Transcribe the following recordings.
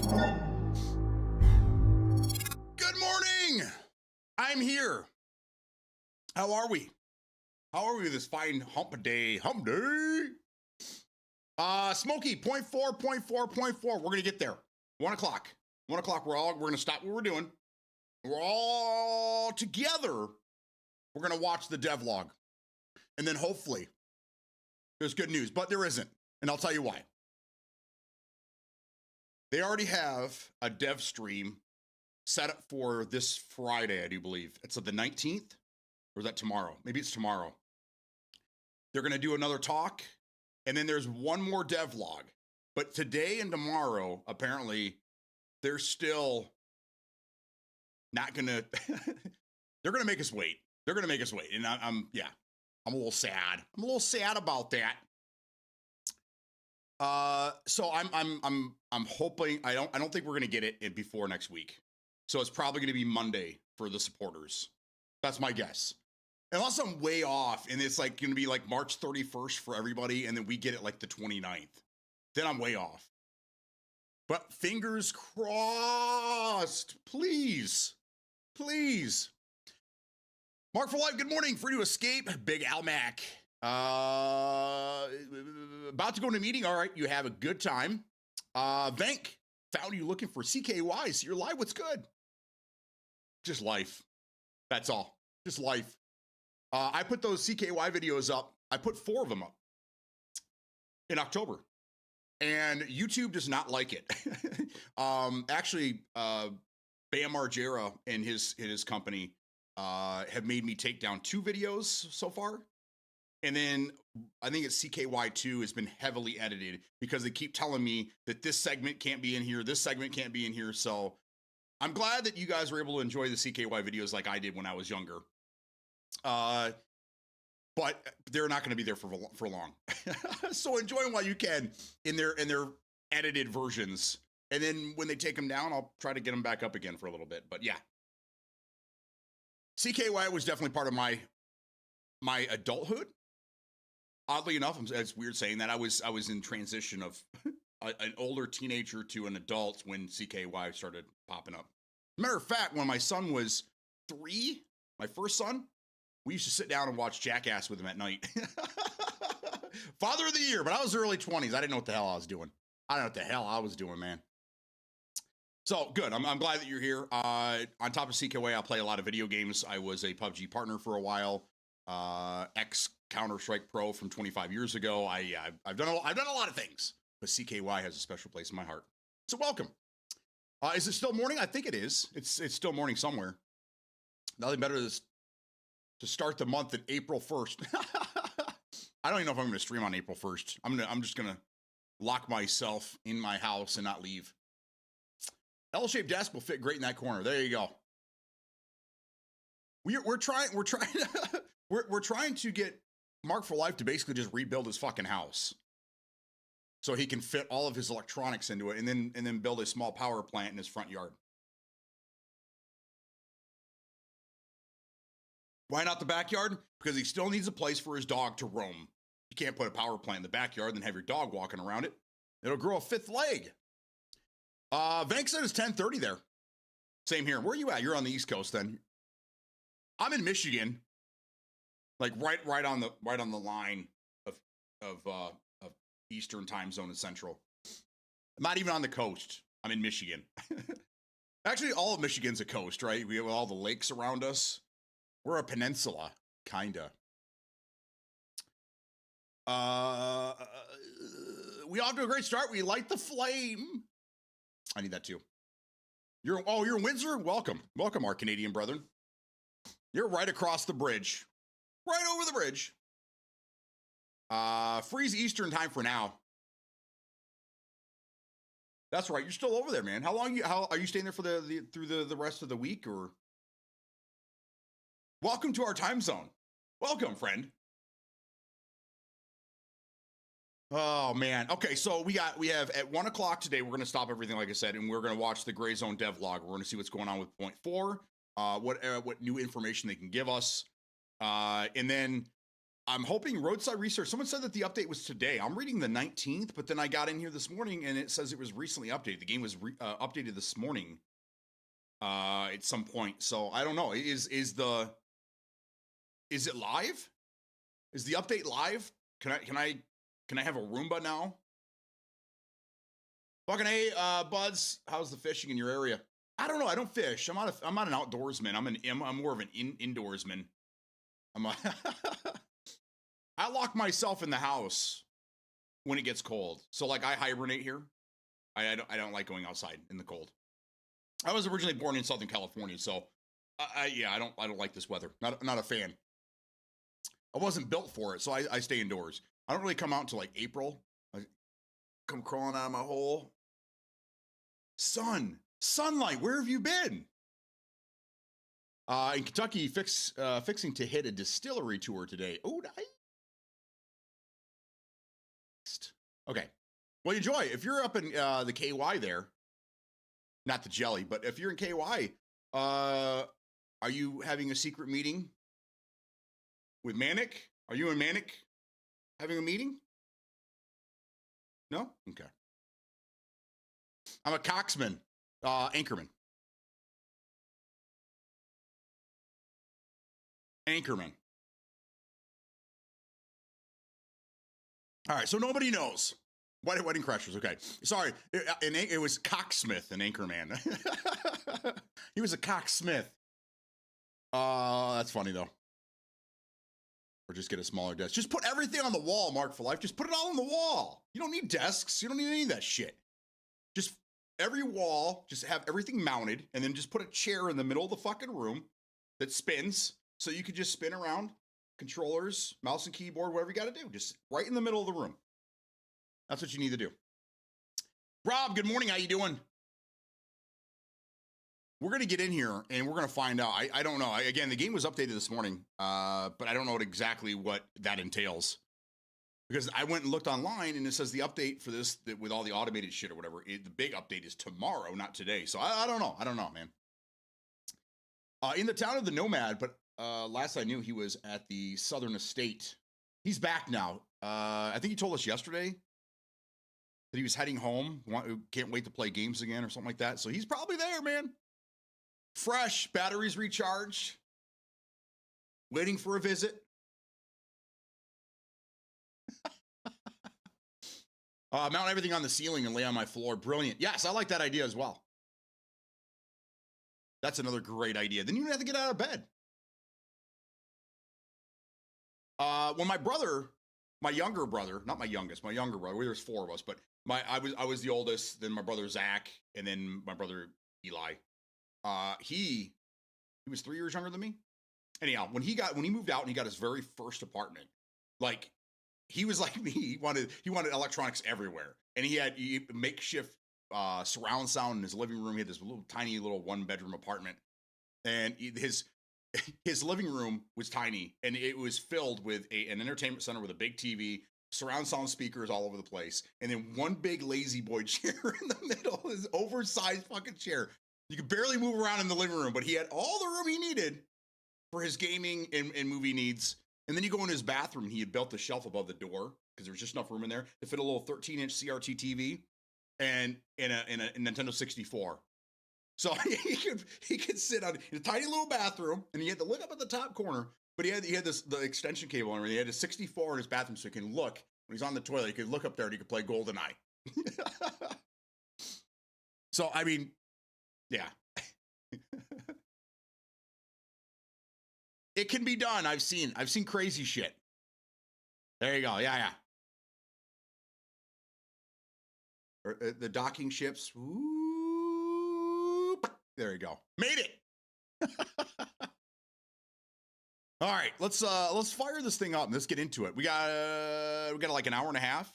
Good morning. I'm here. How are we? How are we this fine Humpday? Smokey, 0.4. We're gonna get there. 1 o'clock. 1 o'clock. We're gonna stop what we're doing. We're all together. We're gonna watch the devlog. And then hopefully there's good news, but there isn't. And I'll tell you why. They already have a dev stream set up for this Friday, I do believe. It's the 19th, or is that tomorrow? Maybe it's tomorrow. They're going to do another talk, and then there's one more devlog. But today and tomorrow, apparently, they're still not going to, they're going to make us wait. They're going to make us wait. And I'm a little sad. I'm a little sad about that. So I'm hoping, I don't think we're going to get it before next week. So it's probably going to be Monday for the supporters. That's my guess. Unless I'm way off and it's like going to be like March 31st for everybody and then we get it like the 29th. Then I'm way off. But fingers crossed. Please. Please. Mark for Life, good morning. Free to escape. Big Al Mac. About to go to a meeting. All right, you have a good time. Vank, found you looking for CKY. So you're live. What's good? Just life. That's all. Just life. I put those CKY videos up. I put 4 of them up in October. And YouTube does not like it. Actually, Bam Margera and his company have made me take down 2 videos so far. And then I think it's CKY2 has been heavily edited because they keep telling me that this segment can't be in here. This segment can't be in here. So I'm glad that you guys were able to enjoy the CKY videos like I did when I was younger. But they're not going to be there for long. So enjoy them while you can in their edited versions. And then when they take them down, I'll try to get them back up again for a little bit. But yeah, CKY was definitely part of my adulthood. Oddly enough, it's weird saying that. I was in transition of an older teenager to an adult when CKY started popping up. Matter of fact, when my son was 3, my first son, we used to sit down and watch Jackass with him at night. Father of the year, but I was early 20s. I didn't know what the hell I was doing. I don't know what the hell I was doing, man. So good. I'm glad that you're here. On top of CKY, I play a lot of video games. I was a PUBG partner for a while. Ex Counter-Strike Pro from 25 years ago. I've done a lot of things, but CKY has a special place in my heart. So welcome. Is it still morning? I think it is. It's still morning somewhere. Nothing better to start the month at April 1st. I don't even know if I'm going to stream on April 1st. I'm just going to lock myself in my house and not leave. L-shaped desk will fit great in that corner. There you go. We're trying we're trying to get Mark for Life to basically just rebuild his fucking house so he can fit all of his electronics into it and then build a small power plant in his front yard. Why not the backyard? Because he still needs a place for his dog to roam. You can't put a power plant in the backyard and then have your dog walking around it. It'll grow a 5th leg. Vank said it's 10:30 there. Same here. Where are you at? You're on the East Coast then. I'm in Michigan. Like right on the line of Eastern time zone and Central. I'm not even on the coast. I'm in Michigan. Actually, all of Michigan's a coast, right? We have all the lakes around us. We're a peninsula, kinda. We off to a great start. We light the flame. I need that too. You're in Windsor? Welcome, our Canadian brethren. You're right across the bridge. Right over the bridge. Freeze Eastern time for now. That's right. You're still over there, man. How are you staying there for through the rest of the week or? Welcome to our time zone. Welcome, friend. Oh man. Okay, so we have at 1 o'clock today. We're gonna stop everything, like I said, and we're gonna watch the Gray Zone devlog. We're gonna see what's going on with 0.4. What new information they can give us, and then I'm hoping roadside research. Someone said that the update was today. I'm reading the 19th, but then I got in here this morning and it says it was recently updated. The game was updated this morning at some point. So I don't know. Is it live? Is the update live? Can I have a Roomba now? Fucking hey, Buds, how's the fishing in your area? I don't know. I don't fish. I'm not an outdoorsman. I'm more of an indoorsman. I lock myself in the house when it gets cold. So like I hibernate here. I don't like going outside in the cold. I was originally born in Southern California, so I don't like this weather. Not a fan. I wasn't built for it, so I stay indoors. I don't really come out until like April. I come crawling out of my hole. Sunlight, where have you been? In Kentucky, fixing to hit a distillery tour today. Oh, nice. Okay. Well, enjoy. If you're up in the KY there, not the jelly, but if you're in KY, are you having a secret meeting with Manic? Are you and Manic having a meeting? No? Okay. I'm a coxman, anchorman. Anchorman. All right, so nobody knows. Wedding Crashers, okay. Sorry, it was Cocksmith, an anchorman. He was a cocksmith. That's funny, though. Or just get a smaller desk. Just put everything on the wall, Mark for Life. Just put it all on the wall. You don't need desks. You don't need any of that shit. Just every wall, just have everything mounted, and then just put a chair in the middle of the fucking room that spins, so you could just spin around. Controllers, mouse and keyboard, whatever you got to do. Just right in the middle of the room. That's what you need to do. Rob, good morning. How you doing? We're going to get in here and we're going to find out. I don't know. Again, the game was updated this morning, but I don't know exactly what that entails. Because I went and looked online and it says the update for this, with all the automated shit or whatever, the big update is tomorrow, not today. So I don't know. I don't know, man. In the town of the Nomad, but last I knew he was at the Southern Estate. He's back now. I think he told us yesterday that he was heading home. Can't wait to play games again or something like that. So he's probably there, man. Fresh, batteries recharged, waiting for a visit. Mount everything on the ceiling and lay on my floor. Brilliant. Yes, I like that idea as well. That's another great idea. Then you don't have to get out of bed. When my younger brother, not my youngest, my younger brother, there's four of us, but I was the oldest, then my brother Zach, and then my brother Eli. He was 3 years younger than me. Anyhow, when he moved out and he got his very first apartment, like he was like me. He wanted electronics everywhere, and he had makeshift surround sound in his living room. He had this tiny 1-bedroom apartment, and his living room was tiny, and it was filled with an entertainment center with a big TV, surround sound speakers all over the place, and then one big lazy boy chair in the middle, this oversized fucking chair. You could barely move around in the living room, but he had all the room he needed for his gaming and movie needs. And then you go in his bathroom, and he had built a shelf above the door because there was just enough room in there to fit a little 13-inch CRT TV and a Nintendo 64. So he could sit on in a tiny little bathroom, and he had to look up at the top corner. But he had the extension cable on, and he had a 64 in his bathroom, so he can look when he's on the toilet. He could look up there, and he could play GoldenEye. So I mean, yeah, it can be done. I've seen crazy shit. There you go. Yeah. Or, the docking ships. Whoop. There you go. Made it. All right, let's fire this thing up and let's get into it. We got like an hour and a half.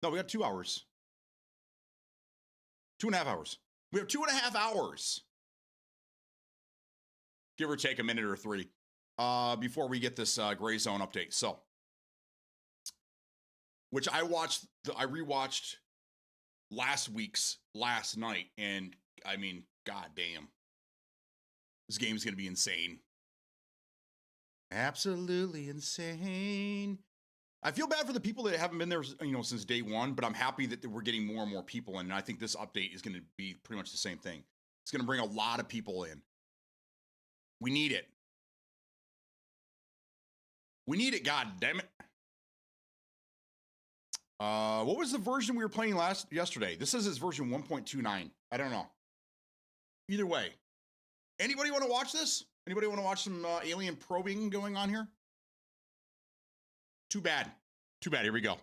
No, we got 2 hours. 2.5 hours. We have 2.5 hours. Give or take a minute or three before we get this gray zone update. So, which I rewatched last night, and I mean, god damn, this game's gonna be insane. Absolutely insane. I feel bad for the people that haven't been there, since day one, but I'm happy that we're getting more and more people in. And I think this update is going to be pretty much the same thing. It's going to bring a lot of people in. We need it. We need it, god damn it. What was the version we were playing yesterday? This says it's version 1.29. I don't know. Either way. Anybody want to watch this? Anybody want to watch some alien probing going on here? Too bad. Too bad. Here we go.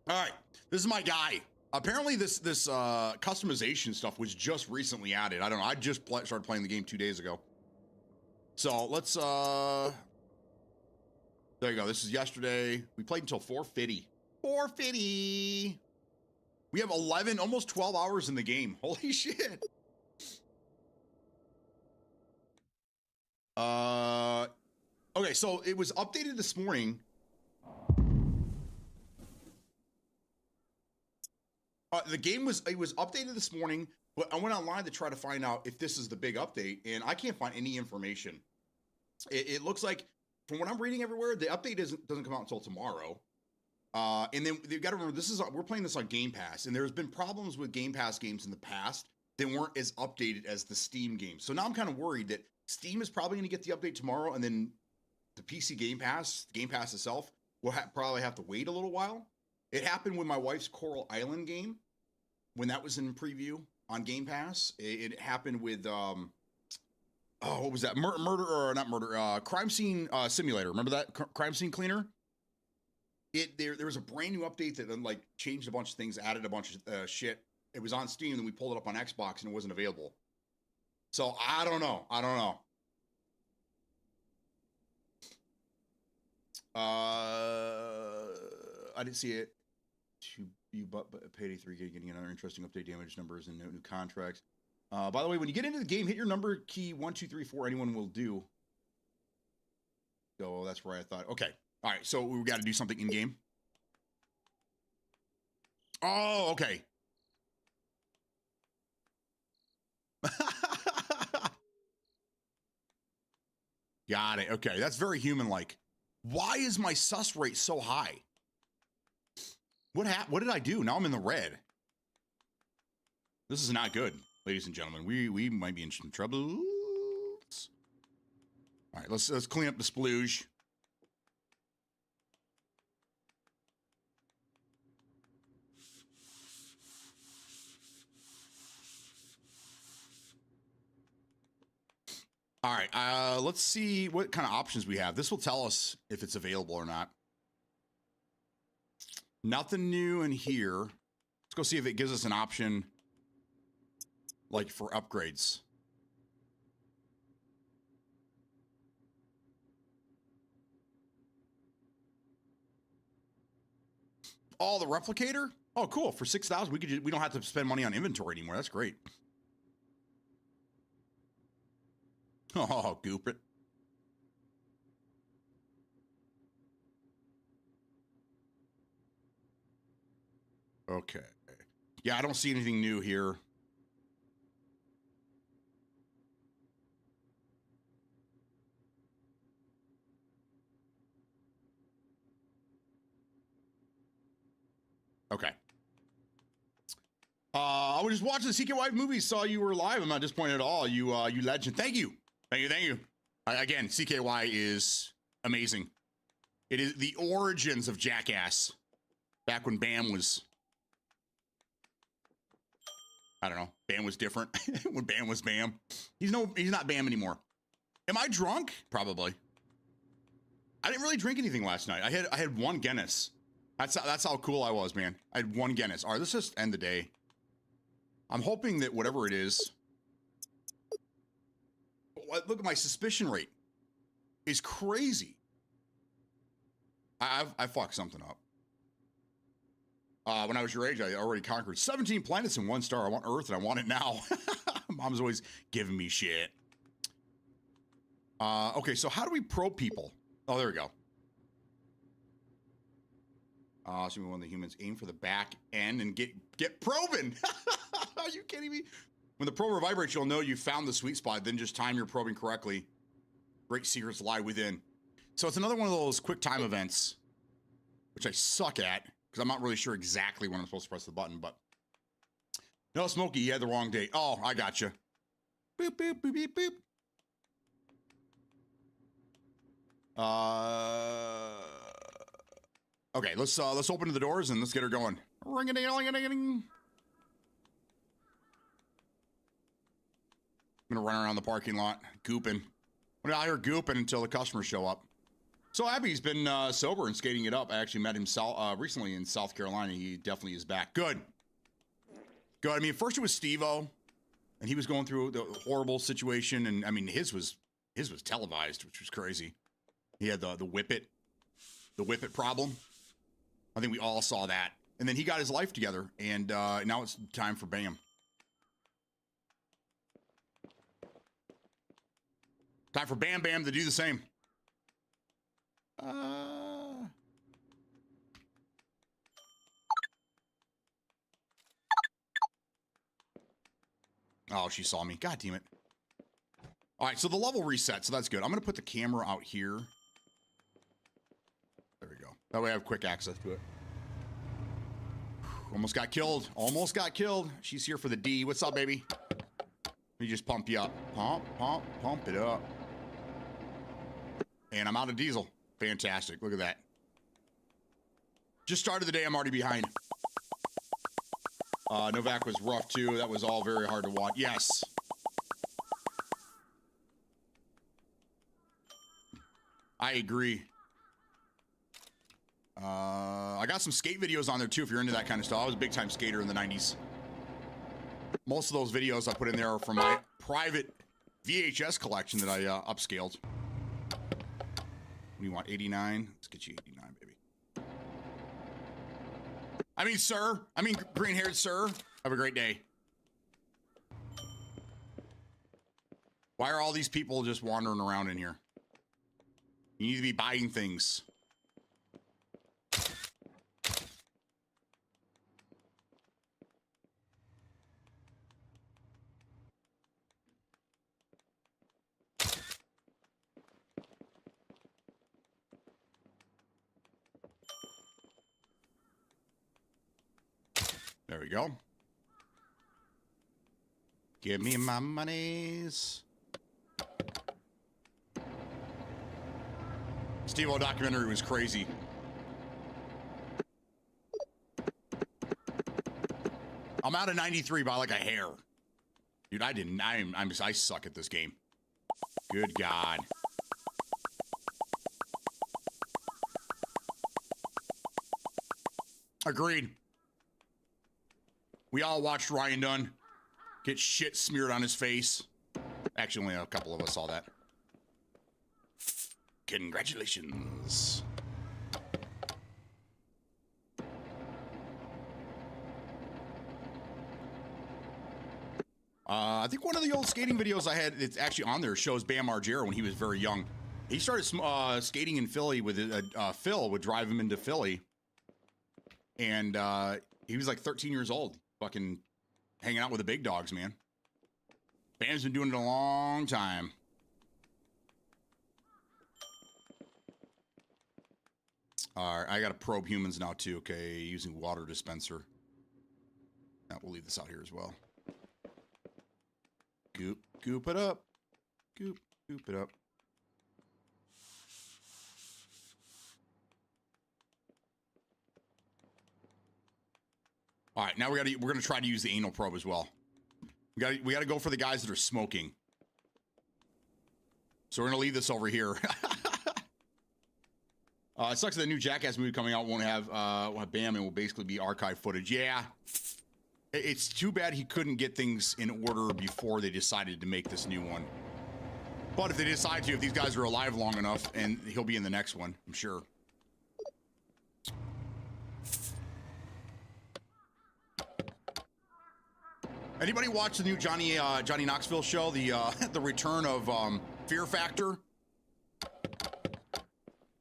All right. This is my guy. Apparently this customization stuff was just recently added. I don't know. I just started playing the game 2 days ago. So let's there you go. This is yesterday. We played until 4:50. 4:50. We have 11, almost 12 hours in the game. Holy shit. Okay, so it was updated this morning. It was updated this morning, but I went online to try to find out if this is the big update, and I can't find any information. It looks like, from what I'm reading everywhere, the update doesn't come out until tomorrow. And then they've got to remember, we're playing this on Game Pass, and there's been problems with Game Pass games in the past that weren't as updated as the Steam games. So now I'm kind of worried that Steam is probably going to get the update tomorrow, and then the PC Game Pass itself, will probably have to wait a little while. It happened with my wife's Coral Island game when that was in preview on Game Pass. It happened with what was that? Crime Scene Simulator. Remember that? Crime Scene Cleaner? There was a brand new update that like changed a bunch of things, added a bunch of shit. It was on Steam, and we pulled it up on Xbox, and it wasn't available. So I don't know. I didn't see it. But Payday 3 getting another interesting update, damage numbers, and no new contracts. By the way, when you get into the game, hit your number key 1, 2, 3, 4. Anyone will do. So that's where I thought. Okay. All right. So we got to do something in game. Oh, okay. Got it. Okay. That's very human-like. Why is my sus rate so high? What did I do? Now I'm in the red. This is not good, ladies and gentlemen. We might be in some trouble. All right, let's clean up the splooge. All right, let's see what kind of options we have. This will tell us if it's available or not. Nothing new in here. Let's go see if it gives us an option like for upgrades. Oh, the replicator? Oh, cool. For 6,000, we don't have to spend money on inventory anymore. That's great. Oh, goop it. Okay. Yeah, I don't see anything new here. Okay. I was just watching the CKY movie, saw you were live. I'm not disappointed at all. You legend. Thank you. Again, CKY is amazing. It is the origins of Jackass. Back when Bam was, I don't know, Bam was different. When Bam was Bam. He's not Bam anymore. Am I drunk? Probably. I didn't really drink anything last night. I had one Guinness. That's how cool I was, man. I had one Guinness. All right, let's just end the day. I'm hoping that whatever it is. Look at my suspicion rate. Is crazy. I fucked something up. When I was your age, I already conquered 17 planets in 1 star. I want Earth, and I want it now. Mom's always giving me shit. Okay, so how do we probe people? Oh, there we go. So one of the humans aim for the back end and get probing. Are you kidding me? When the prober vibrates, you'll know you found the sweet spot. Then just time your probing correctly. Great secrets lie within. So it's another one of those quick time events, which I suck at because I'm not really sure exactly when I'm supposed to press the button. But no, Smokey, you had the wrong date. Oh, I got you. Boop boop boop beep boop. Okay, let's open the doors and let's get her going. Ring-a-ding-a-ling-a-ding-a-ding. I'm gonna run around the parking lot, gooping. I'm out here gooping until the customers show up. So Abby's been sober and skating it up. I actually met him recently in South Carolina. He definitely is back. Good. Good. I mean, first it was Steve-O, and he was going through the horrible situation, and I mean, his was televised, which was crazy. He had the whip it problem. I think we all saw that. And then he got his life together, and now it's time for Bam. Time for Bam Bam to do the same. Oh, she saw me. God damn it. All right, so the level reset, so that's good. I'm going to put the camera out here. There we go. That way I have quick access to it. Almost got killed. Almost got killed. She's here for the D. What's up, baby? Let me just pump you up. Pump, pump, pump it up. And I'm out of diesel. Fantastic. Look at that. Just started the day. I'm already behind. Novak was rough, too. That was all very hard to watch. Yes. I agree. I got some skate videos on there, too, if you're into that kind of stuff. I was a big-time skater in the 90s. Most of those videos I put in there are from my private VHS collection that I upscaled. What do you want, 89? Let's get you 89, baby. I mean, sir. I mean, green-haired sir. Have a great day. Why are all these people just wandering around in here? You need to be buying things. There we go. Give me my monies. Steve-O documentary was crazy. I'm out of 93 by like a hair. Dude, I suck at this game. Good God. Agreed. We all watched Ryan Dunn get shit smeared on his face. Actually, only a couple of us saw that. Congratulations. I think one of the old skating videos I had, it's actually on there, shows Bam Margera when he was very young. He started skating in Philly with Phil would drive him into Philly. And he was like 13 years old, fucking hanging out with the big dogs, man. Bam's been doing it a long time. All right, I got to probe humans now too, okay, using water dispenser. Now we'll leave this out here as well. Goop it up. Goop it up. All right, now we're gonna try to use the anal probe as well. We gotta go for the guys that are smoking. So we're gonna leave this over here. It sucks that the new Jackass movie coming out won't have Bam and will basically be archive footage. Yeah. It's too bad he couldn't get things in order before they decided to make this new one. But if they decide to, if these guys are alive long enough, and he'll be in the next one, I'm sure. Anybody watch the new Johnny Knoxville show, the the return of Fear Factor?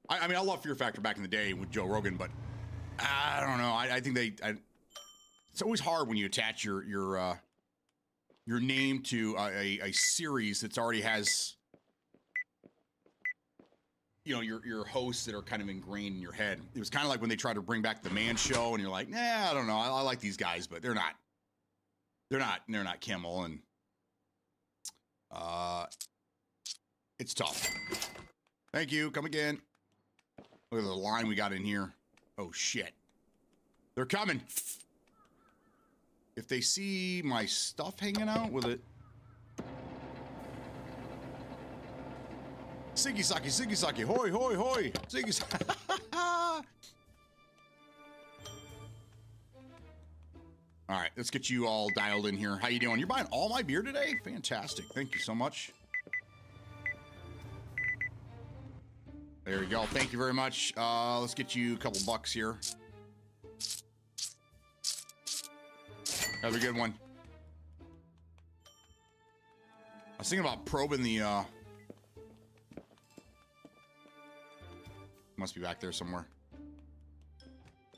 I mean, I love Fear Factor back in the day with Joe Rogan, but I don't know. I think it's always hard when you attach your name to a series that's already has, you know, your hosts that are kind of ingrained in your head. It was kind of like when they tried to bring back the Man Show, and you're like, nah, I don't know. I like these guys, but they're not Kimmel, and it's tough. Thank you. Come again. Look at the line we got in here. Oh shit. They're coming. If they see my stuff hanging out with it. Siggy saki, hoi, hoi, hoi. Siggy saki. All right, let's get you all dialed in here. How you doing? You're buying all my beer today? Fantastic. Thank you so much. There we go. Thank you very much. Let's get you a couple bucks here. That'd be a good one. I was thinking about probing the, must be back there somewhere.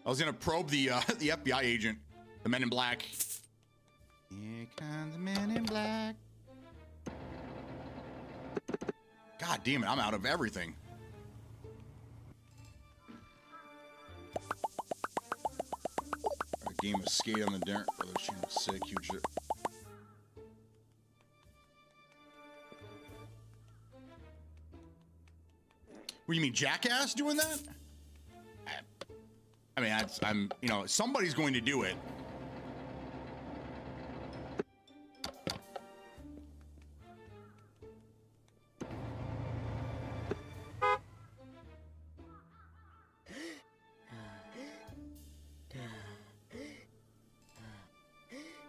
I was gonna probe the FBI agent, the Men in Black. Here comes the Men in Black. God damn it, I'm out of everything. A game of skate on the dirt. Brother channel sick, huge. What do you mean, Jackass doing that? I mean, I'm, you know, somebody's going to do it.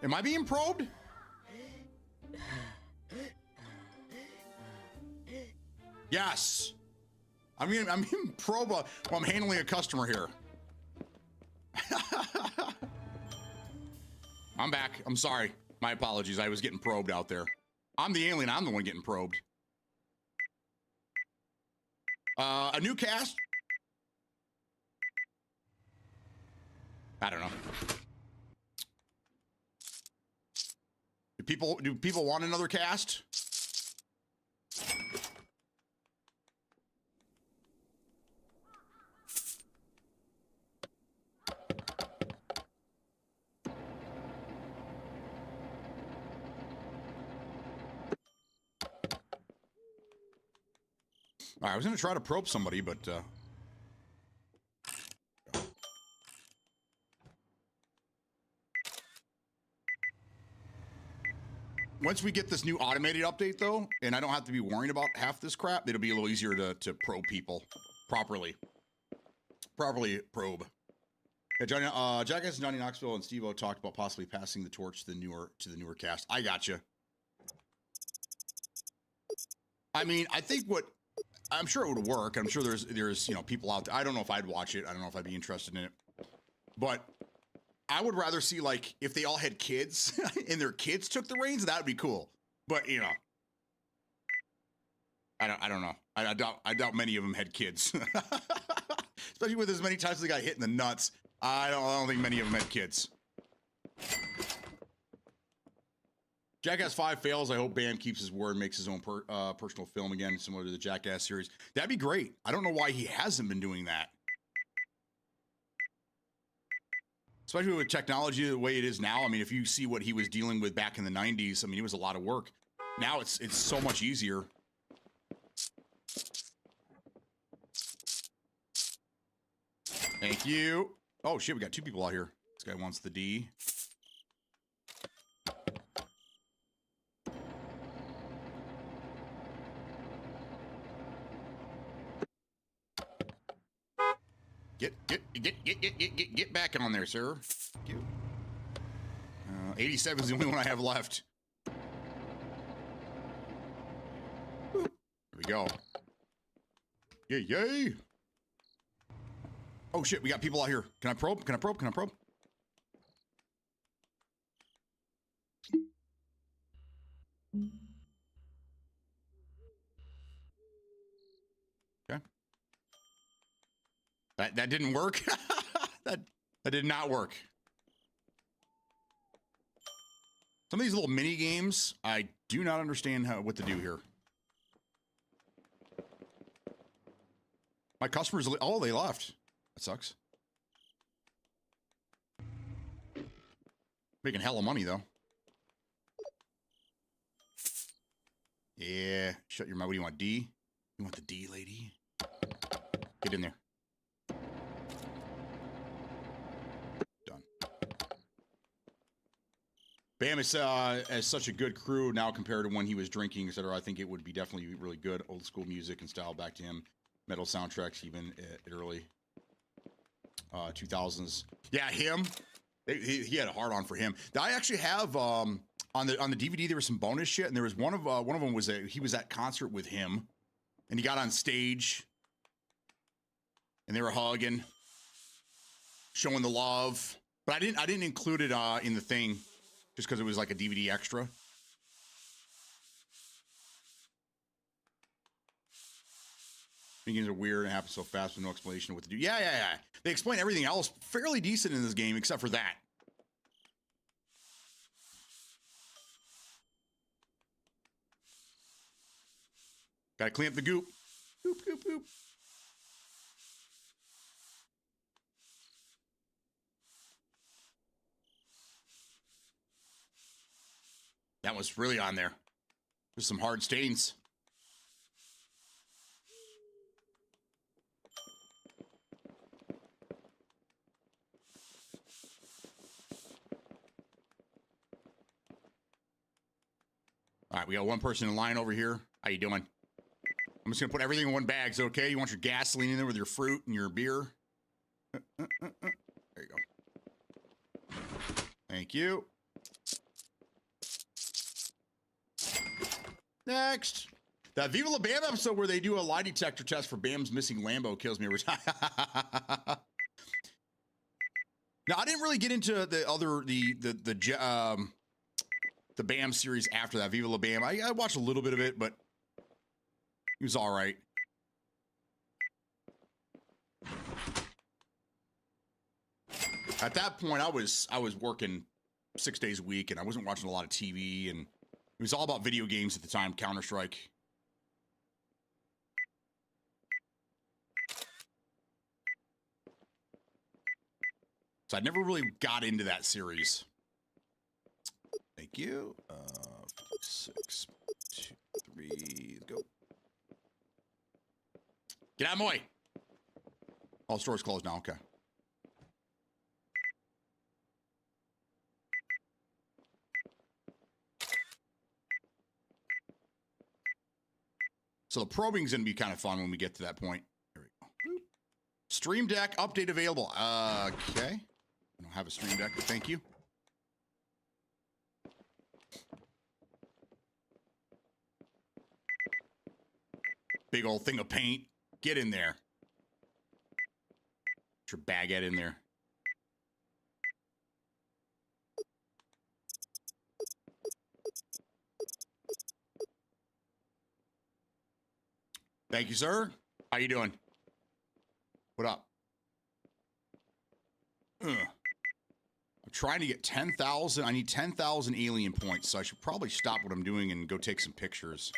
Am I being probed? Yes. I'm being probed while I'm handling a customer here. I'm back. I'm sorry. My apologies. I was getting probed out there. I'm the alien. I'm the one getting probed. A new cast? I don't know. Do people want another cast? All right, I was going to try to probe somebody, but once we get this new automated update, though, and I don't have to be worrying about half this crap, it'll be a little easier to probe people properly. Properly probe. Yeah, Johnny, Jackass, Johnny Knoxville, and Steve-O talked about possibly passing the torch to the newer cast. I gotcha. I mean, I think I'm sure it would work. I'm sure there's you know, people out there. I don't know if I'd watch it. I don't know if I'd be interested in it. But I would rather see, like, if they all had kids and their kids took the reins, that would be cool. But, you know, I don't know. I doubt many of them had kids. Especially with as many times as they got hit in the nuts. I don't think many of them had kids. Jackass 5 fails. I hope Bam keeps his word and makes his own personal film again, similar to the Jackass series. That'd be great. I don't know why he hasn't been doing that. Especially with technology the way it is now. I mean, if you see what he was dealing with back in the 90s, I mean, it was a lot of work. Now it's so much easier. Thank you. Oh, shit, we got two people out here. This guy wants the D. Get back on there, sir. Thank you. 87 is the only one I have left. There we go. Yay, yay. Oh shit, we got people out here. Can I probe? Can I probe? Can I probe? Okay. That didn't work. that did not work. Some of these little mini games, I do not understand what to do here. My customers, oh, they left. That sucks. Making hella money, though. Yeah, shut your mouth. What do you want, D? You want the D, lady? Get in there. Done. Bam is as such a good crew now compared to when he was drinking, etc. I think it would be definitely really good. Old school music and style back to him. Metal soundtracks, even at early 2000s. Yeah, him. He had a hard on for him. I actually have on the DVD there was some bonus shit, and there was one of them was he was at concert with him, and he got on stage, and they were hugging, showing the love. But I didn't include it in the thing, just because it was like a DVD extra. Things are weird and happen so fast with no explanation of what to do. Yeah. They explain everything else fairly decent in this game, except for that. Gotta clean up the goop. Goop, goop, goop. That was really on there. There's some hard stains. All right, we got one person in line over here. How you doing? I'm just gonna put everything in one bag. Is it okay? You want your gasoline in there with your fruit and your beer? There you go. Thank you. Next. That Viva La Bam episode where they do a lie detector test for Bam's missing Lambo kills me every time. Now, I didn't really get into the Bam series after that, Viva La Bam. I watched a little bit of it, but it was all right. At that point, I was working 6 days a week, and I wasn't watching a lot of TV, and it was all about video games at the time, Counter-Strike. So I never really got into that series. Thank you. 6, 2, 3, go. Get out of my way. All stores closed now. Okay. So the probing's going to be kind of fun when we get to that point. There we go. Boop. Stream Deck update available. Okay. I don't have a Stream Deck, but thank you. Big old thing of paint. Get in there. Get your baguette in there. Thank you, sir. How you doing? What up? I'm trying to get 10,000. I need 10,000 alien points, so I should probably stop what I'm doing and go take some pictures.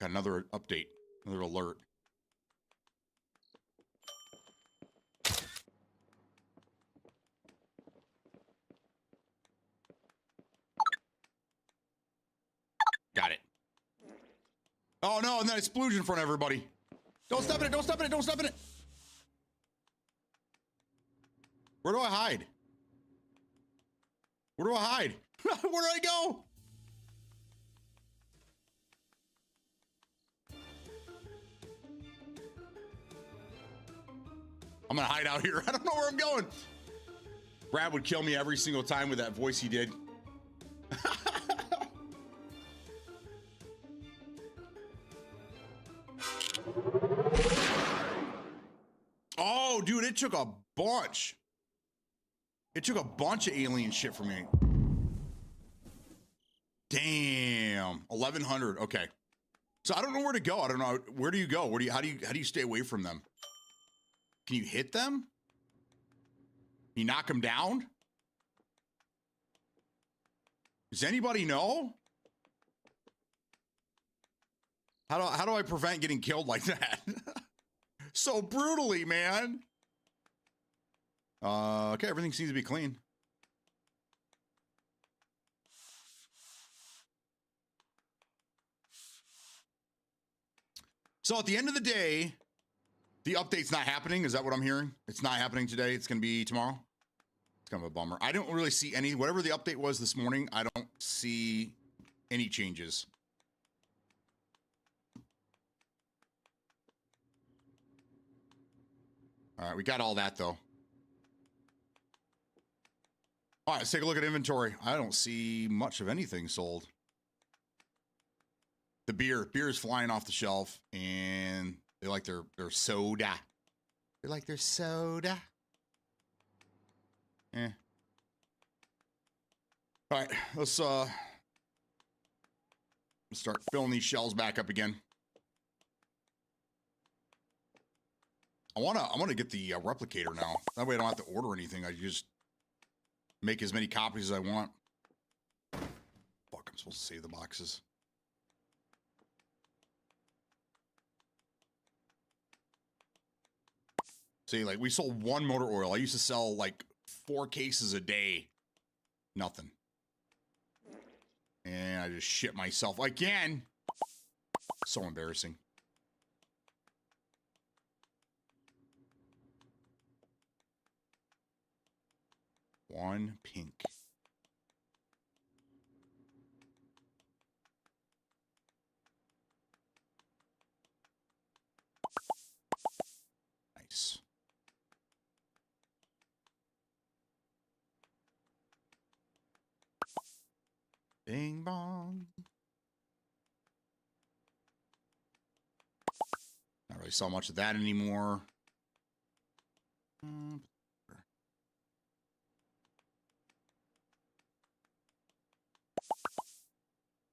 Got another update, another alert. Got it. Oh no, and then it's splooge in front of everybody. Don't step in it, don't step in it, don't step in it. Where do I hide? Where do I hide? Where do I go? I'm gonna hide out here. I don't know where I'm going. Brad would kill me every single time with that voice he did. Oh, dude, it took a bunch. It took a bunch of alien shit from me. Damn. 1100. Okay. So I don't know where to go. I don't know. Where do you go? How do you stay away from them? Can you hit them? Can you knock them down? Does anybody know? How do I prevent getting killed like that? So brutally, man. Okay, everything seems to be clean. So at the end of the day, the update's not happening. Is that what I'm hearing? It's not happening today. It's going to be tomorrow. It's kind of a bummer. I don't really see any, whatever the update was this morning, I don't see any changes. All right, we got all that though. All right, let's take a look at inventory. I don't see much of anything sold. The beer is flying off the shelf, and they like their soda. They like their soda. Eh. All right, let's start filling these shelves back up again. I wanna get the replicator now. That way I don't have to order anything. I just make as many copies as I want. Fuck, I'm supposed to save the boxes. See, like, we sold one motor oil. I used to sell like 4 cases a day. Nothing. And I just shit myself again. So embarrassing. One pink. Nice. Bing bong. Not really saw much of that anymore.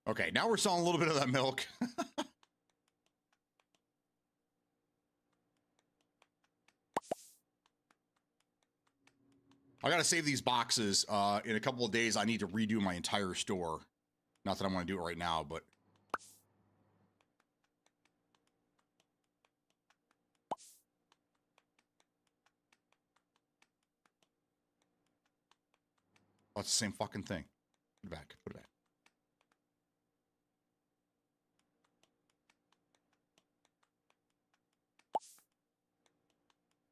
Okay, now we're selling a little bit of that milk. I gotta save these boxes. In a couple of days, I need to redo my entire store. Not that I want to do it right now, but... Oh, it's the same fucking thing. Put it back. Put it back.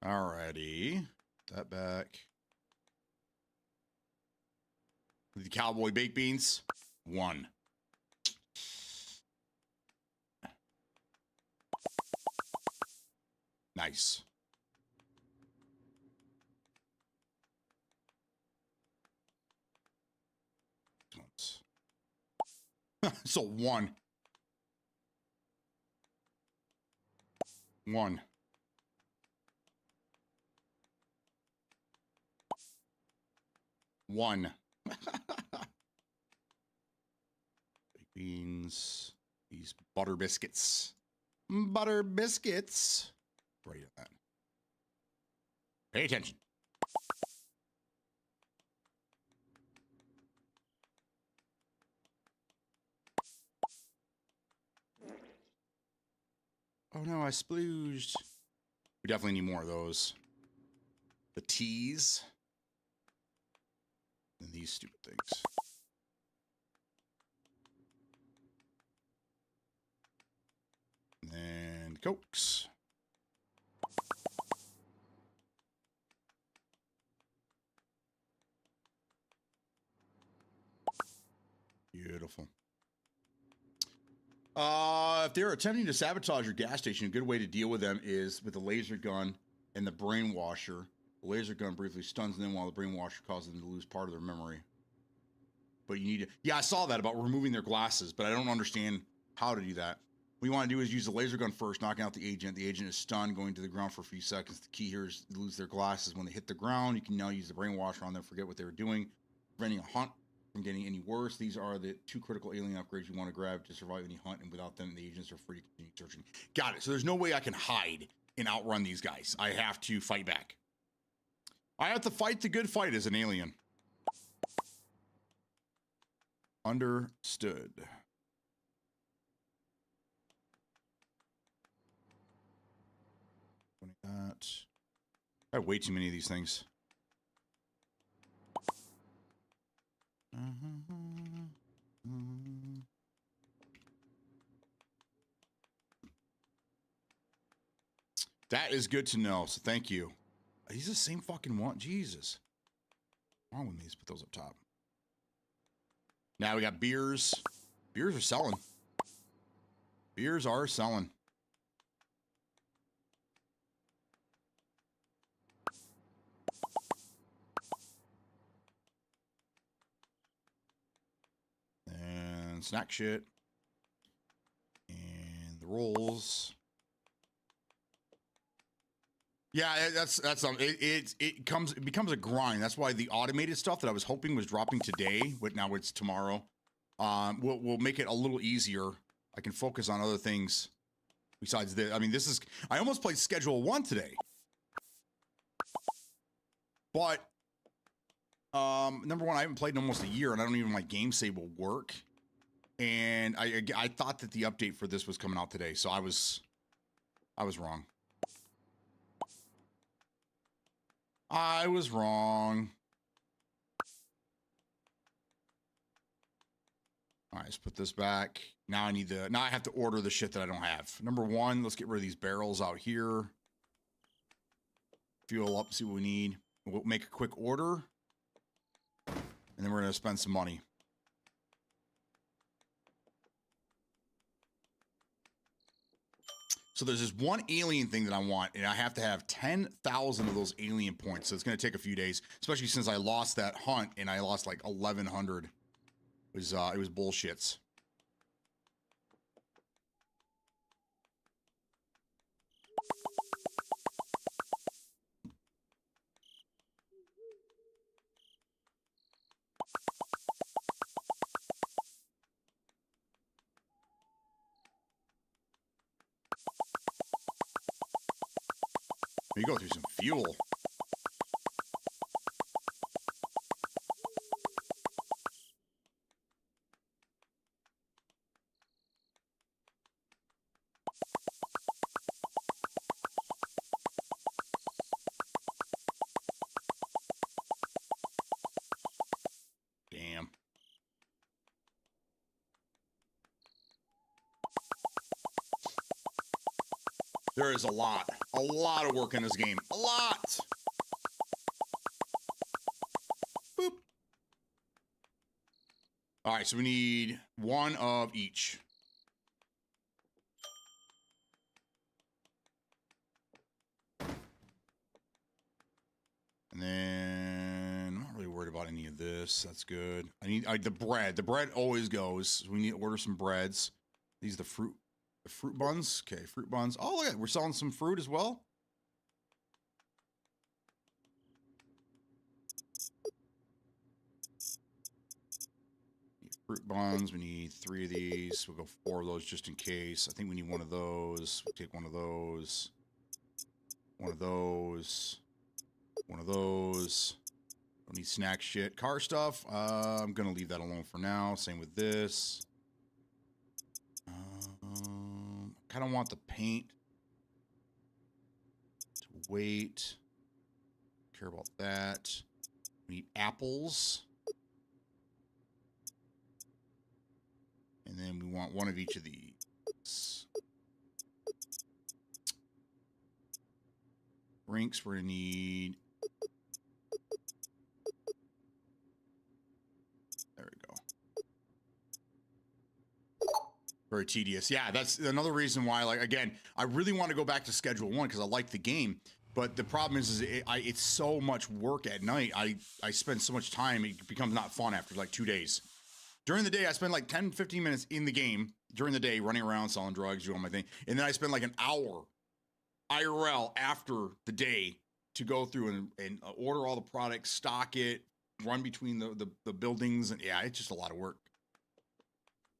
Alrighty. Put that back. The cowboy baked beans. 1. Nice. So 1. 1. One. Baked beans. These butter biscuits. Butter biscuits. Right at that. Pay attention. Oh no, I splooged. We definitely need more of those. The teas. And these stupid things. And Cokes. Beautiful. If they're attempting to sabotage your gas station, a good way to deal with them is with the laser gun and the brainwasher. The laser gun briefly stuns them while the brainwasher causes them to lose part of their memory. But you need to... Yeah, I saw that about removing their glasses, but I don't understand how to do that. What you want to do is use the laser gun first, knocking out the agent. The agent is stunned, going to the ground for a few seconds. The key here is to lose their glasses. When they hit the ground, you can now use the brainwasher on them, forget what they were doing, preventing a hunt. from getting any worse. These are the 2 critical alien upgrades you want to grab to survive any hunt, and without them, the agents are free to continue searching. Got it. So there's no way I can hide and outrun these guys. I have to fight back. I have to fight the good fight as an alien. Understood. That. I have way too many of these things. That is good to know, so thank you. He's the same fucking one. Jesus. What's wrong with me? Let's put those up top. Now we got beers. Beers are selling. Beers are selling. And snack shit. And the rolls. Yeah, that's it becomes a grind. That's why the automated stuff that I was hoping was dropping today, but now it's tomorrow. Will make it a little easier. I can focus on other things besides this. I mean, I almost played Schedule 1 today, but number one, I haven't played in almost a year, and I don't even my game save will work. And I thought that the update for this was coming out today, so I was wrong. I was wrong. All right, let's put this back. Now I have to order the shit that I don't have. Number one, let's get rid of these barrels out here. Fuel up, see what we need. We'll make a quick order. And then we're going to spend some money. So there's this one alien thing that I want, and I have to have 10,000 of those alien points. So it's going to take a few days, especially since I lost that hunt, and I lost like 1,100. It was bullshits. You go through some fuel. Damn. There is a lot of work in this game. A lot. Boop. All right, so we need one of each. And then I'm not really worried about any of this. That's good. I need the bread. The bread always goes. We need to order some breads. These are the fruit buns. Okay, fruit buns. Oh, look at it. We're selling some fruit as well. Fruit buns. We need 3 of these. We'll go 4 of those just in case. I think we need one of those. We'll take one of those. One of those. One of those. Don't need snack shit. Car stuff. I'm going to leave that alone for now. Same with this. Kind of want the paint to wait. Care about that. We need apples. And then we want one of each of these. Drinks, we're going to need... There we go. Very tedious. Yeah, that's another reason why, like, again, I really want to go back to Schedule 1 because I like the game. But the problem is it's so much work at night. I spend so much time, it becomes not fun after like 2 days. During the day, I spend like 10, 15 minutes in the game during the day, running around, selling drugs, doing my thing. And then I spend like an hour IRL after the day to go through and order all the products, stock it, run between the buildings, and yeah, it's just a lot of work.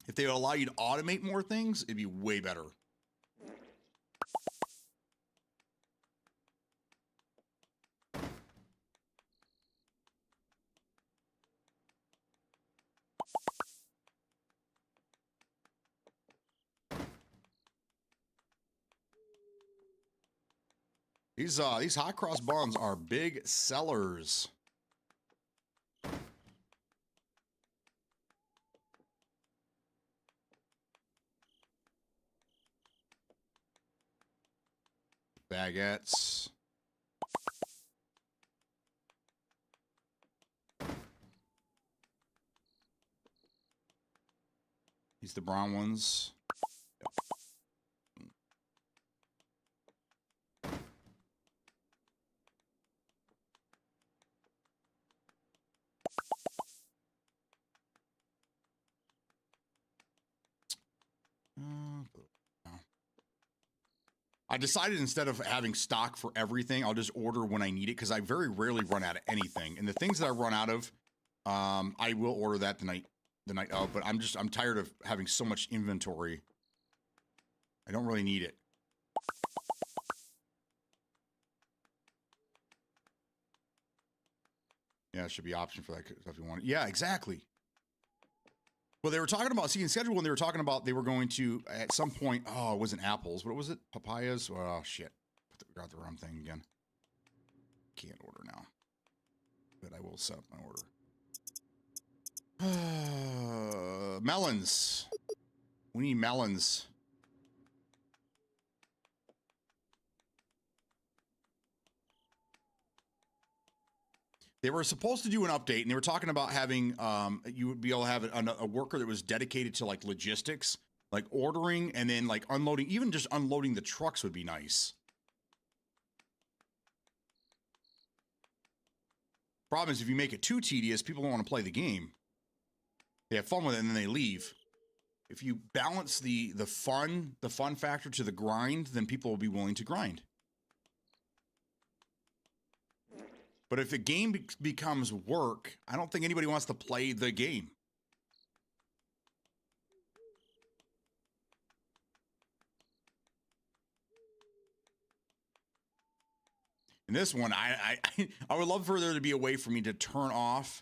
If they would allow you to automate more things, it'd be way better. These hot cross buns are big sellers. Baguettes. These the brown ones. I decided instead of having stock for everything, I'll just order when I need it because I very rarely run out of anything. And the things that I run out of, I will order that the night of. But I'm tired of having so much inventory. I don't really need it. Yeah, it should be option for that stuff you want. Yeah, exactly. Well, they were talking about, in schedule when they were talking about they were going to, at some point, oh, it wasn't apples. What was it? Papayas? Oh, shit. Got the wrong thing again. Can't order now. But I will set up my order. Melons. We need melons. They were supposed to do an update, and they were talking about having you would be able to have a worker that was dedicated to like logistics, like ordering and then like unloading. Even just unloading the trucks would be nice. Problem is, if you make it too tedious, people don't want to play the game. They have fun with it and then they leave. If you balance the fun factor to the grind, then people will be willing to grind. But if the game becomes work, I don't think anybody wants to play the game. In this one, I would love for there to be a way for me to turn off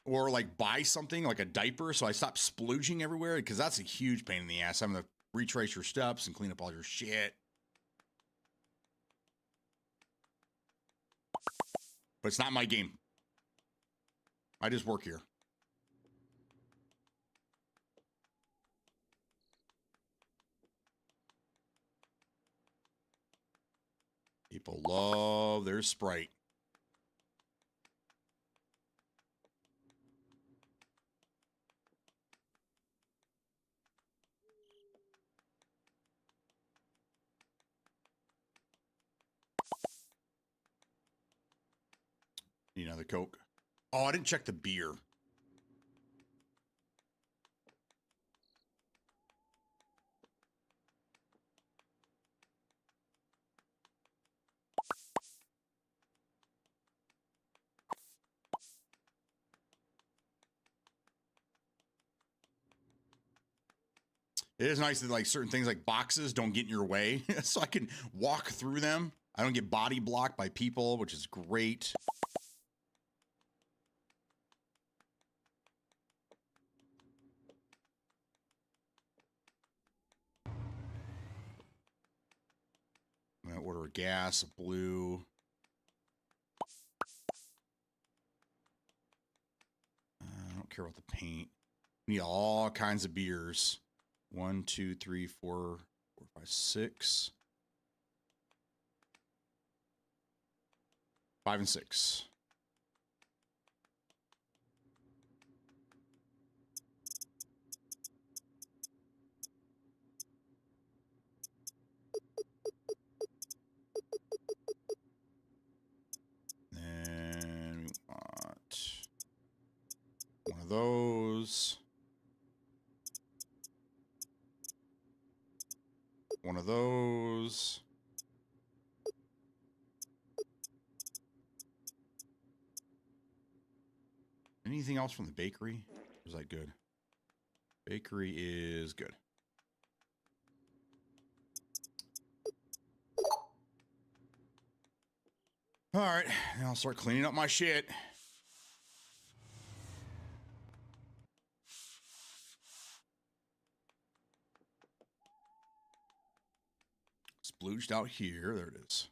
or like buy something like a diaper so I stop splooging everywhere, because that's a huge pain in the ass, having to retrace your steps and clean up all your shit. But it's not my game. I just work here. People love their Sprite. Need another Coke. Oh, I didn't check the beer. It is nice that like certain things like boxes don't get in your way, so I can walk through them. I don't get body blocked by people, which is great. I'm gonna order a gas, a blue. I don't care about the paint. We need all kinds of beers. 1, 2, 3, 4, 5, 6. 5 and 6. Then we want one of those. One of those. Anything else from the bakery? Or is that good? Bakery is good. All right, now I'll start cleaning up my shit. Splooged out here. There it is.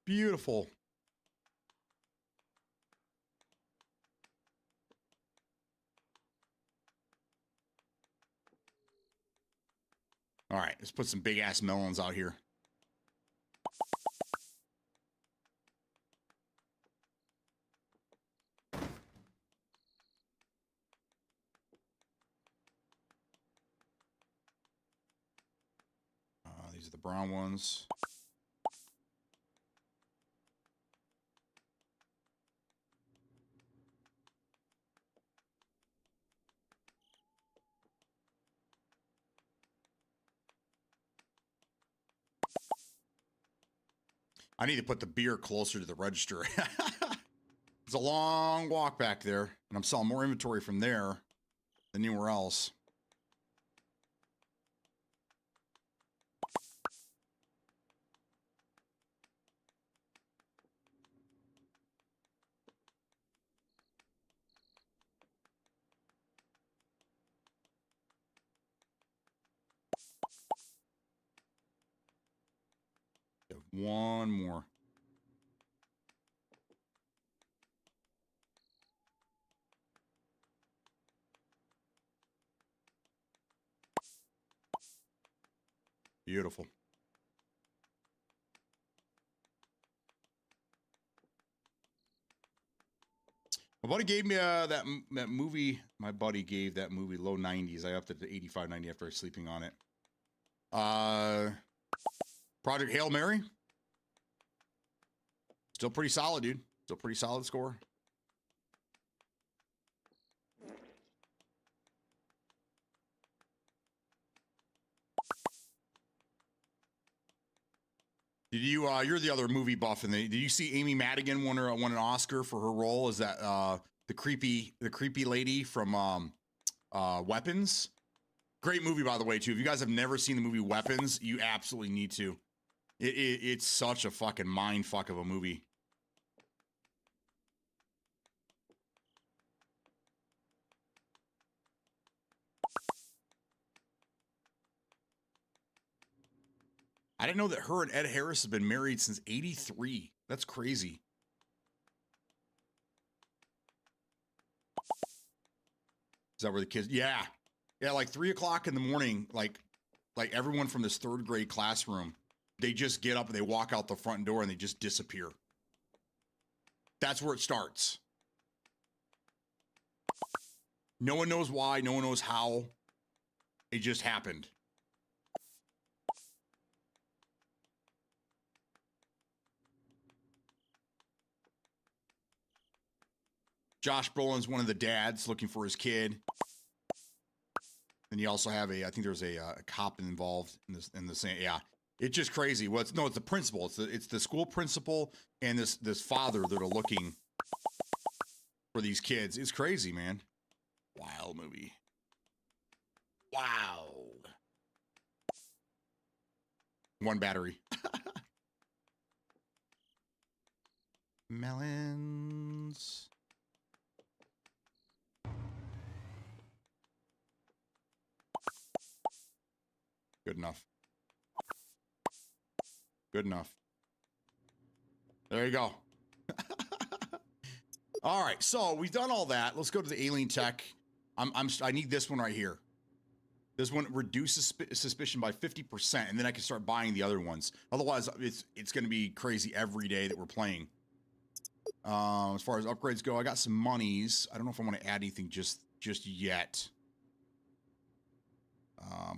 Beautiful. All right, let's put some big ass melons out here. These are the brown ones. I need to put the beer closer to the register. It's a long walk back there, and I'm selling more inventory from there than anywhere else. One more. Beautiful. My buddy gave me that movie. My buddy gave that movie low 90s. I upped it to 85, 90 after sleeping on it. Project Hail Mary. Still pretty solid, dude. Still pretty solid score. Did you? You're the other movie buff, and did you see Amy Madigan won an Oscar for her role as that the creepy lady from Weapons? Great movie, by the way, too. If you guys have never seen the movie Weapons, you absolutely need to. It's such a fucking mind fuck of a movie. I didn't know that her and Ed Harris have been married since '83. That's crazy. Is that where the kids? Yeah, like 3 o'clock in the morning. Like everyone from this third grade classroom, they just get up and they walk out the front door and they just disappear. That's where it starts. No one knows why. No one knows how. It just happened. Josh Brolin's one of the dads looking for his kid. And you also have I think there's a cop involved in the same. Yeah, it's just crazy. Well, it's the principal. It's the school principal and this father that are looking for these kids. It's crazy, man. Wild movie. Wow. One battery. Melons. Good enough. Good enough. There you go. All right, so we've done all that. Let's go to the alien tech. I need this one right here. This one reduces suspicion by 50%, and then I can start buying the other ones. Otherwise, it's going to be crazy every day that we're playing. As far as upgrades go, I got some monies. I don't know if I want to add anything just yet.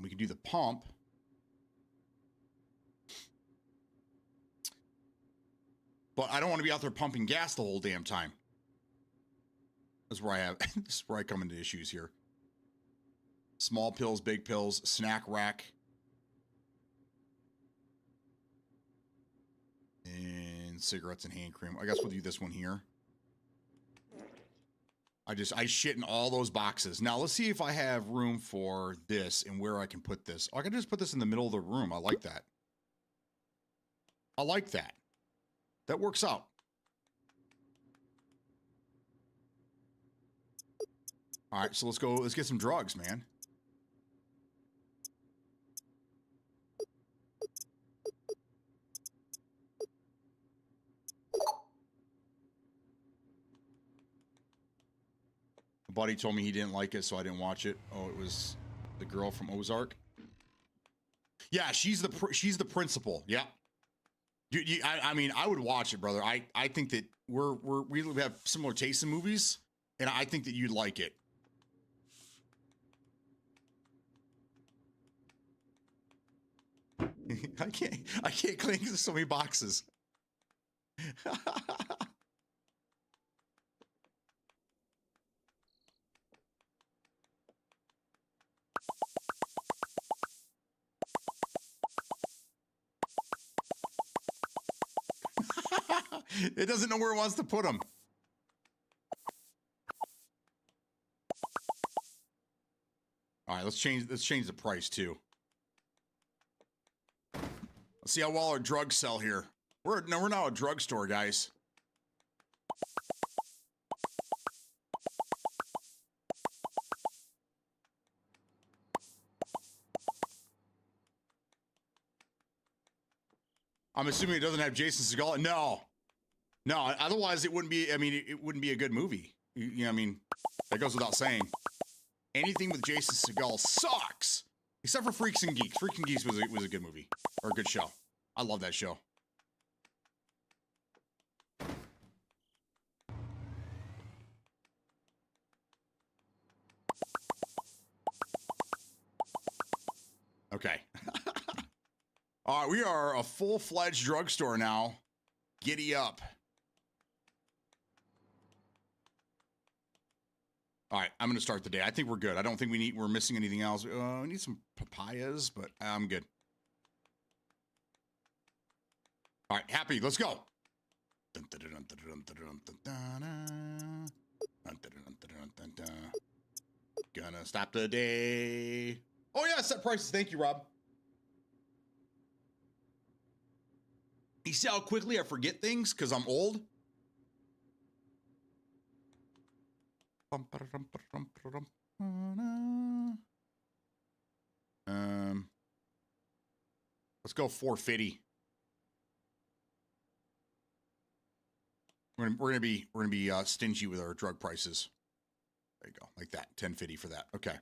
We can do the pump. But I don't want to be out there pumping gas the whole damn time. That's where I have. This is where I come into issues here. Small pills, big pills, snack rack, and cigarettes and hand cream. I guess we'll do this one here. I shit in all those boxes. Now let's see if I have room for this and where I can put this. Oh, I can just put this in the middle of the room. I like that. I like that. That works out. All right, so let's go. Let's get some drugs, man. A buddy told me he didn't like it, so I didn't watch it. Oh, it was the girl from Ozark. Yeah, she's the principal. Yeah. I mean, I would watch it, brother. I think that we have similar tastes in movies, and I think that you'd like it. I can't clean because there's so many boxes. It doesn't know where it wants to put them. All right, let's change the price too. Let's see how well our drugs sell here. We're now a drugstore, guys. I'm assuming it doesn't have Jason Segel. No. Otherwise it wouldn't be. I mean, it wouldn't be a good movie. You know, I mean, that goes without saying. Anything with Jason Segel sucks, except for Freaks and Geeks. Freaks and Geeks was a good movie or a good show. I love that show. Okay. All right, we are a full-fledged drugstore now. Giddy up. All right, I'm going to start the day. I think we're good. I don't think we're missing anything else. We need some papayas, but I'm good. All right, happy. Let's go. Gonna stop the day. Oh, yeah, set prices. Thank you, Rob. You see how quickly I forget things because I'm old? Let's go 450. We're gonna be stingy with our drug prices. There you go, like that. 1050 for that. Okay.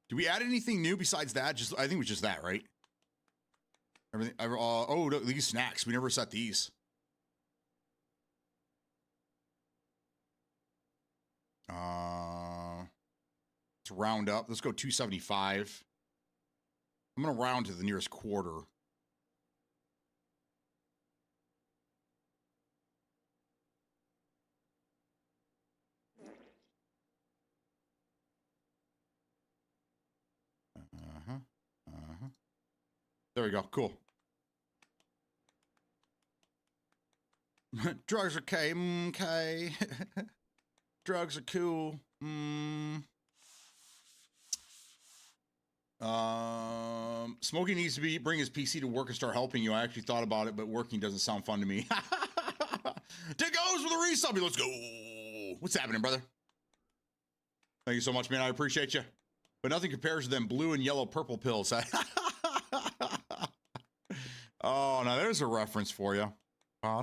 Do we add anything new besides that? I think it was just that, right? Everything. Oh, these snacks. We never set these. Let's round up. Let's go 275. I'm gonna round to the nearest quarter. There we go. Cool. Drugs are okay. Okay. Drugs are cool. Smokey needs to bring his PC to work and start helping you. I actually thought about it, but working doesn't sound fun to me. Take goes with a resub. Let's go. What's happening, brother? Thank you so much, man. I appreciate you. But nothing compares to them blue and yellow purple pills. Oh, now there's a reference for you. Let's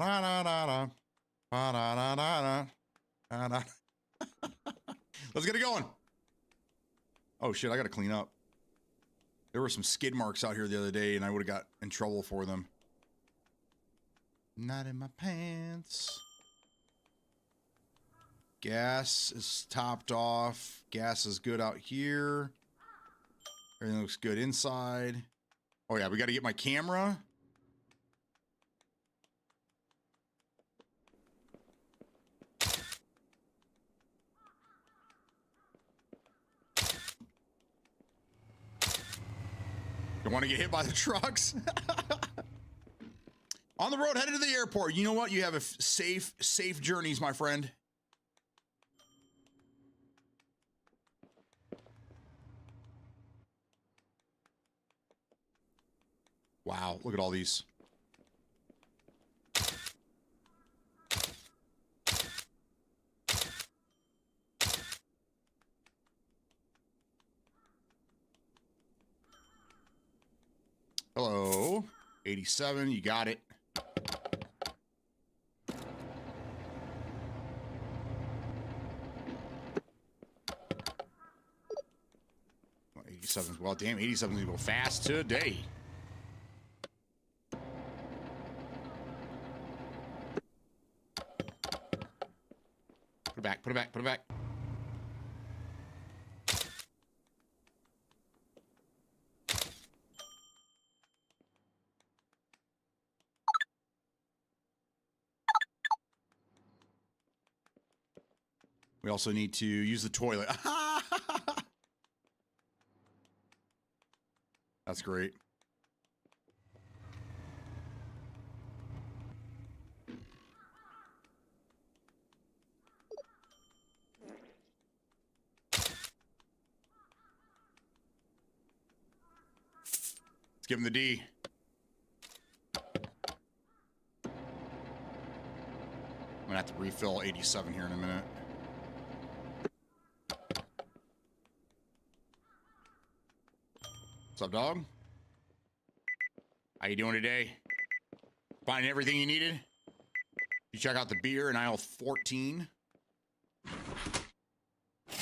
get it going. Oh, shit. I got to clean up. There were some skid marks out here the other day, and I would have got in trouble for them. Not in my pants. Gas is topped off. Gas is good out here. Everything looks good inside. Oh, yeah. We got to get my camera. Don't want to get hit by the trucks. On the road, headed to the airport. You know what? You have a safe journeys, my friend. Wow, look at all these. Hello. 87, you got it. Well, 87 as well. Damn, 87 is going to go fast today. Put it back, put it back, put it back. We also need to use the toilet. That's great. Let's give him the D. I'm gonna have to refill 87 here in a minute. What's up, dog? How you doing today? Finding everything you needed? You check out the beer in aisle 14?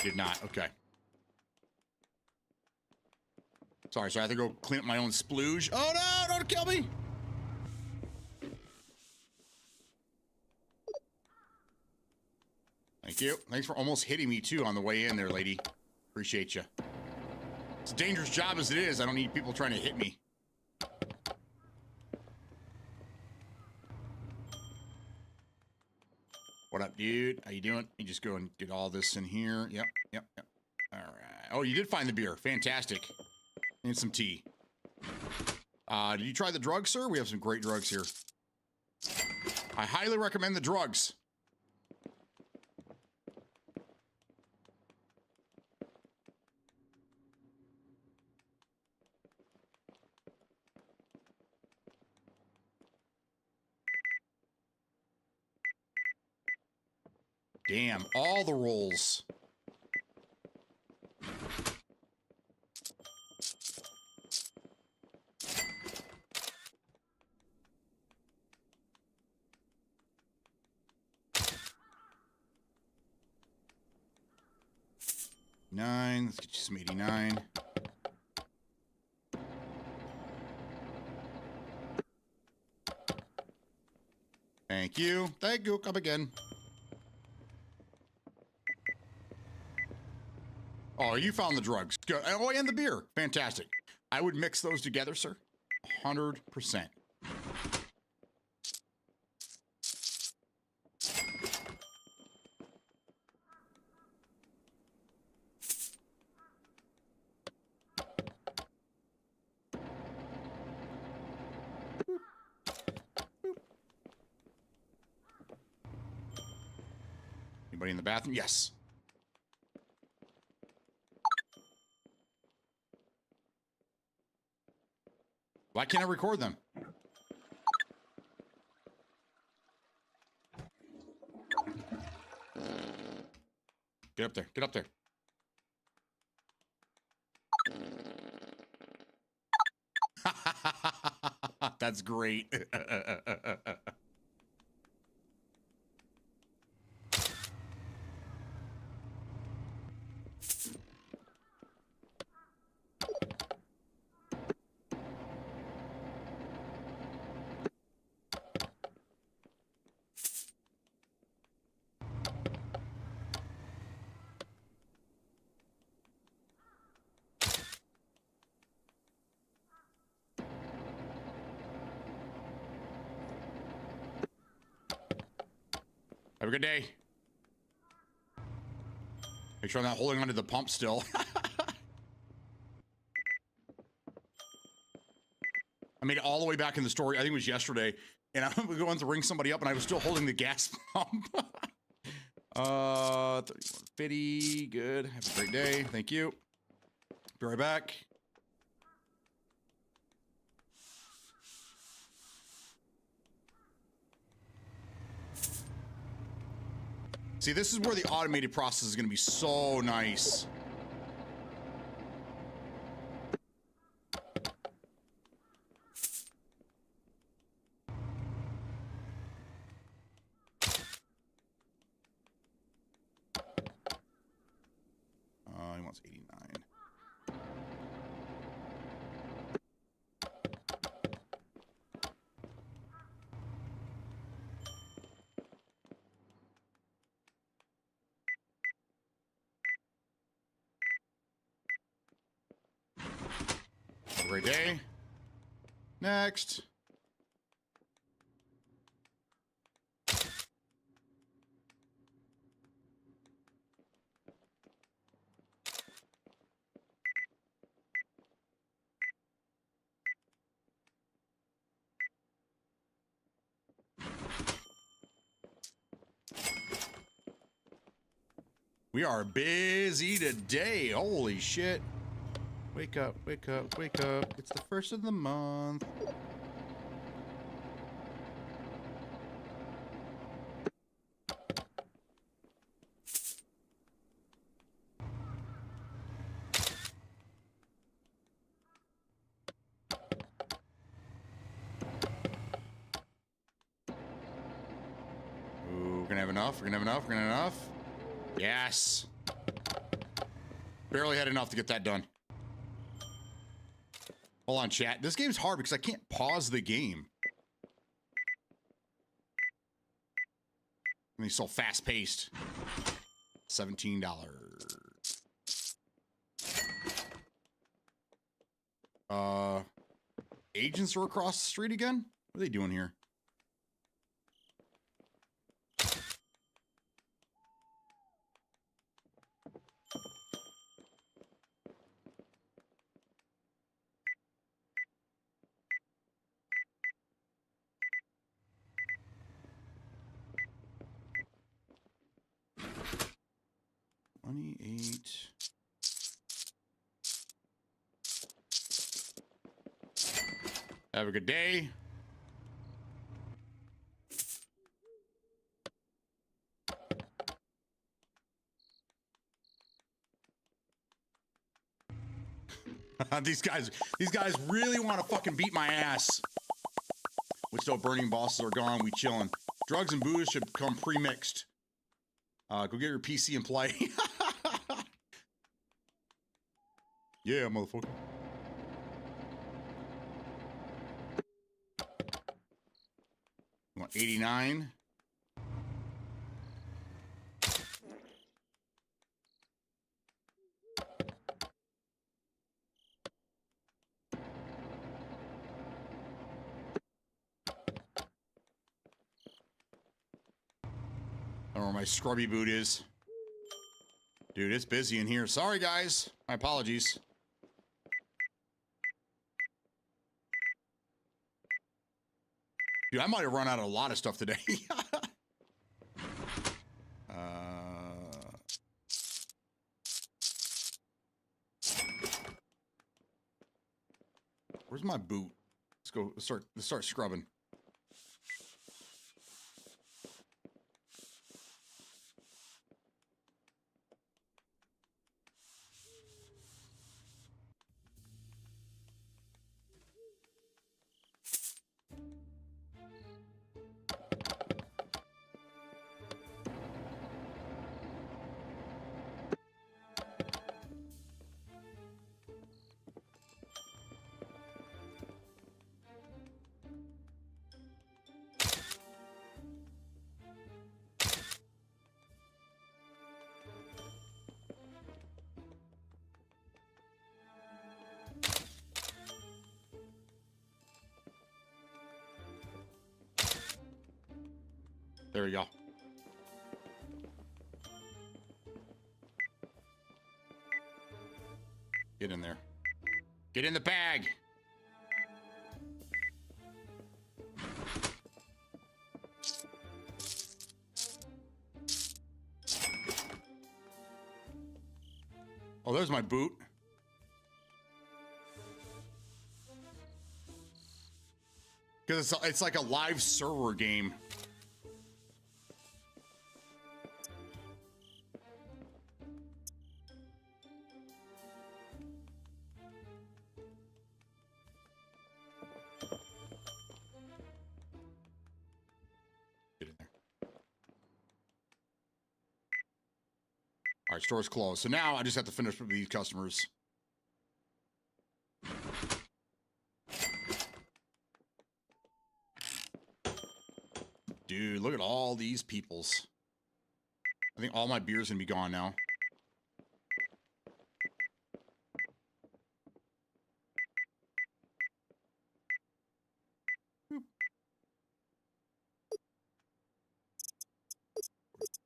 Did not. Okay. Sorry, so I have to go clean up my own splooge. Oh no, don't kill me! Thank you. Thanks for almost hitting me too on the way in there, lady. Appreciate you. It's a dangerous job as it is. I don't need people trying to hit me. What up, dude? How you doing? You just go and get all this in here. Yep, yep, yep. All right. Oh, you did find the beer. Fantastic. Need some tea. Did you try the drugs, sir? We have some great drugs here. I highly recommend the drugs. Damn, all the rolls. Let's get you some 89. Thank you. Thank you. Come again. Oh, you found the drugs. Good. Oh, and the beer. Fantastic. I would mix those together, sir. 100%. Anybody in the bathroom? Yes. Why can't I record them? Get up there. Get up there. That's great. Have a good day. Make sure I'm not holding onto the pump still. made it all the way back in the story. I think it was yesterday. And I was going to ring somebody up and I was still holding the gas pump. 3150. Good. Have a great day. Thank you. Be right back. See, this is where the automated process is going to be so nice. He wants 89. Have a great day. Next. We are busy today. Holy shit. Wake up, wake up, wake up. It's the first of the month. Ooh, we're gonna have enough, we're gonna have enough, we're gonna have enough. Yes. Barely had enough to get that done. Hold on, chat. This game's hard because I can't pause the game. And he's so fast-paced. $17. Agents are across the street again? What are they doing here? Have a good day. These guys really want to fucking beat my ass. With still burning bosses are gone, we chillin'. Drugs and booze should come pre-mixed. Go get your PC and play. Yeah, motherfucker. You want 89? I don't know where my scrubby boot is. Dude, it's busy in here. Sorry, guys. My apologies. Dude, I might have run out of a lot of stuff today. Where's my boot? Let's go. Let's start scrubbing. There we go. Get in there. Get in the bag. Oh, there's my boot. Because it's like a live server game. Get in there. All right, store's closed. So now I just have to finish with these customers. Dude, look at all these peoples. I think all my beer's gonna be gone now. Boop.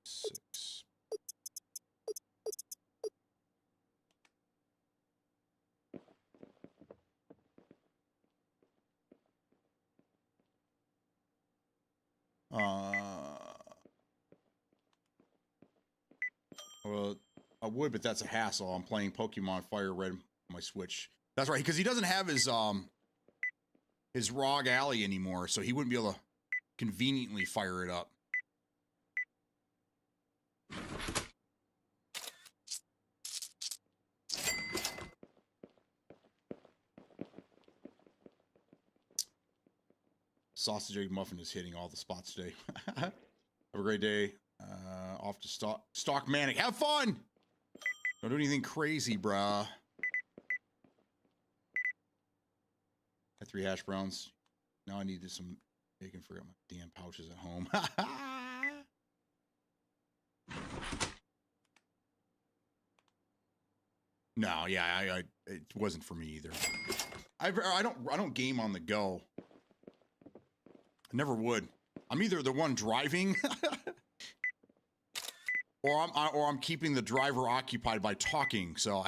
6. Well, I would, but that's a hassle. I'm playing Pokemon Fire Red on my Switch. That's right, because he doesn't have his ROG Alley anymore, so he wouldn't be able to conveniently fire it up. Sausage egg muffin is hitting all the spots today. Have a great day. Off to Stock Manic. Have fun! Don't do anything crazy, bruh. Had 3 hash browns. Now I needed some bacon. Forgot my damn pouches at home. No, yeah, it wasn't for me either. I don't game on the go. I never would. I'm either the one driving, or I'm keeping the driver occupied by talking. So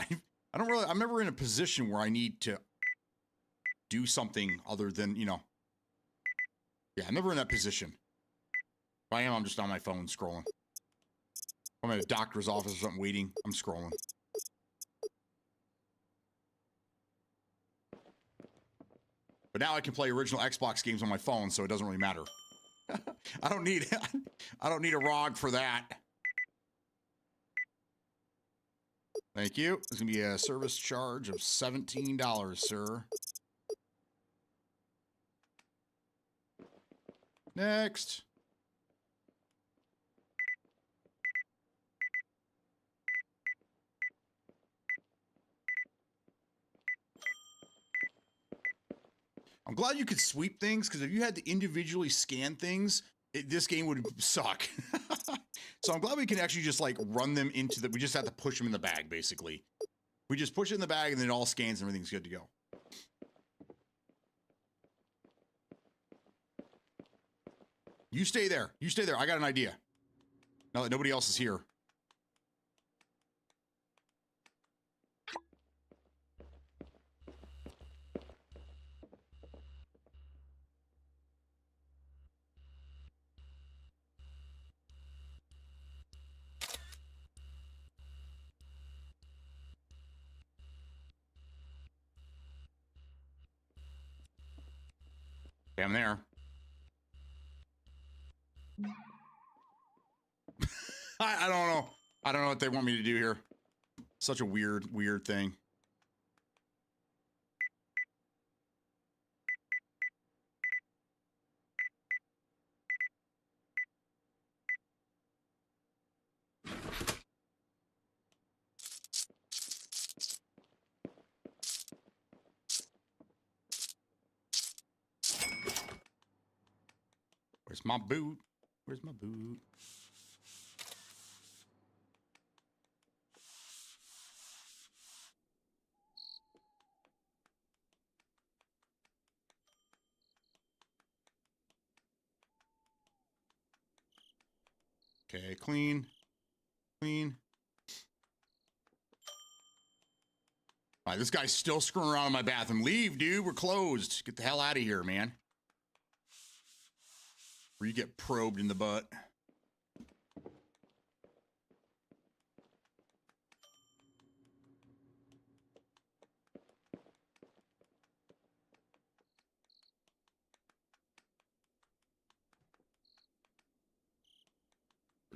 I'm never in a position where I need to do something other than, you know. Yeah, I'm never in that position. If I am, I'm just on my phone scrolling. I'm at a doctor's office or something waiting. I'm scrolling. But now I can play original Xbox games on my phone, so it doesn't really matter. I don't need a ROG for that. Thank you. There's gonna be a service charge of $17, sir. Next. I'm glad you could sweep things, because if you had to individually scan things, this game would suck. So I'm glad we can actually just like run them into the, we just have to push them in the bag, basically. We just push it in the bag and then it all scans and everything's good to go. You stay there. You stay there. I got an idea. Now that nobody else is here. Okay, I'm there. I don't know. I don't know what they want me to do here. Such a weird thing. Where's my boot? Where's my boot? Okay, clean. Clean. All right, this guy's still screwing around in my bathroom. Leave, dude. We're closed. Get the hell out of here, man. Or you get probed in the butt.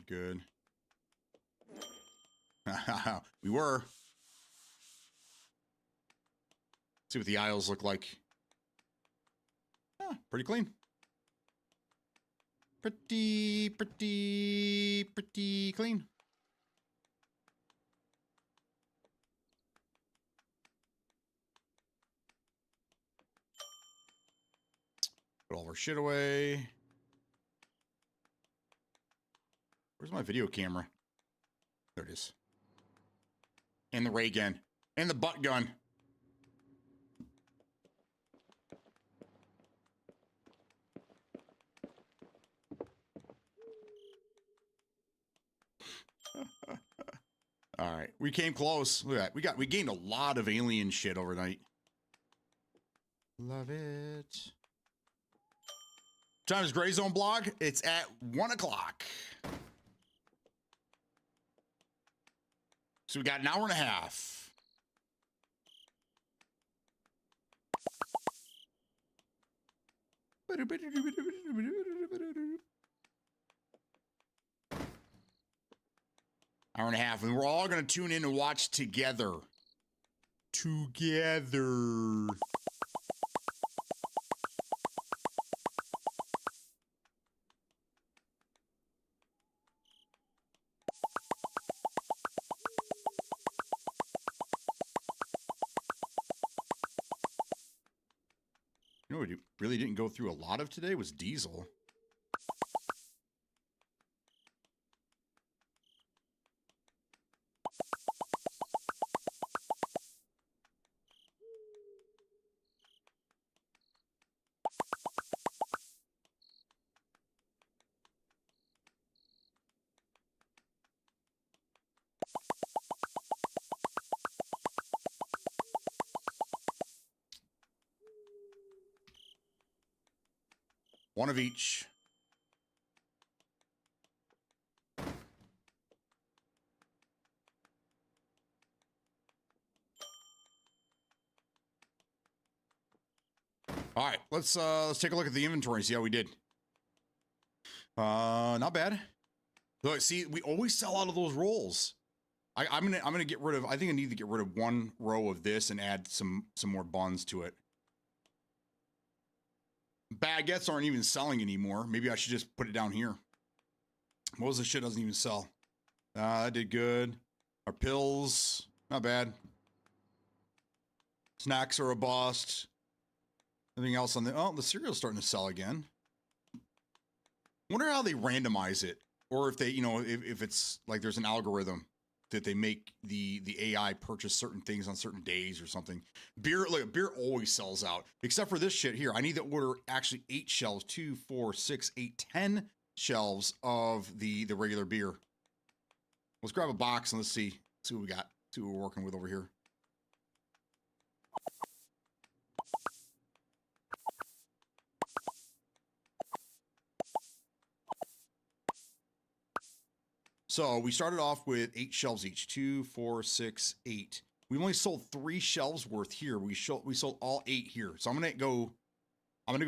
good. We were. See what the aisles look like. Pretty clean. Pretty clean. Put all of our shit away. Where's my video camera? There it is. And the ray gun. And the butt gun. All right, we came close. Look at that. We gained a lot of alien shit overnight. Love it. China's Gray Zone blog. It's at 1 o'clock. So we got an hour and a half. Hour and a half, and we're all going to tune in and watch together. Together. You know what we really didn't go through a lot of today was diesel. One of each. All right, let's take a look at the inventory and see how we did. Not bad. Look, see, we always sell out of those rolls. I'm gonna get rid of. I think I need to get rid of one row of this and add some more buns to it. Baguettes aren't even selling anymore. Maybe I should just put it down here. Most of the shit doesn't even sell. That did good. Our pills, not bad. Snacks are a bust. Anything else on the... Oh, the cereal's starting to sell again. Wonder how they randomize it. Or if they, you know, if it's like there's an algorithm that they make the AI purchase certain things on certain days or something. Beer, like beer always sells out, except for this shit here. I need to order actually 8 shelves, 2, 4, 6, 8, 10 shelves of the regular beer. Let's grab a box and let's see what we got. See what we're working with over here. So we started off with 8 shelves each. 2, 4, 6, 8. We only sold 3 shelves worth here. We sold all 8 here. So I'm gonna go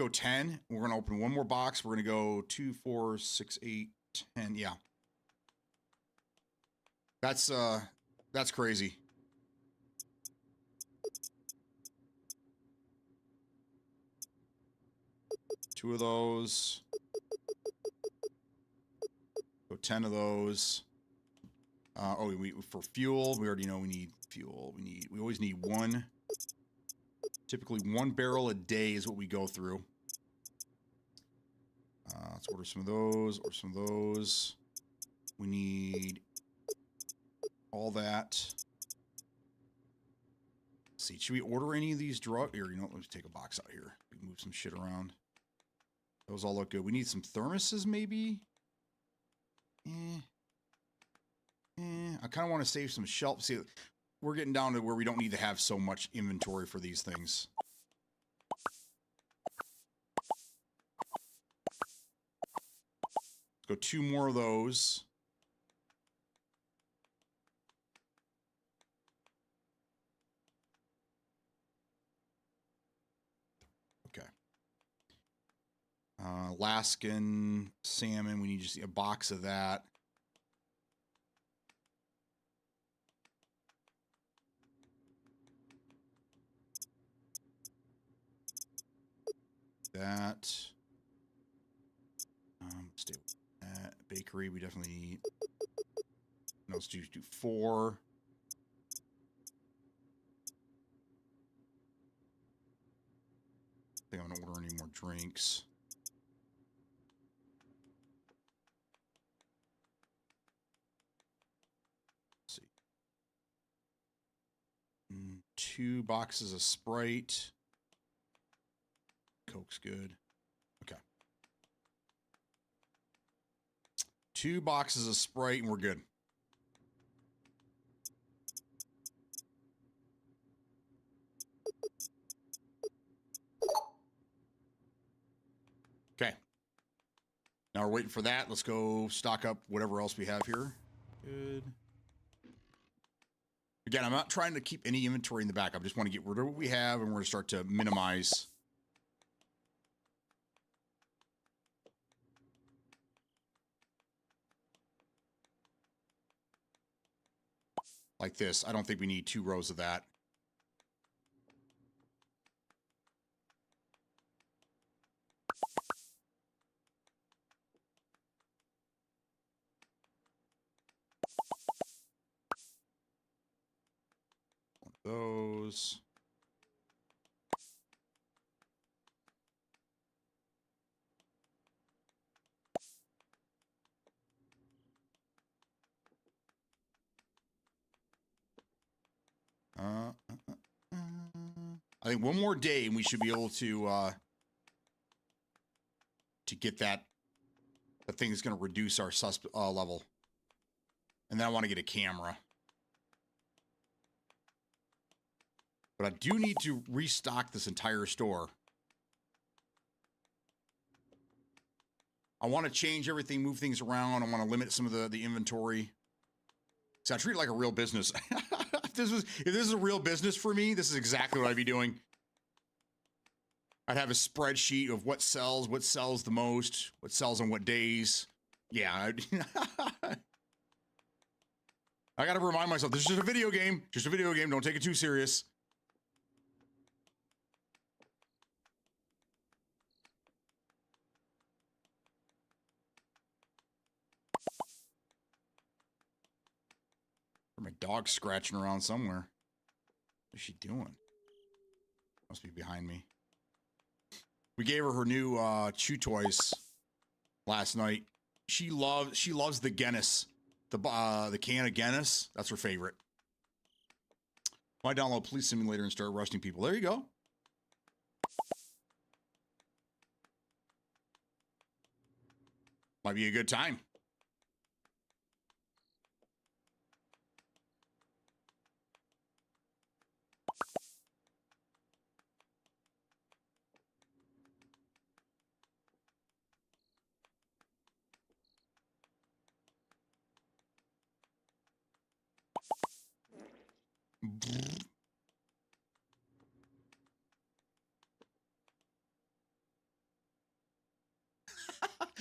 10. We're gonna open one more box. We're gonna go 2, 4, 6, 8, 10. Yeah. That's crazy. Two of those. Go 10 of those. For fuel, we already know we need fuel. We always need one. Typically 1 barrel a day is what we go through. Let's order some of those, or some of those. We need all that. Let's see, should we order any of these drugs? Here, you know what, let's take a box out here. We can move some shit around. Those all look good. We need some thermoses, maybe? I kind of want to save some shelf. See, we're getting down to where we don't need to have so much inventory for these things. Let's go 2 more of those. Okay. Alaskan salmon. We need just a box of that. That. Stay with that. Bakery, we definitely need. No, let's do 4. I think I'm gonna order any more drinks. Let's see. 2 boxes of Sprite. Coke's good. Okay. 2 boxes of Sprite and we're good. Okay. Now we're waiting for that. Let's go stock up whatever else we have here. Good. Again, I'm not trying to keep any inventory in the back. I just want to get rid of what we have, and we're going to start to minimize. Like this. I don't think we need 2 rows of that. One of those. I think one more day and we should be able to get that. The thing is going to reduce our level. And then I want to get a camera. But I do need to restock this entire store. I want to change everything, move things around. I want to limit some of the inventory. So I treat it like a real business. If this is a real business for me, this is exactly what I'd be doing. I'd have a spreadsheet of what sells the most, what sells on what days. Yeah. I got to remind myself, this is just a video game. Just a video game. Don't take it too serious. My dog's scratching around somewhere. What is she doing? Must be behind me. We gave her new chew toys last night. She loves the Guinness, the can of Guinness. That's her favorite. Why download Police Simulator and start arresting people? There you go. Might be a good time.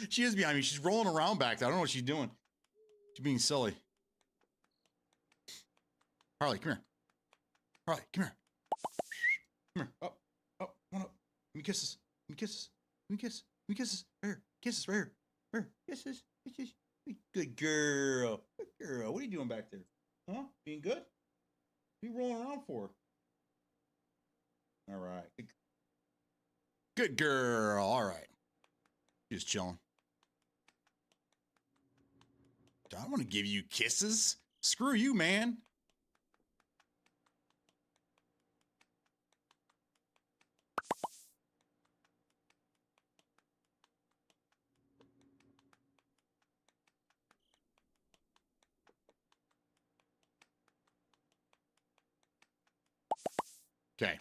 She is behind me. She's rolling around back there. I don't know what she's doing. She's being silly. Harley, come here. Harley, come here. Come here. Up. Up. Come on up. Give me kisses. Give me kisses. Give me kisses. Give me kisses. Right here. Kisses right here. Right here. Kisses. Kisses. Good girl. Good girl. What are you doing back there? Huh? Being good? What are you rolling around for? All right. Good girl. All right. She's chilling. I don't want to give you kisses. Screw you, man. Okay.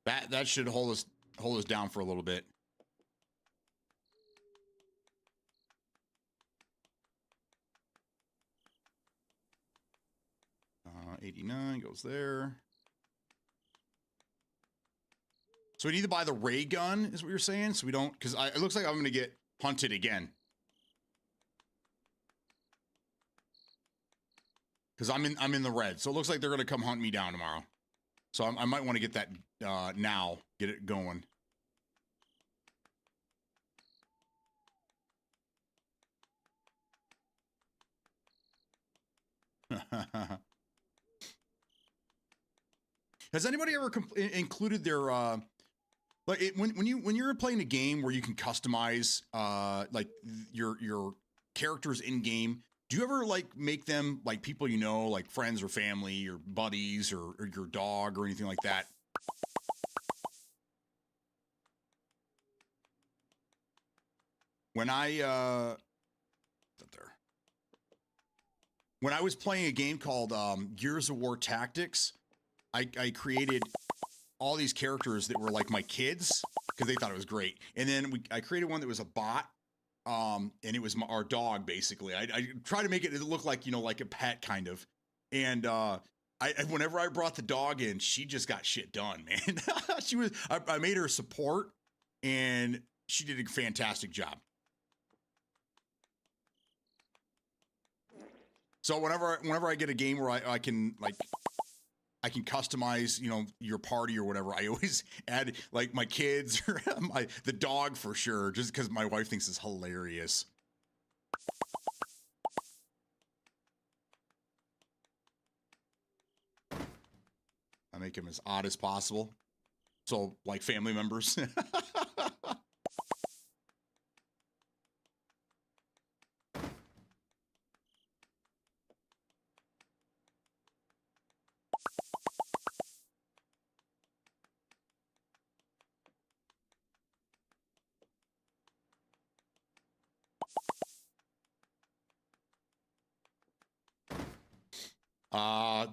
That should hold us down for a little bit. 89 goes there. So we need to buy the ray gun, is what you're saying? So we don't, because it looks like I'm going to get hunted again. Because I'm in the red. So it looks like they're going to come hunt me down tomorrow. So I might want to get that now, get it going. Has anybody ever included their like when you're playing a game where you can customize like your characters in game? Do you ever like make them like people you know, like friends or family or buddies or your dog or anything like that? When when I was playing a game called Gears of War Tactics, I created all these characters that were like my kids because they thought it was great. And then I created one that was a bot, and it was our dog basically. I tried to make it look like, you know, like a pet kind of. And whenever I brought the dog in, she just got shit done, man. I made her support, and she did a fantastic job. So whenever I get a game where I can customize, you know, your party or whatever, I always add like my kids or the dog for sure, just because my wife thinks it's hilarious. I make him as odd as possible. So like family members.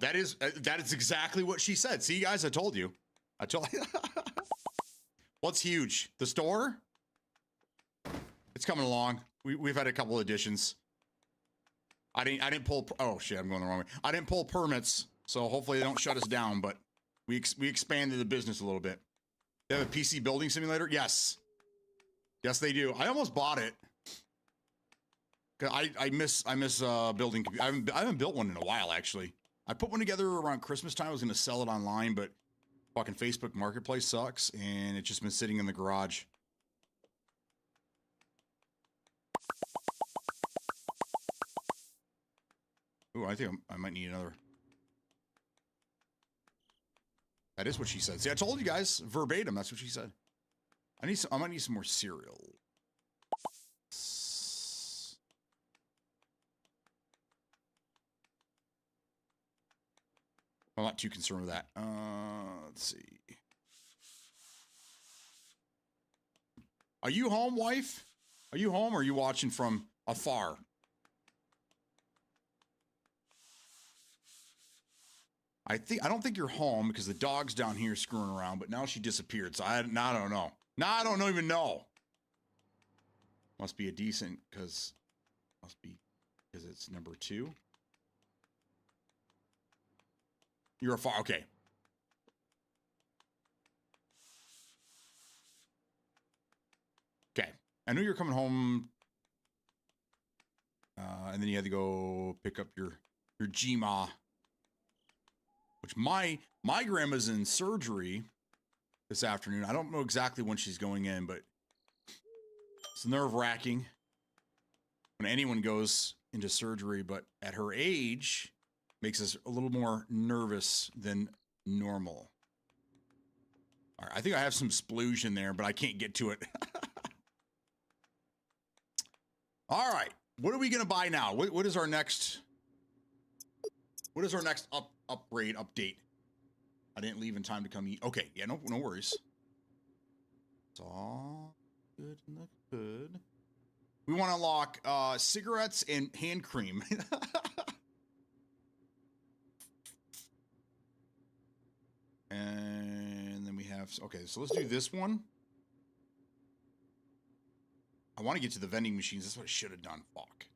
That is exactly what she said. See, guys, I told you. I told you. What's huge? The store? It's coming along. We've had a couple additions. I didn't pull. Oh shit, I'm going the wrong way. I didn't pull permits, so hopefully they don't shut us down. But we expanded the business a little bit. They have a PC building simulator. Yes, yes they do. I almost bought it. I miss building. I haven't built one in a while actually. I put one together around Christmas time. I was gonna sell it online, but fucking Facebook Marketplace sucks, and it's just been sitting in the garage. Ooh, I think I might need another. That is what she said. See, I told you guys verbatim. That's what she said. I might need some more cereal. I'm not too concerned with that. Let's see. Are you home, wife? Are you home, or are you watching from afar? I don't think you're home because the dog's down here screwing around, but now she disappeared. So I don't know. Now I don't even know. Must be a decent because it's number 2. You're afar. Okay. Okay. I knew you were coming home. And then you had to go pick up your Gma. Which my grandma's in surgery this afternoon. I don't know exactly when she's going in, but it's nerve-wracking when anyone goes into surgery, but at her age makes us a little more nervous than normal. All right, I think I have some splusion there, but I can't get to it. All right, what are we gonna buy now? What is our next? What is our next upgrade update? I didn't leave in time to come eat. Okay, yeah, no worries. It's all good and look good. We want to unlock cigarettes and hand cream. And then we have, okay, so let's do this one. I want to get to the vending machines. That's what I should have done. Fuck.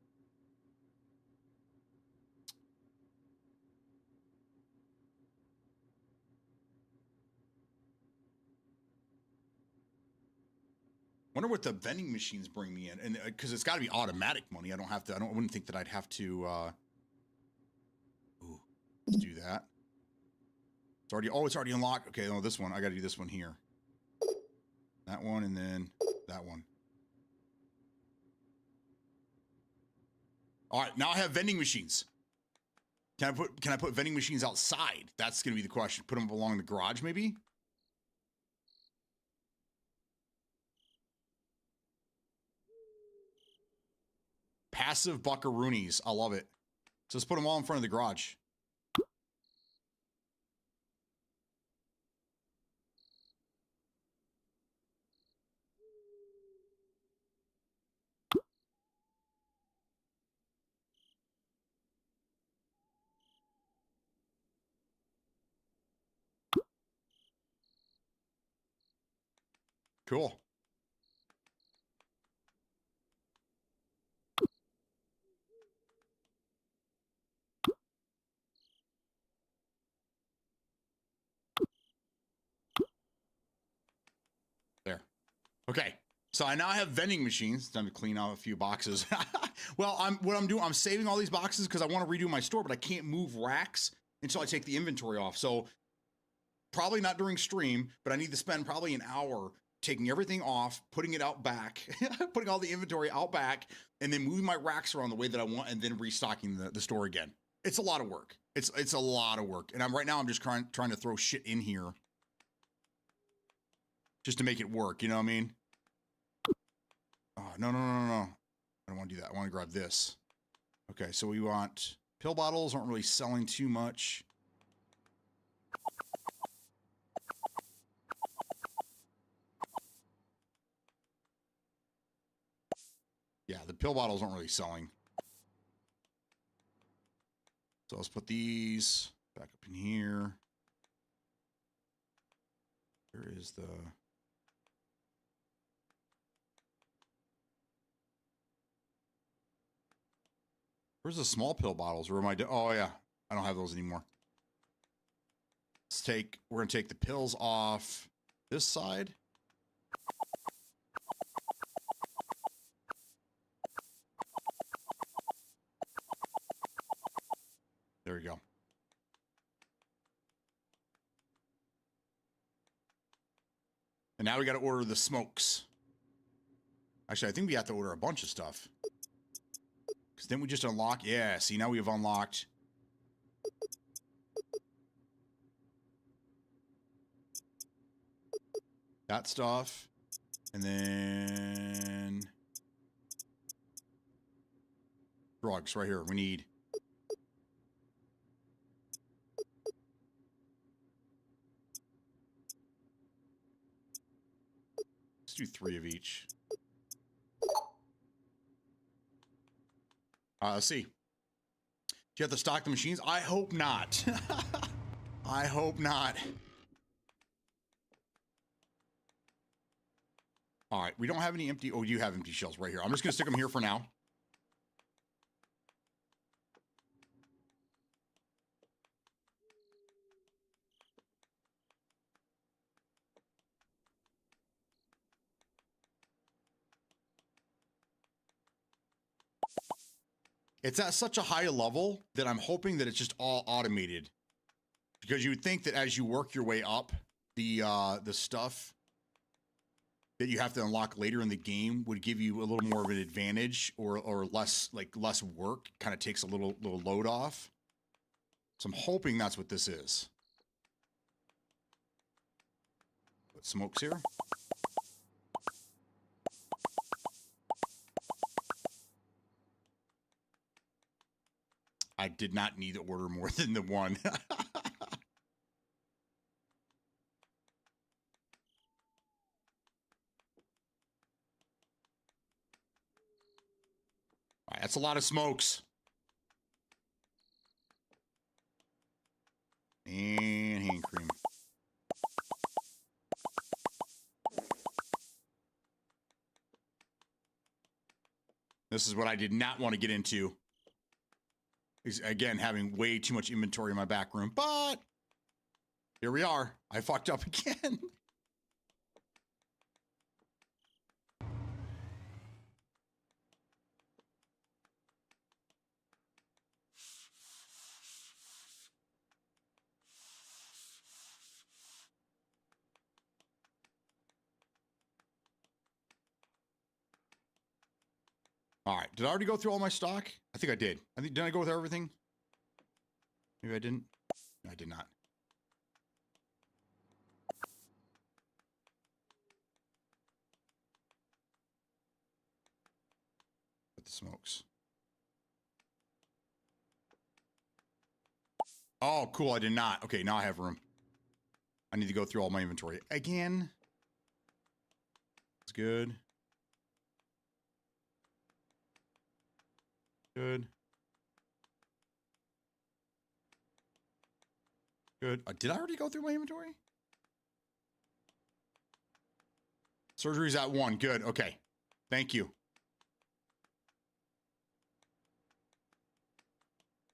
Wonder what the vending machines bring me in, and because it's got to be automatic money. I wouldn't think that I'd have to. Ooh, let's do that. It's already unlocked. Okay, no, this one. I got to do this one here. That one, and then that one. All right, now I have vending machines. Can I put vending machines outside? That's gonna be the question. Put them along the garage, maybe? Passive buckaroonies. I love it. So let's put them all in front of the garage. Cool. There. Okay. So I now have vending machines. It's time to clean out a few boxes. Well, I'm saving all these boxes because I want to redo my store, but I can't move racks until I take the inventory off. So probably not during stream, but I need to spend probably an hour taking everything off, putting it out back, putting all the inventory out back, and then moving my racks around the way that I want, and then restocking the store again. It's a lot of work. It's a lot of work. And right now I'm just trying to throw shit in here just to make it work. You know what I mean? Oh, no. I don't want to do that. I want to grab this. Okay, so we want pill bottles. Aren't really selling too much. Yeah, the pill bottles aren't really selling. So let's put these back up in here. Where is the... Where's the small pill bottles? Or am I... Oh, yeah. I don't have those anymore. We're going to take the pills off this side. There we go. And now we got to order the smokes. Actually, I think we have to order a bunch of stuff. Because then we just unlock... Yeah, see, now we have unlocked... that stuff. And then... drugs right here. We need... let's do 3 of each. Let's see. Do you have to stock the machines? I hope not. I hope not. All right, we don't have any empty... Oh, you have empty shells right here. I'm just going to stick them here for now. It's at such a high level that I'm hoping that it's just all automated. Because you would think that as you work your way up, the stuff that you have to unlock later in the game would give you a little more of an advantage or less work. Kind of takes a little load off. So I'm hoping that's what this is. Put smokes here. I did not need to order more than the one. All right, that's a lot of smokes. And hand cream. This is what I did not want to get into. Is, again, having way too much inventory in my back room. But here we are. I fucked up again. All right. Did I already go through all my stock? I think I did. Did I go with everything? Maybe I didn't. No, I did not. Put the smokes. Oh, cool. I did not. Okay, now I have room. I need to go through all my inventory again. It's good. Good. Good. Did I already go through my inventory? Surgery's at 1. Good. Okay. Thank you.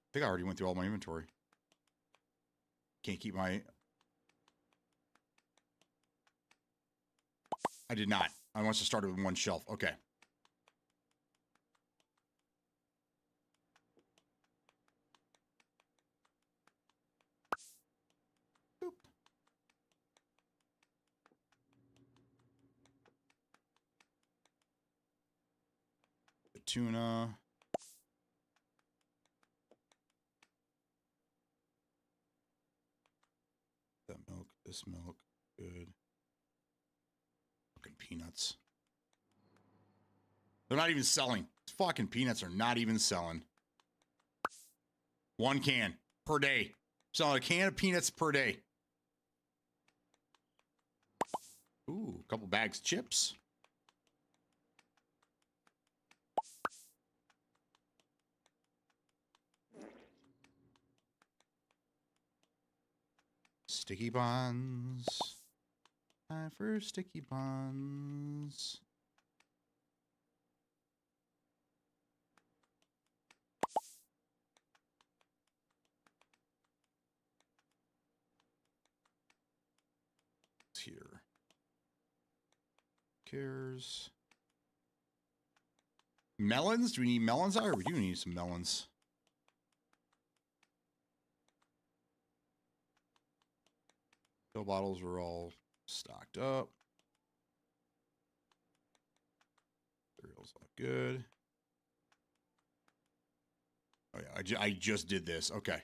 I think I already went through all my inventory. Can't keep my... I did not. I must have started with 1 shelf. Okay. Boop. The tuna. That milk. This milk. Good. Fucking peanuts. They're not even selling. Fucking peanuts are not even selling. 1 can per day. Selling a can of peanuts per day. Ooh, a couple bags of chips. Sticky buns. Time for sticky buns. It's here. Cares. Melons? Do we need melons out? Or we do need some melons. Pill bottles are all stocked up. Cereal's all good. Oh yeah, I just did this. Okay.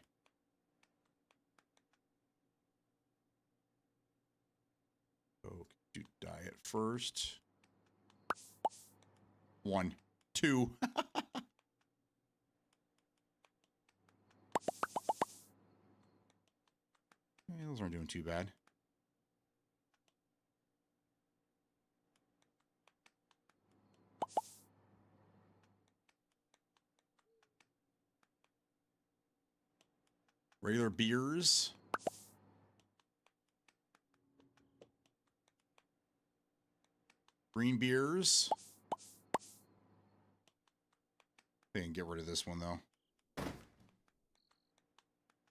Go do diet first. 1, 2. Those aren't doing too bad. Regular beers. Green beers. I can get rid of this one though.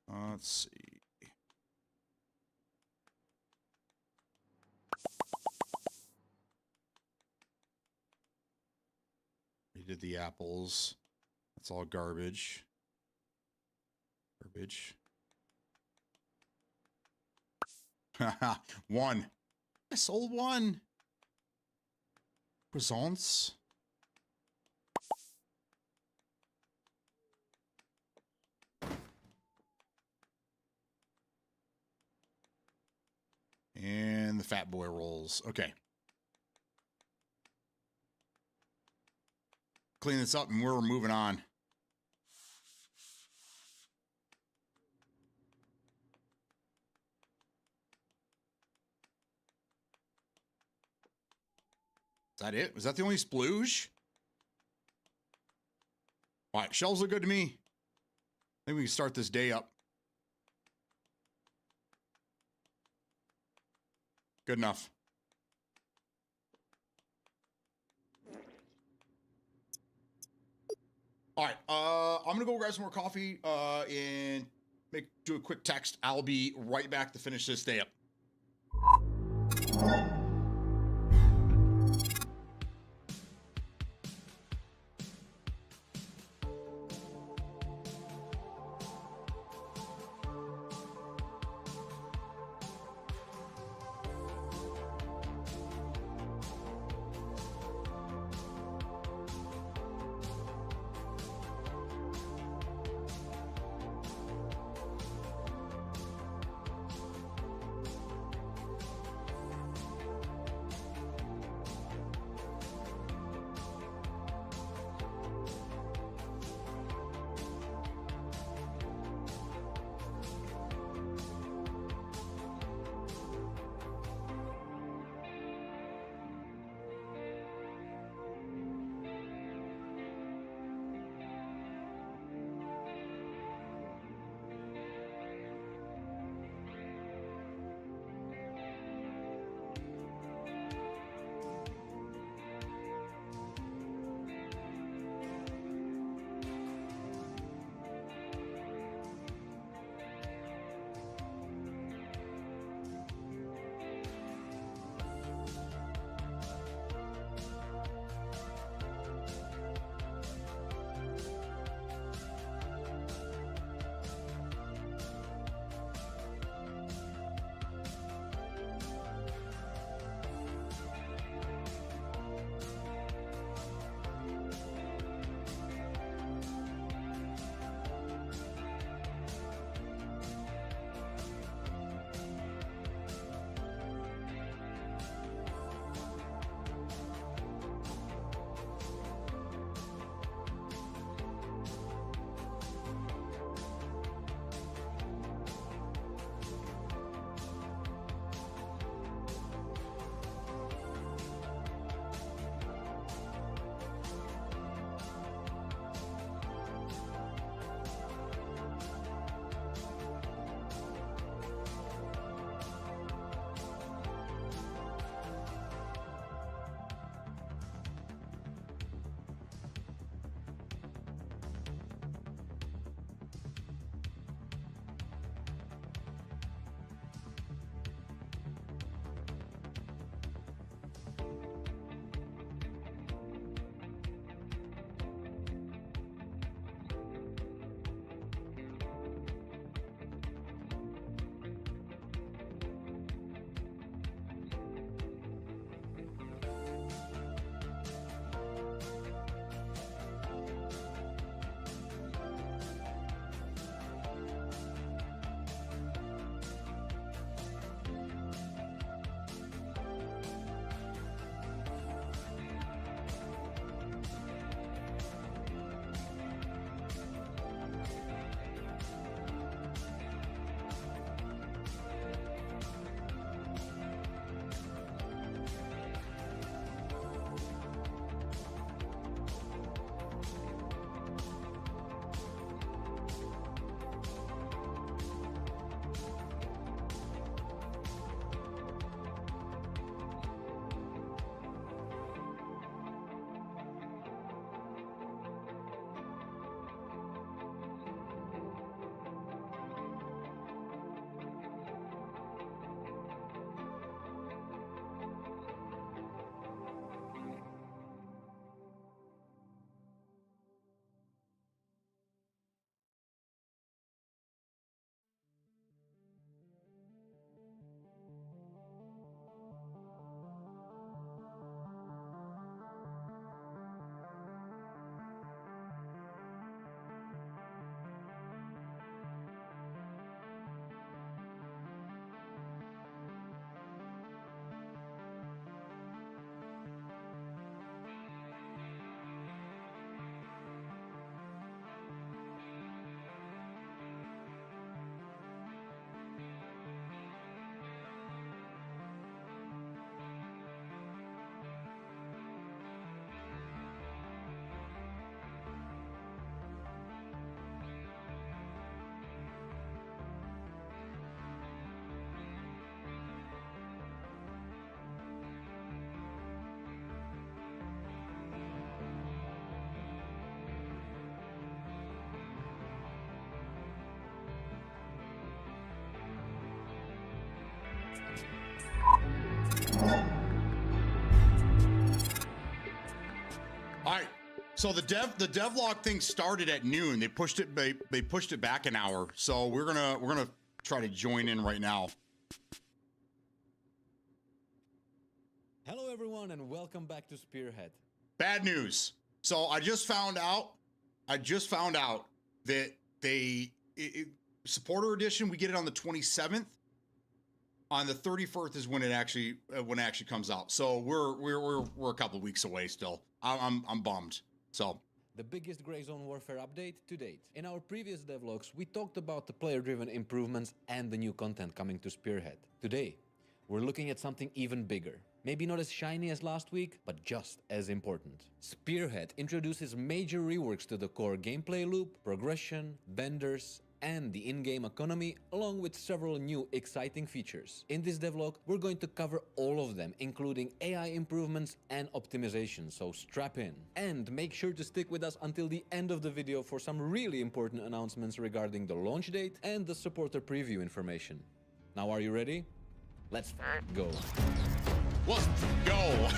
Let's see. We did the apples. That's all garbage. Garbage. 1. I sold 1. Croissants. And the Fat Boy rolls. Okay. Clean this up and we're moving on. Is that it? Was that the only splooge? All right, shelves look good to me. I think we can start this day up. Good enough. All right, I'm gonna go grab some more coffee and do a quick text. I'll be right back to finish this day up. So the devlog thing started at noon. They pushed it back an hour. So we're gonna try to join in right now. Hello everyone and welcome back to Spearhead. Bad news. So I just found out that supporter edition, we get it on the 27th. On the 31st is when it actually comes out. So we're a couple of weeks away still. I'm bummed. So the biggest Grey Zone Warfare update to date. In our previous devlogs, we talked about the player-driven improvements and the new content coming to Spearhead. Today, we're looking at something even bigger. Maybe not as shiny as last week, but just as important. Spearhead introduces major reworks to the core gameplay loop, progression, vendors, and the in-game economy, along with several new exciting features. In this devlog, we're going to cover all of them, including AI improvements and optimization, so strap in. And make sure to stick with us until the end of the video for some really important announcements regarding the launch date and the supporter preview information. Now are you ready? Let's go. Let's go.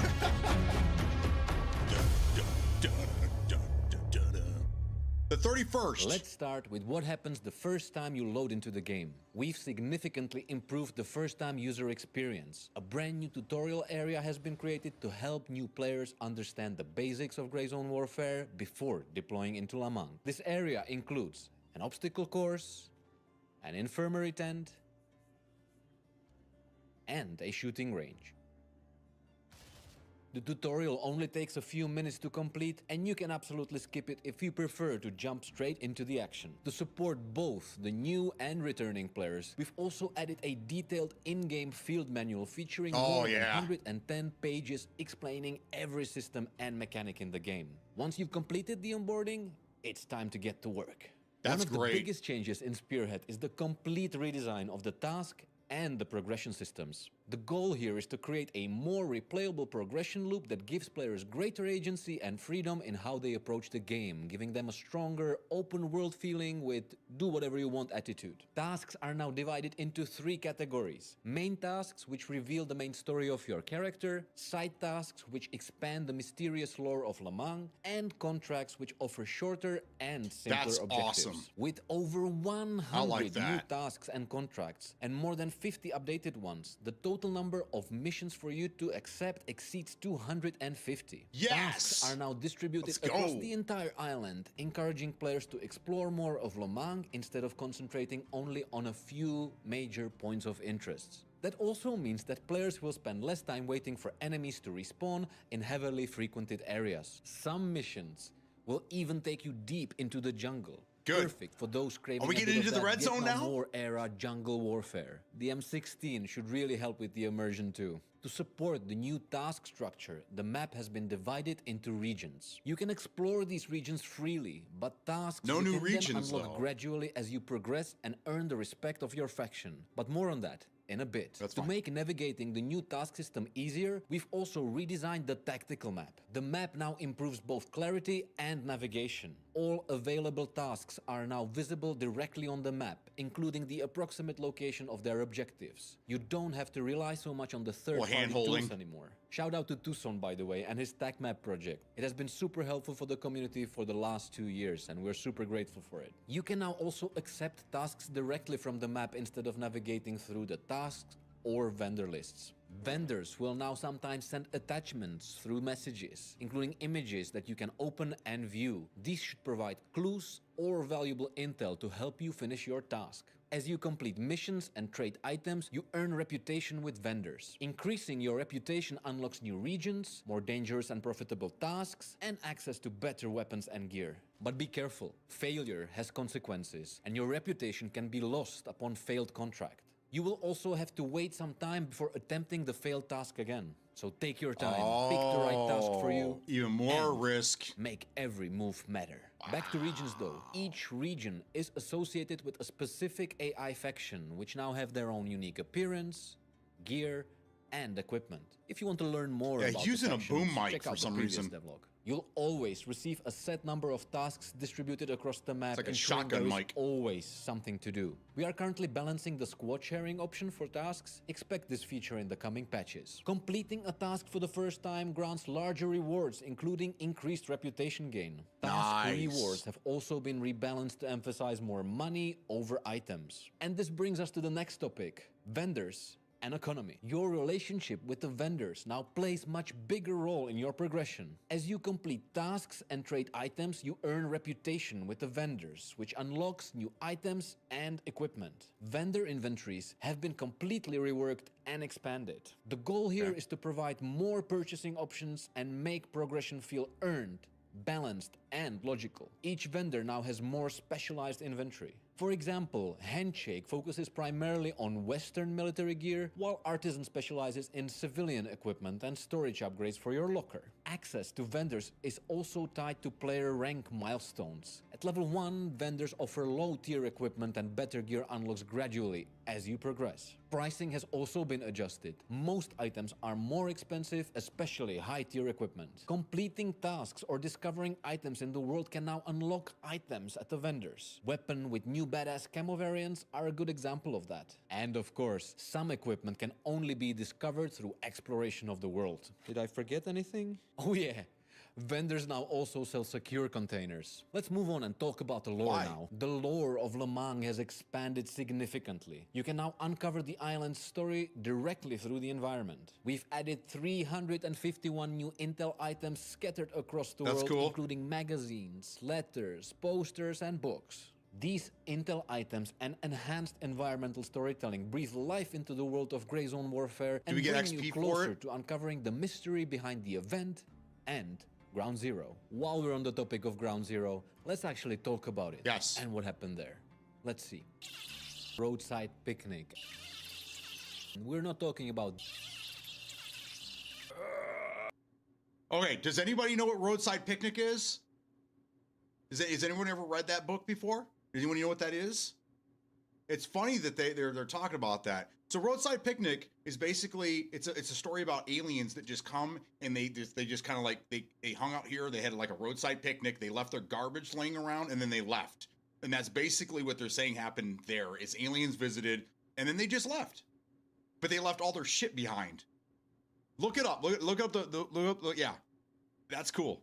The 31st. Let's start with what happens the first time you load into the game. We've significantly improved the first-time user experience. A brand new tutorial area has been created to help new players understand the basics of Grey Zone Warfare before deploying into Lamang. This area includes an obstacle course, an infirmary tent, and a shooting range. The tutorial only takes a few minutes to complete, and you can absolutely skip it if you prefer to jump straight into the action. To support both the new and returning players, we've also added a detailed in-game field manual featuring more than 110 pages explaining every system and mechanic in the game. Once you've completed the onboarding, it's time to get to work. That's One of great. the biggest changes in Spearhead is the complete redesign of the task and the progression systems. The goal here is to create a more replayable progression loop that gives players greater agency and freedom in how they approach the game, giving them a stronger open world feeling with do whatever you want attitude. Tasks are now divided into 3 categories. Main tasks, which reveal the main story of your character, side tasks, which expand the mysterious lore of Lamang, and contracts, which offer shorter and simpler objectives. Awesome. With over 100 like new tasks and contracts, and more than 50 updated ones, the total number of missions for you to accept exceeds 250. Yes! Tasks are now distributed across the entire island, encouraging players to explore more of Lamang instead of concentrating only on a few major points of interest. That also means that players will spend less time waiting for enemies to respawn in heavily frequented areas. Some missions will even take you deep into the jungle. Good. Perfect for those craving Are we getting into the red zone now? War era jungle warfare. The M16 should really help with the immersion too. To support the new task structure, the map has been divided into regions. You can explore these regions freely, but tasks no you new can regions then unlock though. gradually as you progress and earn the respect of your faction. But more on that in a bit. To make navigating the new task system easier, we've also redesigned the tactical map. The map now improves both clarity and navigation. All available tasks are now visible directly on the map, including the approximate location of their objectives. You don't have to rely so much on the third-party tools anymore. Shout out to Tucson, by the way, and his TAC map project. It has been super helpful for the community for the last 2 years, and we're super grateful for it. You can now also accept tasks directly from the map instead of navigating through the tasks or vendor lists. Vendors will now sometimes send attachments through messages, including images that you can open and view. These should provide clues or valuable intel to help you finish your task. As you complete missions and trade items, you earn reputation with vendors. Increasing your reputation unlocks new regions, more dangerous and profitable tasks, and access to better weapons and gear. But be careful, failure has consequences, and your reputation can be lost upon failed contract. You will also have to wait some time before attempting the failed task again. So take your time, pick the right task for you. Even more risk. Make every move matter. Back to regions though. Each region is associated with a specific AI faction, which now have their own unique appearance, gear, and equipment. If you want to learn more about using the a factions, boom mic check for out some the previous reason. devlog. You'll always receive a set number of tasks distributed across the map, It's like a ensuring shotgun there is mic. always something to do. We are currently balancing the squad sharing option for tasks. Expect this feature in the coming patches. Completing a task for the first time grants larger rewards, including increased reputation gain. Task rewards have also been rebalanced to emphasize more money over items. And this brings us to the next topic: vendors and economy. Your relationship with the vendors now plays much bigger role in your progression. As you complete tasks and trade items, you earn reputation with the vendors, which unlocks new items and equipment. Vendor inventories have been completely reworked and expanded. The goal here is to provide more purchasing options and make progression feel earned, balanced, and logical. Each vendor now has more specialized inventory. For example, Handshake focuses primarily on Western military gear, while Artisan specializes in civilian equipment and storage upgrades for your locker. Access to vendors is also tied to player rank milestones. At level 1, vendors offer low-tier equipment and better gear unlocks gradually as you progress. Pricing has also been adjusted. Most items are more expensive, especially high-tier equipment. Completing tasks or discovering items in the world can now unlock items at the vendors. Weapon with new badass camo variants are a good example of that. And of course, some equipment can only be discovered through exploration of the world. Did I forget anything? Oh yeah. Vendors now also sell secure containers. Let's move on and talk about the lore now. The lore of Le Mans has expanded significantly. You can now uncover the island's story directly through the environment. We've added 351 new intel items scattered across the world, including magazines, letters, posters, and books. These intel items and enhanced environmental storytelling breathe life into the world of Grey Zone warfare and bring you closer to uncovering the mystery behind the event and Ground Zero. While we're on the topic of Ground Zero, let's actually talk about it. Yes. And what happened there. Let's see. Roadside picnic. We're not talking about... Okay, does anybody know what Roadside Picnic is? Has anyone ever read that book before? Does anyone know what that is? It's funny that they're talking about that. So Roadside Picnic is basically it's a story about aliens that just come and they just kind of like they hung out here. They had like a roadside picnic. They left their garbage laying around and then they left. And that's basically what they're saying happened there. Is aliens visited and then they just left, but they left all their shit behind. Look it up. Look up. Yeah, that's cool.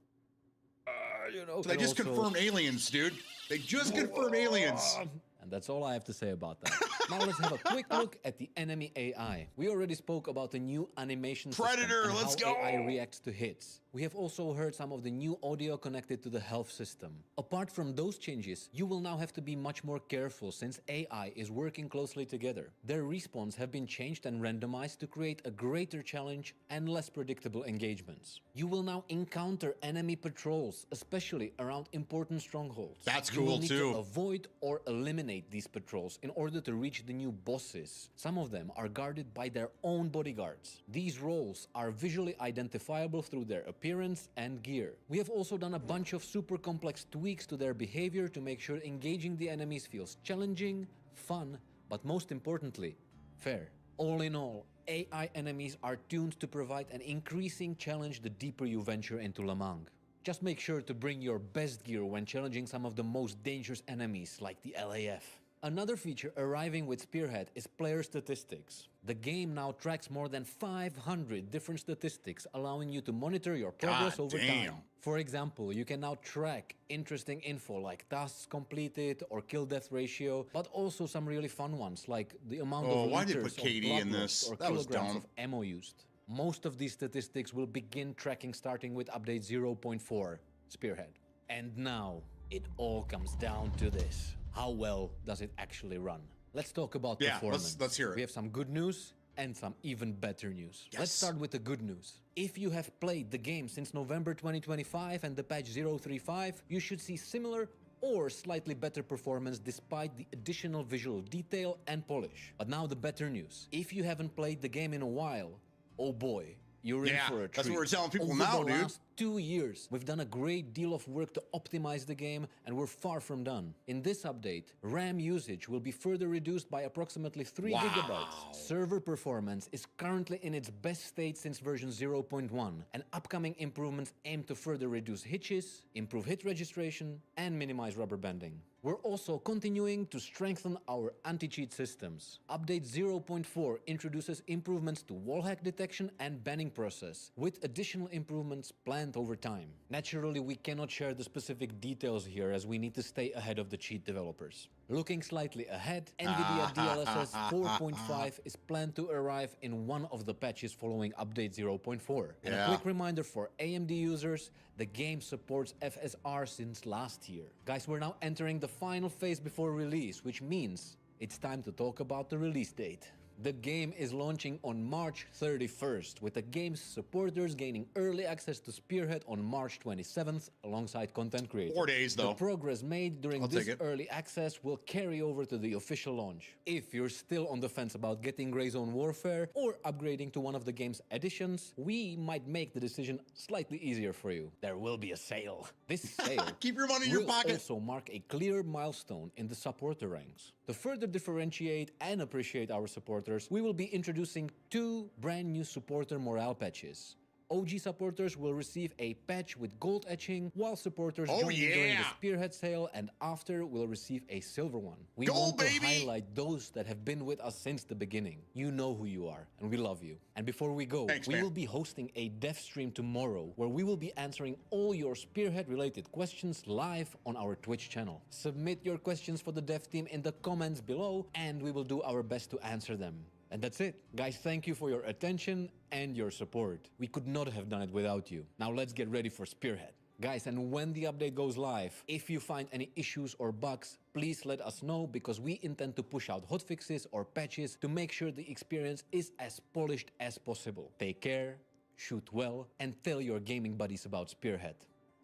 You know, so they just confirmed aliens, dude. They just confirmed aliens. And that's all I have to say about that. Now let's have a quick look at the enemy AI. We already spoke about the new animation Predator, system and let's how go! AI reacts to hits. We have also heard some of the new audio connected to the health system. Apart from those changes, you will now have to be much more careful since AI is working closely together. Their respawns have been changed and randomized to create a greater challenge and less predictable engagements. You will now encounter enemy patrols, especially around important strongholds. That's you will cool need too. To avoid or eliminate these patrols in order to reach the new bosses. Some of them are guarded by their own bodyguards. These roles are visually identifiable through their appearance and gear. We have also done a bunch of super complex tweaks to their behavior to make sure engaging the enemies feels challenging, fun, but most importantly, fair. All in all, AI enemies are tuned to provide an increasing challenge the deeper you venture into Le Mans. Just make sure to bring your best gear when challenging some of the most dangerous enemies like the LAF. Another feature arriving with Spearhead is player statistics. The game now tracks more than 500 different statistics, allowing you to monitor your progress over time. For example, you can now track interesting info like tasks completed or kill-death ratio, but also some really fun ones like the amount of liters of blood lost or kilograms of ammo used. Most of these statistics will begin tracking starting with update 0.4, Spearhead. And now, it all comes down to this. How well does it actually run? Let's talk about performance. Let's hear it. We have some good news and some even better news. Let's start with the good news. If you have played the game since November 2025 and the patch 035, you should see similar or slightly better performance despite the additional visual detail and polish. But now the better news. If you haven't played the game in a while, oh boy, you're in for a treat. That's what we're telling people now, dude. 2 years. We've done a great deal of work to optimize the game, and we're far from done. In this update, RAM usage will be further reduced by approximately 3 gigabytes. Server performance is currently in its best state since version 0.1, and upcoming improvements aim to further reduce hitches, improve hit registration, and minimize rubber banding. We're also continuing to strengthen our anti-cheat systems. Update 0.4 introduces improvements to wallhack detection and banning process, with additional improvements planned over time. Naturally, we cannot share the specific details here as we need to stay ahead of the cheat developers. Looking slightly ahead, NVIDIA DLSS 4.5 is planned to arrive in one of the patches following update 0.4. And a quick reminder for AMD users, the game supports FSR since last year. Guys, we're now entering the final phase before release, which means it's time to talk about the release date. The game is launching on March 31st, with the game's supporters gaining early access to Spearhead on March 27th alongside content creators. 4 days, though. The progress made during this early access will carry over to the official launch. If you're still on the fence about getting Grey Zone Warfare or upgrading to one of the game's editions, we might make the decision slightly easier for you. There will be a sale. This sale keep your money in your pocket. Will also mark a clear milestone in the supporter ranks. To further differentiate and appreciate our supporters, we will be introducing 2 brand new supporter morale patches. OG supporters will receive a patch with gold etching, while supporters joining during the Spearhead sale and after will receive a silver one. We want to highlight those that have been with us since the beginning. You know who you are, and we love you. And before we go, we will be hosting a dev stream tomorrow where we will be answering all your Spearhead-related questions live on our Twitch channel. Submit your questions for the dev team in the comments below, and we will do our best to answer them. And that's it. Guys, thank you for your attention and your support. We could not have done it without you. Now let's get ready for Spearhead. Guys, and when the update goes live, if you find any issues or bugs, please let us know, because we intend to push out hotfixes or patches to make sure the experience is as polished as possible. Take care, shoot well, and tell your gaming buddies about Spearhead.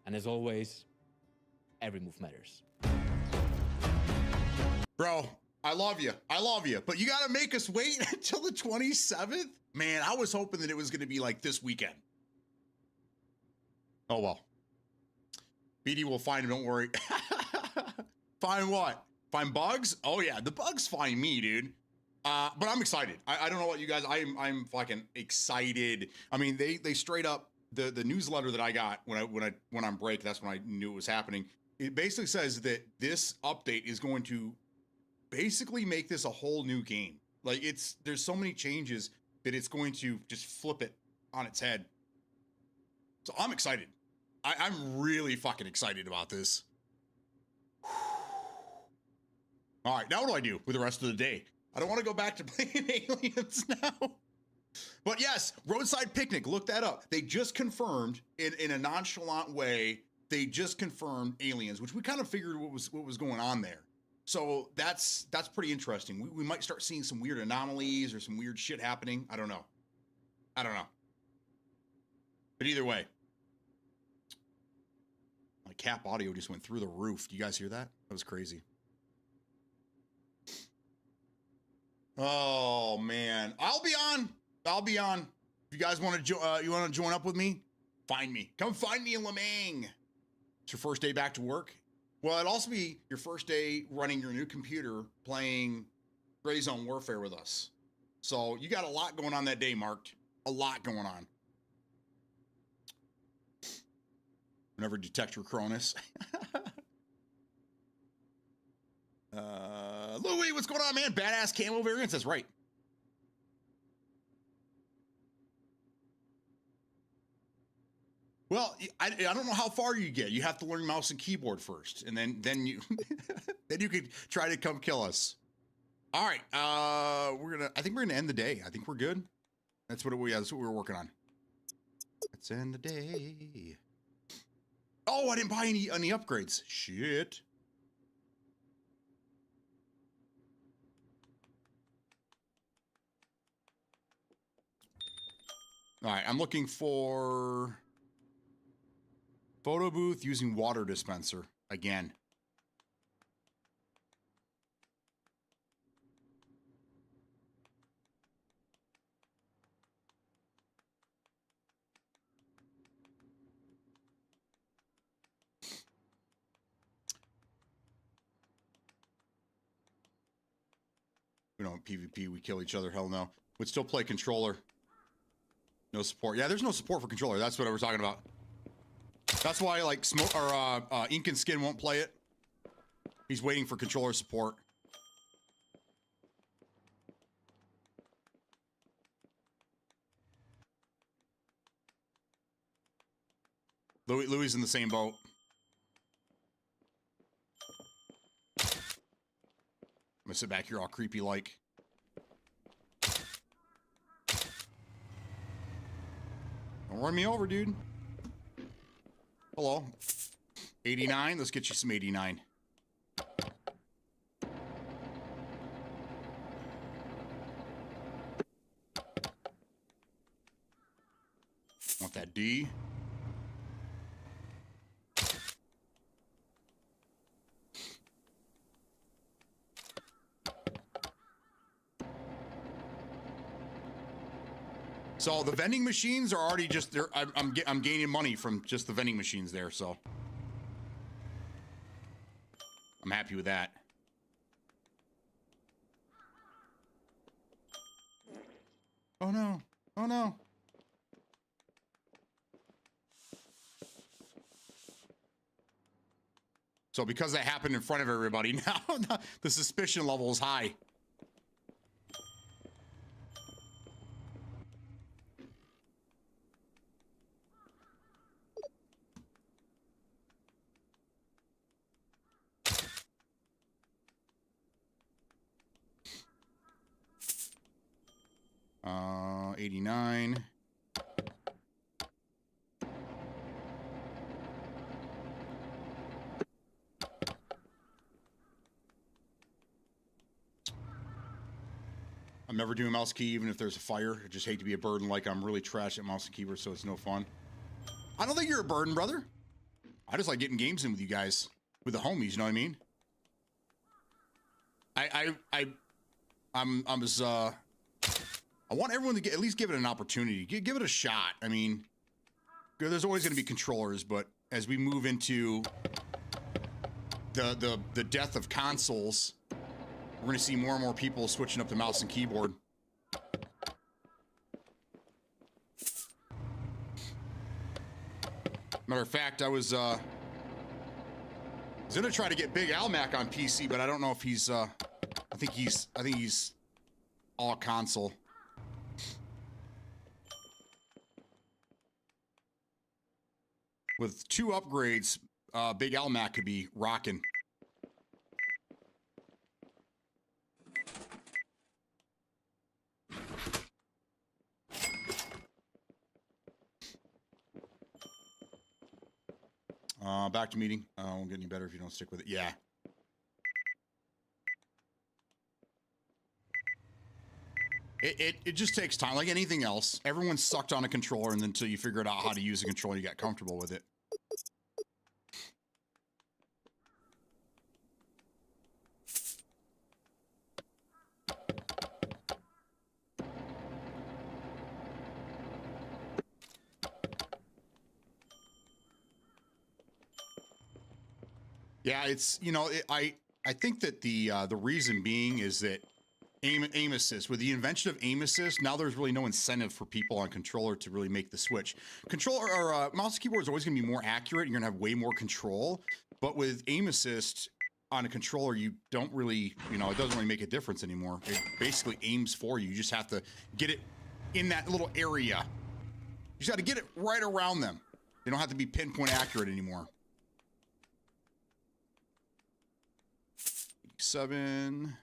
And as always, every move matters. Bro, I love you. I love you. But you got to make us wait until the 27th? Man, I was hoping that it was going to be like this weekend. Oh, well. BD will find him. Don't worry. Find what? Find bugs? Oh, yeah. The bugs find me, dude. But I'm excited. I don't know what you guys... I'm fucking excited. I mean, they straight up... The newsletter that I got when I went on break, that's when I knew it was happening. It basically says that this update is going to basically make this a whole new game. Like, there's so many changes that it's going to just flip it on its head. So I'm excited. I'm really fucking excited about this. All right, now what do I do with the rest of the day? I don't want to go back to playing Aliens now. But yes, Roadside Picnic, look that up. They just confirmed in a nonchalant way, they just confirmed Aliens, which we kind of figured what was going on there. So that's pretty interesting. We might start seeing some weird anomalies or some weird shit happening. I don't know. But either way, my cap audio just went through the roof. Do you guys hear that? That was crazy. Oh man, I'll be on. If you guys want to join up with me, find me. Come find me in Lemang. It's your first day back to work. Well, it'd also be your first day running your new computer, playing Grey Zone Warfare with us. So you got a lot going on that day, Marked. A lot going on. Whenever detect your Cronus. Louis, what's going on, man? Badass camo variants. That's right. Well, I don't know how far you get. You have to learn mouse and keyboard first, and then you then you could try to come kill us. All right, I think we're gonna end the day. I think we're good. That's what that's what we're working on. Let's end the day. Oh, I didn't buy any upgrades. Shit. All right, I'm looking for photo booth using water dispenser again. We don't PvP. We kill each other. Hell no. Would still play controller. No support. Yeah, there's no support for controller. That's what I was talking about. That's why like Smoke or Ink and Skin won't play it. He's waiting for controller support. Louis in the same boat. I'm gonna sit back here all creepy like. Don't run me over, dude. Hello. 89. Let's get you some 89. Want that D? So the vending machines are already just there. I'm gaining money from just the vending machines there, so I'm happy with that. Oh no! Oh no! So because that happened in front of everybody, now the suspicion level is high. Uh, 89. I'm never doing mouse key even if there's a fire. I just hate to be a burden, like I'm really trash at mouse and keyboard, so it's no fun. I don't think you're a burden, brother. I just like getting games in with you guys, with the homies, you know what I mean? I want everyone to at least give it an opportunity. Give it a shot. I mean, there's always going to be controllers, but as we move into the death of consoles, we're going to see more and more people switching up to mouse and keyboard. Matter of fact, I was going to try to get Big Al Mac on PC, but I don't know if he's I think he's all console. With 2 upgrades, Big Al Mac could be rocking. Back to meeting. Won't get any better if you don't stick with it. Yeah. It just takes time, like anything else. Everyone's sucked on a controller, and until you figure it out how to use a controller, you get comfortable with it. Yeah, it's, you know, I think that the reason being is that aim assist, with the invention of aim assist, now there's really no incentive for people on controller to really make the switch. Controller or mouse and keyboard is always going to be more accurate. You're going to have way more control, but with aim assist on a controller, you don't really, you know, it doesn't really make a difference anymore. It basically aims for you. You just have to get it in that little area. You just got to get it right around them. They don't have to be pinpoint accurate anymore. 7.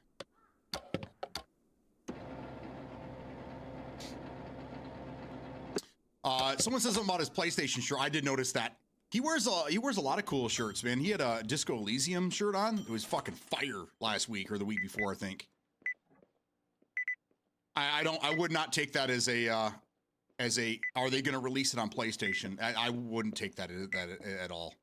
Someone says something about his PlayStation shirt. I did notice that. He wears a lot of cool shirts, man. He had a Disco Elysium shirt on. It was fucking fire last week or the week before, I think. I would not take that as a are they going to release it on PlayStation? I wouldn't take that at all.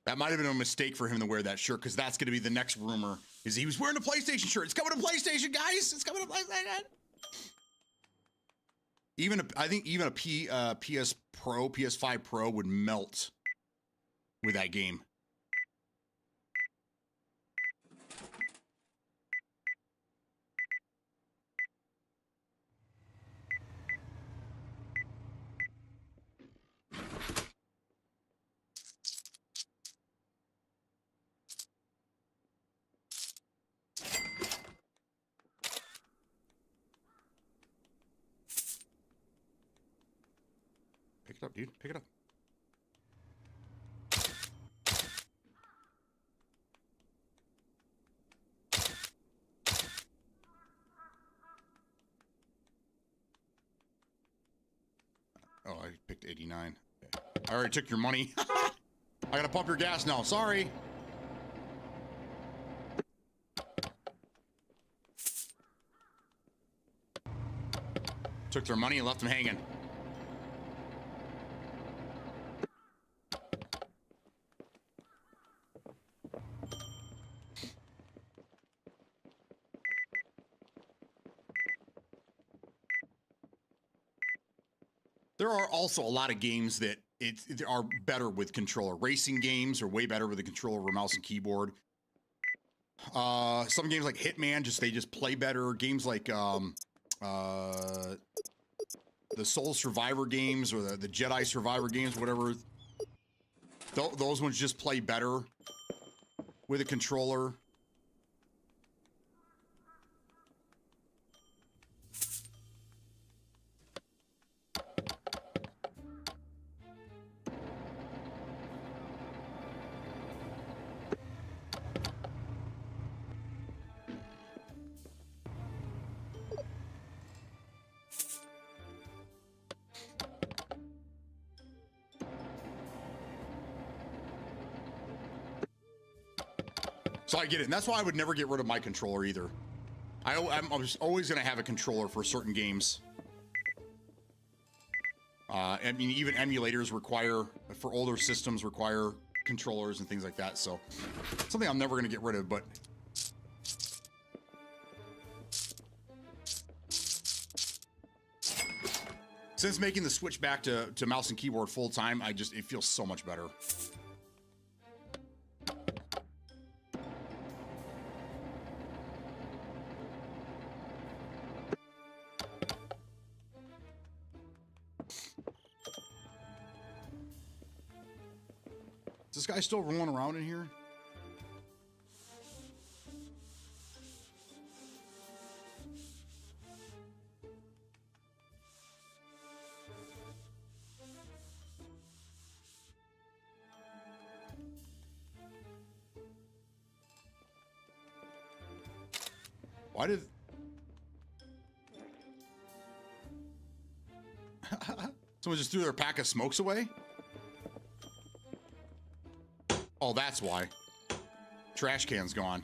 That might have been a mistake for him to wear that shirt, because that's going to be the next rumor, is he was wearing a PlayStation shirt. It's coming to PlayStation, guys. It's coming to PlayStation. I think even a PS Pro, PS5 Pro would melt with that game. Pick it up, dude. Pick it up. Oh, I picked 89. Okay. I already took your money. I gotta pump your gas now. Sorry. Took their money and left them hanging. There are also a lot of games that are better with controller. Racing games are way better with a controller over mouse and keyboard. Some games like Hitman, they just play better. Games like the Soul Survivor games or the Jedi Survivor games, whatever. Those ones just play better with a controller. So I get it. And that's why I would never get rid of my controller either. I'm always going to have a controller for certain games. I mean, even emulators for older systems require controllers and things like that. So something I'm never going to get rid of, but since making the switch back to mouse and keyboard full time, it feels so much better. Is this guy still rolling around in here? Why did... Someone just threw their pack of smokes away? Oh, that's why. Trash can's gone.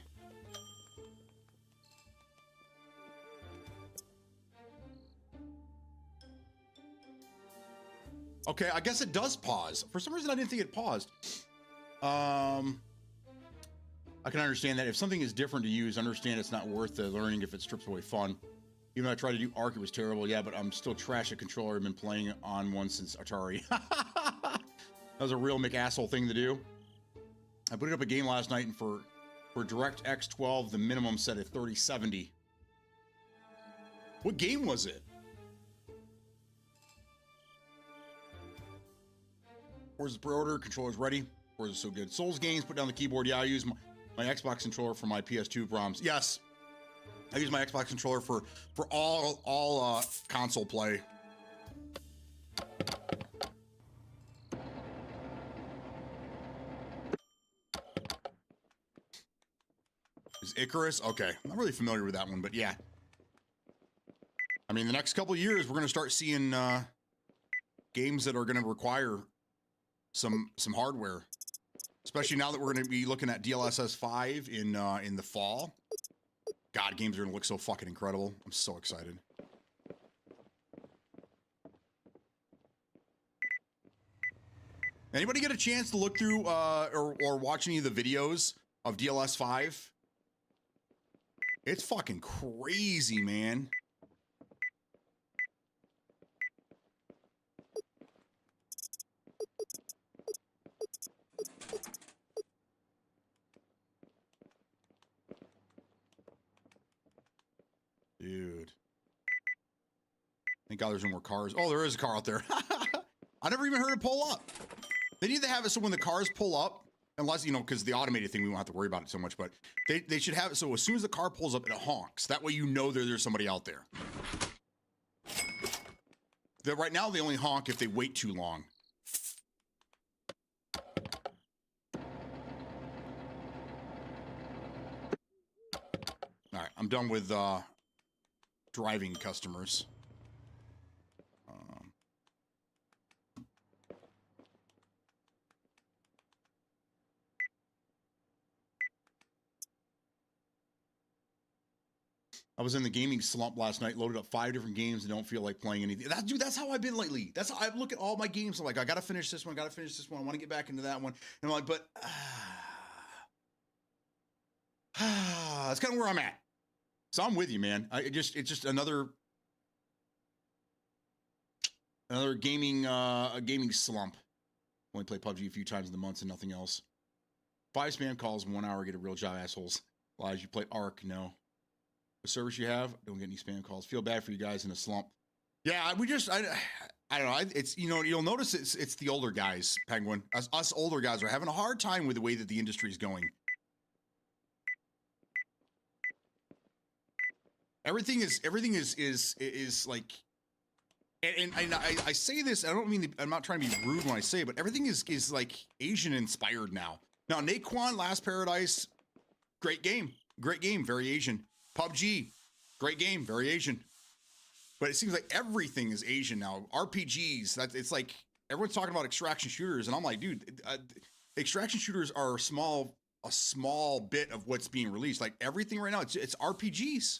Okay, I guess it does pause. For some reason, I didn't think it paused. I can understand that. If something is different to use, understand it's not worth the learning if it strips away fun. Even though I tried to do Arc, it was terrible. Yeah, but I'm still trash at controller. I've been playing on one since Atari. That was a real McAsshole thing to do. I booted up a game last night, and for DirectX 12, the minimum set at 3070. What game was it? Forza's pre-order, controller's ready. Forza's so good. Souls games, put down the keyboard. Yeah, I use my Xbox controller for my PS2 ROMs. Yes, I use my Xbox controller for all console play. Is Icarus? Okay, I'm not really familiar with that one, but yeah. I mean, the next couple of years, we're going to start seeing games that are going to require some hardware, especially now that we're going to be looking at DLSS 5 in the fall. God, games are going to look so fucking incredible. I'm so excited. Anybody get a chance to look through or watch any of the videos of DLS 5? It's fucking crazy, man. Thank God there's no more cars. Oh, there is a car out there. I never even heard it pull up. They need to have it so when the cars pull up, unless, you know, because the automated thing, we won't have to worry about it so much, but they should have it so as soon as the car pulls up, it honks. That way you know there's somebody out there. Right now, they only honk if they wait too long. All right, I'm done with driving customers. I was in the gaming slump last night, loaded up 5 different games and don't feel like playing anything. Dude, that's how I've been lately. That's how I look at all my games. I'm like, I got to finish this one. I want to get back into that one. And I'm like, but that's kind of where I'm at. So I'm with you, man. It's just another gaming slump. Only play PUBG a few times in the months and nothing else. 5 spam calls in 1 hour, get a real job, assholes. Lies, you play Ark? No. The service you have, don't get any spam calls. Feel bad for you guys in a slump. Yeah, I don't know. It's, you know, you'll notice it's the older guys, Penguin. Us older guys are having a hard time with the way that the industry is going. Everything is like, and I say this, I don't mean, I'm not trying to be rude when I say it, but everything is like Asian inspired now. Now, Naquan, Last Paradise, great game, very Asian. PUBG, great game, very Asian. But it seems like everything is Asian now. RPGs, it's like everyone's talking about extraction shooters, and I'm like, dude, extraction shooters are a small bit of what's being released. Like everything right now, it's RPGs.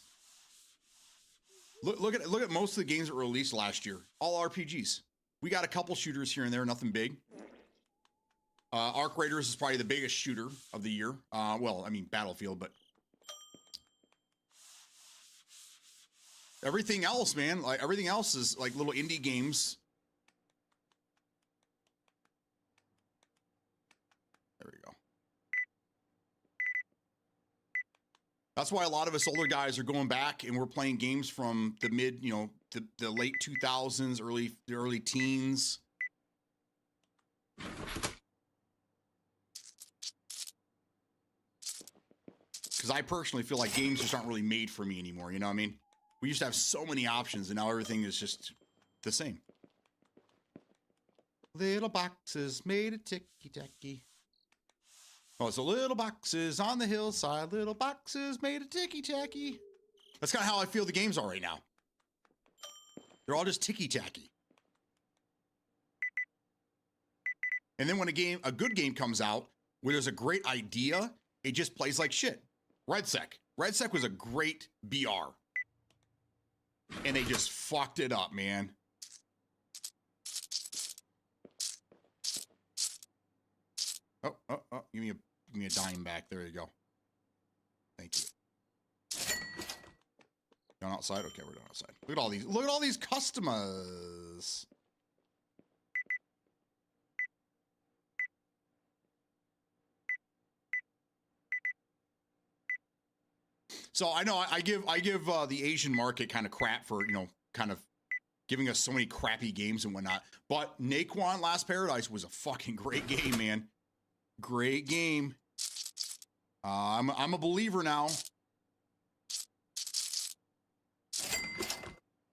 Look at most of the games that were released last year, all RPGs. We got a couple shooters here and there, nothing big. Arc Raiders is probably the biggest shooter of the year. Well, I mean Battlefield, but. Everything else, man, like everything else is like little indie games. There we go. That's why a lot of us older guys are going back and we're playing games from the mid, you know, the late 2000s, early teens. Because I personally feel like games just aren't really made for me anymore. You know what I mean? We used to have so many options, and now everything is just the same. Little boxes made of ticky-tacky. Oh, so little boxes on the hillside, little boxes made of ticky-tacky. That's kind of how I feel the games are right now. They're all just ticky-tacky. And then when a good game comes out, where there's a great idea, it just plays like shit. RedSec. RedSec was a great BR. And they just fucked it up, man. Oh, give me a dime back. There you go. Thank you. Going outside? Okay, we're going outside. Look at all these customers. So I know I give the Asian market kind of crap for, you know, kind of giving us so many crappy games and whatnot. But Naquan Last Paradise was a fucking great game, man. Great game. I'm a believer now.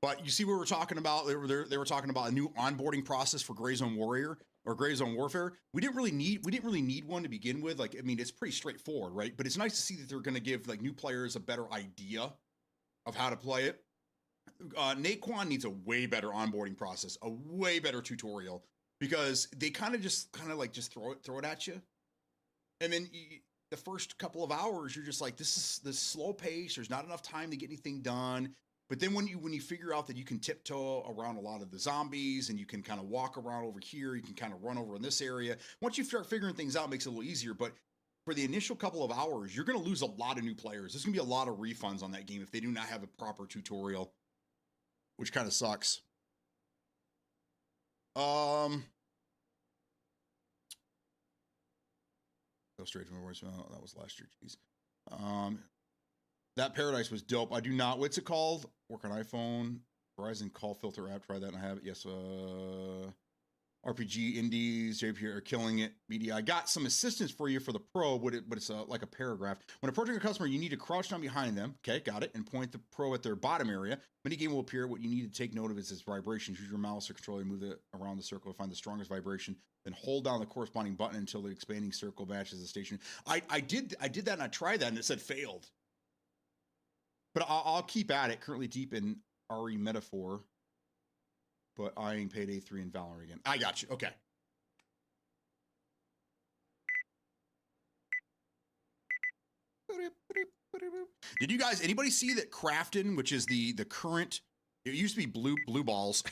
But you see what we're talking about? They were talking about a new onboarding process for Gray Zone Warrior or Gray Zone Warfare. We didn't really need one to begin with. Like, I mean, it's pretty straightforward, right? But it's nice to see that they're going to give like new players a better idea of how to play it. Naquan needs a way better onboarding process, a way better tutorial, because they kind of just throw it at you, and then the first couple of hours you're just like, this is the slow pace. There's not enough time to get anything done. But then when you figure out that you can tiptoe around a lot of the zombies and you can kind of walk around over here, you can kind of run over in this area. Once you start figuring things out, it makes it a little easier. But for the initial couple of hours, you're going to lose a lot of new players. There's going to be a lot of refunds on that game if they do not have a proper tutorial, which kind of sucks. Go straight to my voicemail. That was last year. Jeez. That Paradise was dope. I do not. What's it called? Work on iPhone. Verizon call filter app. Try that and I have it. Yes. RPG indies, JP are killing it. BDI got some assistance for you for the pro, but it's like a paragraph. When approaching a customer, you need to crouch down behind them. Okay, got it, and point the pro at their bottom area. Minigame will appear. What you need to take note of is its vibrations. Use your mouse or controller to move it around the circle to find the strongest vibration. Then hold down the corresponding button until the expanding circle matches the station. I did that and I tried that and it said failed. But I'll keep at it. Currently deep in RE metaphor. But eyeing Payday 3 and Valorant again. I got you. Okay. Did you guys, anybody see that Crafton, which is the current, it used to be Blue Balls,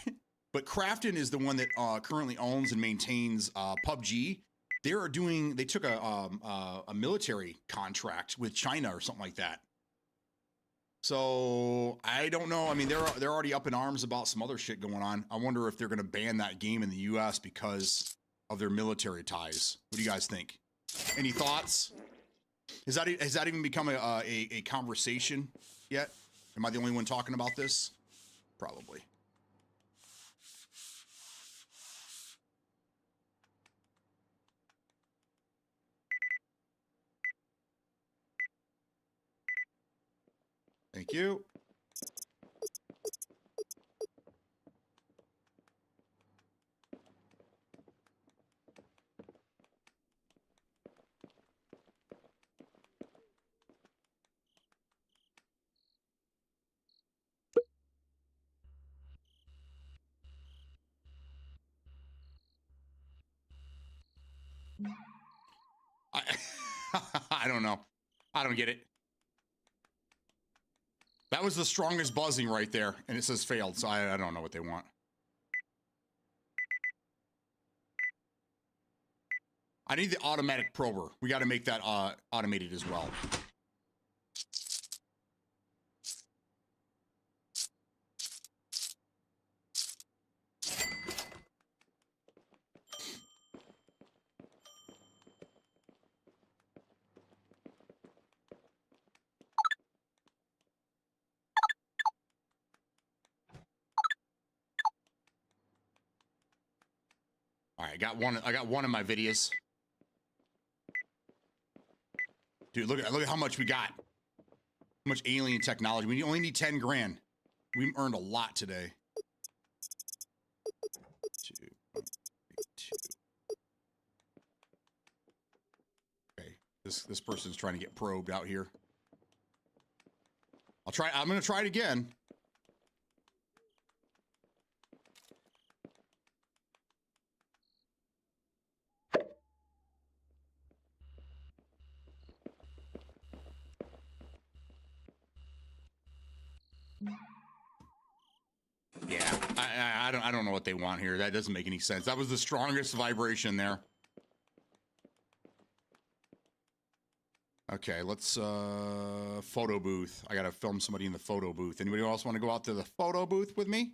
but Crafton is the one that currently owns and maintains PUBG. They took a military contract with China or something like that. So I don't know. I mean, they're already up in arms about some other shit going on. I wonder if they're going to ban that game in the U.S. because of their military ties. What do you guys think? Any thoughts? Has that even become a conversation yet? Am I the only one talking about this? Probably. Thank you. I don't know. I don't get it. That was the strongest buzzing right there, and it says failed, so I don't know what they want. I need the automatic prober. We got to make that automated as well. All right, I got one of my videos. Dude, look at how much we got. How much alien technology. We only need 10 grand. We earned a lot today. 2.82. Okay, this person's trying to get probed out here. I'm gonna try it again. Yeah, I don't know what they want here. That doesn't make any sense. That was the strongest vibration there. Okay, let's photo booth. I gotta film somebody in the photo booth. Anybody else want to go out to the photo booth with me?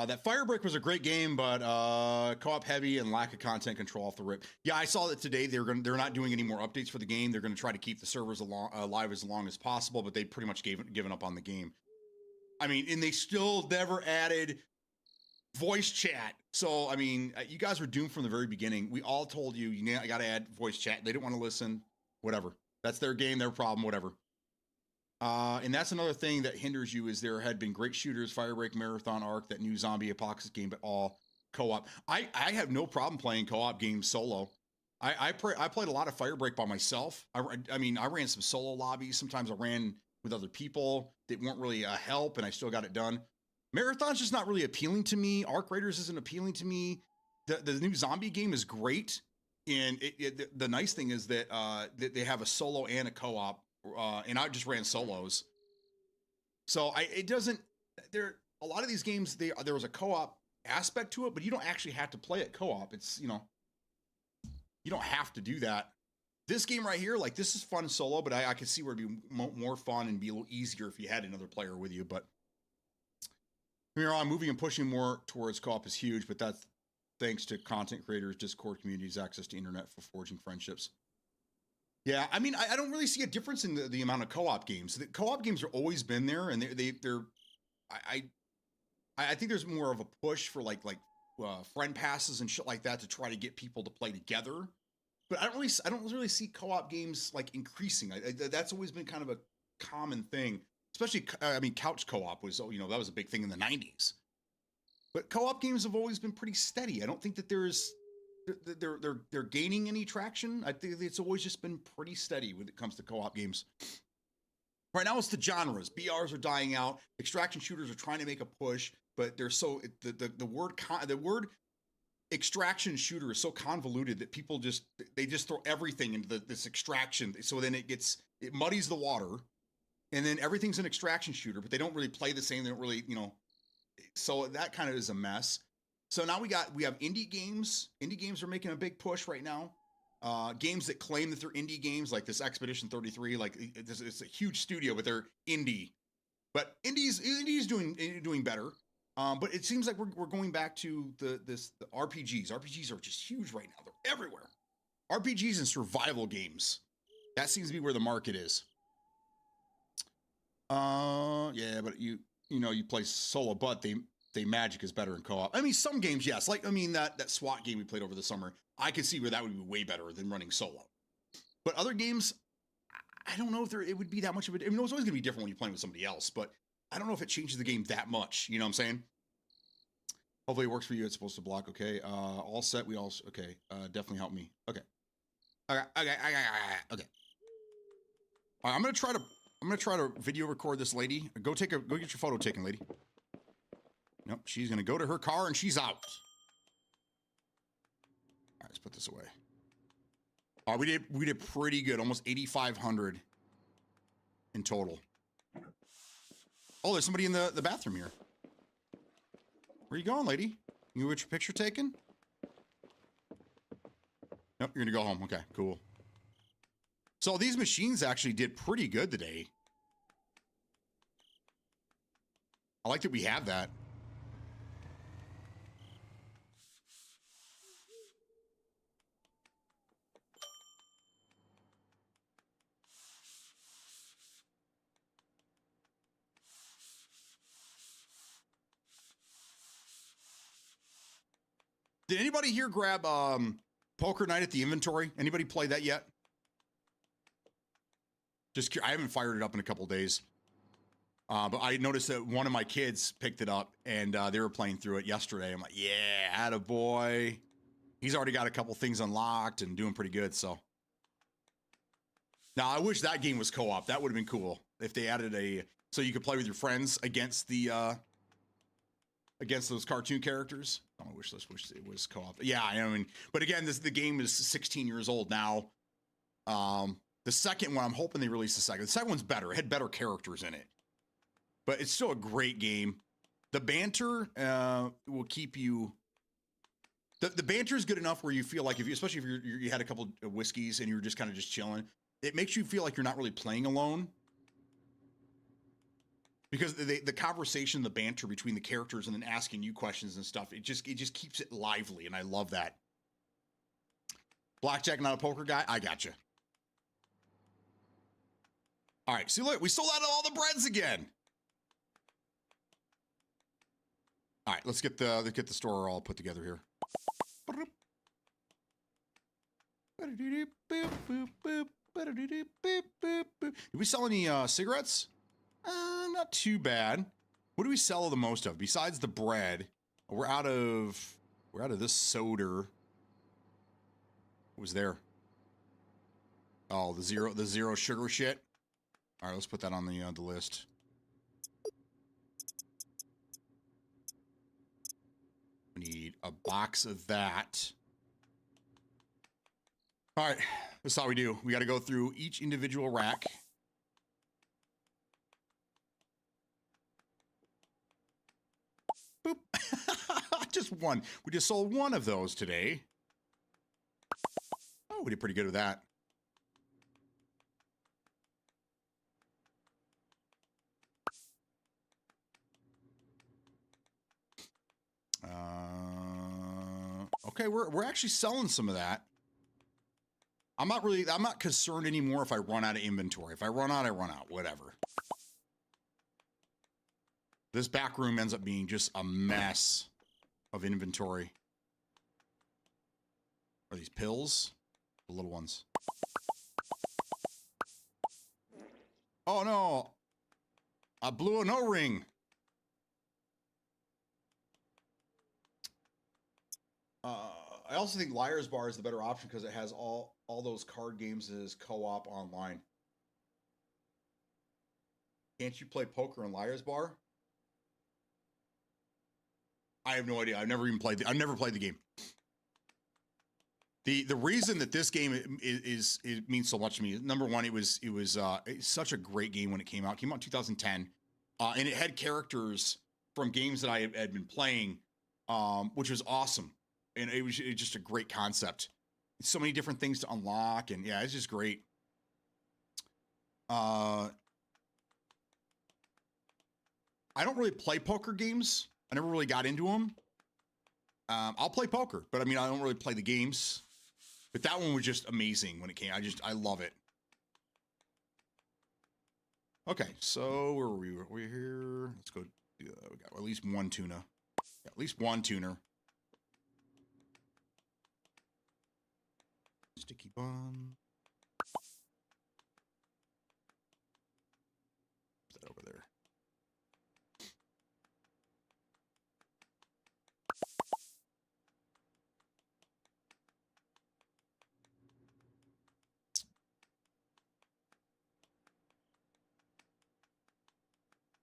That Firebreak was a great game, but co-op heavy and lack of content control off the rip. Yeah, I saw that today. They're not doing any more updates for the game. They're going to try to keep the servers alive as long as possible, but they pretty much given up on the game. I mean, and they still never added voice chat. So, I mean, you guys were doomed from the very beginning. We all told you, I got to add voice chat. They didn't want to listen. Whatever. That's their game, their problem, whatever. And that's another thing that hinders you is there had been great shooters, Firebreak, Marathon, Arc, that new zombie apocalypse game, but all co-op. I have no problem playing co-op games solo. I played a lot of Firebreak by myself. I mean, I ran some solo lobbies. Sometimes I ran with other people that weren't really a help, and I still got it done. Marathon's just not really appealing to me. Arc Raiders isn't appealing to me. The new zombie game is great, and the nice thing is that they have a solo and a co-op. And I just ran solos. So there a lot of these games, there was a co-op aspect to it, but you don't actually have to play it co-op. It's, you don't have to do that. This game right here, like this is fun solo, but I can see where it'd be more fun and be a little easier if you had another player with you. But from here on, moving and pushing more towards co-op is huge, but that's thanks to content creators, Discord communities, access to internet for forging friendships. Yeah, I mean, I don't really see a difference in the amount of co-op games. The co-op games are always been there, and they're I I think there's more of a push for friend passes and shit like that to try to get people to play together. But I don't really see co-op games like increasing. That's always been kind of a common thing, especially I mean, couch co-op was that was a big thing in the '90s. But co-op games have always been pretty steady. I don't think that they're gaining any traction. I think it's always just been pretty steady when it comes to co-op games. Right now, it's the genres. BRs are dying out. Extraction shooters are trying to make a push, but they're so the word extraction shooter is so convoluted that people just throw everything into this extraction. So then it muddies the water, and then everything's an extraction shooter, but they don't really play the same. They don't really so that kind of is a mess. So now we have indie games. Indie games are making a big push right now. Games that claim that they're indie games, like this Expedition 33, like it's a huge studio, but they're indie. But indies doing better. But it seems like we're going back to the RPGs. RPGs are just huge right now. They're everywhere. RPGs and survival games. That seems to be where the market is. Yeah, but you play solo, but they magic is better in co-op. I mean, some games, yes. Like, I mean, that SWAT game we played over the summer, I could see where that would be way better than running solo. But other games, I don't know if it would be that much of it. I mean, it's always going to be different when you're playing with somebody else, but I don't know if it changes the game that much. You know what I'm saying? Hopefully it works for you. It's supposed to block. Okay. All set. Okay. Definitely help me. Okay. Okay. Okay. All right, I'm going to try to video record this lady. Go get your photo taken, lady. Nope. She's going to go to her car and she's out. All right, let's put this away. All right, we did pretty good. Almost 8,500 in total. Oh, there's somebody in the bathroom here. Where you going, lady? You get your picture taken? Nope, you're gonna go home. Okay, cool. So these machines actually did pretty good today. I like that we have that. Did anybody here grab Poker Night at the Inventory? Anybody play that yet? I haven't fired it up in a couple days. But I noticed that one of my kids picked it up and they were playing through it yesterday. I'm like, yeah, attaboy. He's already got a couple things unlocked and doing pretty good, so. Now, I wish that game was co-op. That would have been cool if they added so you could play with your friends against those cartoon characters. Oh, I wish it was co-op. Yeah, I mean, but again, the game is 16 years old now. The second one, I'm hoping they release the second. The second one's better. It had better characters in it. But it's still a great game. The banter will keep you... The banter is good enough where you feel like, especially if you had a couple of whiskeys and you were just kind of just chilling, it makes you feel like you're not really playing alone. Because the conversation, the banter between the characters and then asking you questions and stuff, it just keeps it lively, and I love that. Blackjack, not a poker guy? I gotcha. All right, see, look, we sold out of all the breads again. All right, let's get the store all put together here. Did we sell any cigarettes? Not too bad. What do we sell the most of besides the bread? We're out of this soda. What was there? Oh, the zero sugar shit. All right, let's put that on the list. We need a box of that. All right, that's how we do. We got to go through each individual rack. Boop. Just one. We just sold one of those today. Oh, we did pretty good with that. Okay, we're actually selling some of that. I'm not concerned anymore if I run out of inventory. If I run out, I run out, whatever. This back room ends up being just a mess of inventory. Are these pills? The little ones. Oh no! I blew an O-ring! I also think Liar's Bar is the better option because it has all those card games as co-op online. Can't you play poker in Liar's Bar? I have no idea. I've never even played. I've never played the game. The reason that this game it means so much to me is, number one, it was such a great game when it came out. It came out in 2010, and it had characters from games that I had been playing, which was awesome, and it was just a great concept. So many different things to unlock, and yeah, it's just great. I don't really play poker games. I never really got into them. I'll play poker, but I mean, I don't really play the games. But that one was just amazing when it came. I love it. Okay, so where were we? We're here. Let's go. We got at least one tuna. Yeah, at least one tuner. Sticky bun. What's that over there?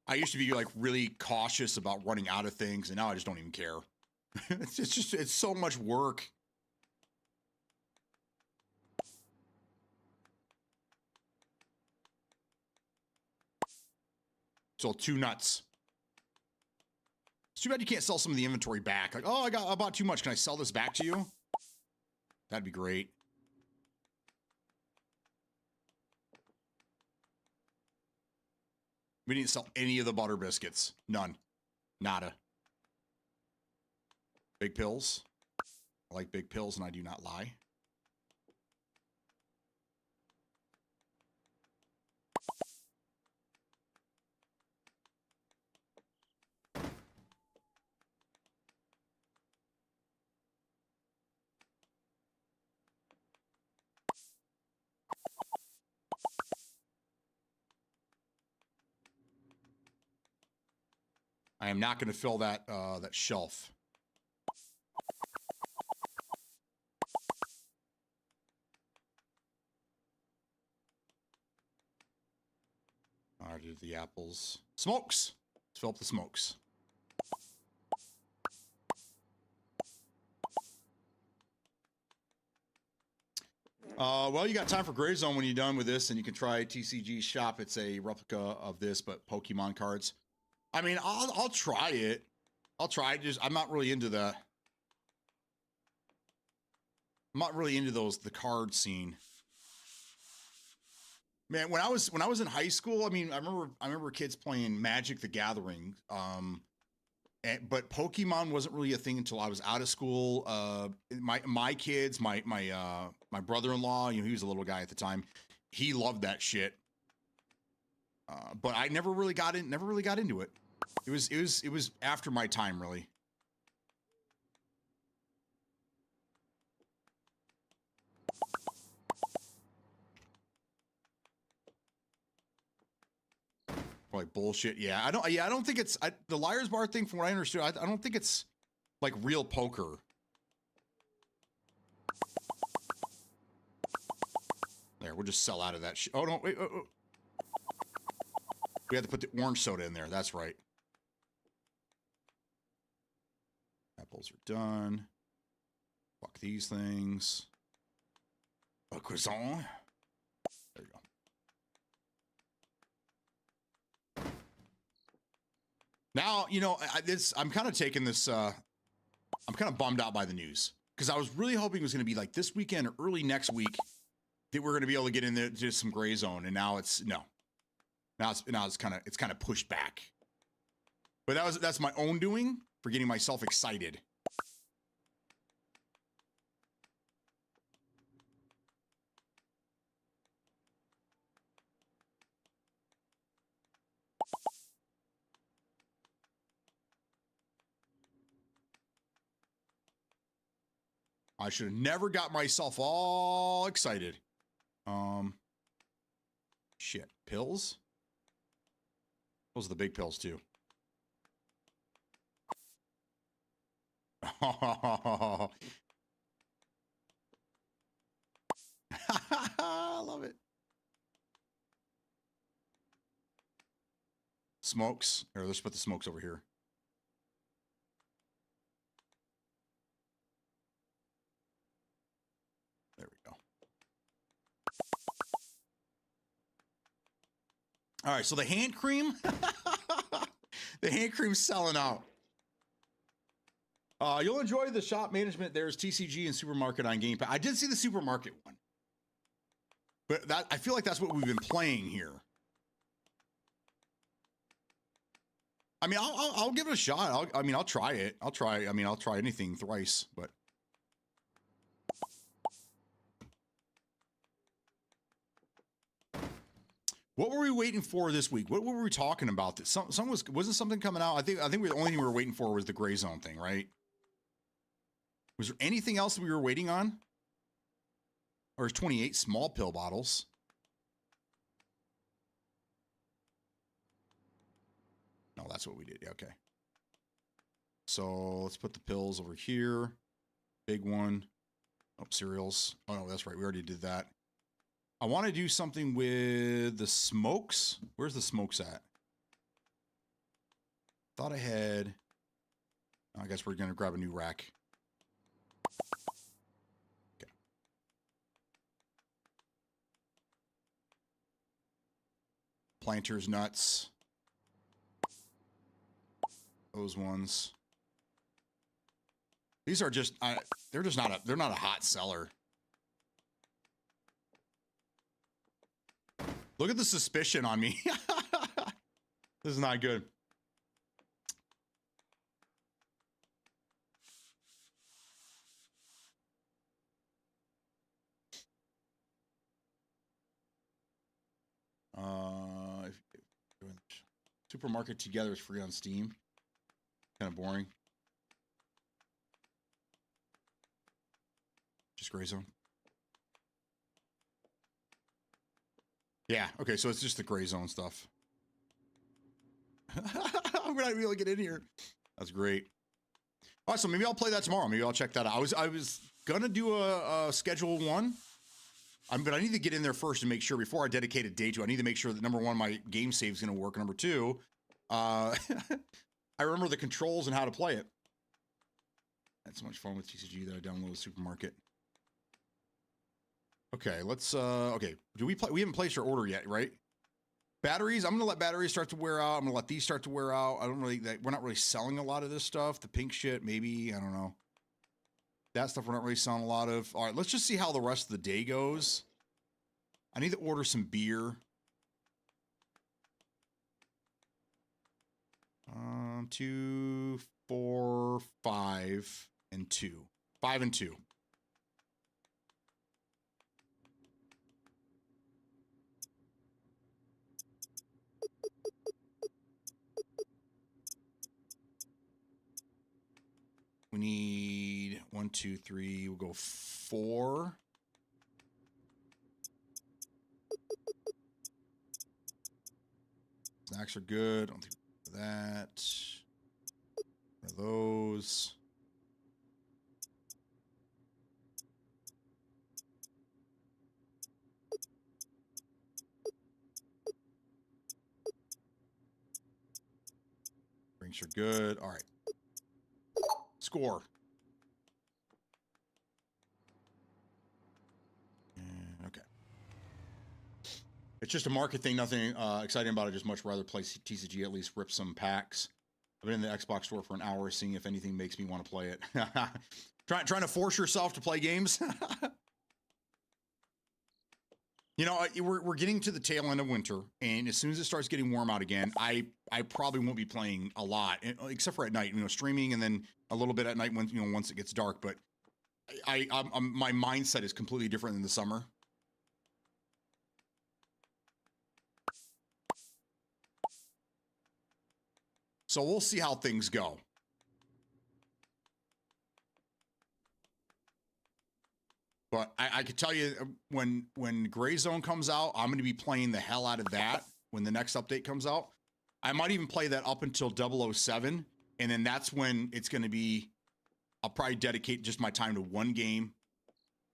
I used to be like really cautious about running out of things, and now I just don't even care. It's so much work. Sold 2 nuts. It's too bad you can't sell some of the inventory back. Like, oh, I bought too much. Can I sell this back to you? That'd be great. We didn't sell any of the butter biscuits. None. Nada. Big pills. I like big pills, and I do not lie. I am not going to fill that that shelf. All right, do the apples. Smokes. Let's fill up the smokes. Well, you got time for Gray Zone when you're done with this, and you can try TCG Shop. It's a replica of this, but Pokemon cards. I mean, I'll try it. I'll try it. I'm not really into the. I'm not really into the card scene. Man, when I was in high school, I mean, I remember kids playing Magic the Gathering. But Pokemon wasn't really a thing until I was out of school. My kids, my brother-in-law, he was a little guy at the time. He loved that shit. But I never really got into it. It was after my time, really. Like bullshit. Yeah, I don't think it's the Liar's Bar thing. From what I understood, I don't think it's like real poker. There, we'll just sell out of that shit. Oh no, wait. Oh. We have to put the orange soda in there. That's right. Apples are done. Fuck these things. A croissant. There you go. Now, I'm kind of taking this, I'm kind of bummed out by the news because I was really hoping it was going to be like this weekend or early next week that we're going to be able to get into some Gray Zone. And now it's no. Now it's kind of pushed back. But that's my own doing for getting myself excited. I should have never got myself all excited. Shit. Pills? Those are the big pills, too. I love it. Smokes. Here, let's put the smokes over here. There we go. All right, so the hand cream, the hand cream's selling out. You'll enjoy the shop management. There's TCG and supermarket on Game Pass. I did see the supermarket one, but that I feel like that's what we've been playing here. I mean, I'll give it a shot. I'll try it. I'll try anything thrice, but. What were we waiting for this week? What were we talking about? Wasn't something coming out? I think the only thing we were waiting for was the gray zone thing, right? Was there anything else that we were waiting on? Or is 28 small pill bottles? No, that's what we did. Yeah, okay. So let's put the pills over here. Big one. Oh, cereals. Oh no, that's right. We already did that. I want to do something with the smokes. Where's the smokes at? Thought I had. I guess we're going to grab a new rack. Okay. Planters nuts. Those ones. These are just, they're not a hot seller. Look at the suspicion on me. This is not good. Supermarket together is free on Steam. Kind of boring. Just gray zone. Yeah, okay, so it's just the gray zone stuff. I'm gonna really get in here. That's great. All right, so maybe I'll play that tomorrow. Maybe I'll check that out. I was gonna do a schedule one. But I need to get in there first and make sure before I dedicate a day to. I need to make sure that number one, my game save is gonna work. Number two, I remember the controls and how to play it. Had so much fun with TCG that I downloaded the supermarket. Okay, let's, okay. We haven't placed our order yet, right? Batteries, I'm going to let batteries start to wear out. I'm going to let these start to wear out. We're not really selling a lot of this stuff. The pink shit, maybe, I don't know. That stuff we're not really selling a lot of. All right, let's just see how the rest of the day goes. I need to order some beer. 2, 4, 5, and 2. 5 and 2. We need 1, 2, 3. We'll go 4. Snacks are good. I don't think that. One of those. Drinks are good. All right. Score. Okay. It's just a market thing. Nothing exciting about it. Just much rather play TCG. At least rip some packs. I've been in the Xbox store for an hour, seeing if anything makes me want to play it. Trying to force yourself to play games. You know, we're getting to the tail end of winter, and as soon as it starts getting warm out again, I probably won't be playing a lot, except for at night. You know, streaming, and then a little bit at night when once it gets dark. But my mindset is completely different than the summer. So we'll see how things go. But I could tell you when Gray Zone comes out, I'm going to be playing the hell out of that when the next update comes out. I might even play that up until 007, and then that's when it's going to be, I'll probably dedicate just my time to one game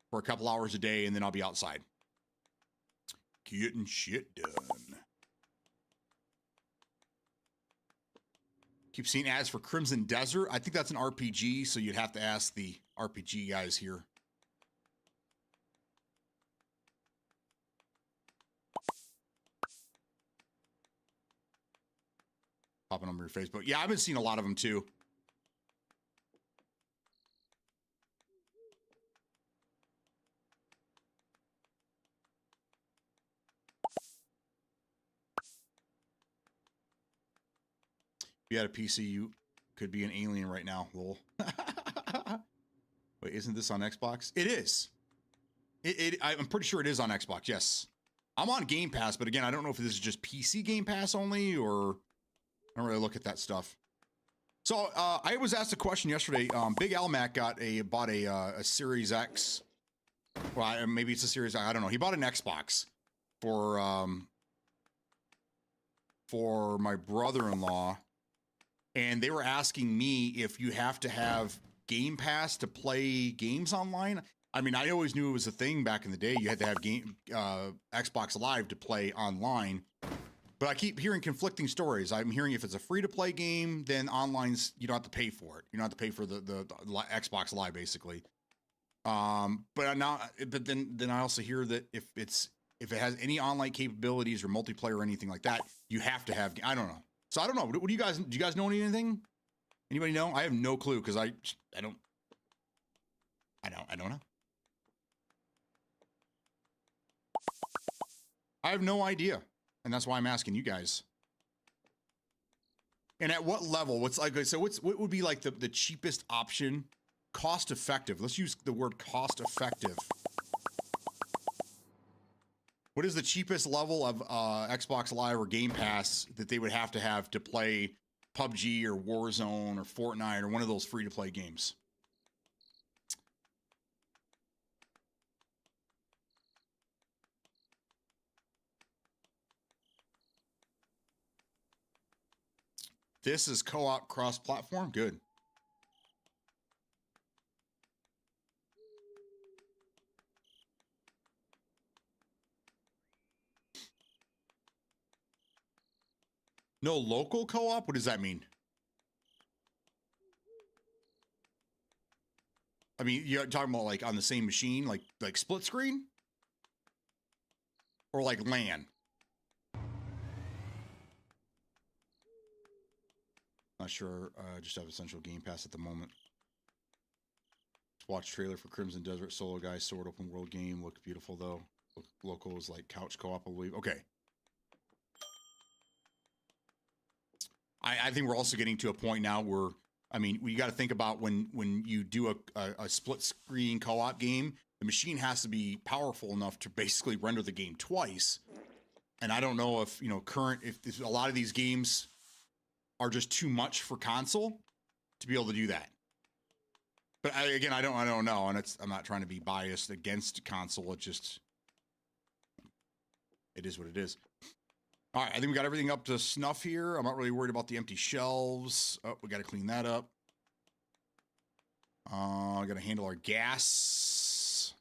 for a couple hours a day, and then I'll be outside. Getting shit done. Keep seeing ads for Crimson Desert. I think that's an RPG, so you'd have to ask the RPG guys here. Popping on your Facebook. Yeah, I've been seeing a lot of them too. If you had a PC, you could be an alien right now. Lol. Wait, isn't this on Xbox? It is. I'm pretty sure it is on Xbox, yes. I'm on Game Pass, but again, I don't know if this is just PC Game Pass only, or I don't really look at that stuff. So I was asked a question yesterday. Big Al Mac bought a Series X. Well, maybe it's a Series I don't know. He bought an Xbox for my brother-in-law, and they were asking me if you have to have Game Pass to play games online. I mean, I always knew it was a thing back in the day. You had to have Xbox Live to play online. But I keep hearing conflicting stories. I'm hearing if it's a free-to-play game, then online's, you don't have to pay for it. You don't have to pay for the Xbox Live, basically. But then I also hear that if it has any online capabilities or multiplayer or anything like that, you have to have. I don't know. So I don't know. What do you guys know anything? Anybody know? I have no clue because I don't know. I have no idea. And that's why I'm asking you guys. And at what level? What would be like the cheapest option? Cost effective. Let's use the word cost effective. What is the cheapest level of Xbox Live or Game Pass that they would have to play PUBG or Warzone or Fortnite or one of those free-to-play games? This is co-op cross-platform? Good. No local co-op? What does that mean? I mean, you're talking about like on the same machine, like split screen? Or like LAN? Not sure. Just have Essential Game Pass at the moment. Just watch trailer for Crimson Desert Solo Guy Sword Open World game. Looks beautiful though. Local is like couch co-op, I believe. Okay. I think we're also getting to a point now where, I mean, we got to think about when you do a split screen co-op game, the machine has to be powerful enough to basically render the game twice. And I don't know if, if a lot of these games are just too much for console to be able to do that. But I don't know. And I'm not trying to be biased against console. It is what it is. All right, I think we got everything up to snuff here. I'm not really worried about the empty shelves. Oh, we got to clean that up. I got to handle our gas.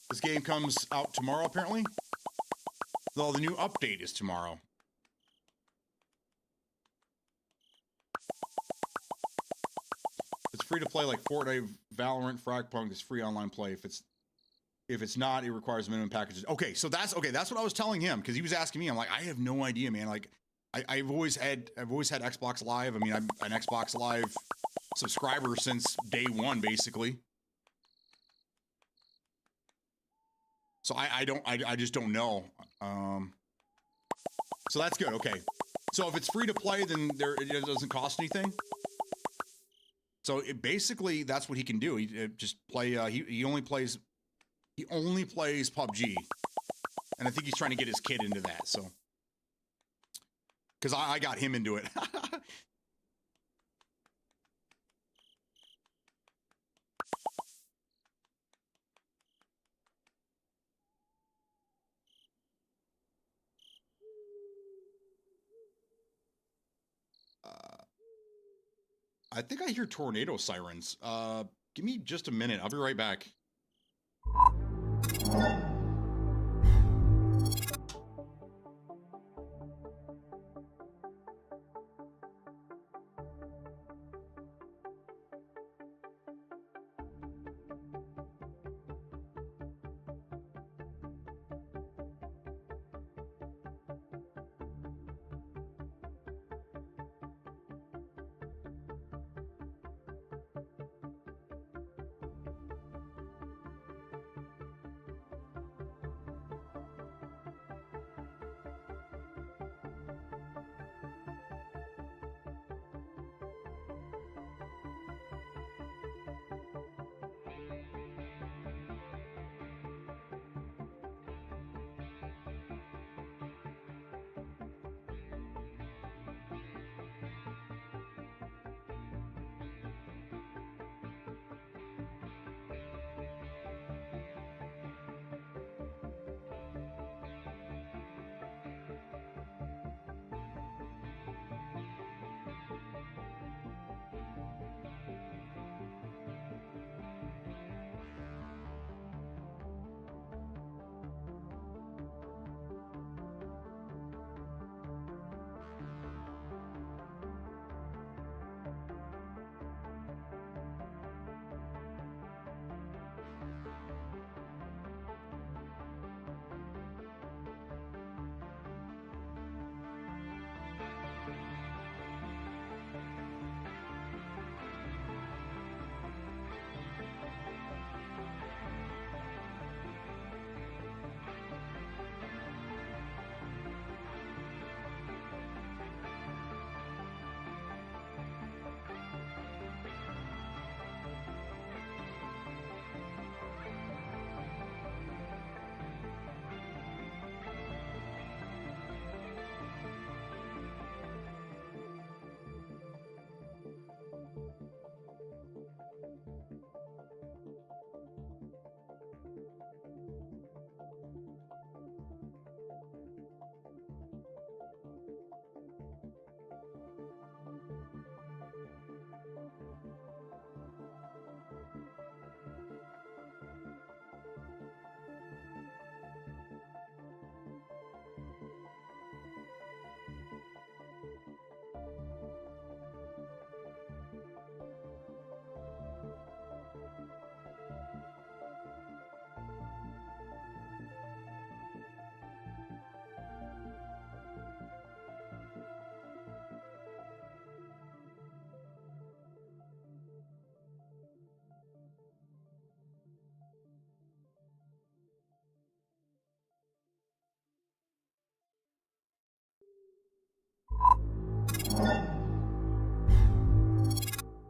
This game comes out tomorrow, apparently. Though the new update is tomorrow. It's free to play like Fortnite, Valorant, Fragpunk. It's free online play. If it's not, it requires minimum packages. Okay, so that's what I was telling him because he was asking me. I'm like, I have no idea, man. Like, I've always had Xbox Live. I mean, I'm an Xbox Live subscriber since day one, basically. So I just don't know. So that's good. Okay, so if it's free to play, then it doesn't cost anything. So basically, that's what he can do. He just play. He only plays PUBG, and I think he's trying to get his kid into that. So, because I got him into it. I think I hear tornado sirens. Give me just a minute. I'll be right back.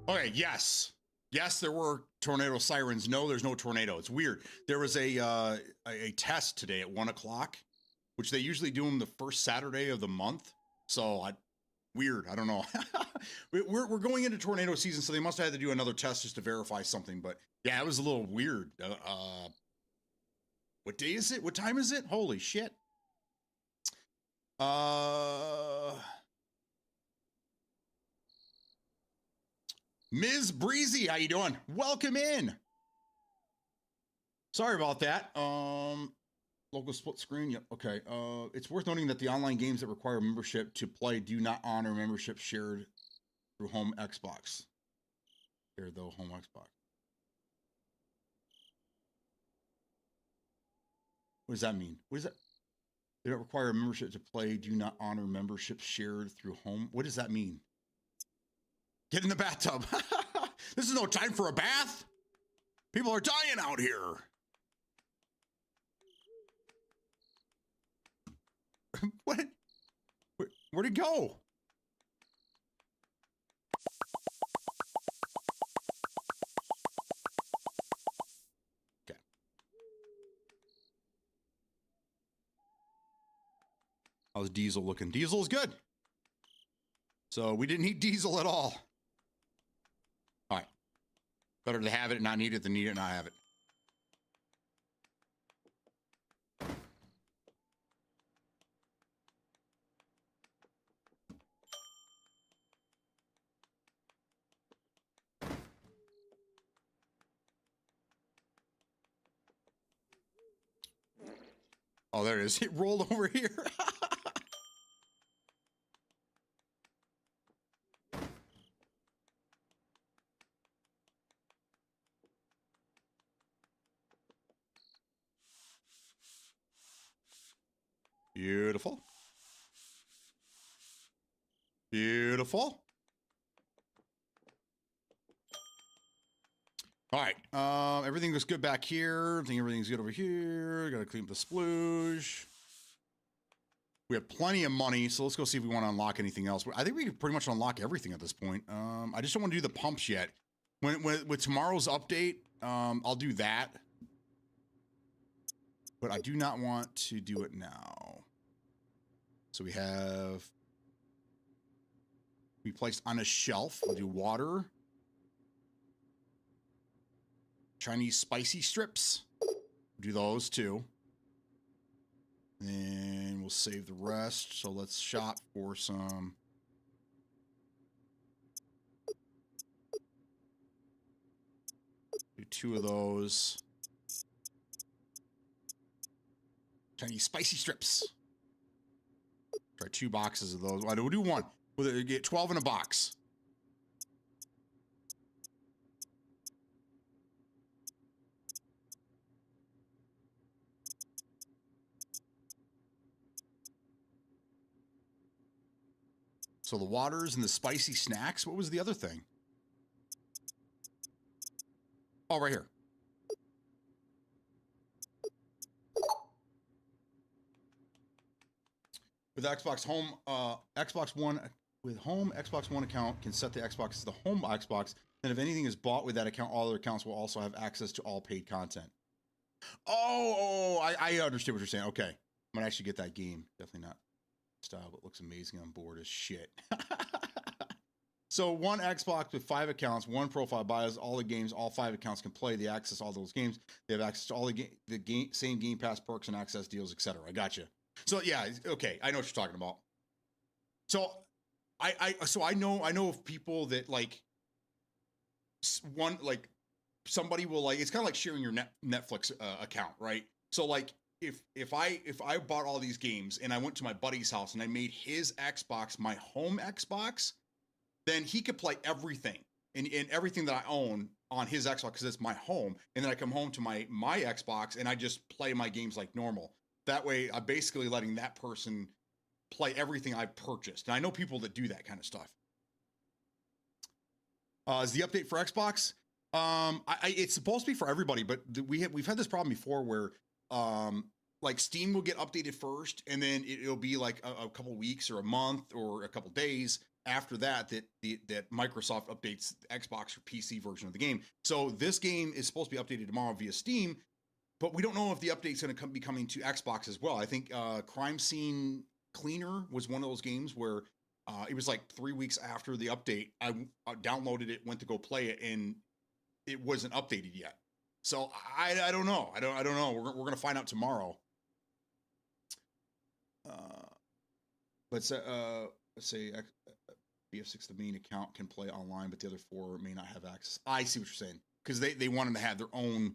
Okay, yes. Yes, there were tornado sirens. No, there's no tornado. It's weird. There was a test today at 1 o'clock, which they usually do them the first Saturday of the month. So weird. I don't know. we're going into tornado season, so they must have had to do another test just to verify something. But yeah, it was a little weird. What day is it? What time is it? Holy shit. Ms. Breezy, how you doing? Welcome in. Sorry about that. Local split screen. Yep. Okay. It's worth noting that the online games that require membership to play do not honor membership shared through home Xbox. Here, though, home Xbox. What does that mean? What is that? They don't require membership to play. Do not honor membership shared through home. What does that mean? Get in the bathtub. This is no time for a bath. People are dying out here. What? Where'd it go? Okay. How's Diesel looking? Diesel's good. So we didn't need Diesel at all. All right. Better to have it and not need it than need it and not have it. Oh, there it is. It rolled over here. Beautiful. Beautiful. All right. Everything looks good back here. I think everything's good over here. Got to clean up the splooge. We have plenty of money, so let's go see if we want to unlock anything else. I think we can pretty much unlock everything at this point. I just don't want to do the pumps yet. With tomorrow's update, I'll do that. But I do not want to do it now. So we placed on a shelf. We'll do water. Chinese spicy strips. Do those too. And we'll save the rest. So let's shop for some. Do 2 of those. Chinese spicy strips. Try 2 boxes of those. We'll do 1. We'll get 12 in a box. So the waters and the spicy snacks. What was the other thing? Oh, right here. With Xbox Home, Xbox One, with Home Xbox One account can set the Xbox as the home Xbox. Then if anything is bought with that account, all other accounts will also have access to all paid content. I understand what you're saying. Okay. I'm going to actually get that game. Definitely not style, but looks amazing on board as shit. So 1 Xbox with 5 accounts, 1 profile buys all the games, all 5 accounts can play. They access all those games. They have access to all the same Game Pass perks and access deals, etc. I gotcha. So yeah, okay, I know what you're talking about. So I know of people that like somebody will like, it's kind of like sharing your Netflix account, right? So like if I bought all these games and I went to my buddy's house and I made his Xbox my home Xbox, then he could play everything and everything that I own on his Xbox because it's my home. And then I come home to my Xbox and I just play my games like normal. That way, I'm basically letting that person play everything I've purchased. And I know people that do that kind of stuff. Is the update for Xbox? It's supposed to be for everybody, but we've had this problem before where like Steam will get updated first, and then it'll be like a couple weeks or a month or a couple days after that Microsoft updates the Xbox or PC version of the game. So this game is supposed to be updated tomorrow via Steam. But we don't know if the update's going to be coming to Xbox as well. I think Crime Scene Cleaner was one of those games where it was like 3 weeks after the update. I downloaded it, went to go play it, and it wasn't updated yet. So I don't know. I don't know. We're going to find out tomorrow. Let's say BF6, the main account, can play online, but the other 4 may not have access. I see what you're saying, because they want them to have their own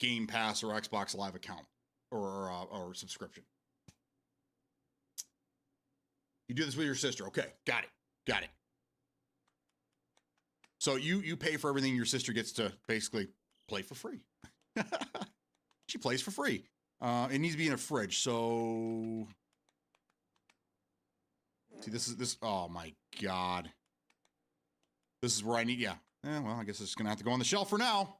Game Pass or Xbox Live account or subscription. You do this with your sister. Okay, got it. So you pay for everything. Your sister gets to basically play for free. She plays for free. It needs to be in a fridge. So see, this. Oh my God. This is where I need. Yeah. Well, I guess it's gonna have to go on the shelf for now.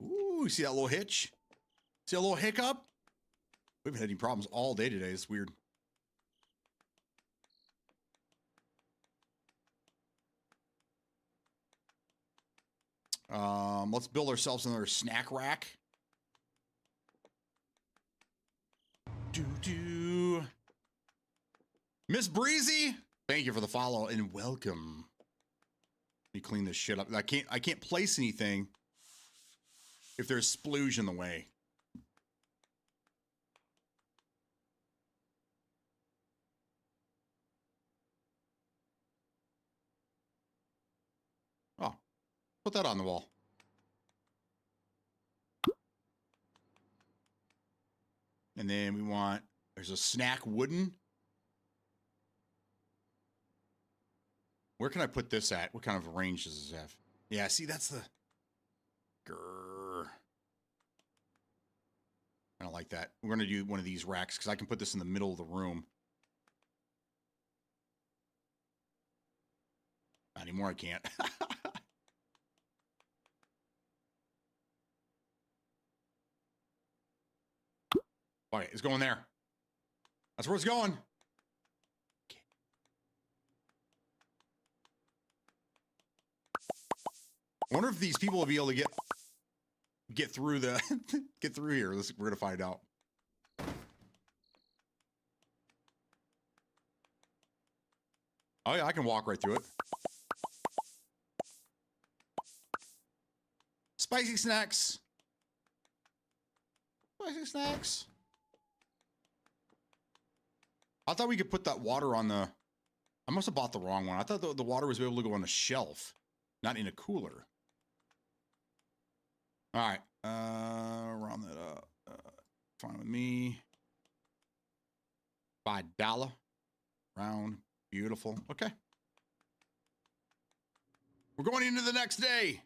Ooh, see that little hitch? See a little hiccup? We haven't had any problems all day today. It's weird. Let's build ourselves another snack rack. Miss Breezy, thank you for the follow and welcome. Let me clean this shit up. I can't place anything if there's splooge in the way. Oh, put that on the wall. And then we want, there's a snack wooden. Where can I put this at? What kind of range does this have? Yeah, see, that's the... Grrr. I don't like that. We're going to do one of these racks because I can put this in the middle of the room. Not anymore, I can't. Okay, it's going there. That's where it's going. Okay. I wonder if these people will be able to get through the get through here. We're gonna find out. Oh yeah, I can walk right through it. Spicy snacks. Spicy snacks. I thought we could put that water on the... I must have bought the wrong one. I thought the water was able to go on a shelf, not in a cooler. All right. Round that up. Fine with me. $5. Round. Beautiful. Okay. We're going into the next day.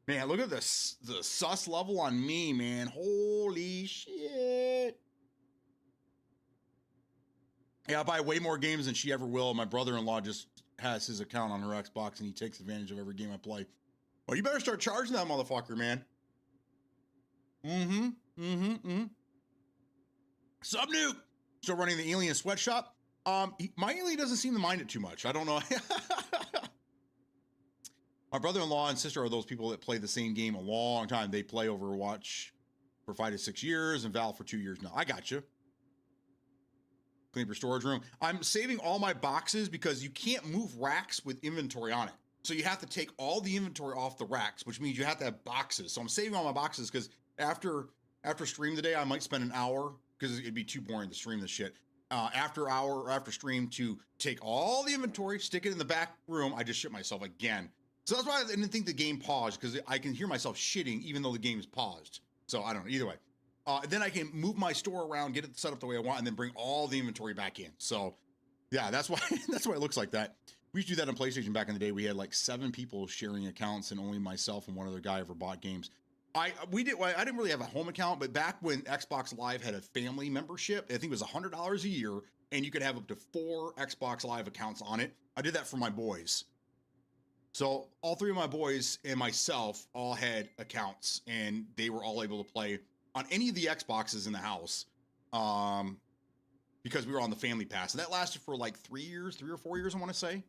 Man, look at this, the sus level on me, man. Holy shit. Yeah, I buy way more games than she ever will. My brother-in-law just has his account on her Xbox, and he takes advantage of every game I play. Well, you better start charging that motherfucker, man. Subnuke. Still running the Alien Sweatshop. My Alien doesn't seem to mind it too much. I don't know. My brother-in-law and sister are those people that play the same game a long time. They play Overwatch for 5 to 6 years and Valve for 2 years now. I got you. Clean up your storage room. I'm saving all my boxes because you can't move racks with inventory on it. So you have to take all the inventory off the racks, which means you have to have boxes. So I'm saving all my boxes because after stream today, I might spend an hour because it'd be too boring to stream this shit. After hour or after stream to take all the inventory, stick it in the back room. I just shit myself again. So that's why I didn't think the game paused, because I can hear myself shitting even though the game is paused. So I don't know, either way. Then I can move my store around, get it set up the way I want, and then bring all the inventory back in. So yeah, that's why that's why it looks like that. We used to do that on PlayStation back in the day. We had like 7 people sharing accounts, and only myself and one other guy ever bought games. I didn't really have a home account, but back when Xbox Live had a family membership, I think it was $100 a year, and you could have up to 4 Xbox Live accounts on it. I did that for my boys. So all 3 of my boys and myself all had accounts, and they were all able to play on any of the Xboxes in the house, because we were on the family pass. And that lasted for like 3 or 4 years, I want to say.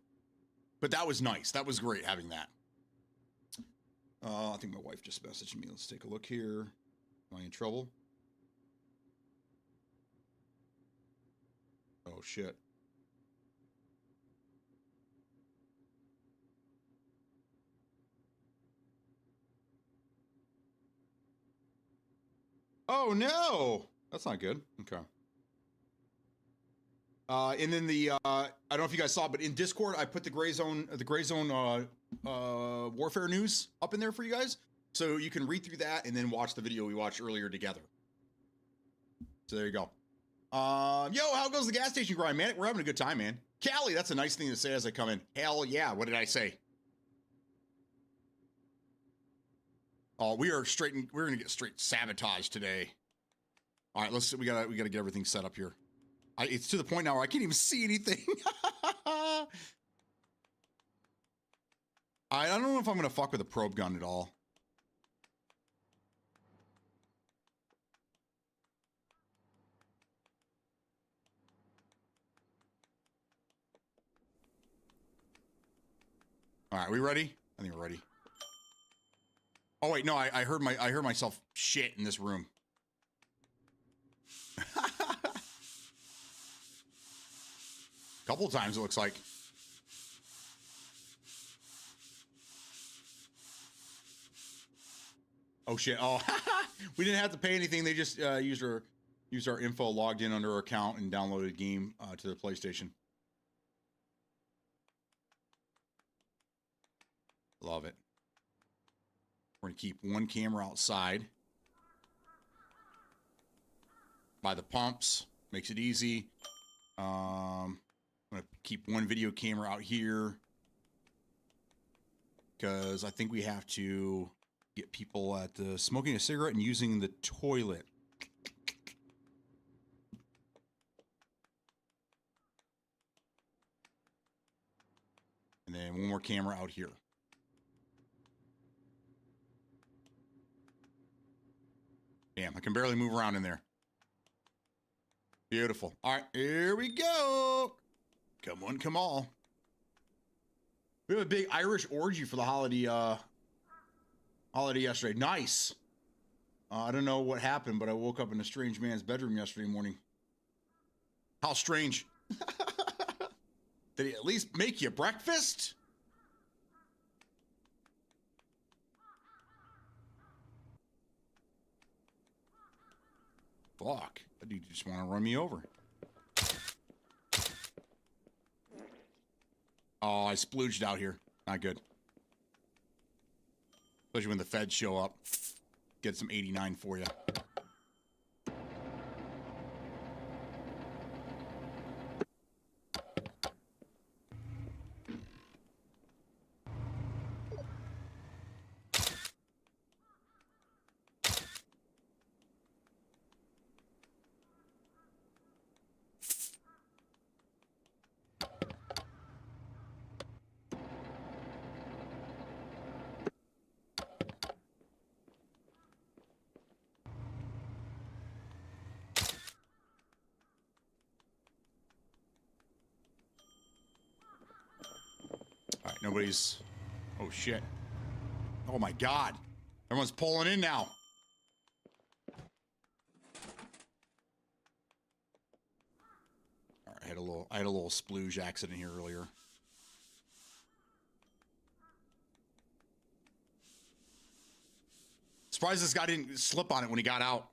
But that was nice. That was great having that. I think my wife just messaged me. Let's take a look here. Am I in trouble? Oh, shit. Oh, no. That's not good. Okay. And then I don't know if you guys saw, but in Discord, I put the Gray Zone Warfare news up in there for you guys. So you can read through that and then watch the video we watched earlier together. So there you go. Yo, how goes the gas station grind, man? We're having a good time, man. Callie, that's a nice thing to say as I come in. Hell yeah. What did I say? Oh, we're going to get straight sabotage today. All right, we gotta get everything set up here. It's to the point now where I can't even see anything. I don't know if I'm going to fuck with a probe gun at all. All right, we ready? I think we're ready. Oh wait, no, I heard myself shit in this room. Couple of times it looks like. Oh shit! Oh, we didn't have to pay anything. They just used our info, logged in under our account, and downloaded a game to their PlayStation. Love it. We're going to keep one camera outside by the pumps. Makes it easy. I'm going to keep one video camera out here because I think we have to get people at smoking a cigarette and using the toilet. And then one more camera out here. Damn, I can barely move around in there. Beautiful. All right, here we go. Come on, come on. We have a big Irish orgy for the holiday yesterday. Nice. I don't know what happened, but I woke up in a strange man's bedroom yesterday morning. How strange. Did he at least make you breakfast? Fuck. That dude just want to run me over. Oh, I splooged out here. Not good. Especially when the feds show up. Get some 89 for you. All right, nobody's... Oh, shit. Oh, my God. Everyone's pulling in now. All right, I had a little splooge accident here earlier. Surprised this guy didn't slip on it when he got out.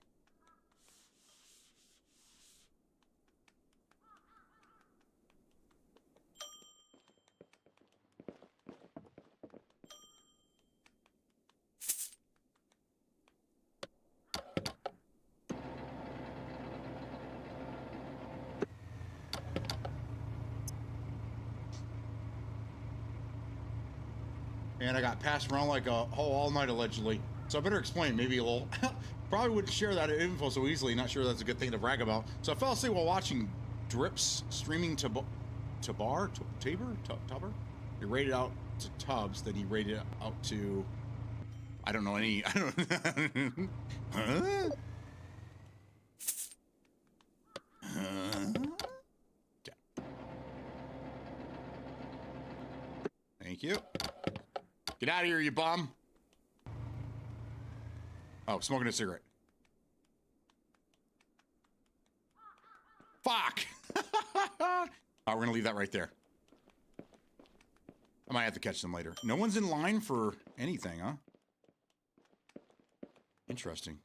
And I got passed around like a hoe all night, allegedly. So I better explain. Maybe a little... Probably wouldn't share that info so easily. Not sure that's a good thing to brag about. So I fell asleep while watching Drips streaming to Tabor? He rated out to Tubbs. Then he rated out to... I don't know any... I don't... Huh? Okay. Thank you. Get out of here, you bum. Oh, smoking a cigarette. Fuck. All right, we're going to leave that right there. I might have to catch them later. No one's in line for anything, huh? Interesting.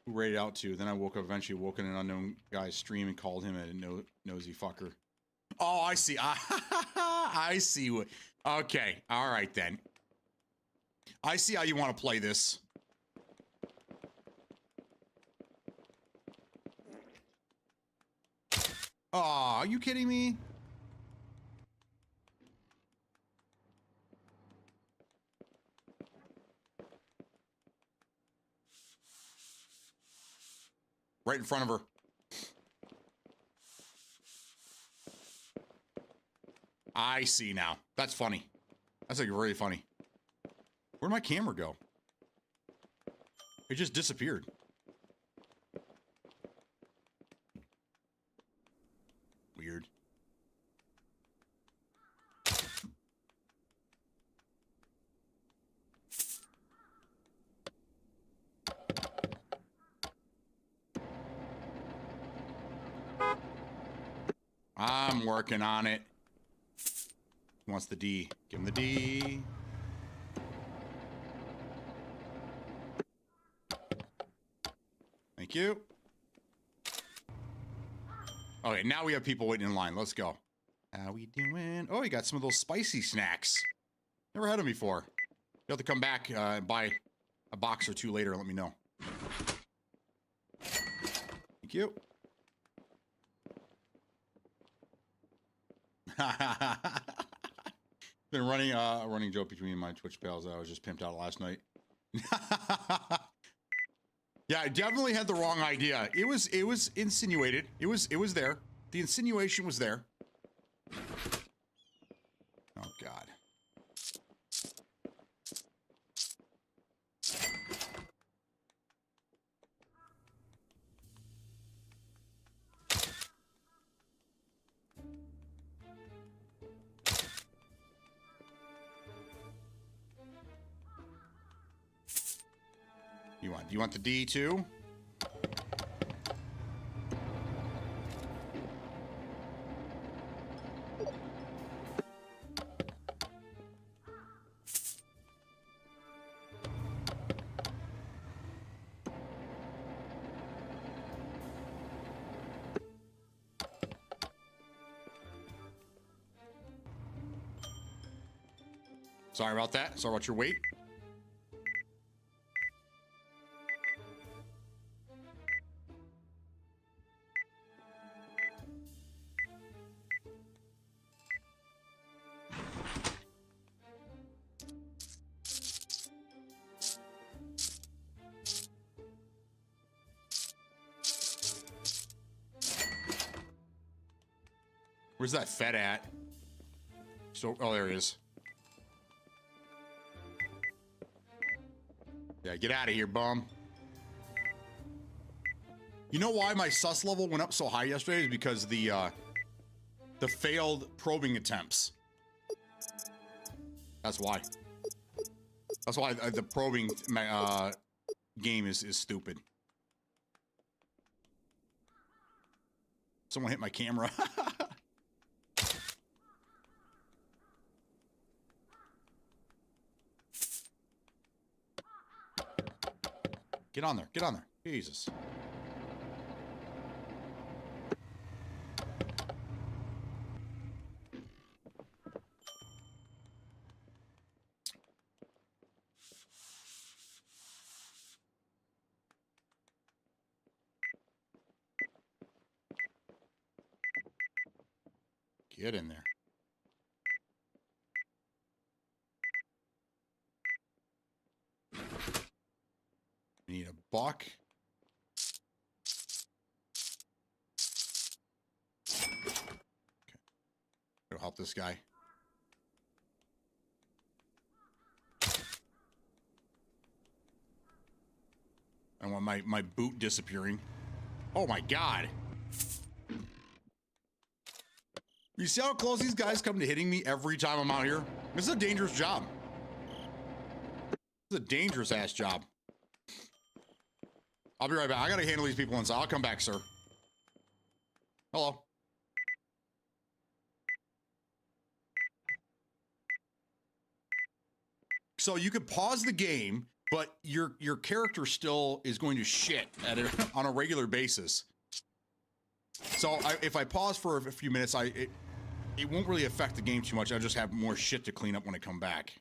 Who rated out to? Then I woke up, eventually woke in an unknown guy's stream and called him a nosy fucker. Oh, I see. I see what. Okay. All right, then. I see how you want to play this. Oh, are you kidding me? Right in front of her. I see now. That's funny. That's like really funny. Where'd my camera go? It just disappeared. Weird. I'm working on it. He wants the D. Give him the D. Thank you. Okay, now we have people waiting in line. Let's go. How we doing? Oh, you got some of those spicy snacks. Never had them before. You'll have to come back and buy a box or two later and let me know. Thank you. Been running a running joke between my Twitch pals that I was just pimped out last night. Yeah, I definitely had the wrong idea. It was insinuated. It was there. The insinuation was there. Oh God. Do you want the D too? Sorry about that. Sorry about your wait. Where's that Fed at? So, oh, there he is. Yeah, get out of here, bum. You know why my sus level went up so high yesterday? Is because the failed probing attempts. That's why. That's why the probing game is stupid. Someone hit my camera. Get on there. Get on there. Jesus. Get in there. We need a buck. Okay. It'll help this guy. I want my boot disappearing. Oh my God. You see how close these guys come to hitting me every time I'm out here? This is a dangerous job. This is a dangerous ass job. I'll be right back. I gotta handle these people inside. I'll come back, sir. Hello. So you could pause the game, but your character still is going to shit at it on a regular basis. So if I pause for a few minutes, it won't really affect the game too much. I'll just have more shit to clean up when I come back.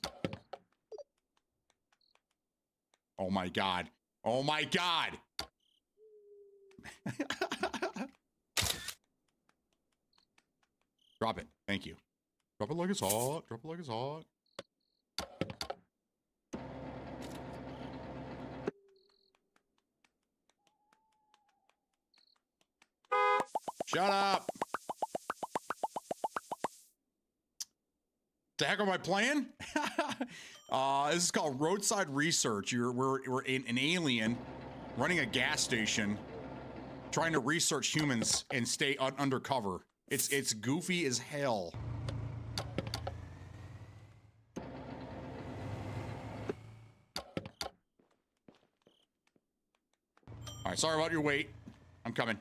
Oh my God. Oh my God. Drop it. Thank you. Drop it like it's hot. Drop it like it's hot. Shut up. The heck am I playing? This is called Roadside Research. We're an alien running a gas station, trying to research humans and stay undercover. It's goofy as hell. All right, sorry about your wait. I'm coming.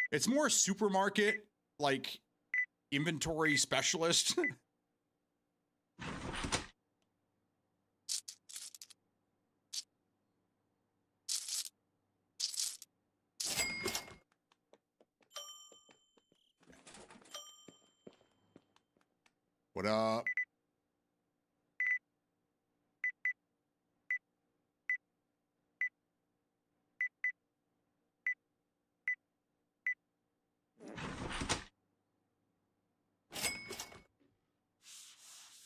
It's more supermarket, like inventory specialist. What up?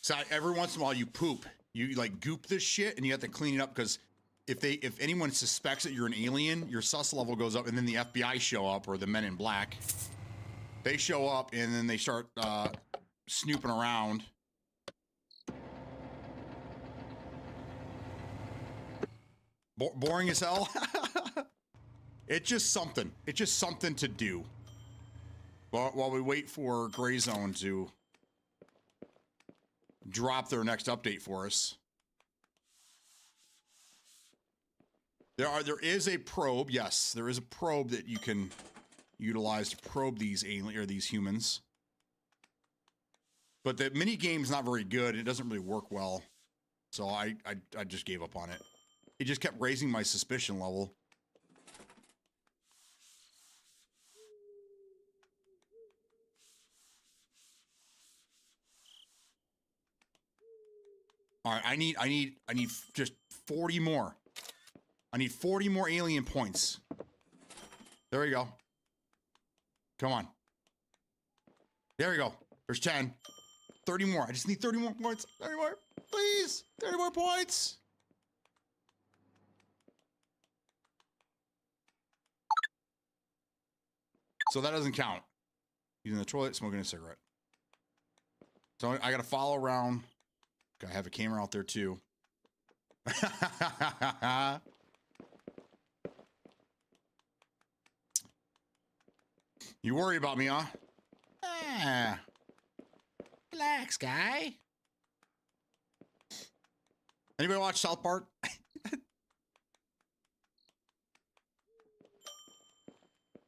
So every once in a while you poop. You like goop this shit and you have to clean it up because if anyone suspects that you're an alien, your sus level goes up and then the FBI show up or the men in black. They show up and then they start snooping around. Boring as hell. It's just something. It's just something to do. While we wait for Gray Zone to drop their next update for us. There is a probe. Yes, there is a probe that you can utilize to probe these alien or these humans. But the mini game's not very good. It doesn't really work well. So I just gave up on it. It just kept raising my suspicion level. All right, I need just 40 more. I need 40 more alien points. There we go. Come on. There we go. There's 10. 30 more. I just need 30 more points. 30 more. Please. 30 more points. So that doesn't count. Using the toilet, smoking a cigarette. So I got to follow around. I have a camera out there too. You worry about me, huh? Ah. Relax, guy. Anybody watch South Park?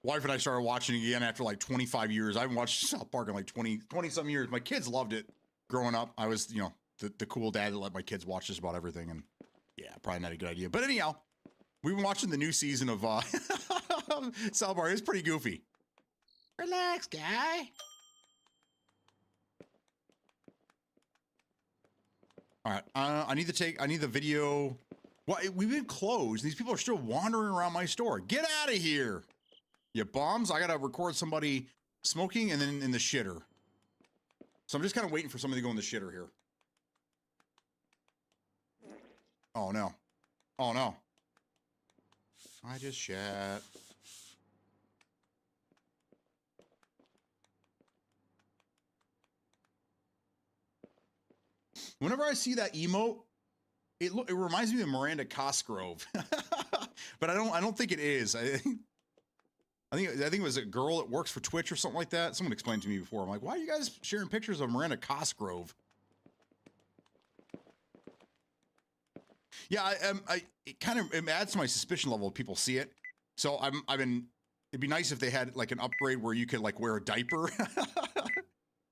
Wife and I started watching it again after like 25 years. I haven't watched South Park in like 20 some years. My kids loved it growing up. I was, you know, the cool dad that let my kids watch just about everything. And yeah, probably not a good idea. But anyhow, we've been watching the new season of South Park. It's pretty goofy. Relax, guy. All right, I need the video. Well, we've been closed. These people are still wandering around my store. Get out of here, you bums. I gotta record somebody smoking and then in the shitter. So I'm just kind of waiting for somebody to go in the shitter here. Oh no. Oh no. I just shat. Whenever I see that emote, it reminds me of Miranda Cosgrove, but I don't think it is. I think it was a girl that works for Twitch or something like that. Someone explained to me before. I'm like, why are you guys sharing pictures of Miranda Cosgrove? Yeah, it kind of adds to my suspicion level if people see it. So it'd be nice if they had like an upgrade where you could like wear a diaper.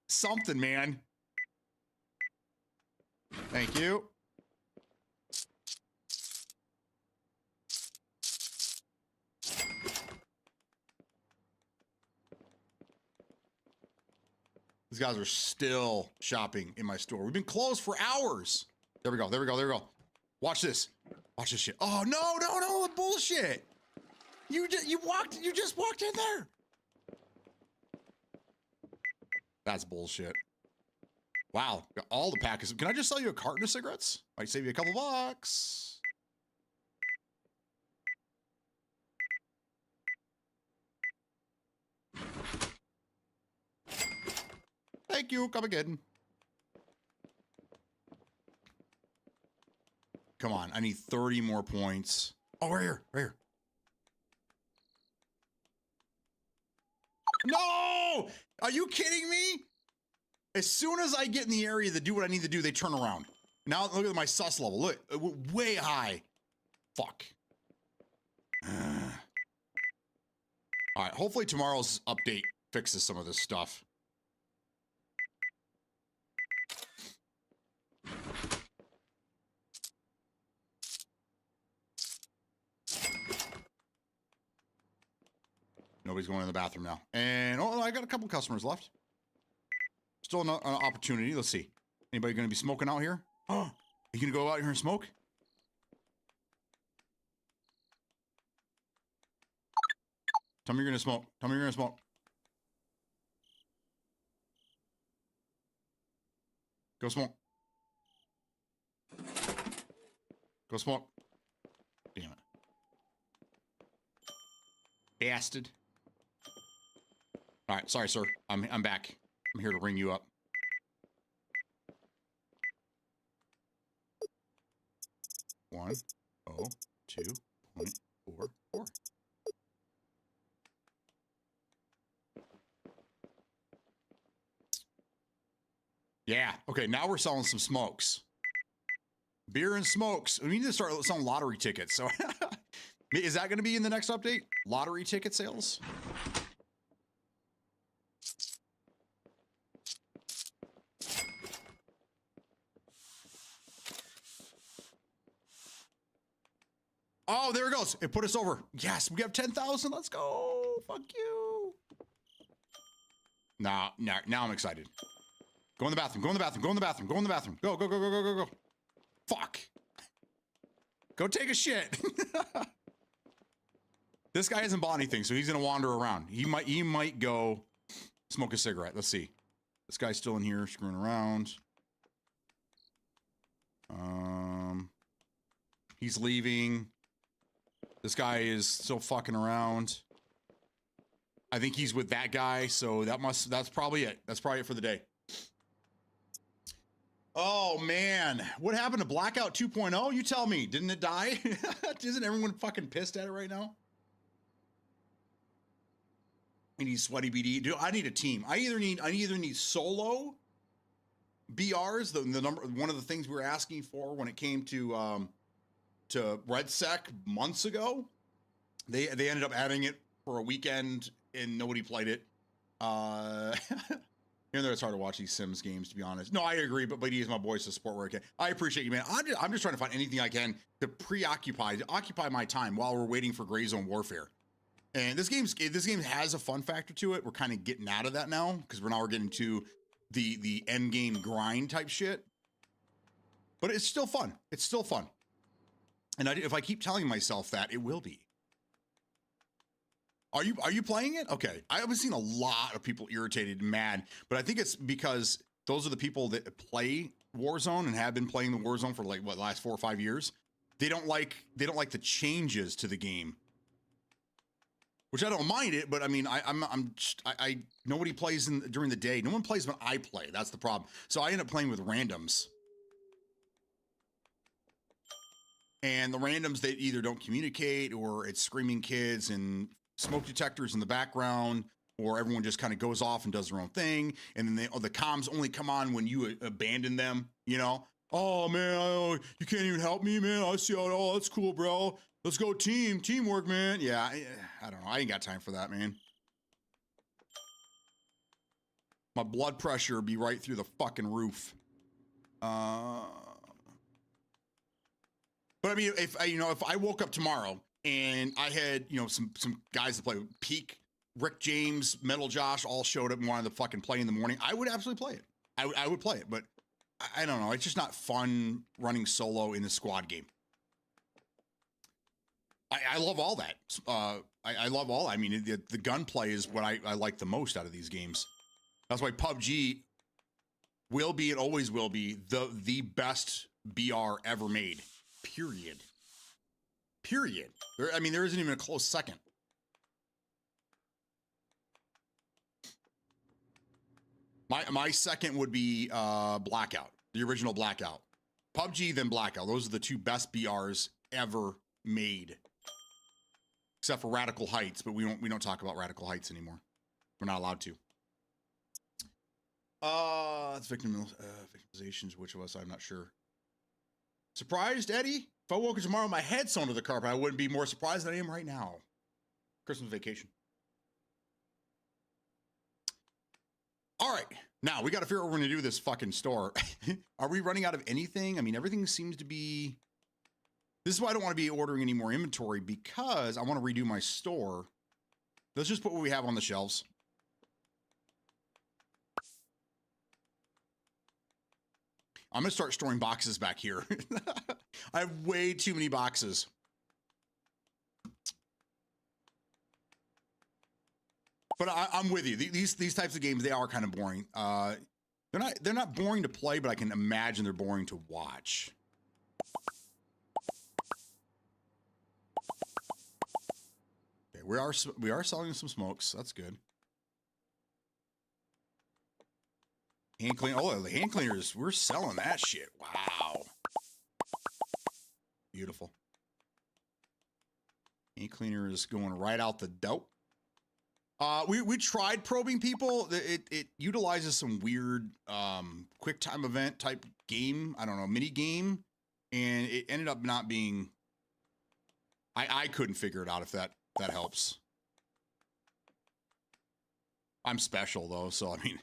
Something, man. Thank you. These guys are still shopping in my store. We've been closed for hours. There we go. There we go. There we go. Watch this. Watch this shit. Oh no, bullshit. You just walked in there. That's bullshit. Wow, got all the packets. Can I just sell you a carton of cigarettes? Might save you a couple bucks. Thank you. Come again. Come on, I need 30 more points. Oh, right here, right here. No! Are you kidding me? As soon as I get in the area to do what I need to do, they turn around. Now look at my sus level. Look, way high. Fuck. All right, hopefully tomorrow's update fixes some of this stuff. Nobody's going in the bathroom now. And, oh, I got a couple customers left. Still an opportunity. Let's see. Anybody going to be smoking out here? Oh, you going to go out here and smoke? Tell me you're going to smoke. Tell me you're going to smoke. Go smoke. Go smoke. Damn it. Bastard. All right, sorry, sir. I'm back. I'm here to ring you up. One, 2.44. Yeah. Okay. Now we're selling some smokes. Beer and smokes. We need to start selling lottery tickets. So, is that going to be in the next update? Lottery ticket sales. Oh, there it goes. It put us over. Yes, we have 10,000. Let's go. Fuck you. Now I'm excited. Go in the bathroom. Go in the bathroom. Go in the bathroom. Go in the bathroom. Go, go, go, go, go, go, go. Fuck. Go take a shit. This guy hasn't bought anything, so he's gonna wander around. He might go smoke a cigarette. Let's see. This guy's still in here screwing around. He's leaving. This guy is still fucking around. I think he's with that guy, so that's probably it. That's probably it for the day. Oh man, what happened to Blackout 2.0? You tell me, didn't it die? Isn't everyone fucking pissed at it right now? I need sweaty BD. Dude, I need a team. I either need solo BRs, the number, one of the things we were asking for when it came to RedSec months ago. They ended up adding it for a weekend and nobody played it. Even though it's hard to watch these Sims games, to be honest. No, I agree, but BD is my boys to support where I can. I appreciate you, man. I'm just trying to find anything I can to occupy my time while we're waiting for Gray Zone Warfare. And this game has a fun factor to it. We're kind of getting out of that now because we're getting to the end game grind type shit. But it's still fun. It's still fun. And if I keep telling myself that, it will be. Are you playing it? Okay. I haven't seen a lot of people irritated and mad, but I think it's because those are the people that play Warzone and have been playing the Warzone for like the last 4 or 5 years. They don't like the changes to the game. Which I don't mind it, but I mean, I nobody plays during the day. No one plays when I play. That's the problem. So I end up playing with randoms. And the randoms, they either don't communicate or it's screaming kids and smoke detectors in the background, or everyone just kind of goes off and does their own thing. And then the comms only come on when you abandon them, you know? Oh man, you can't even help me, man. I see oh, that's cool, bro. Let's go teamwork, man. Yeah, I don't know. I ain't got time for that, man. My blood pressure would be right through the fucking roof. But I mean, if I woke up tomorrow and I had, some guys to play with, Peak, Rick James, Metal Josh, all showed up and wanted to fucking play in the morning, I would absolutely play it. I would play it, but I don't know. It's just not fun running solo in a squad game. I love all that. I love all. I mean, the gunplay is what I like the most out of these games. That's why PUBG will be and always will be the best BR ever made. Period. There isn't even a close second. My second would be Blackout, the original Blackout. PUBG, then Blackout. Those are the two best BRs ever made. Except for Radical Heights, but we don't talk about Radical Heights anymore. We're not allowed to. It's victimizations. Which of us? I'm not sure. Surprised, Eddie? If I woke up tomorrow, my head sewn to the carpet, I wouldn't be more surprised than I am right now. Christmas vacation. All right, now we got to figure out what we're going to do with this fucking store. Are we running out of anything? I mean, everything seems to be. This is why I don't want to be ordering any more inventory, because I want to redo my store. Let's just put what we have on the shelves. I'm gonna start storing boxes back here. I have way too many boxes. But I'm with you. These types of games, they are kind of boring. They're not boring to play, but I can imagine they're boring to watch. Okay, we are selling some smokes. That's good. Hand clean. Oh, the hand cleaners. We're selling that shit. Wow. Beautiful. Hand cleaner is going right out the dope. We tried probing people. It utilizes some weird quick time event type game. I don't know, mini game, and it ended up not being. I couldn't figure it out if that helps. I'm special though, so I mean,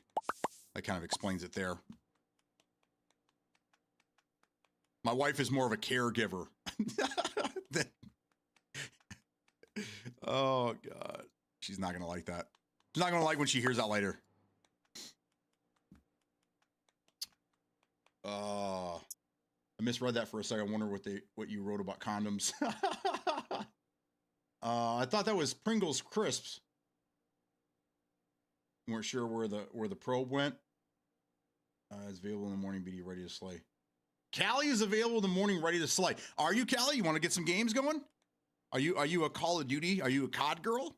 that kind of explains it there. My wife is more of a caregiver. Oh God. She's not going to like that. She's not going to like when she hears that later. I misread that for a second. I wonder what you wrote about condoms. I thought that was Pringles crisps. You weren't sure where the probe went. It's available in the morning, BD, ready to slay. Callie is available in the morning, ready to slay. Are you, Callie? You want to get some games going? Are you a Call of Duty? Are you a COD girl?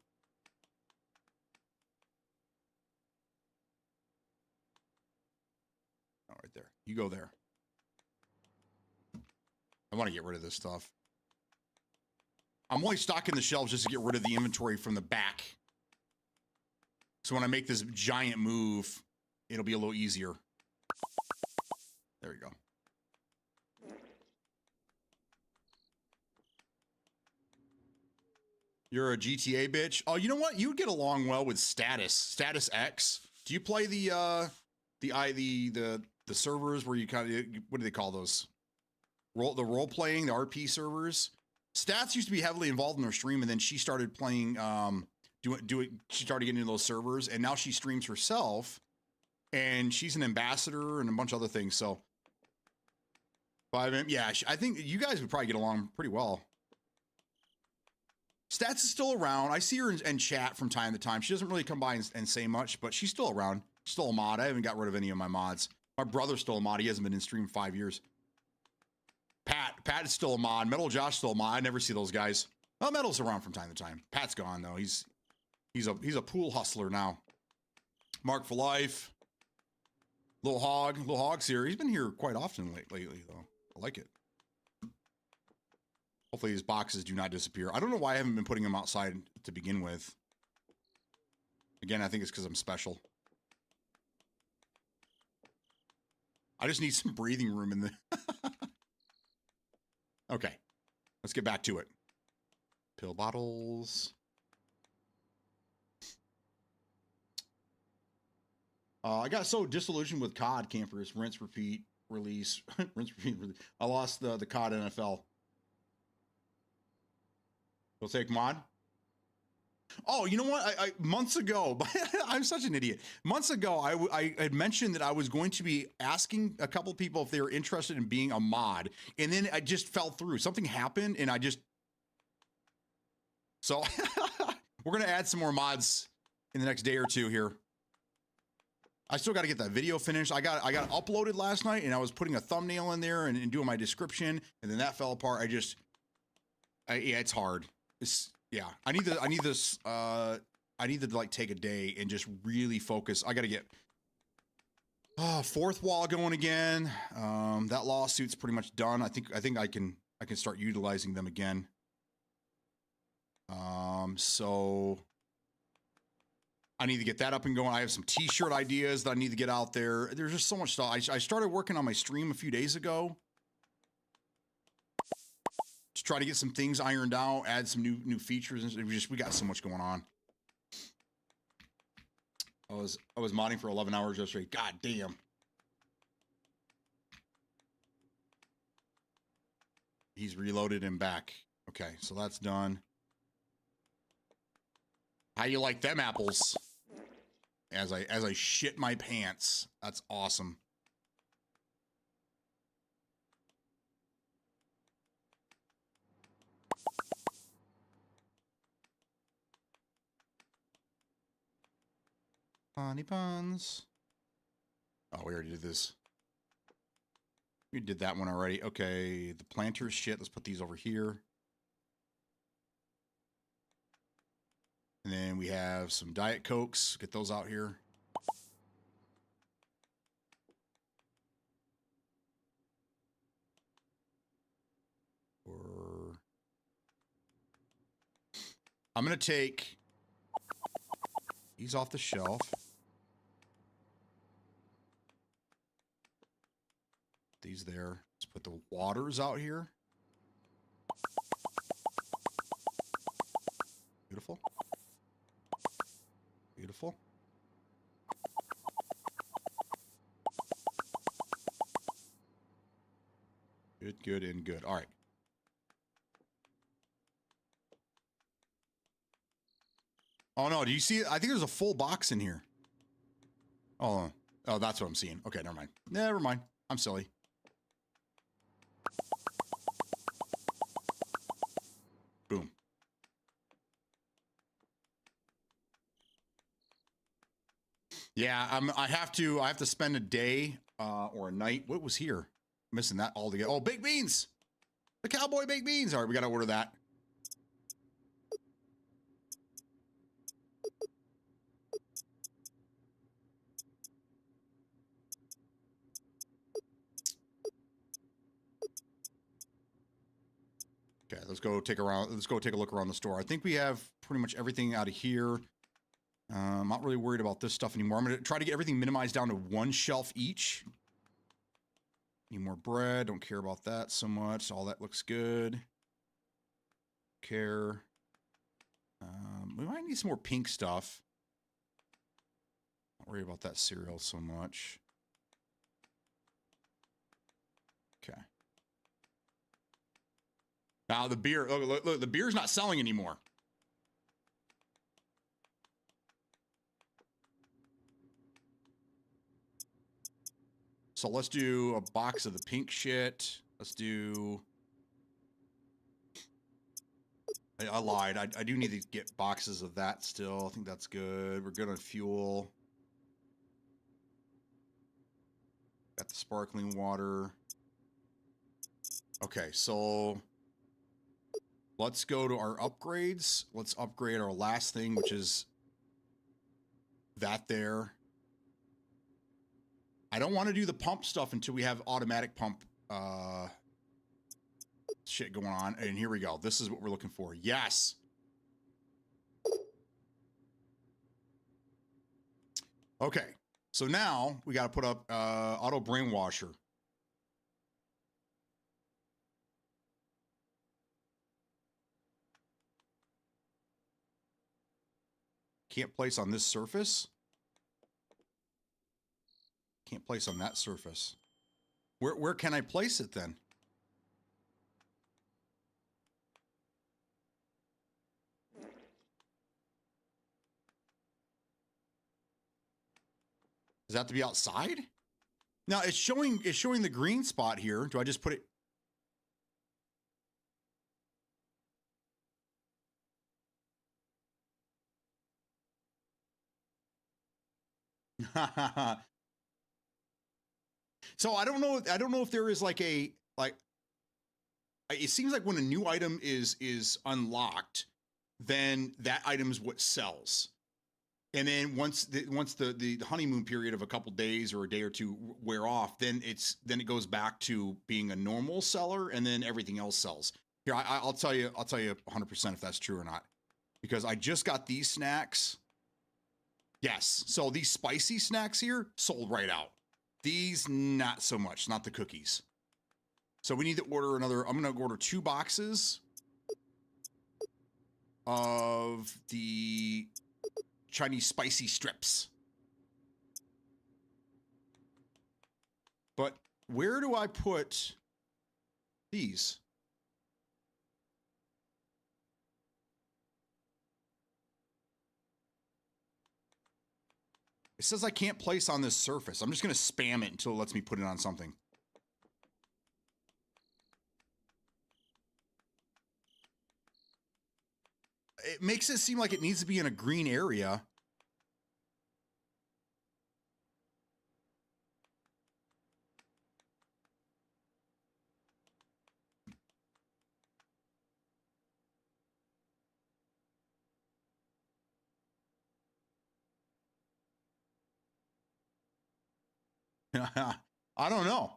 Right there. You go there. I want to get rid of this stuff. I'm only stocking the shelves just to get rid of the inventory from the back. So when I make this giant move, it'll be a little easier. There we go. You're a GTA bitch. Oh, you know what? You would get along well with Status X. Do you play the servers where you kind of, what do they call those? The role playing, the RP servers. Stats used to be heavily involved in their stream, and then she started playing, she started getting into those servers, and now she streams herself, and she's an ambassador and a bunch of other things. So, yeah, I think you guys would probably get along pretty well. Stats is still around. I see her in chat from time to time. She doesn't really come by and say much, but she's still around. Still a mod. I haven't got rid of any of my mods. My brother's still a mod. He hasn't been in stream 5 years. Pat is still a mod. Metal Josh still a mod. I never see those guys. Well, Metal's around from time to time. Pat's gone though. He's a pool hustler now. Mark for life. Little Hog's here. He's been here quite often lately though. I like it. Hopefully these boxes do not disappear. I don't know why I haven't been putting them outside to begin with. Again, I think it's because I'm special. I just need some breathing room in the... Okay, let's get back to it. Pill bottles. I got so disillusioned with COD campers. Rinse, repeat, release. Rinse, repeat, release. I lost the COD NFL. We'll take mod. Oh, you know what? I months ago, I'm such an idiot. Months ago, I had mentioned that I was going to be asking a couple people if they were interested in being a mod, and then I just fell through. Something happened, and I just... So, we're going to add some more mods in the next day or two here. I still got to get that video finished. I got uploaded last night, and I was putting a thumbnail in there and doing my description, and then that fell apart. Yeah, it's hard. Yeah, I need to like take a day and just really focus. I got to get fourth wall going again. That lawsuit's pretty much done. I think I can start utilizing them again. So I need to get that up and going. I have some t-shirt ideas that I need to get out there. There's just so much stuff. I started working on my stream a few days ago. To try to get some things ironed out, add some new features, and we got so much going on. I was modding for 11 hours yesterday. God damn. He's reloaded and back. Okay, so that's done. How you like them apples? As I shit my pants. That's awesome. Honey buns. Oh, we already did this. We did that one already. Okay, the planters shit. Let's put these over here. And then we have some Diet Cokes. Get those out here. I'm going to take these off the shelf. These there. Let's put the waters out here. Beautiful. Beautiful. Good, good, and good. All right. Oh, no. Do you see it? I think there's a full box in here. Oh, that's what I'm seeing. Okay, never mind. Never mind. I'm silly. Boom. Yeah, I have to spend a day or a night. What was here? I'm missing that altogether. Oh, baked beans. The cowboy baked beans. All right, we got to order that. Okay, let's go take a look around the store. I think we have pretty much everything out of here. I'm not really worried about this stuff anymore. I'm going to try to get everything minimized down to one shelf each. Need more bread. Don't care about that so much. All that looks good. Care. We might need some more pink stuff. Not worry about that cereal so much. Okay. Now the beer. Look, the beer's not selling anymore. So let's do a box of the pink shit. Let's do... I lied. I do need to get boxes of that still. I think that's good. We're good on fuel. Got the sparkling water. Okay, so let's go to our upgrades. Let's upgrade our last thing, which is that there. I don't want to do the pump stuff until we have automatic pump shit going on. And here we go. This is what we're looking for. Yes. Okay. So now we got to put up auto brainwasher. Can't place on this surface. Can't place on that surface. Where can I place it then? Does that have to be outside? Now it's showing the green spot here. Do I just put it? So I don't know if there is like a it seems like when a new item is unlocked, then that item is what sells. And then once the honeymoon period of a couple days or a day or two wear off, then it goes back to being a normal seller, and then everything else sells. Here, I'll tell you 100% if that's true or not, because I just got these snacks. Yes, so these spicy snacks here sold right out. These not so much, not the cookies. So we need to order another. I'm gonna order 2 boxes of the Chinese spicy strips. But where do I put these? It says I can't place on this surface. I'm just going to spam it until it lets me put it on something. It makes it seem like it needs to be in a green area. I don't know.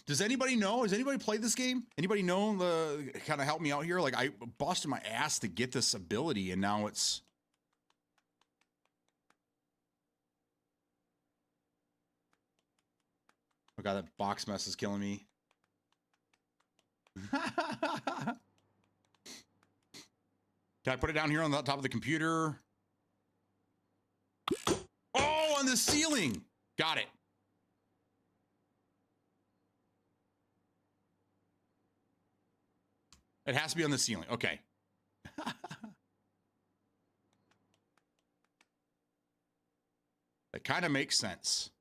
Does anybody know? Has anybody played this game? Anybody know the kind of help me out here? Like I busted my ass to get this ability and now it's oh god, that box mess is killing me. Can I put it down here on the top of the computer? Oh, on the ceiling. Got it. It has to be on the ceiling. Okay. That kind of makes sense.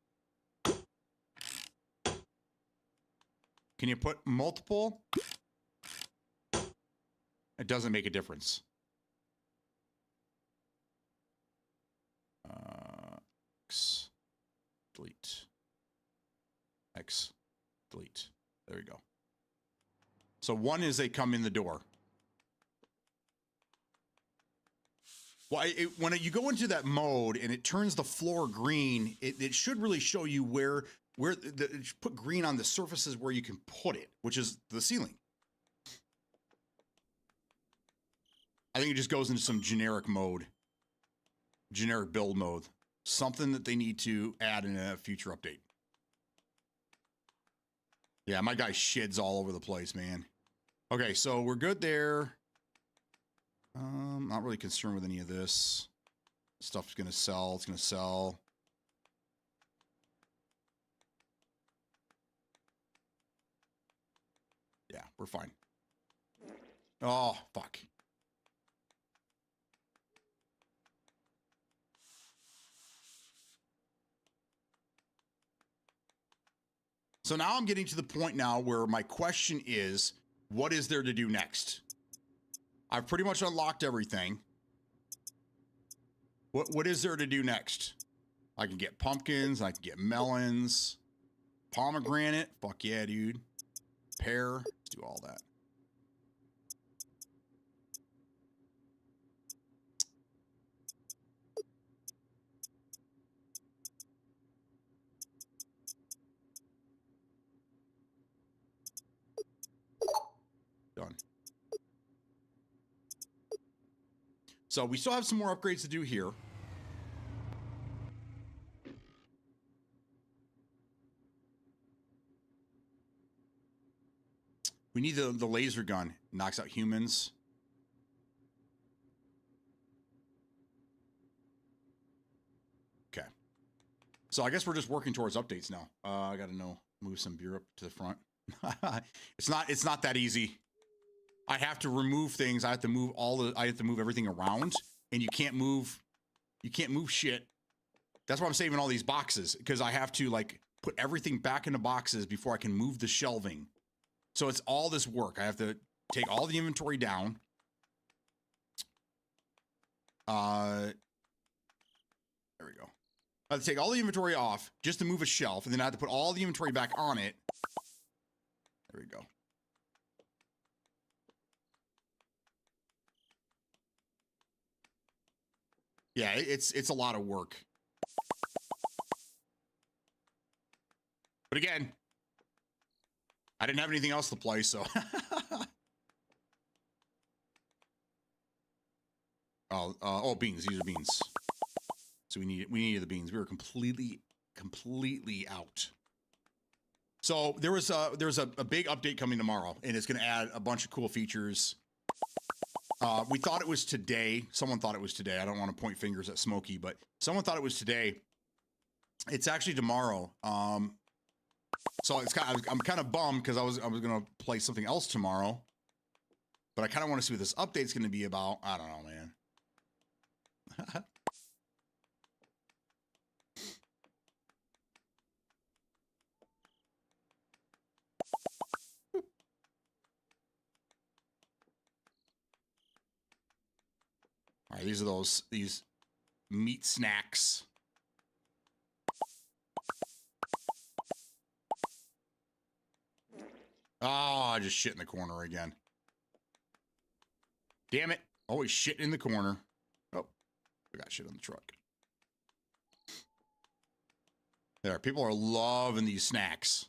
Can you put multiple? It doesn't make a difference. X, delete. X, delete. There we go. So one is they come in the door. Well, when you go into that mode and it turns the floor green, it should really show you where put green on the surfaces where you can put it, which is the ceiling. I think it just goes into some generic mode, generic build mode, something that they need to add in a future update. Yeah, my guy sheds all over the place, man. Okay, so we're good there. Not really concerned with any of this. Stuff's gonna sell. It's gonna sell. Yeah, we're fine. Oh, fuck. So now I'm getting to the point now where my question is, what is there to do next? I've pretty much unlocked everything. What is there to do next? I can get pumpkins, I can get melons, pomegranate, fuck yeah, dude. Pear, let's do all that. Done. So we still have some more upgrades to do here. We need the laser gun. Knocks out humans. Okay. So I guess we're just working towards updates now. I gotta move some beer up to the front. It's not that easy. I have to remove things. I have to move everything around, and you can't move shit. That's why I'm saving all these boxes, because I have to like put everything back into boxes before I can move the shelving. So it's all this work. I have to take all the inventory down. There we go. I have to take all the inventory off just to move a shelf, and then I have to put all the inventory back on it. There we go. Yeah, it's a lot of work. But again, I didn't have anything else to play, so. Oh, beans. These are beans. So we needed the beans. We were completely out. So there's a big update coming tomorrow, and it's going to add a bunch of cool features. We thought it was today. Someone thought it was today. I don't want to point fingers at Smokey, but someone thought it was today. It's actually tomorrow. So I'm kind of bummed because I was going to play something else tomorrow, but I kind of want to see what this update's going to be about. I don't know, man. All right, these are these meat snacks. Oh, I just shit in the corner again. Damn it. Always shit in the corner. Oh, I got shit on the truck. There, people are loving these snacks.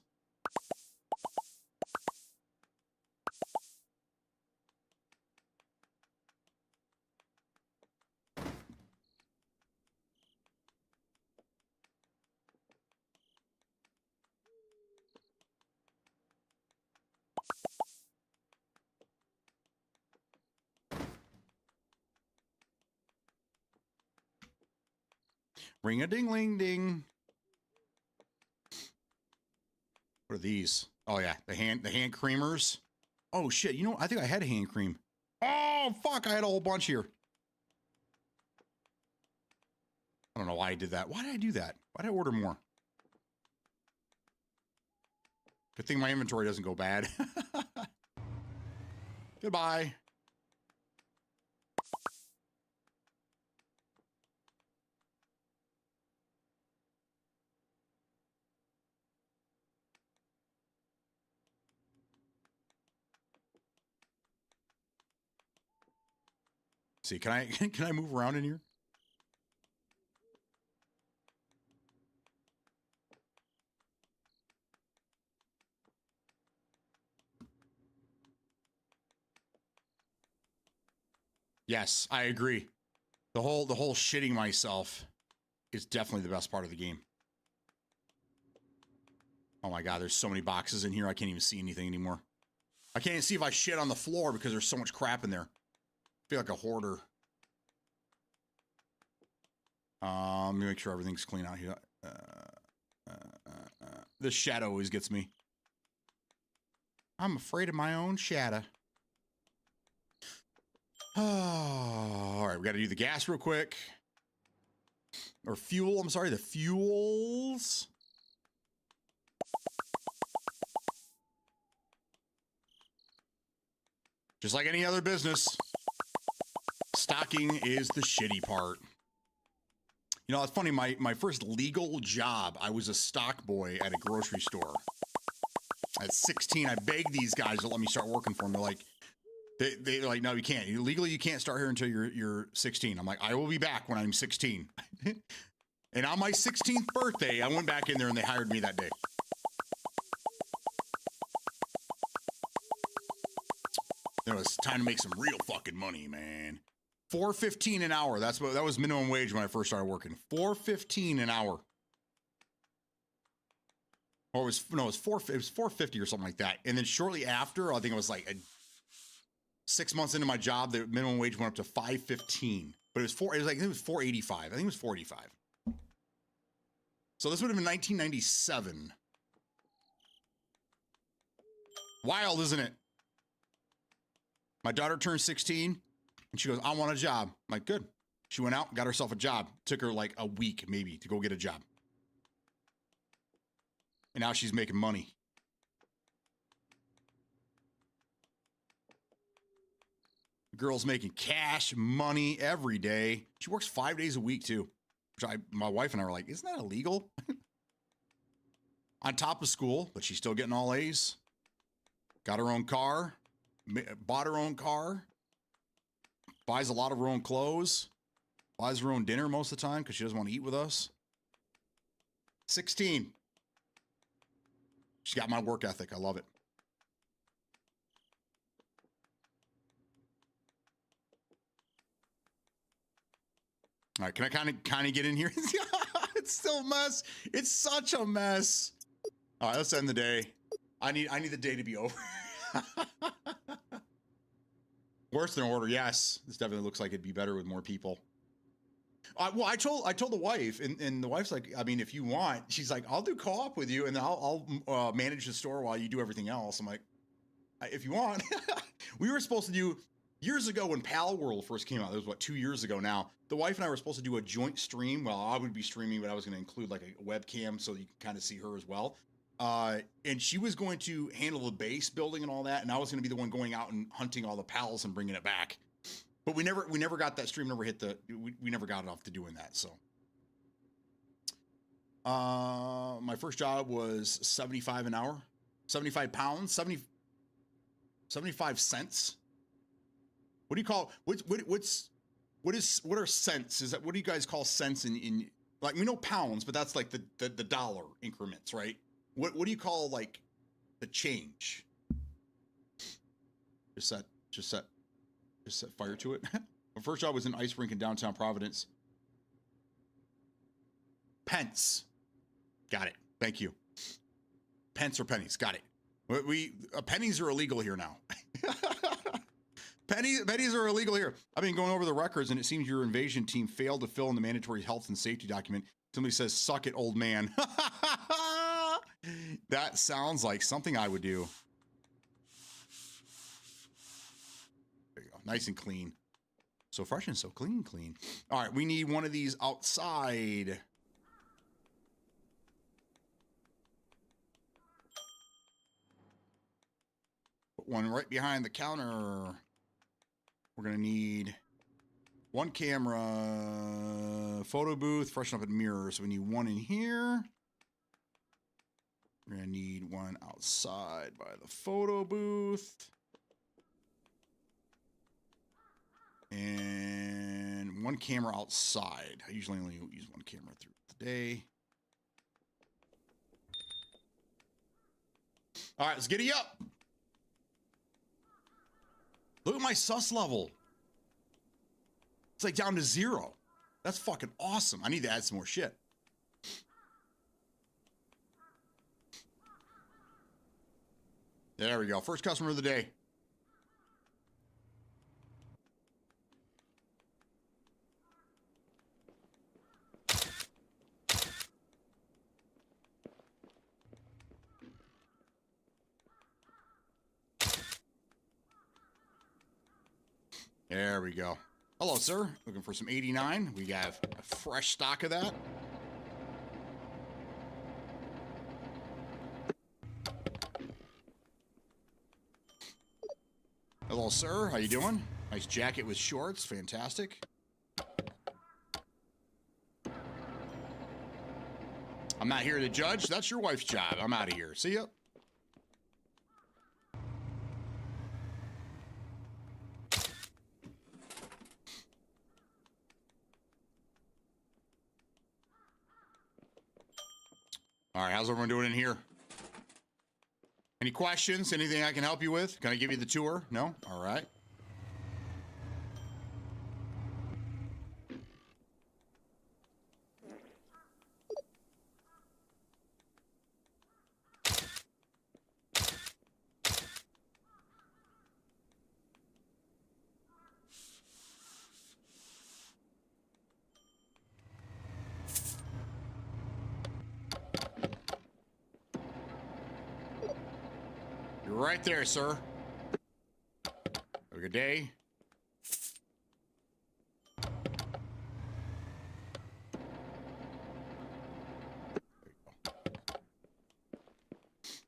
Ring a ding ling ding. What are these? Oh yeah, the hand creamers. Oh shit, you know, I think I had a hand cream. Oh fuck, I had a whole bunch here. I don't know why I did that. Why did I do that? Why did I order more? Good thing my inventory doesn't go bad. Goodbye. See, can I move around in here? Yes, I agree. The whole shitting myself is definitely the best part of the game. Oh my god, there's so many boxes in here. I can't even see anything anymore. I can't even see if I shit on the floor because there's so much crap in there. I feel like a hoarder. Let me make sure everything's clean out here. This shadow always gets me. I'm afraid of my own shadow. All right, we got to do the gas real quick. Or fuel, I'm sorry, the fuels. Just like any other business, stocking is the shitty part. You know, it's funny, my first legal job, I was a stock boy at a grocery store. At 16, I begged these guys to let me start working for them. They're like, they're like, no, you can't. Legally, you can't start here until you're 16. I'm like, I will be back when I'm 16. And on my 16th birthday, I went back in there and they hired me that day. It was time to make some real fucking money, man. $4.15 an hour. That was minimum wage when I first started working. $4.15 an hour. Or it was $4.50 or something like that. And then shortly after, I think it was like 6 months into my job, the minimum wage went up to $5.15. But it was like, it was $4.85. I think it was $4.85. So this would have been 1997. Wild, isn't it? My daughter turned 16 and she goes, I want a job. I'm like, good. She went out, got herself a job. Took her like a week maybe to go get a job. And now she's making money. The girl's making cash money every day. She works 5 days a week too. Which my wife and I were like, isn't that illegal? On top of school, but she's still getting all A's. Got her own car. Bought her own car. Buys a lot of her own clothes. Buys her own dinner most of the time because she doesn't want to eat with us. 16. She's got my work ethic. I love it. All right, can I kind of get in here? It's still a mess. It's such a mess. All right, let's end the day. I need the day to be over. Worse than order, yes. This definitely looks like it'd be better with more people. Well, I told the wife, and the wife's like, I mean, if you want, she's like, I'll do co-op with you, and then I'll manage the store while you do everything else. I'm like, if you want. We were supposed to do, years ago when Pal World first came out, it was what, 2 years ago now, the wife and I were supposed to do a joint stream. Well, I would be streaming, but I was going to include like a webcam so you can kind of see her as well. And she was going to handle the base building and all that, and I was going to be the one going out and hunting all the pals and bringing it back. But we never got that stream. Never hit we never got it off to doing that. So, my first job was 75 an hour, 75 pounds, 75 cents. What do you call what are cents? Is that what do you guys call cents in Like we know pounds, but that's like the dollar increments, right? What do you call like the change? Just set fire to it. My first job was an ice rink in downtown Providence. Pence. Got it. Thank you. Pence or pennies. Got it. Pennies are illegal here now. Pennies are illegal here. I've been going over the records, and it seems your invasion team failed to fill in the mandatory health and safety document. Somebody says, "Suck it, old man." That sounds like something I would do. There you go. Nice and clean. So fresh and so clean. All right, we need one of these outside. Put one right behind the counter. We're going to need one camera, photo booth, freshen up and mirror. So we need one in here. We're going to need one outside by the photo booth. And one camera outside. I usually only use one camera through the day. All right, let's giddy up. Look at my sus level. It's like down to 0. That's fucking awesome. I need to add some more shit. There we go. First customer of the day. There we go. Hello, sir. Looking for some 89. We have a fresh stock of that. Hello, sir. How you doing? Nice jacket with shorts. Fantastic. I'm not here to judge. That's your wife's job. I'm out of here. See ya. All right, how's everyone doing in here? Any questions? Anything I can help you with? Can I give you the tour? No? All right. You're right there, sir. Have a good day.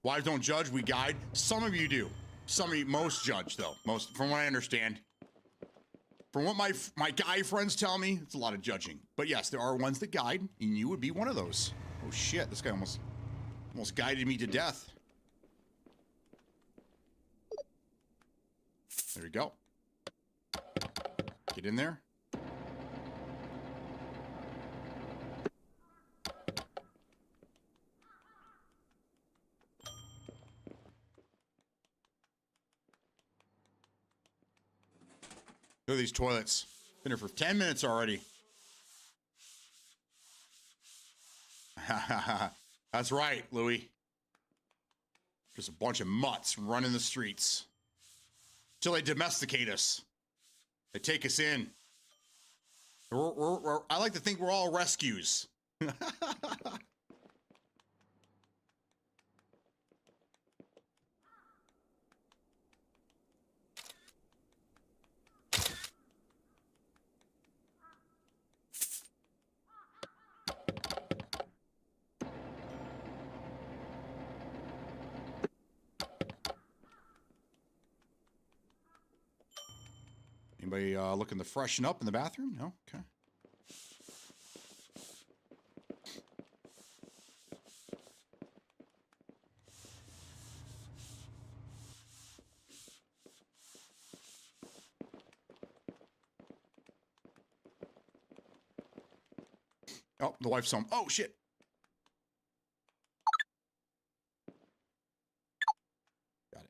Wives don't judge, we guide. Some of you do. Some of you, most judge, though. Most, from what I understand. From what my guy friends tell me, it's a lot of judging. But yes, there are ones that guide, and you would be one of those. Oh shit, this guy almost guided me to death. There we go. Get in there. Look at these toilets. Been here for 10 minutes already. That's right, Louis. Just a bunch of mutts running the streets. Till they domesticate us. They take us in. I like to think we're all rescues. Anybody looking to freshen up in the bathroom? No? Okay. Oh, the wife's home. Oh, shit. Got it.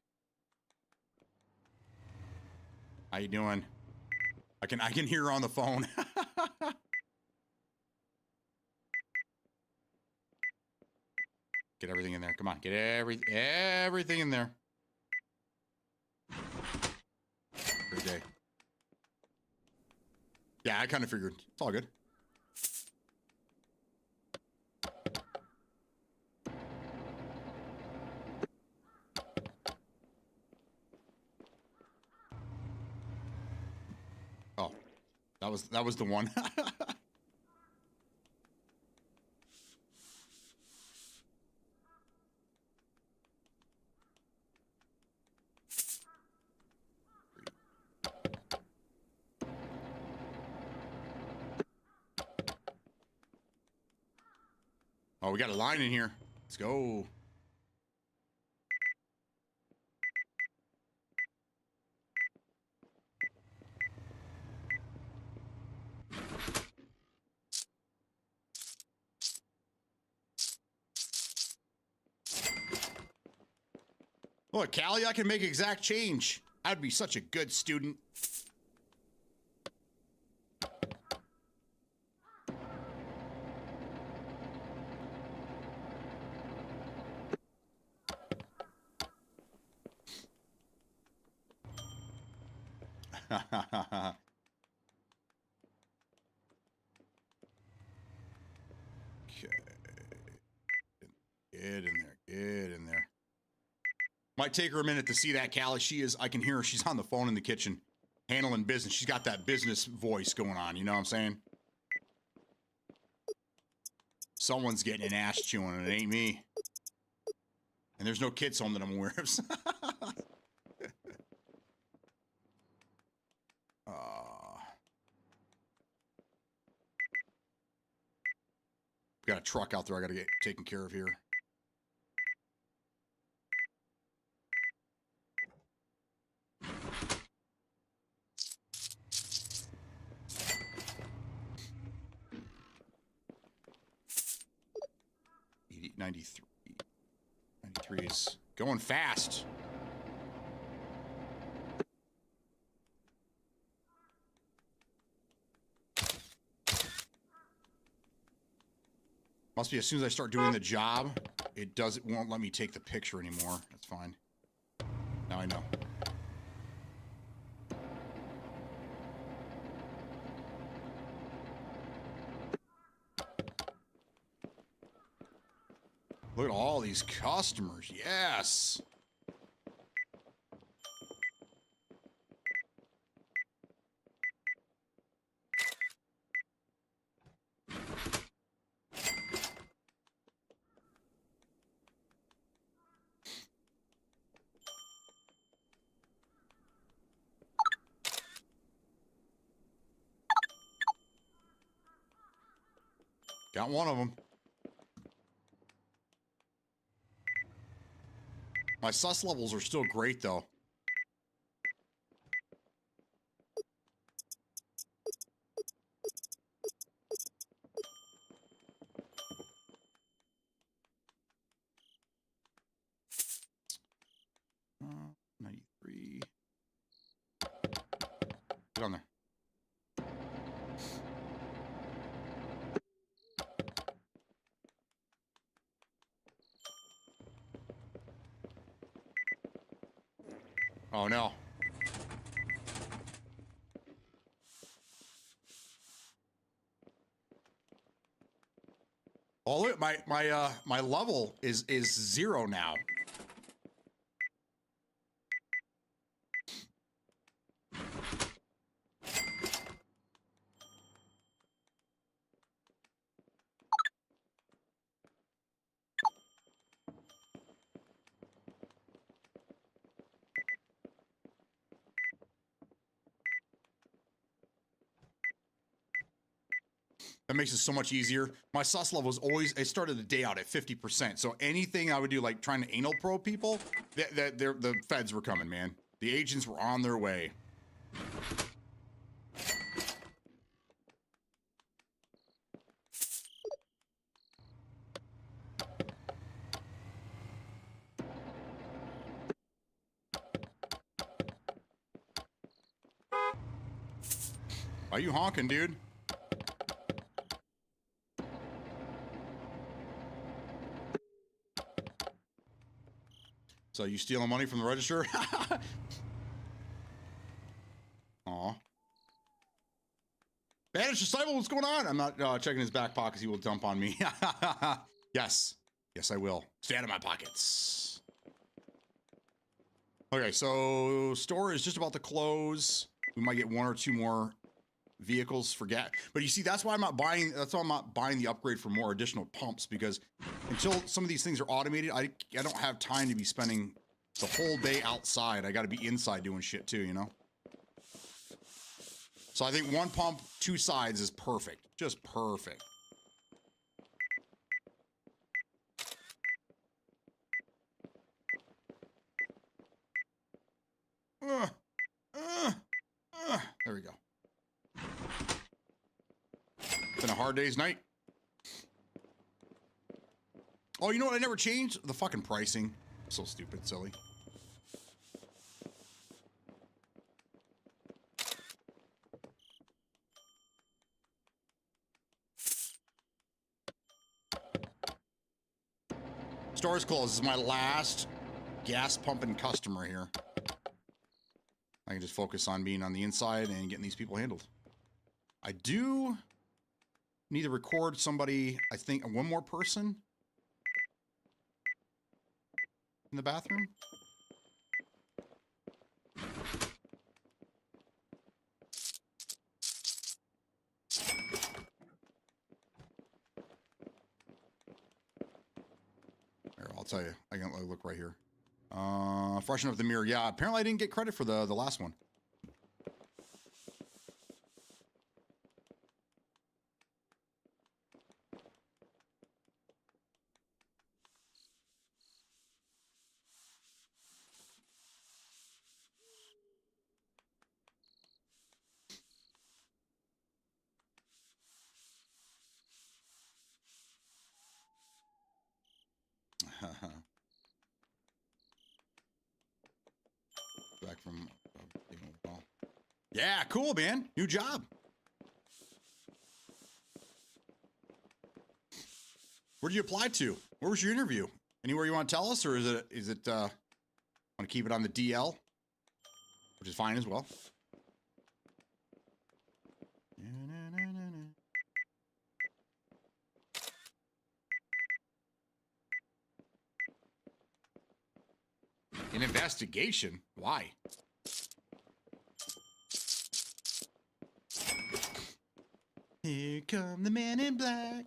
How you doing? I can hear her on the phone. Get everything in there. Come on, get everything in there. Great day. Yeah, I kind of figured. It's all good. Oh, that was the one. Oh, we got a line in here. Let's go. Look, Callie, I can make exact change. I'd be such a good student. Okay. Get in there. Get in there. Might take her a minute to see that, Callie. I can hear her. She's on the phone in the kitchen, handling business. She's got that business voice going on. You know what I'm saying? Someone's getting an ass chewing, and it ain't me. And there's no kids home that I'm aware of. Got a truck out there I got to get taken care of here. $93 is going fast. Must be as soon as I start doing the job, it won't let me take the picture anymore. That's fine. Now I know. Look at all these customers. Yes. Got one of them. My sus levels are still great, though. Uh, 93. Get on there. Oh no. Oh look, my level is 0 now. That makes it so much easier. My sus level was always, it started the day out at 50%. So anything I would do, like trying to anal probe people, the feds were coming, man. The agents were on their way. Why are you honking, dude? So you stealing money from the register? Aw. Bandage disciple, what's going on? I'm not checking his back pockets. He will dump on me. Yes. Yes, I will. Stand in my pockets. Okay, so store is just about to close. We might get one or two more vehicles for gas. But you see, that's why I'm not buying the upgrade for more additional pumps, because until some of these things are automated, I don't have time to be spending the whole day outside. I got to be inside doing shit too, you know? So I think one pump, two sides is perfect. Just perfect. There we go. Been a hard day's night. Oh, you know what? I never changed the fucking pricing. So stupid, silly. Store is closed. This is my last gas pumping customer here. I can just focus on being on the inside and getting these people handled. I do need to record somebody, I think, one more person in the bathroom. Here, I'll tell you. I can look right here. Freshen up the mirror. Yeah, apparently I didn't get credit for the last one. Back from yeah, cool, man. New job. Where did you apply to? Where was your interview? Anywhere you want to tell us, or is it want to keep it on the DL, which is fine as well. An investigation? Why? Here come the men in black.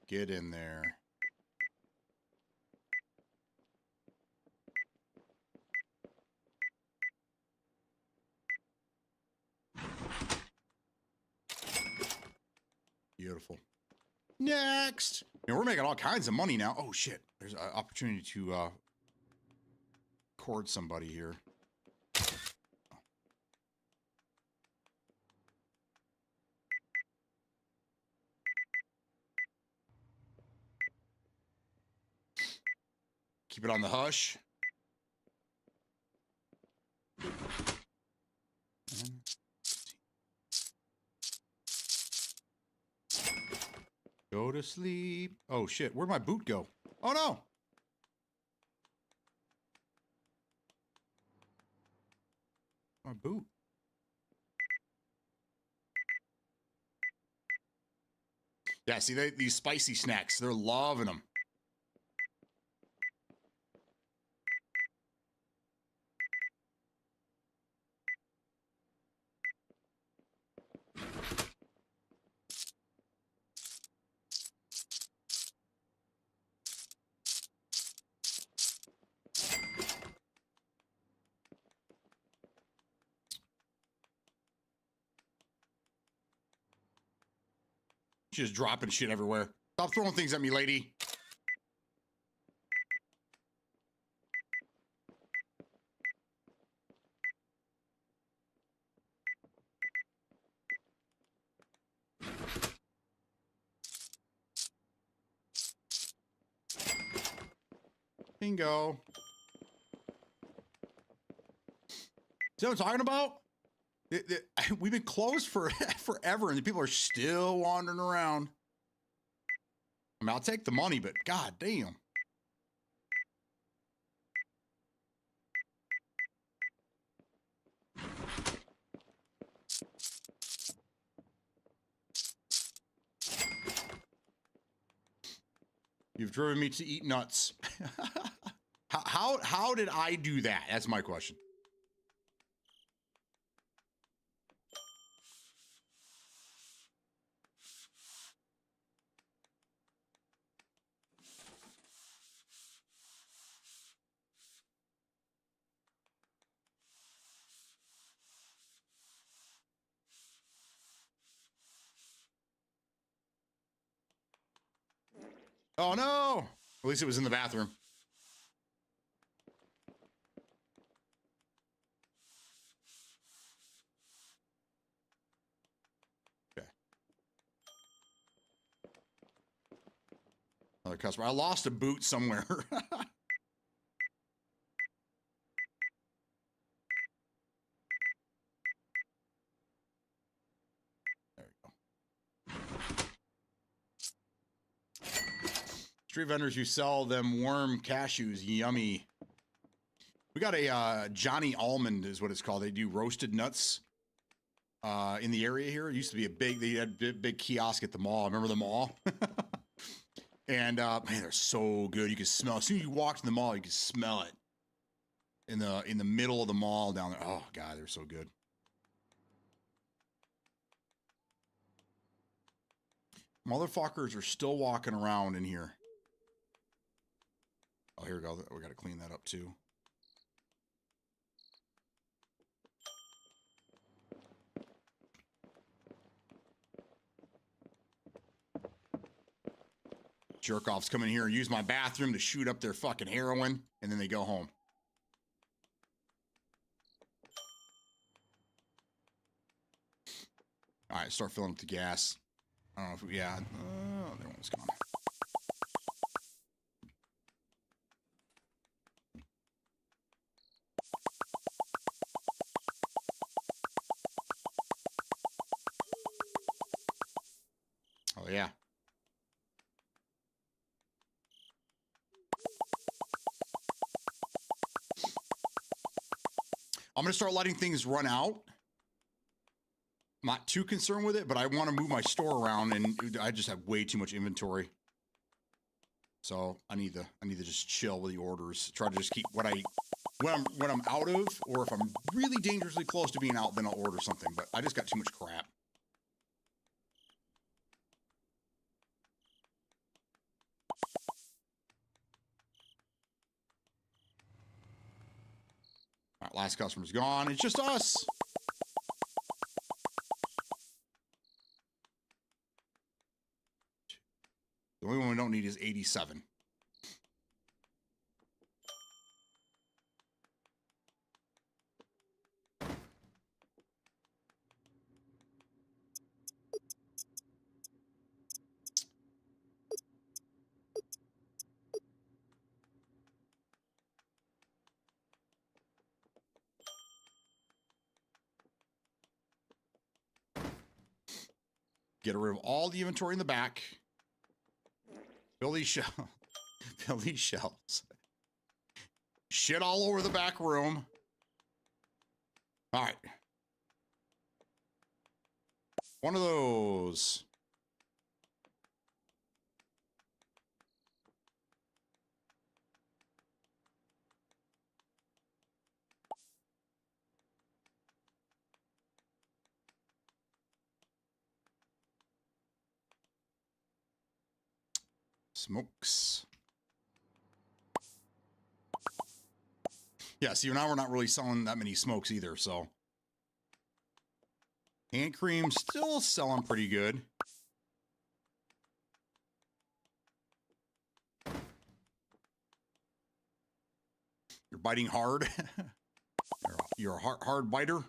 Get in there. Beautiful. Next. And we're making all kinds of money now. Oh, shit. There's an opportunity to record somebody here. Keep it on the hush. Go to sleep. Oh, shit. Where'd my boot go? Oh, no. My boot. Yeah, see, these spicy snacks, they're loving them. She's just dropping shit everywhere. Stop throwing things at me, lady. Bingo. See what I'm talking about? We've been closed for forever, and the people are still wandering around. I mean, I'll take the money, but god damn. You've driven me to eat nuts. How did I do that? That's my question. Oh no! At least it was in the bathroom. Okay. Another customer. I lost a boot somewhere. There you go. Street vendors who sell them warm cashews. Yummy. We got a Johnny Almond is what it's called. They do roasted nuts in the area here. It used to be they had a big kiosk at the mall. I remember the mall. And man, they're so good. You can smell, as soon as you walked in the mall, you can smell it in the middle of the mall down there. Oh god, they're so good. Motherfuckers are still walking around in here. Oh, here we go. We got to clean that up too. Jerk-offs come in here and use my bathroom to shoot up their fucking heroin, and then they go home. All right, start filling up the gas. I don't know if yeah. Oh, that one's gone. Oh yeah. I'm gonna start letting things run out. I'm not too concerned with it, but I want to move my store around, and I just have way too much inventory. So I need to just chill with the orders. Try to just keep when I'm out of, or if I'm really dangerously close to being out, then I'll order something. But I just got too much crap. All right, last customer's gone. It's just us. The only one we don't need is 87. Get rid of all the inventory in the back. Fill these shelves. Shit all over the back room. All right. One of those. Smokes. Yeah, see, now we're not really selling that many smokes either, so. Hand cream still selling pretty good. You're biting hard. You're a hard biter.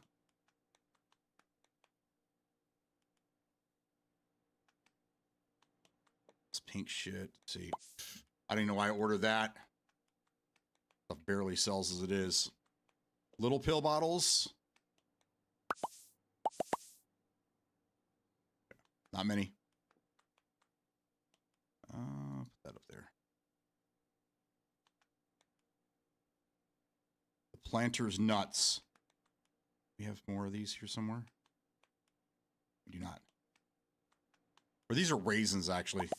It's pink shit. Let's see. I didn't know why I ordered that. barely sells as it is. Little pill bottles. Not many. Put that up there. The Planter's Nuts. We have more of these here somewhere? We do not. Or these are raisins, actually.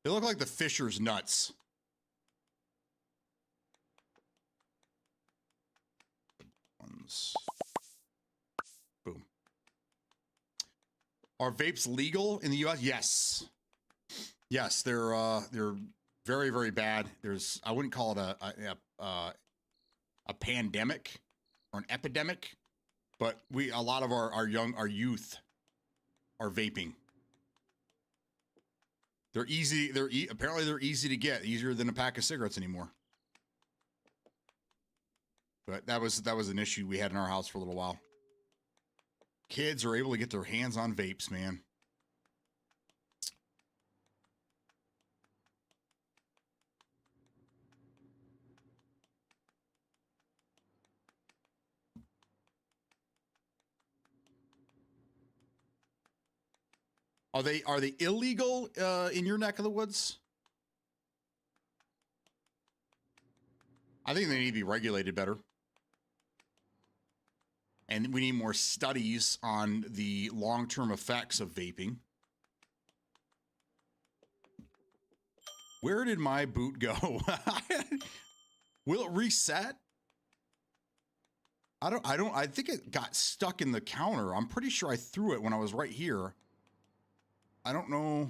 They look like the Fisher's Nuts. Ones. Boom. Are vapes legal in the U.S.? Yes. Yes, they're very, very bad. There's, I wouldn't call it a pandemic or an epidemic, but a lot of our youth are vaping. They're easy. Apparently they're easy to get, easier than a pack of cigarettes anymore. But that was an issue we had in our house for a little while. Kids are able to get their hands on vapes, man. Are they illegal in your neck of the woods? I think they need to be regulated better. And we need more studies on the long-term effects of vaping. Where did my boot go? Will it reset? I think it got stuck in the counter. I'm pretty sure I threw it when I was right here. I don't know.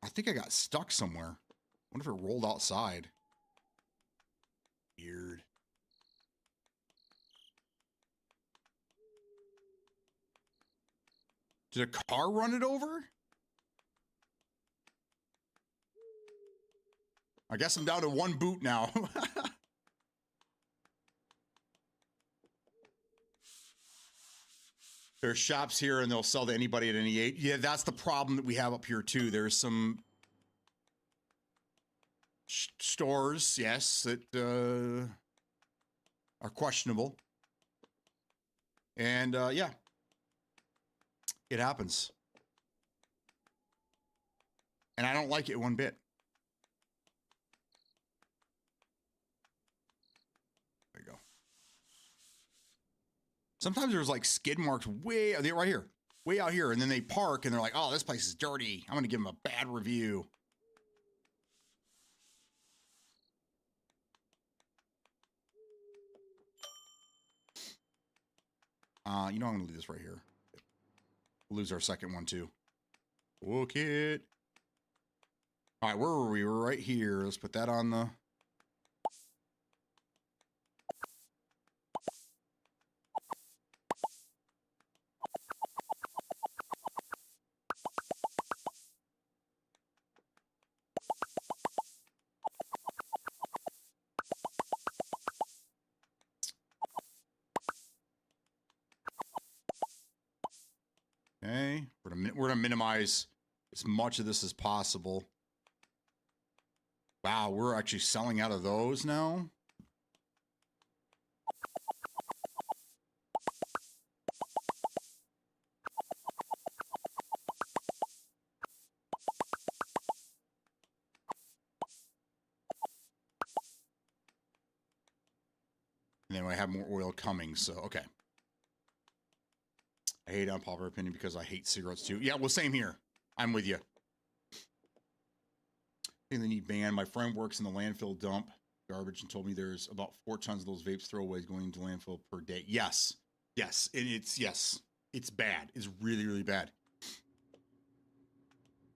I think I got stuck somewhere. I wonder if it rolled outside. Weird. Did a car run it over? I guess I'm down to one boot now. There's shops here and they'll sell to anybody at any age. Yeah, that's the problem that we have up here too. There's some stores, yes, that are questionable. And yeah, it happens. And I don't like it one bit. There you go. Sometimes there's like skid marks way right here, way out here, and then they park and they're like, "Oh, this place is dirty. I'm gonna give them a bad review." You know, I'm gonna leave this right here. We'll lose our second one too. Okay. All right, where were we? We're right here. Let's put that on the. Okay, we're gonna minimize as much of this as possible. Wow, we're actually selling out of those now. And then I have more oil coming, so okay. I hate unpopular opinion because I hate cigarettes too. Yeah, well, same here. I'm with you. I think they need banned. My friend works in the landfill dump garbage and told me there's about 4 tons of those vapes throwaways going into landfill per day. Yes, yes, and it's bad. It's really, really bad.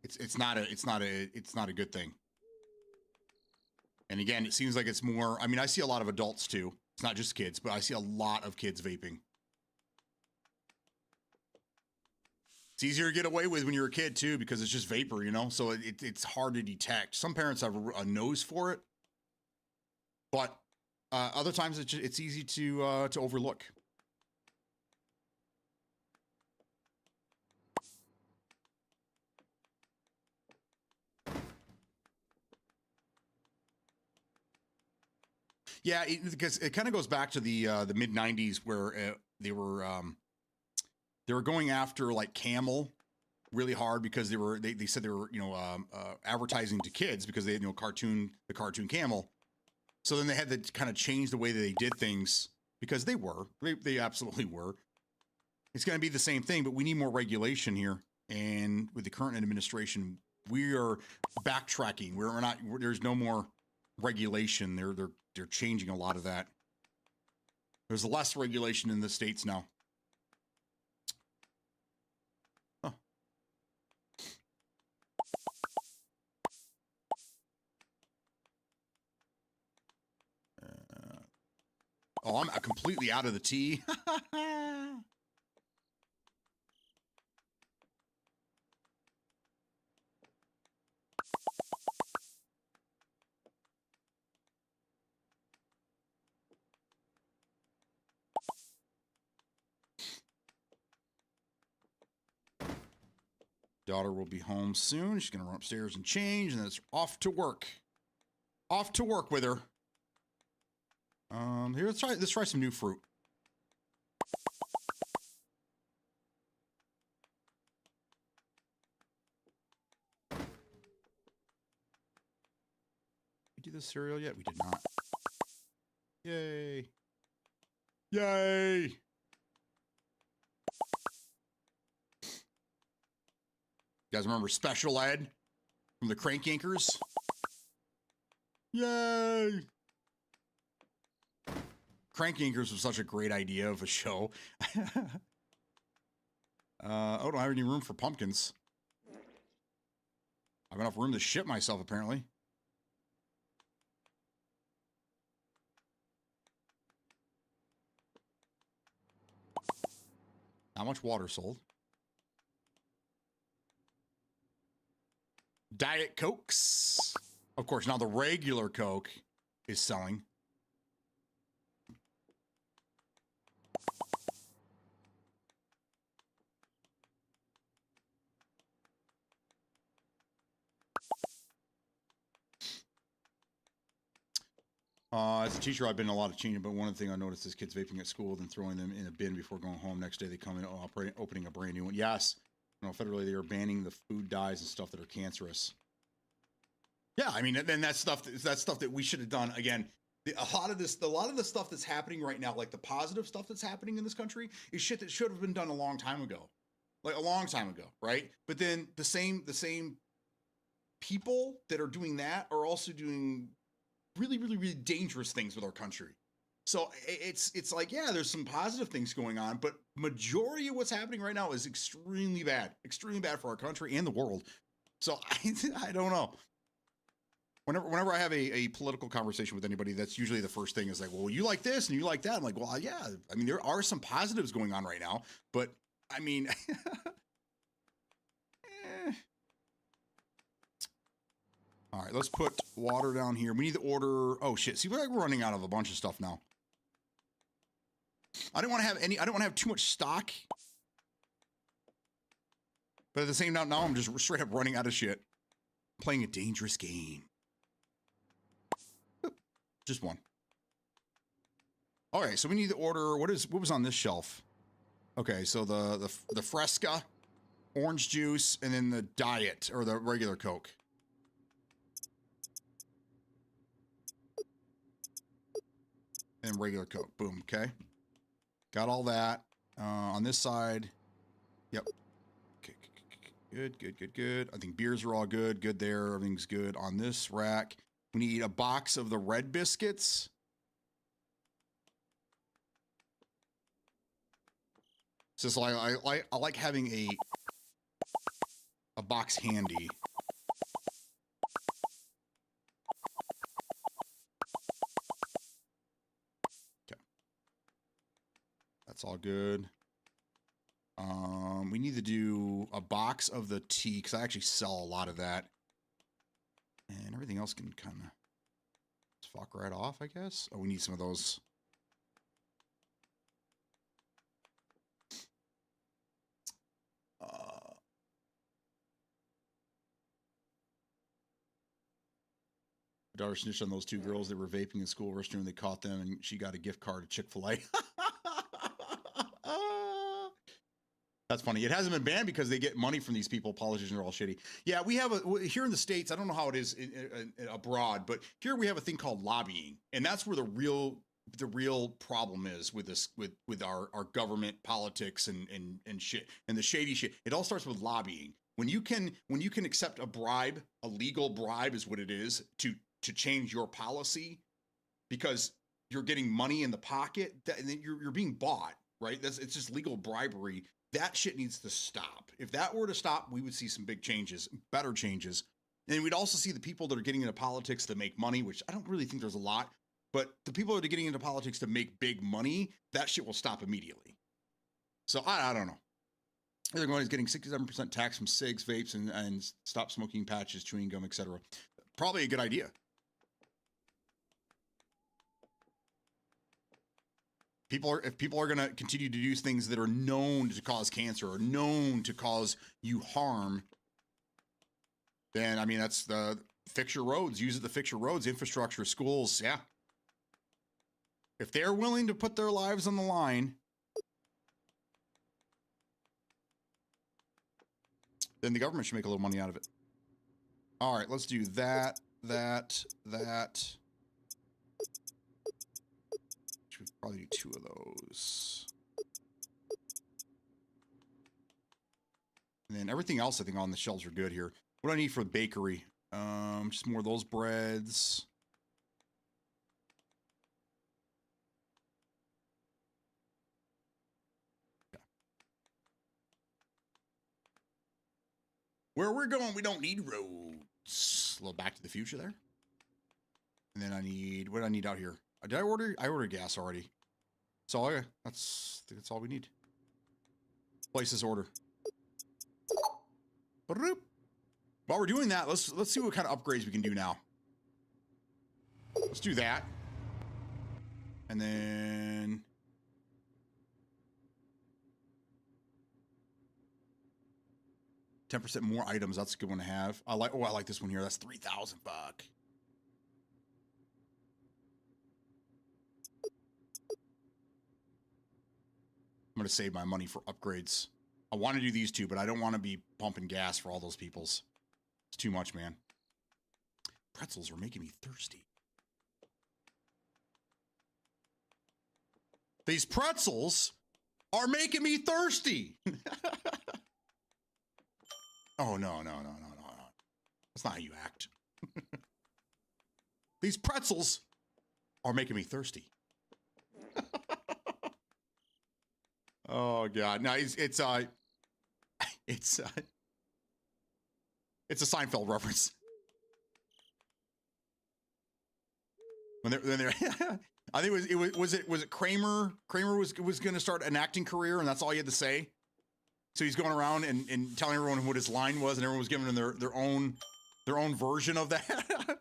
It's not a good thing. And again, it seems like it's more. I mean, I see a lot of adults too. It's not just kids, but I see a lot of kids vaping. It's easier to get away with when you're a kid too, because it's just vapor, you know? So it's hard to detect. Some parents have a nose for it, but other times it's easy to overlook. Yeah, because it kind of goes back to the mid '90s where they were going after like camel really hard because they said they were advertising to kids because they had the cartoon camel. So then they had to kind of change the way that they did things because they absolutely were. It's going to be the same thing, but we need more regulation here. And with the current administration, we are backtracking. We're not. There's no more regulation. They're changing a lot of that. There's less regulation in the states now. Oh. I'm completely out of the tea. Daughter will be home soon. She's going to run upstairs and change, and then it's off to work. Off to work with her. Here, let's try some new fruit. We do the cereal yet? We did not. Yay. Yay. You guys remember Special Ed from the Crank Yankers? Yay. Crank Yankers was such a great idea of a show. Oh, don't have any room for pumpkins. I have enough room to ship myself, apparently. How much water sold? Diet Cokes. Of course, now the regular Coke is selling. As a teacher, I've been in a lot of changing, but one of the things I noticed is kids vaping at school, then throwing them in a bin before going home. Next day, they come in opening a brand new one. Yes, federally, they are banning the food dyes and stuff that are cancerous. Yeah, I mean, then that's stuff that we should have done. Again, a lot of the stuff that's happening right now, like the positive stuff that's happening in this country, is shit that should have been done a long time ago, right? But then the same people that are doing that are also doing really, really, really dangerous things with our country. So it's like, yeah, there's some positive things going on, but majority of what's happening right now is extremely bad for our country and the world. So I don't know. Whenever I have a political conversation with anybody, that's usually the first thing is like, well, you like this and you like that. I'm like, well, yeah. I mean, there are some positives going on right now, but I mean, All right, let's put water down here. We need to order. Oh shit! See, we're running out of a bunch of stuff now. I don't want to have too much stock. But at the same time, now I'm just straight up running out of shit. Playing a dangerous game. Just one. Okay, so we need to order. What was on this shelf? Okay, so the Fresca, orange juice, and then the diet or the regular Coke. And regular Coke. Boom. Okay. Got all that. On this side. Yep. Okay. Good. I think beers are all good. Good there. Everything's good. On this rack, we need a box of the red biscuits. So I like having a box handy. That's all good. We need to do a box of the tea because I actually sell a lot of that. And everything else can kind of fuck right off, I guess. Oh, we need some of those. My daughter snitched on those two girls that were vaping in school restroom. They caught them, and she got a gift card to Chick-fil-A. That's funny. It hasn't been banned because they get money from these people. Politicians are all shitty. Yeah, we have here in the States, I don't know how it is abroad, but here we have a thing called lobbying. And that's where the real problem is with this, with our government politics and shit and the shady shit. It all starts with lobbying. When you can accept a bribe, a legal bribe is what it is, to change your policy because you're getting money in the pocket, and then you're being bought, right? It's just legal bribery. That shit needs to stop. If that were to stop, we would see some big changes, better changes. And we'd also see the people that are getting into politics to make money, which I don't really think there's a lot, but the people that are getting into politics to make big money, that shit will stop immediately. So I don't know. They're going is getting 67% tax from cigs, vapes, and stop smoking patches, chewing gum, etc. Probably a good idea. If people are going to continue to do things that are known to cause cancer or known to cause you harm, then I mean that's the fix your roads, use it to fix your roads, infrastructure, schools, yeah. If they're willing to put their lives on the line, then the government should make a little money out of it. All right, let's do that. Should probably do 2 of those. And then everything else I think on the shelves are good here. What do I need for the bakery? Just more of those breads. Yeah. Where we're going, we don't need roads. A little Back to the Future there. And then I need, what do I need out here? Did I order? I ordered gas already. So yeah, that's all we need. Place this order. While we're doing that, let's see what kind of upgrades we can do now. Let's do that. And then $10% more items. That's a good one to have. I like this one here. That's $3,000. I'm going to save my money for upgrades. I want to do these 2, but I don't want to be pumping gas for all those peoples. It's too much, man. Pretzels are making me thirsty. These pretzels are making me thirsty. Oh, no. That's not how you act. These pretzels are making me thirsty. Oh God! No, it's a Seinfeld reference. When they're I think was it Kramer? Kramer was going to start an acting career, and that's all he had to say. So he's going around and telling everyone what his line was, and everyone was giving them their own version of that.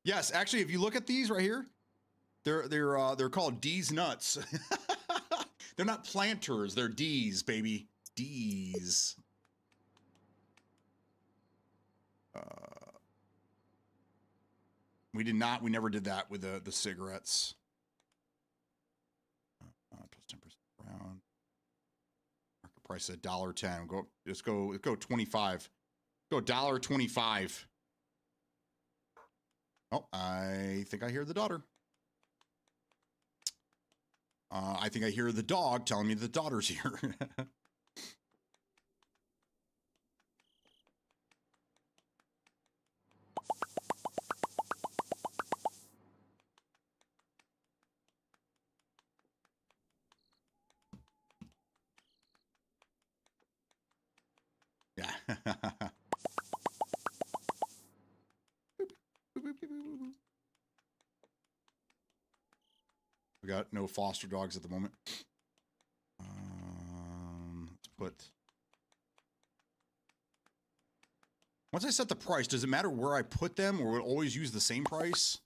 Yes, actually, if you look at these right here, they're called D's nuts. They're not planters. They're D's, baby. D's. We never did that with the cigarettes. Plus 10% round. Market price at $1.10. Let's go 25. Go $1.25. Oh, I think I hear the daughter. I think I hear the dog telling me the daughter's here. Yeah. We got no foster dogs at the moment. Let's put. Once I set the price, does it matter where I put them, or will it always use the same price?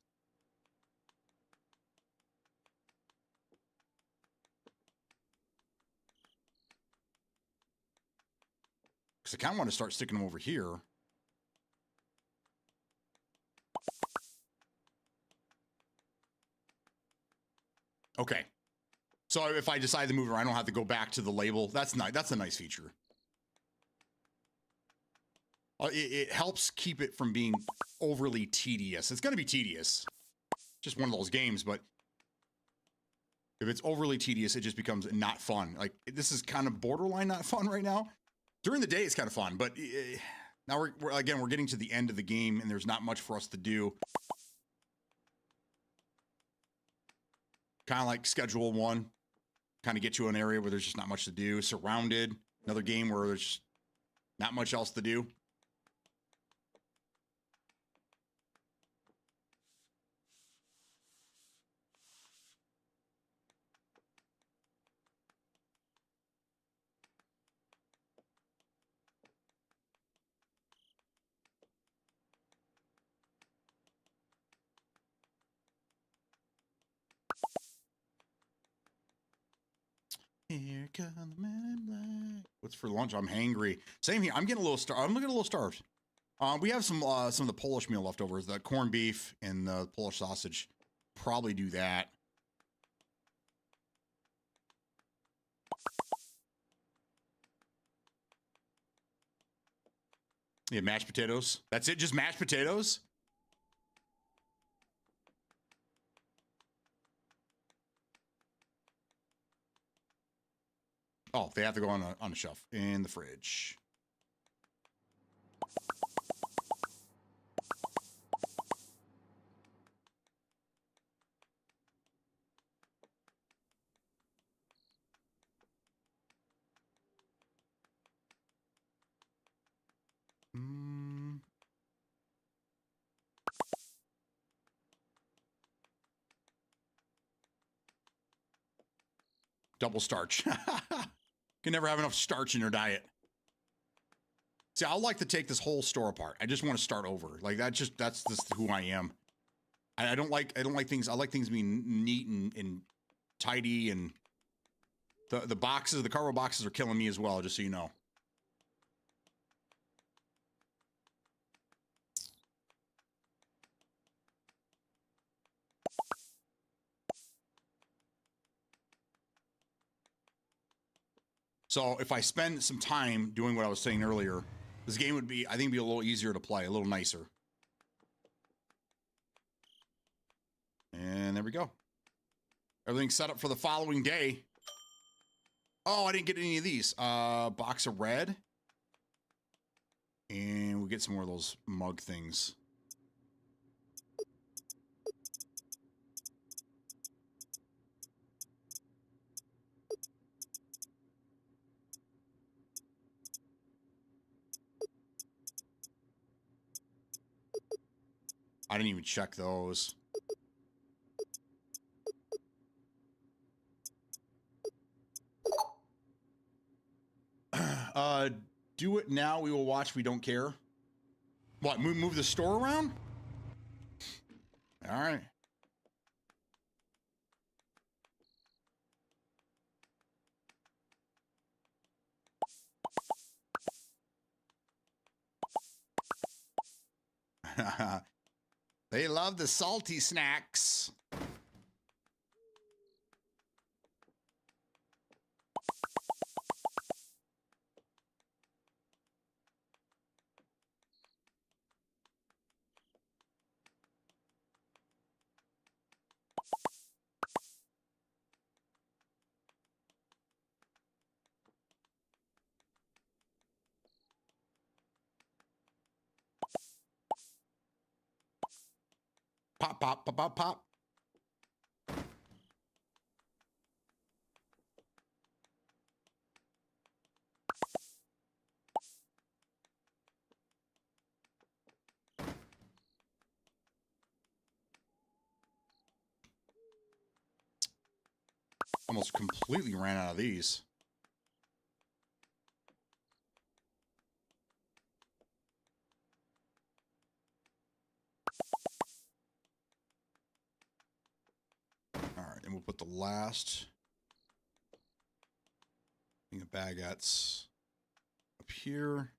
Because I kind of want to start sticking them over here. Okay. So if I decide to move it around, I don't have to go back to the label. That's nice. That's a nice feature. It helps keep it from being overly tedious. It's going to be tedious. Just one of those games, but if it's overly tedious, it just becomes not fun. Like, this is kind of borderline not fun right now. During the day, it's kind of fun, but now we're getting to the end of the game, and there's not much for us to do. Kind of like Schedule 1. Kind of get you an area where there's just not much to do. Surrounded. Another game where there's not much else to do. Here come the men in black. What's for lunch? I'm hangry. Same here. I'm getting a little I'm getting a little starved. We have some of the Polish meal leftovers, the corned beef and the Polish sausage. Probably do that. Yeah, mashed potatoes. That's it. Just mashed potatoes. Oh, they have to go on a shelf in the fridge. Double starch. Can never have enough starch in your diet. See, I like to take this whole store apart. I just want to start over. Like that's just who I am. I don't like things. I like things being neat and tidy, and the boxes, the cardboard boxes are killing me as well, just so you know. So if I spend some time doing what I was saying earlier, this game would be, I think, be a little easier to play, a little nicer. And there we go. Everything's set up for the following day. Oh, I didn't get any of these. Box of red. And we'll get some more of those mug things. I didn't even check those. Do it now. We will watch. We don't care. What? Move the store around? All right. They love the salty snacks. Pop, pop, pop, pop, pop. Almost completely ran out of these. All right, and we'll put the last thing of baguettes up here.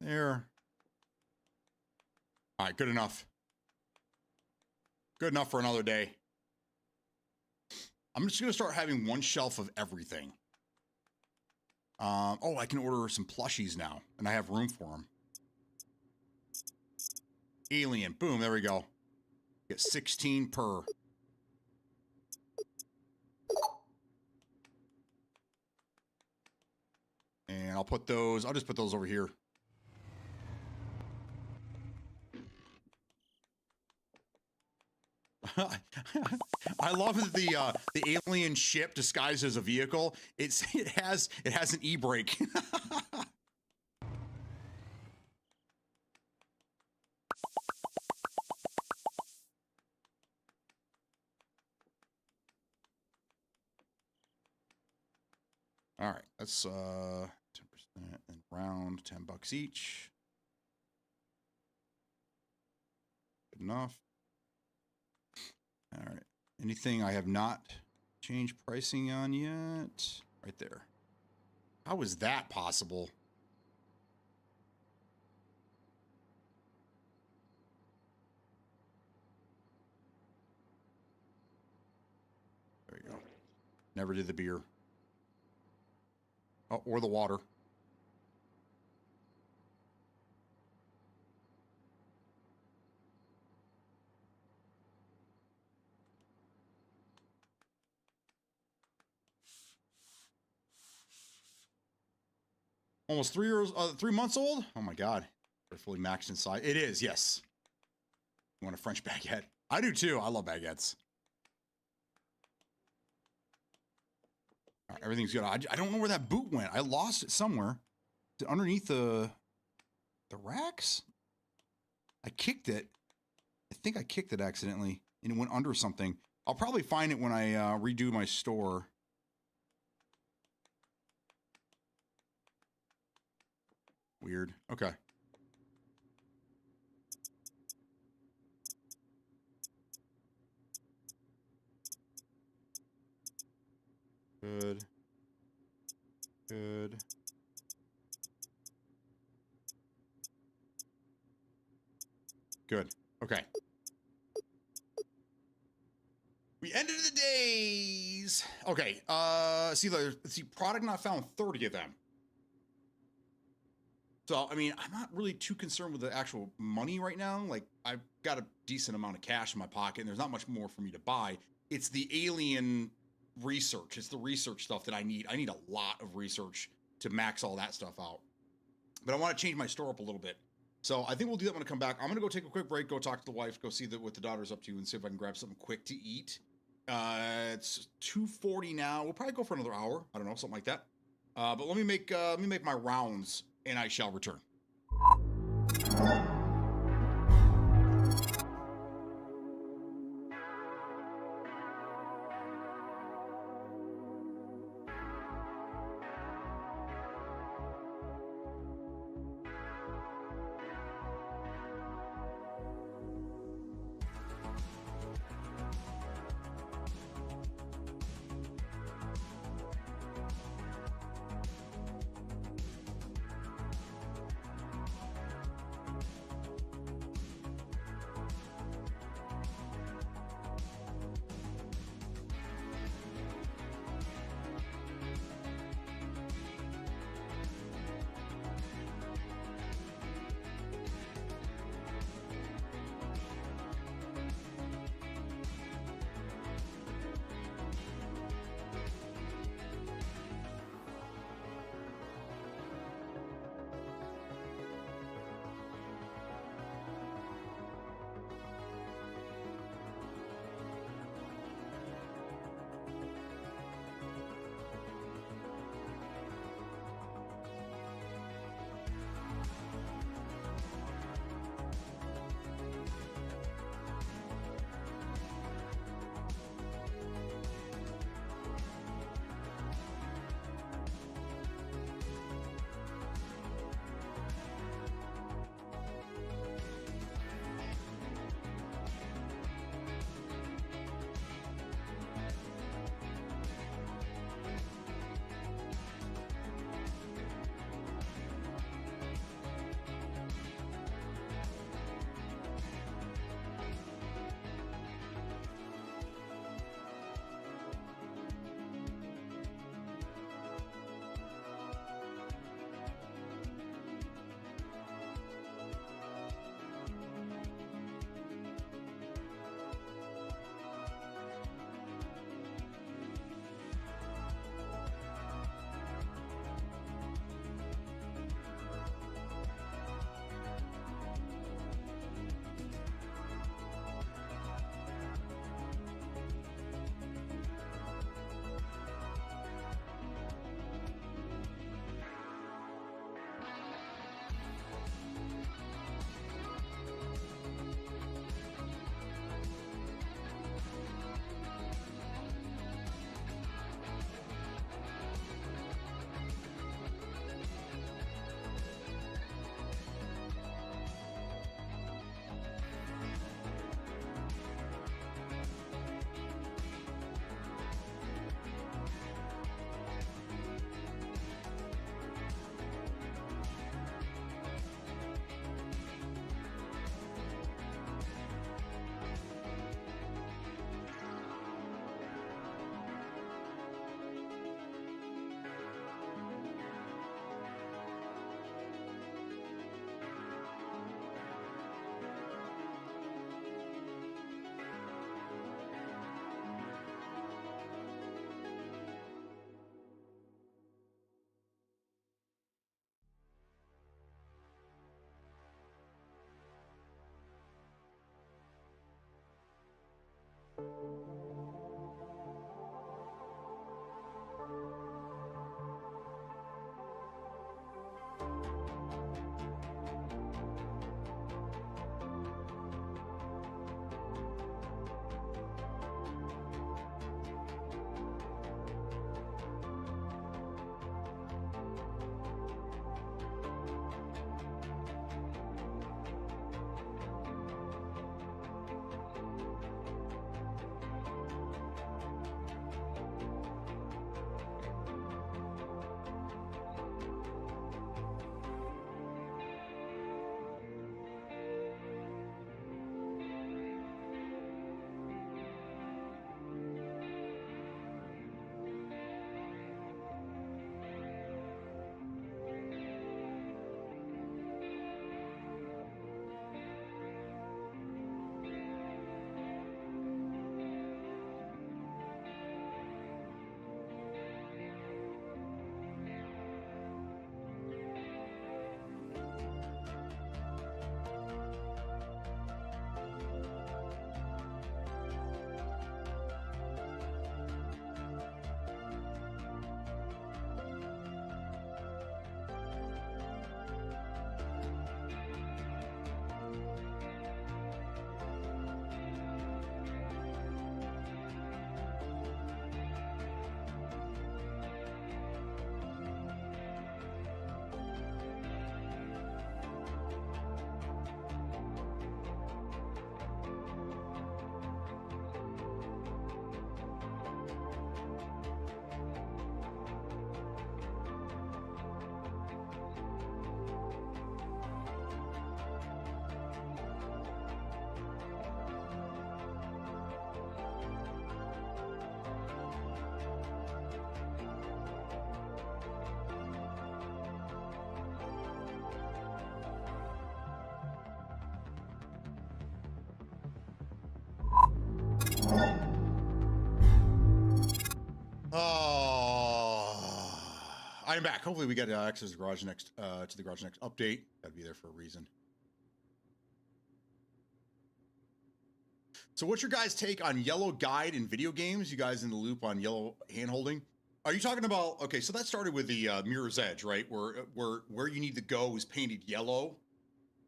There. All right, good enough. Good enough for another day. I'm just going to start having one shelf of everything. Oh, I can order some plushies now, and I have room for them. Alien. Boom. There we go. Get 16 per. And I'll just put those over here. I love that the alien ship disguised as a vehicle. It has an e-brake. All right, that's 10% and round, $10 each. Good enough. All right. Anything I have not changed pricing on yet? Right there. How is that possible? There you go. Never did the beer. Oh, or the water. Almost 3 months old? Oh my God. They're fully maxed inside. It is, yes. You want a French baguette? I do too. I love baguettes. All right, everything's good. I don't know where that boot went. I lost it somewhere. Is it underneath the racks? I kicked it. I think I kicked it accidentally and it went under something. I'll probably find it when I redo my store. Weird. Okay. Good. Good. Good. Okay. We ended the days. Okay. See, product not found, 30 of them. So, I mean, I'm not really too concerned with the actual money right now. Like, I've got a decent amount of cash in my pocket, and there's not much more for me to buy. It's the alien research. It's the research stuff that I need. I need a lot of research to max all that stuff out. But I want to change my store up a little bit. So I think we'll do that when I come back. I'm going to go take a quick break, go talk to the wife, go see what the daughter's up to, and see if I can grab something quick to eat. It's 2:40 now. We'll probably go for another hour. I don't know, something like that. But let me make my rounds, and I shall return. I'm back. Hopefully we get access to the garage next update. Gotta be there for a reason. So what's your guys' take on yellow guide in video games? You guys in the loop on yellow hand-holding? Are you talking about, okay, so that started with the Mirror's Edge, right? Where you need to go is painted yellow.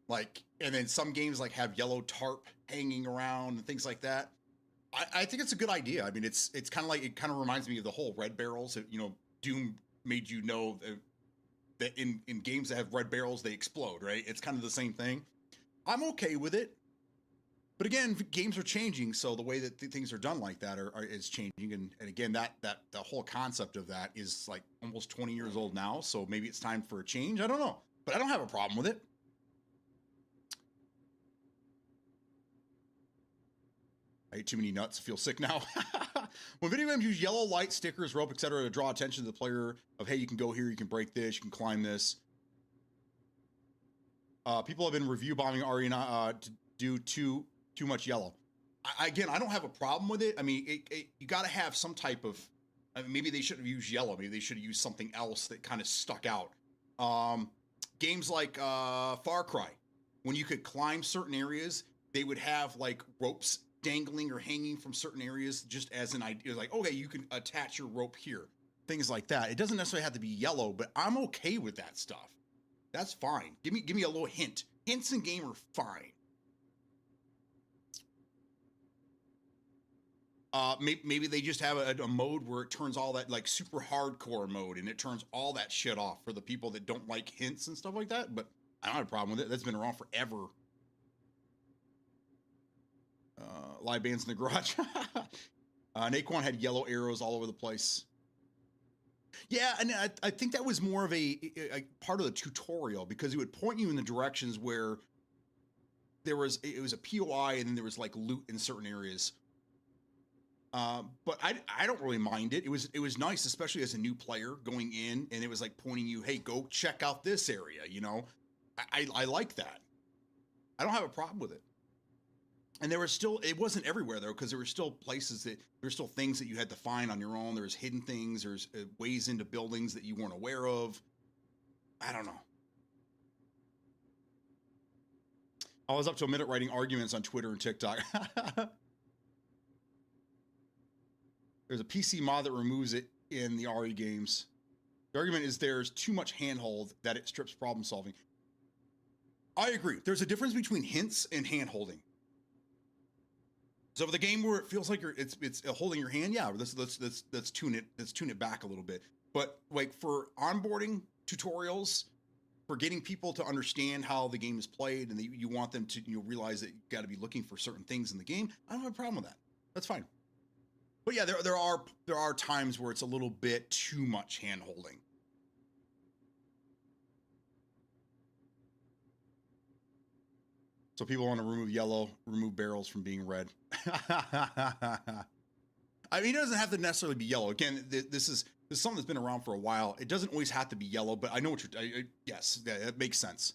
Like, and then some games like have yellow tarp hanging around and things like that. I think it's a good idea. I mean, it's kind of like, it kind of reminds me of the whole red barrels. You know, Doom made you know that in games that have red barrels, they explode, right? It's kind of the same thing. I'm okay with it. But again, games are changing, so the way that things are done like that is changing. And again, that the whole concept of that is like almost 20 years old now, so maybe it's time for a change. I don't know, but I don't have a problem with it. I ate too many nuts, feel sick now. When video games use yellow light, stickers, rope, etc. to draw attention to the player of, hey, you can go here, you can break this, you can climb this. People have been review bombing Arena to do too much yellow. Again, I don't have a problem with it. I mean, you got to have some type of, I mean, maybe they shouldn't have used yellow. Maybe they should have used something else that kind of stuck out. Games like Far Cry, when you could climb certain areas, they would have like ropes dangling or hanging from certain areas just as an idea, like, okay, you can attach your rope here, things like that. It doesn't necessarily have to be yellow, but I'm okay with that stuff. That's fine. Give me a little hint. Hints in game are fine. Maybe they just have a mode where it turns all that, like super hardcore mode, and it turns all that shit off for the people that don't like hints and stuff like that. But I don't have a problem with it. That's been around forever. Live bands in the garage. Naquan had yellow arrows all over the place. Yeah, and I think that was more of a part of the tutorial, because it would point you in the directions where it was a POI, and then there was like loot in certain areas. But I don't really mind it. It was nice, especially as a new player going in, and it was like pointing you, hey, go check out this area. You know, I like that. I don't have a problem with it. And there was still, it wasn't everywhere though, because there were still places there were still things that you had to find on your own. There's hidden things. There's ways into buildings that you weren't aware of. I don't know. I was up to a minute writing arguments on Twitter and TikTok. There's a PC mod that removes it in the RE games. The argument is there's too much handhold that it strips problem solving. I agree. There's a difference between hints and hand holding. So for the game where it feels like it's holding your hand, yeah, let's tune it back a little bit. But like for onboarding tutorials, for getting people to understand how the game is played, and you want them to realize that you got to be looking for certain things in the game, I don't have a problem with that. That's fine. But yeah, there are times where it's a little bit too much hand holding. So people want to remove barrels from being red. I mean, it doesn't have to necessarily be yellow. Again, this is something that's been around for a while. It doesn't always have to be yellow, but I know what you're. Yes, that makes sense.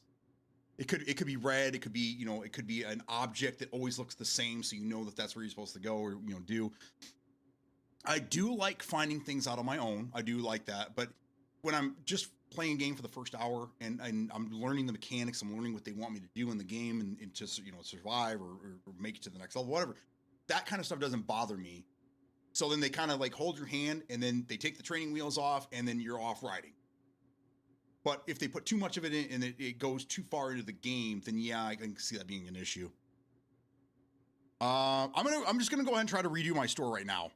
It could be red. It could be it could be an object that always looks the same, so you know that that's where you're supposed to go or do. I do like finding things out on my own. I do like that, but when I'm just playing a game for the first hour and I'm learning the mechanics, I'm learning what they want me to do in the game and to survive or make it to the next level, whatever. That kind of stuff doesn't bother me. So then they kind of like hold your hand and then they take the training wheels off and then you're off riding. But if they put too much of it in and it goes too far into the game, then yeah, I can see that being an issue. I'm just gonna go ahead and try to redo my store right now.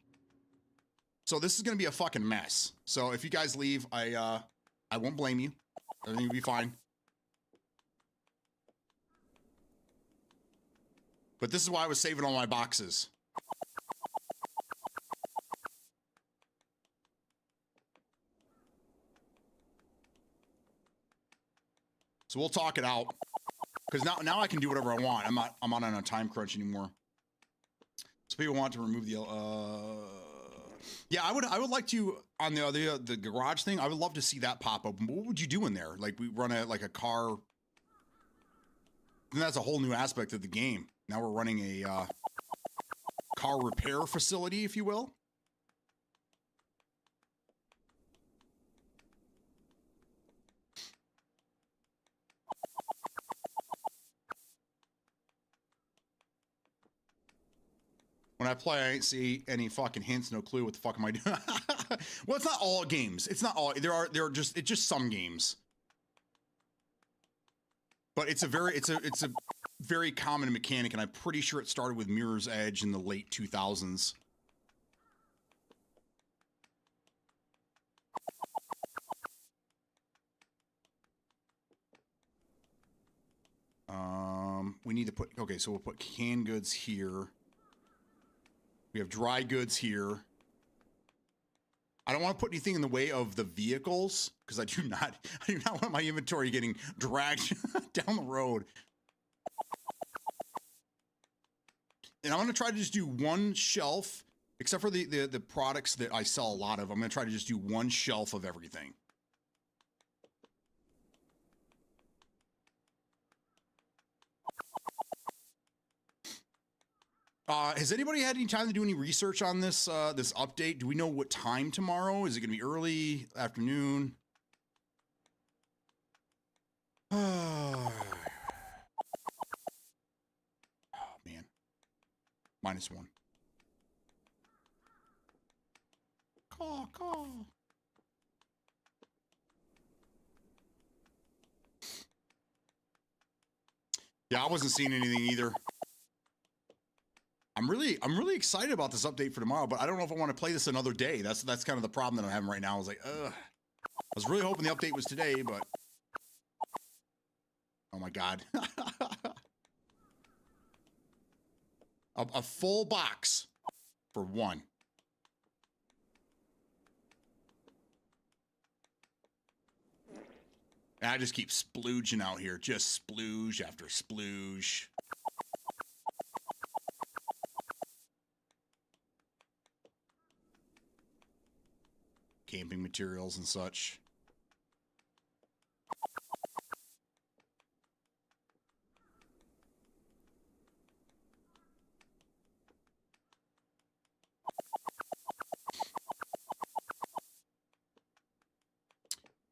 So this is gonna be a fucking mess. So if you guys leave, I won't blame you. Everything will be fine. But this is why I was saving all my boxes. So we'll talk it out. Because now I can do whatever I want. I'm not on a time crunch anymore. So people want to remove the yeah, I would like to on the garage thing. I would love to see that pop open. But what would you do in there? Like we run a car. Then that's a whole new aspect of the game. Now we're running a car repair facility, if you will. When I play, I ain't see any fucking hints, no clue what the fuck am I doing. Well, it's not all games. It's not all. There are just some games. But it's a very common mechanic, and I'm pretty sure it started with Mirror's Edge in the late 2000s. We need to put, okay, so we'll put canned goods here. We have dry goods here. I don't want to put anything in the way of the vehicles because I do not want my inventory getting dragged down the road. And I'm going to try to just do one shelf, except for the products that I sell a lot of. I'm going to try to just do one shelf of everything. Has anybody had any time to do any research on this this update? Do we know what time tomorrow? Is it going to be early, afternoon? Oh, man. -1. Caw. Yeah, I wasn't seeing anything either. I'm really excited about this update for tomorrow, but I don't know if I want to play this another day. That's kind of the problem that I'm having right now. I was like, ugh. I was really hoping the update was today, but oh my god. a full box for one. And I just keep splooging out here, just splooge after splooge. Camping materials and such.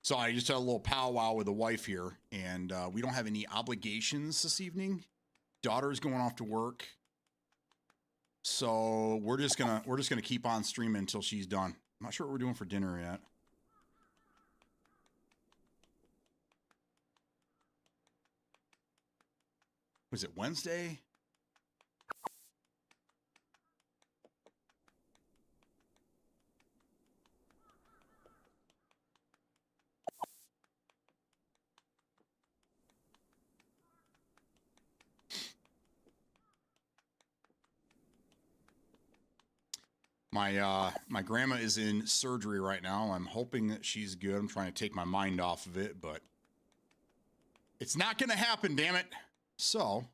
So I just had a little powwow with the wife here, and we don't have any obligations this evening. Daughter's going off to work, so we're just gonna keep on streaming until she's done. I'm not sure what we're doing for dinner yet. Was it Wednesday? My grandma is in surgery right now. I'm hoping that she's good. I'm trying to take my mind off of it, but it's not going to happen, damn it. So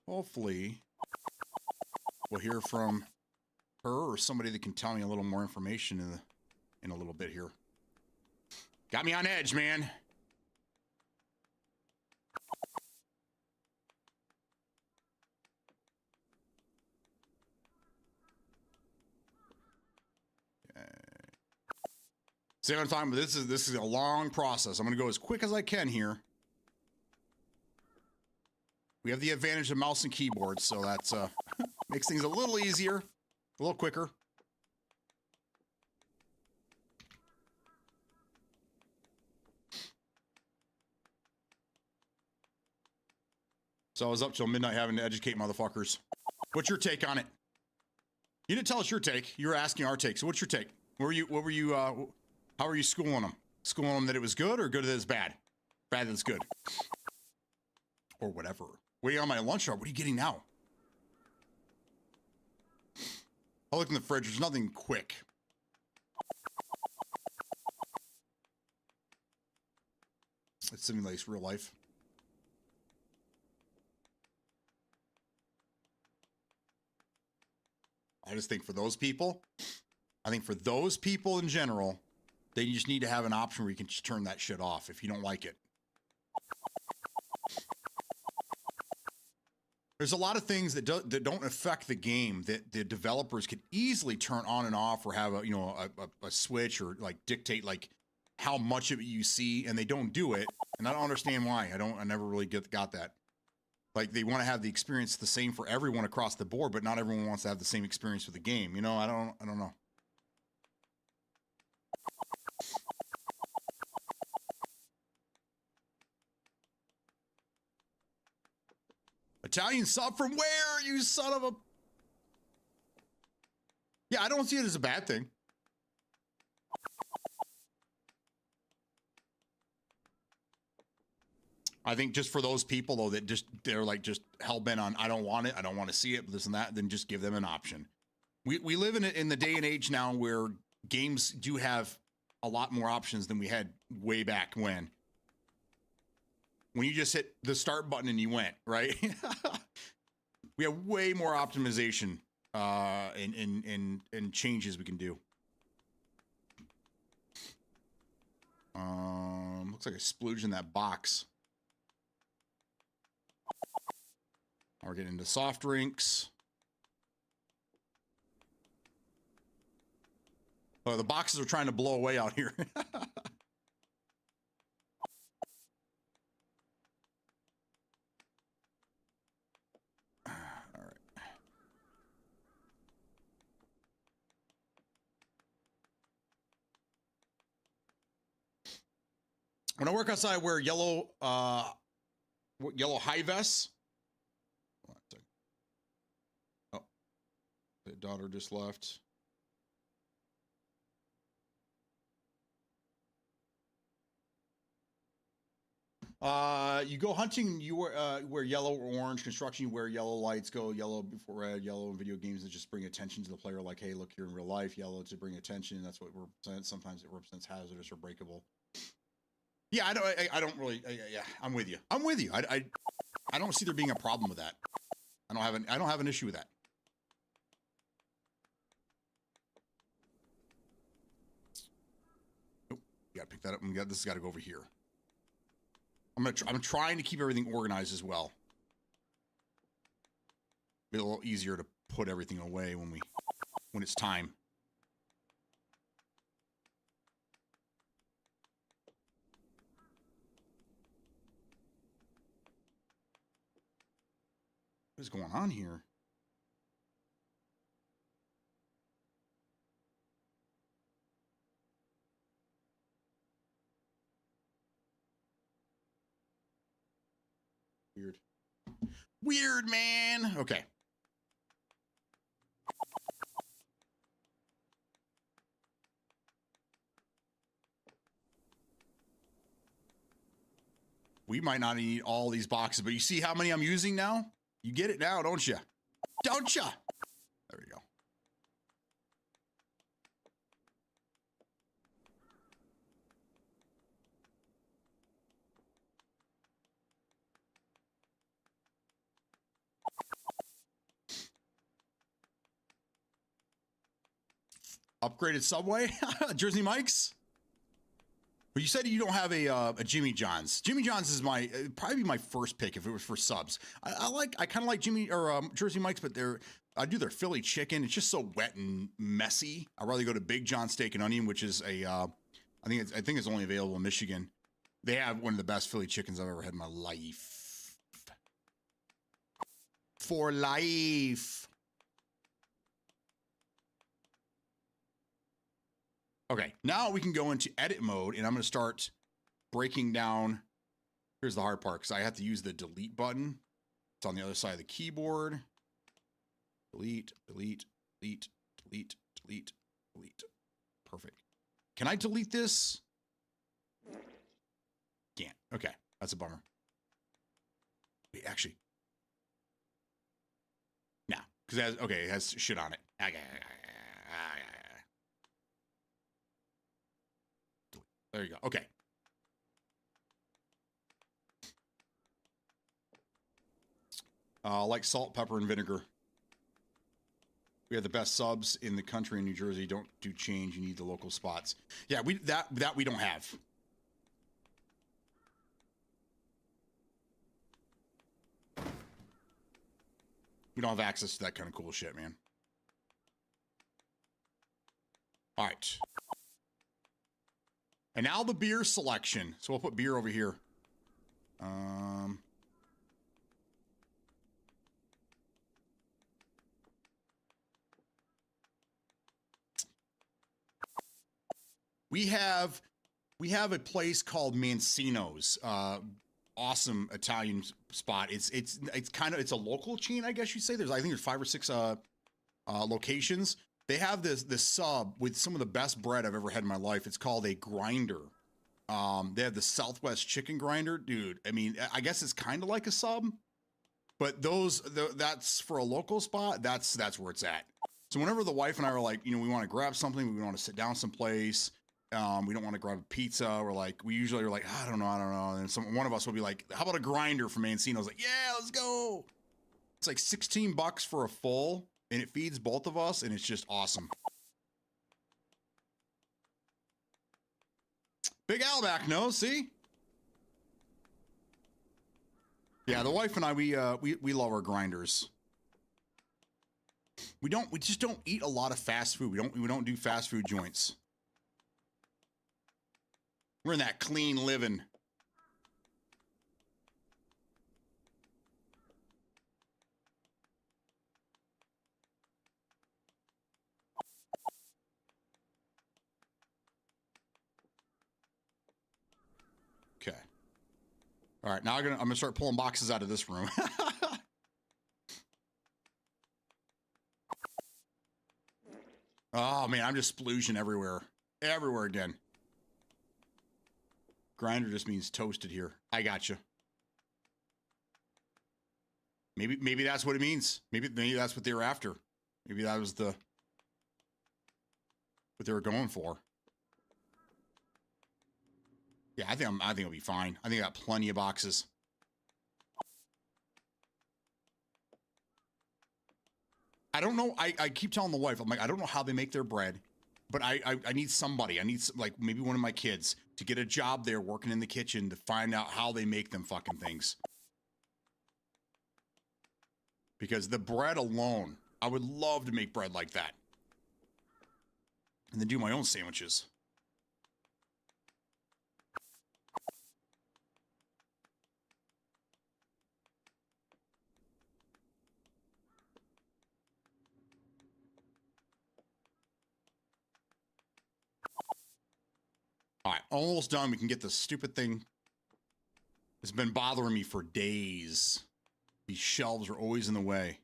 hopefully we'll hear from her or somebody that can tell me a little more information in a little bit here. Got me on edge, man. See what I'm talking about? This is a long process. I'm going to go as quick as I can here. We have the advantage of mouse and keyboard, so that's makes things a little easier, a little quicker. So I was up till midnight having to educate motherfuckers. What's your take on it? You didn't tell us your take. You were asking our take. So what's your take? How are you schooling them? Schooling them that it was good or good that it's bad? Bad that it's good. Or whatever. Waiting on my lunch hour. What are you getting now? I looked in the fridge. There's nothing quick. It simulates real life. I just think for those people, in general, they just need to have an option where you can just turn that shit off if you don't like it. There's a lot of things that don't affect the game that the developers could easily turn on and off or have a switch or like dictate like how much of it you see, and they don't do it, and I don't understand why. I never really got that. Like, they want to have the experience the same for everyone across the board, but not everyone wants to have the same experience with the game. You know, I don't know. Italian sub from where, you son of a... Yeah, I don't see it as a bad thing. I think just for those people, though, that they're like just hell-bent on, I don't want it, I don't want to see it, this and that, then just give them an option. We live in the day and age now where games do have a lot more options than we had way back when. When you just hit the start button and you went, right? We have way more optimization and changes we can do. Looks like a splooge in that box. We're getting into soft drinks. Oh, the boxes are trying to blow away out here. When I work outside, I wear yellow high vests. Oh, the daughter just left. You go hunting, you wear yellow or orange. Construction, you wear yellow lights. Go yellow before red. Yellow in video games to just bring attention to the player. Like, hey, look, you're in real life. Yellow to bring attention. That's what it represents. Sometimes it represents hazardous or breakable. Yeah, I don't really. Yeah, I'm with you. I don't see there being a problem with that. I don't have an issue with that. Nope. You gotta pick that up. This has got to go over here. I'm trying to keep everything organized as well. Be a little easier to put everything away when it's time. What is going on here? Weird, man. Okay. We might not need all these boxes, but you see how many I'm using now? You get it now, don't you? Don't you? There we go. Upgraded Subway? Jersey Mike's? But you said you don't have a Jimmy John's. Jimmy John's is probably my first pick if it was for subs. I kind of like Jersey Mike's, but I do their Philly chicken. It's just so wet and messy. I'd rather go to Big John Steak and Onion, which is I think it's only available in Michigan. They have one of the best Philly chickens I've ever had in my life. For life. Okay, now we can go into edit mode, and I'm going to start breaking down. Here's the hard part, because I have to use the delete button. It's on the other side of the keyboard. Delete, delete, delete, delete, delete, delete. Perfect. Can I delete this? Can't. Okay, that's a bummer. Wait, actually. No, because it has shit on it. There you go. Okay. Like salt, pepper, and vinegar. We have the best subs in the country in New Jersey. Don't do change. You need the local spots. Yeah, that we don't have. We don't have access to that kind of cool shit, man. All right. And now the beer selection. So we'll put beer over here. We have a place called Mancino's. Awesome Italian spot. It's a local chain, I guess you'd say. I think there's 5 or 6 locations. They have this sub with some of the best bread I've ever had in my life. It's called a grinder. They have the Southwest chicken grinder, dude. I mean, I guess it's kind of like a sub, but that's for a local spot. That's where it's at. So whenever the wife and I are like, we want to grab something, we want to sit down someplace. We don't want to grab a pizza. We usually are like, I don't know. And one of us will be like, how about a grinder from Mancino's? Like, yeah, let's go. It's like $16 for a full, and it feeds both of us, and it's just awesome. Big Alback knows, see? Yeah, the wife and I, we love our grinders. We just don't eat a lot of fast food. We don't do fast food joints. We're in that clean living. Okay. All right, now I'm gonna start pulling boxes out of this room. Oh man, I'm just splooging everywhere again. Grinder just means toasted here. I got you. Maybe that's what it means. Maybe that's what they were after. Maybe that was what they were going for. Yeah, I think it'll be fine. I think I got plenty of boxes. I don't know. I keep telling the wife, I'm like, I don't know how they make their bread, but I need somebody. I need like maybe one of my kids to get a job there working in the kitchen to find out how they make them fucking things. Because the bread alone, I would love to make bread like that. And then do my own sandwiches. All right, almost done. We can get this stupid thing. It's been bothering me for days. These shelves are always in the way.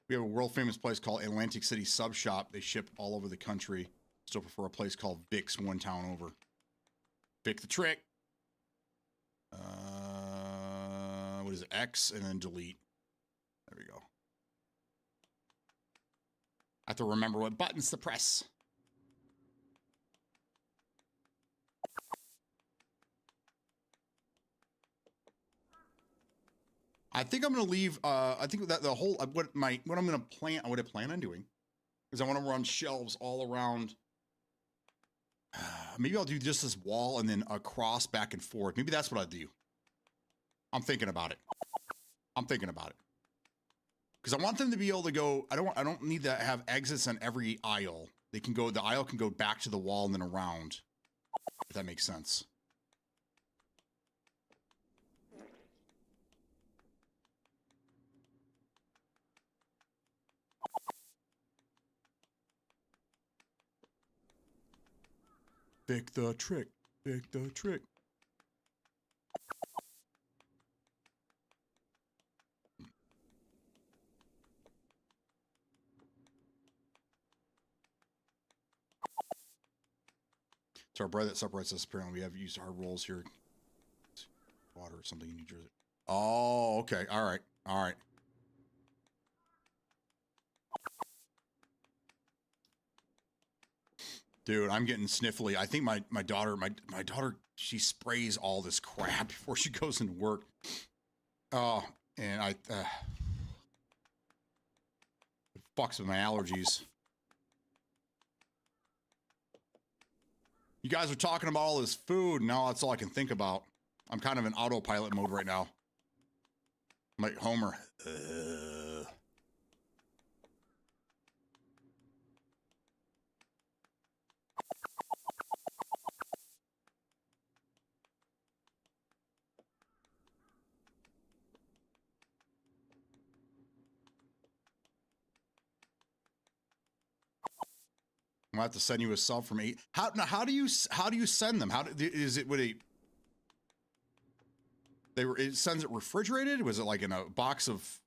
We have a world famous place called Atlantic City Sub Shop. They ship all over the country. Still prefer a place called Vic's one town over. Vic the trick. What is it? X and then delete. There we go. I have to remember what buttons to press. I think I'm going to leave, I think that the whole, what I plan on doing is I want to run shelves all around. Maybe I'll do just this wall and then across back and forth. Maybe that's what I'll do. I'm thinking about it. Because I want them to be able to go, I don't need to have exits on every aisle. The aisle can go back to the wall and then around. If that makes sense. Vic the trick. Vic the trick. It's our bread that separates us. Apparently, we have used hard rolls here. Water or something in New Jersey. Oh, okay. All right. All right. Dude, I'm getting sniffly. I think my daughter, she sprays all this crap before she goes into work. Oh, and it fucks with my allergies. You guys are talking about all this food, and now that's all I can think about. I'm kind of in autopilot mode right now. I'm like Homer. I'm gonna have to send you a sub from 8. How do you send them? Is it it sends it refrigerated? Was it like in a box of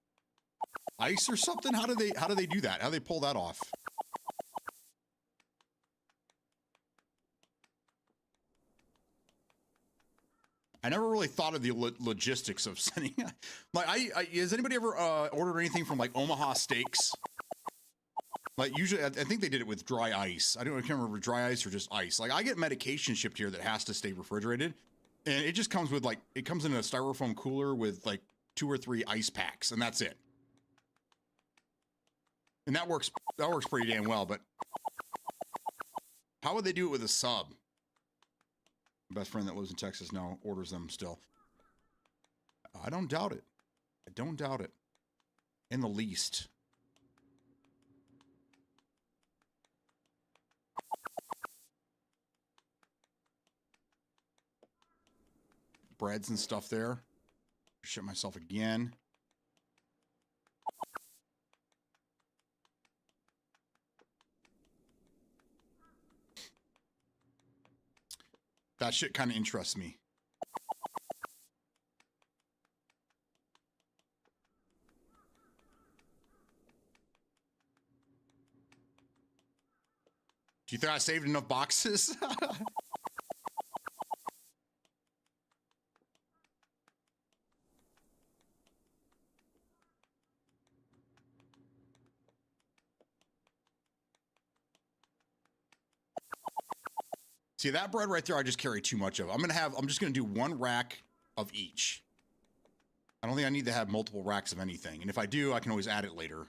ice or something? How do they do that? How do they pull that off? I never really thought of the logistics of sending. Like, has anybody ever ordered anything from like Omaha Steaks? Like, usually, I think they did it with dry ice. I can't remember dry ice or just ice. Like, I get medication shipped here that has to stay refrigerated, and it just comes with like it comes in a styrofoam cooler with like 2 or 3 ice packs, and that's it. And that works pretty damn well. But how would they do it with a sub? My best friend that lives in Texas now orders them still. I don't doubt it. I don't doubt it in the least. Breads and stuff there. Shit myself again. That shit kind of interests me. Do you think I saved enough boxes? See, that bread right there, I just carry too much of. I'm just gonna do 1 rack of each. I don't think I need to have multiple racks of anything. And if I do, I can always add it later.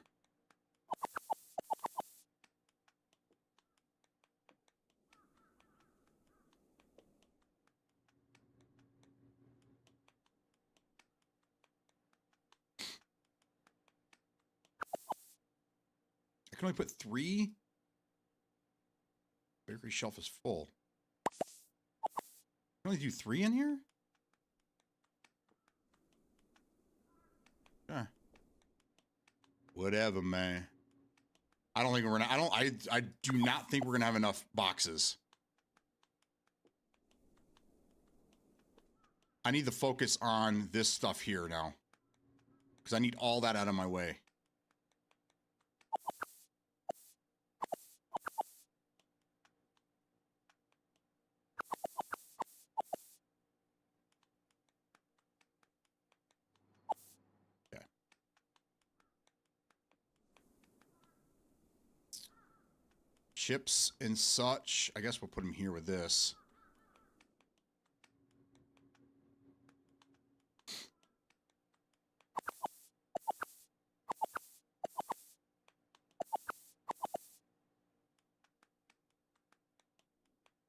I can only put 3. Bakery shelf is full. Can only do 3 in here? Yeah. Whatever, man. I don't think we're gonna. I do not think we're gonna have enough boxes. I need to focus on this stuff here now, because I need all that out of my way. Chips and such. I guess we'll put them here with this.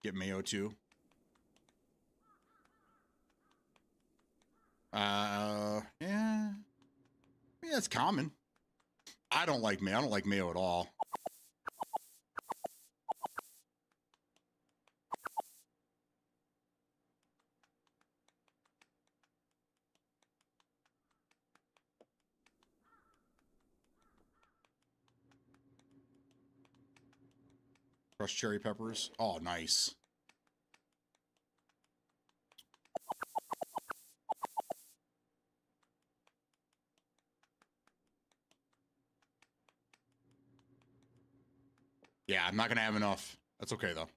Get mayo too. Yeah. Yeah, it's common. I don't like mayo. I don't like mayo at all. Crushed cherry peppers. Oh, nice. Yeah, I'm not going to have enough. That's okay, though.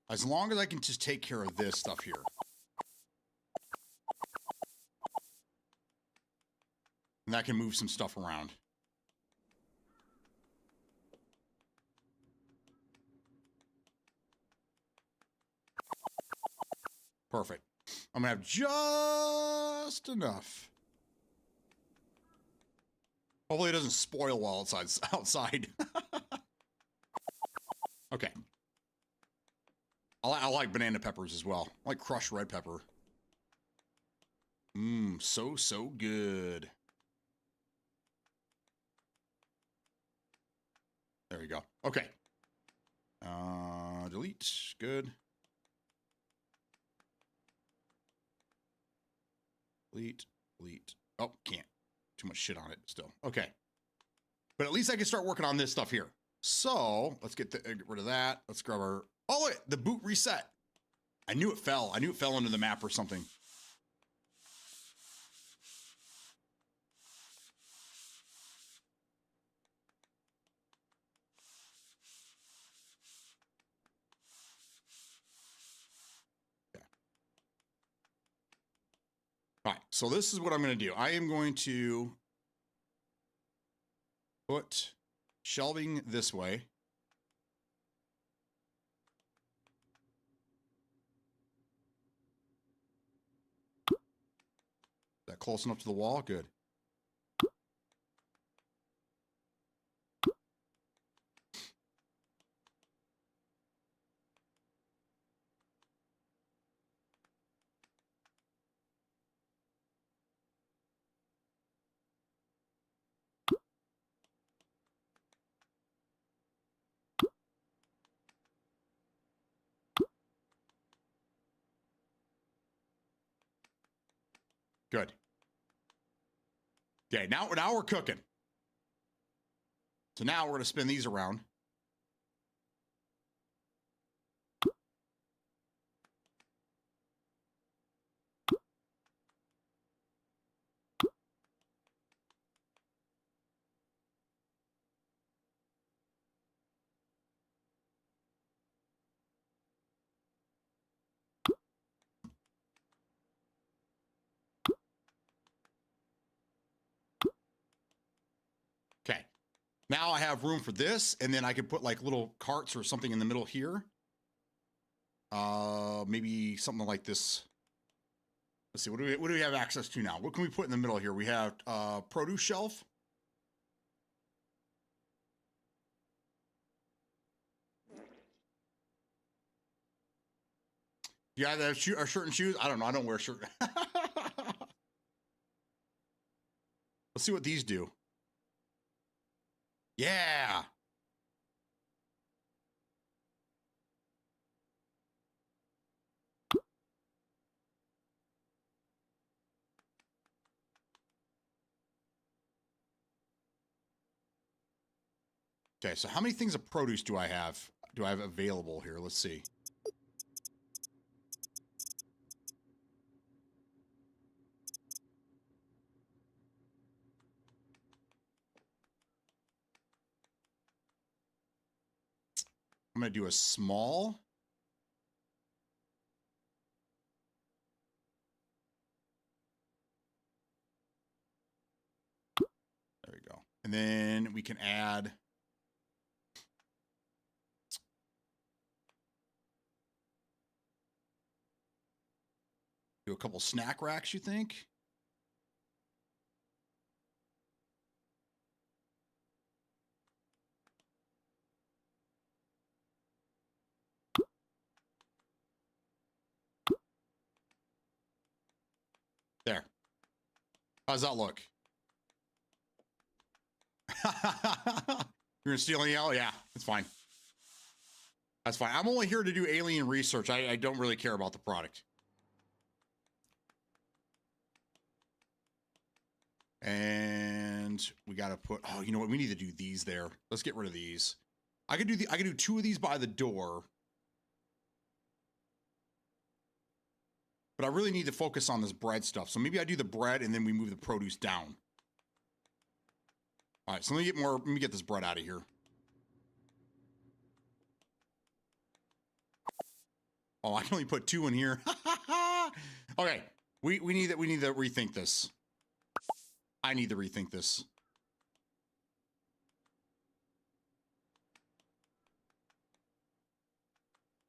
As long as I can just take care of this stuff here. And that can move some stuff around. Perfect. I'm going to have just enough. Hopefully it doesn't spoil while it's outside. Okay. I like banana peppers as well. I like crushed red pepper. Mmm, so good. There we go. Okay. Delete. Good. Delete, delete. Oh, can't. Too much shit on it still. Okay. But at least I can start working on this stuff here. So let's get rid of that. Let's grab our, oh, wait, the boot reset. I knew it fell. I knew it fell into the map or something. All right, so this is what I'm going to do. I am going to put shelving this way. Is that close enough to the wall? Good. Good. Okay, now we're cooking. So now we're going to spin these around. Okay. Now I have room for this, and then I can put like little carts or something in the middle here. Maybe something like this. Let's see, what do we have access to now? What can we put in the middle here? We have produce shelf. Yeah, that are shirt and shoes. I don't know. I don't wear shirt. Let's see what these do. Yeah. Okay, so how many things of produce do I have? Do I have available here? Let's see. I'm going to do a small. There we go. And then we can add. Do a couple snack racks, you think? There. How's that look? You're gonna steal any yellow? Yeah, it's fine. That's fine. I'm only here to do alien research. I don't really care about the product. And we got to put, oh, you know what? We need to do these there. Let's get rid of these. I could do two of these by the door. But I really need to focus on this bread stuff. So maybe I do the bread and then we move the produce down. All right, so let me get this bread out of here. Oh, I can only put 2 in here. Okay, we need to rethink this. I need to rethink this.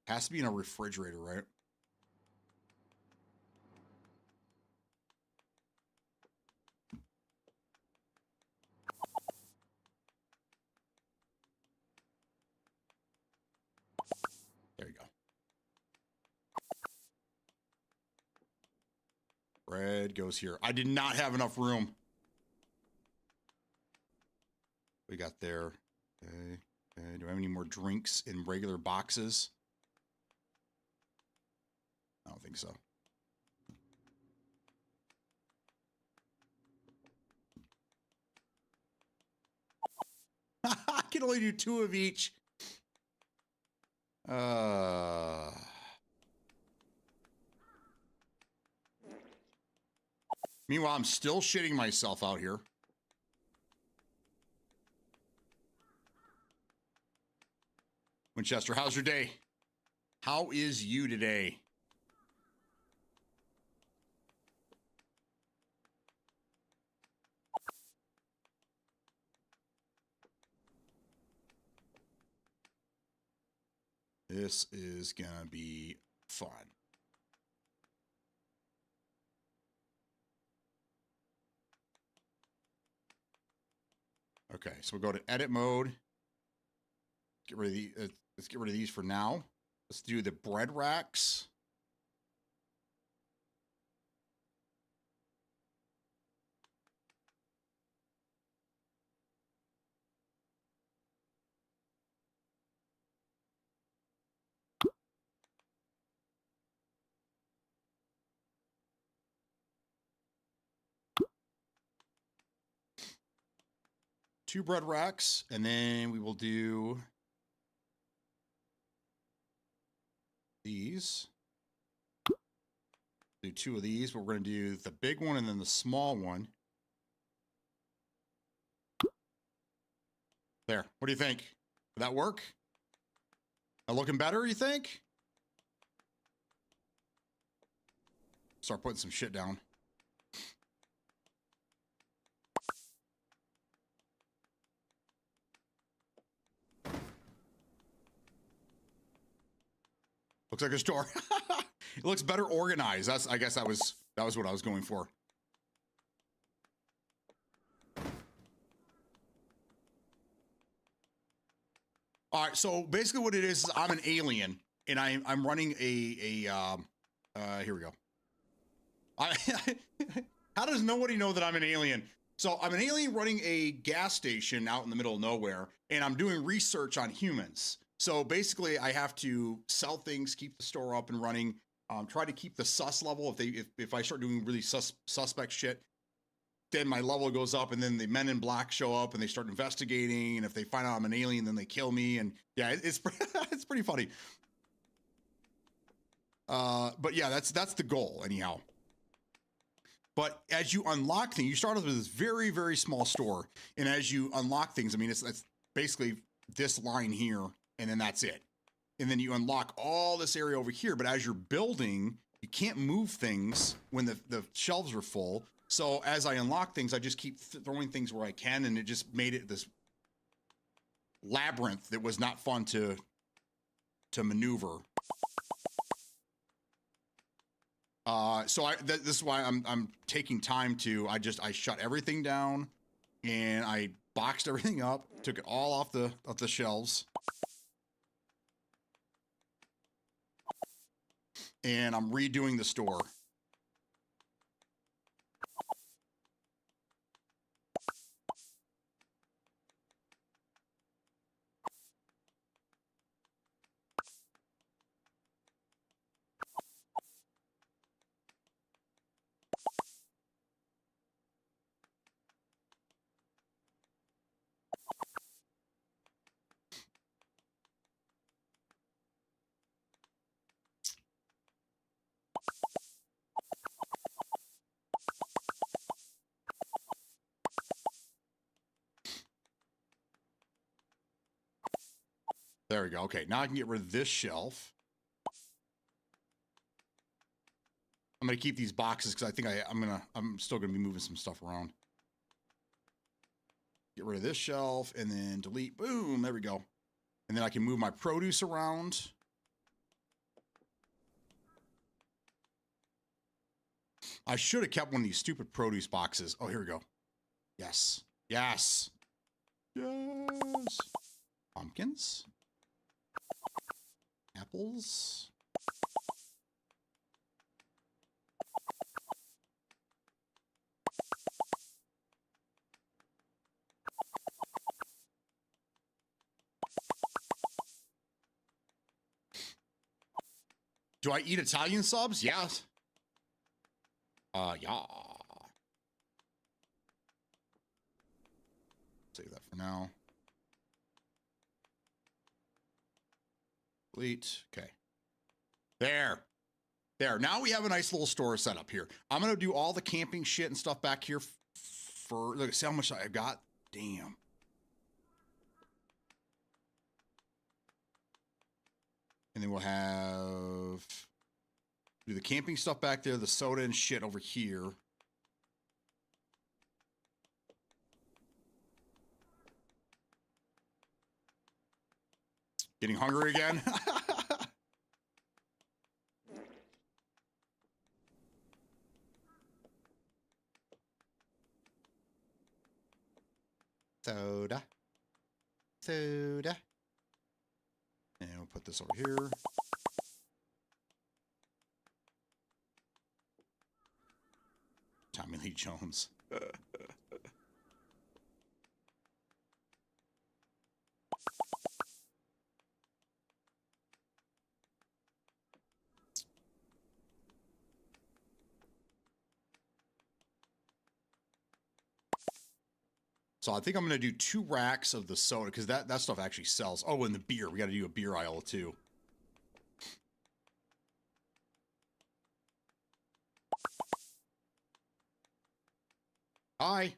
Has to be in a refrigerator, right? There you go. Bread goes here. I did not have enough room. We got there. Okay. Okay. Do I have any more drinks in regular boxes? I don't think so. can only do 2 of each. Meanwhile, I'm still shitting myself out here. Winchester, how's your day? How is you today? This is gonna be fun. Okay, so we'll go to edit mode. Get rid of the. Let's get rid of these for now. Let's do the bread racks. Two bread racks, and then we will do these. Do 2 of these, but we're going to do the big one and then the small one. There. What do you think? Did that work? Looking better, you think? Start putting some shit down. Looks like a store. It looks better organized. I guess that was what I was going for. All right, so basically what it is I'm an alien, and I'm running here we go. How does nobody know that I'm an alien? So I'm an alien running a gas station out in the middle of nowhere, and I'm doing research on humans. So basically I have to sell things, keep the store up and running, try to keep the sus level. If I start doing really suspect shit, then my level goes up, and then the men in black show up and they start investigating. And if they find out I'm an alien, then they kill me. And yeah, it's it's pretty funny. But yeah, that's the goal anyhow. But as you unlock things, you start off with this very, very small store. And as you unlock things, I mean, it's basically this line here, and then that's it. And then you unlock all this area over here. But as you're building, you can't move things when the shelves are full. So as I unlock things, I just keep throwing things where I can, and it just made it this labyrinth that was not fun to maneuver. So this is why I'm taking time to, I shut everything down, and I boxed everything up, took it all off the shelves. And I'm redoing the store. There we go. Okay, now I can get rid of this shelf. I'm gonna keep these boxes because I think I'm still gonna be moving some stuff around. Get rid of this shelf and then delete. Boom, there we go. And then I can move my produce around. I should have kept one of these stupid produce boxes. Oh, here we go. Yes. Yes. Yes. Pumpkins. Apples. Do I eat Italian subs? Yes. Yeah. Save that for now. Complete. Okay. There. There. Now we have a nice little store set up here. I'm going to do all the camping shit and stuff back here for, look, see how much I got? Damn. And then we'll have, do the camping stuff back there, the soda and shit over here. Getting hungry again? Soda. Soda. And we'll put this over here. Tommy Lee Jones. So I think I'm going to do 2 racks of the soda because that stuff actually sells. Oh, and the beer. We got to do a beer aisle too. Hi.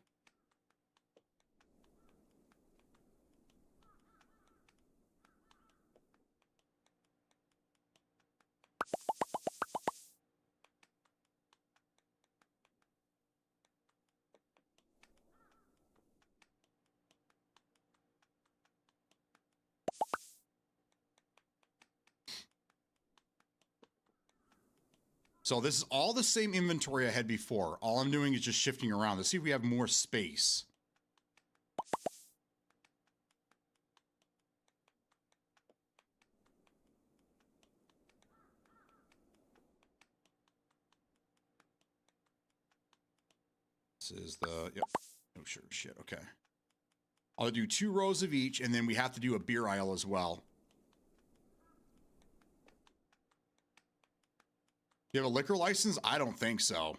So this is all the same inventory I had before. All I'm doing is just shifting around. Let's see if we have more space. This is the, yep. Oh, sure, shit, okay. I'll do 2 rows of each, and then we have to do a beer aisle as well. You have a liquor license? I don't think so.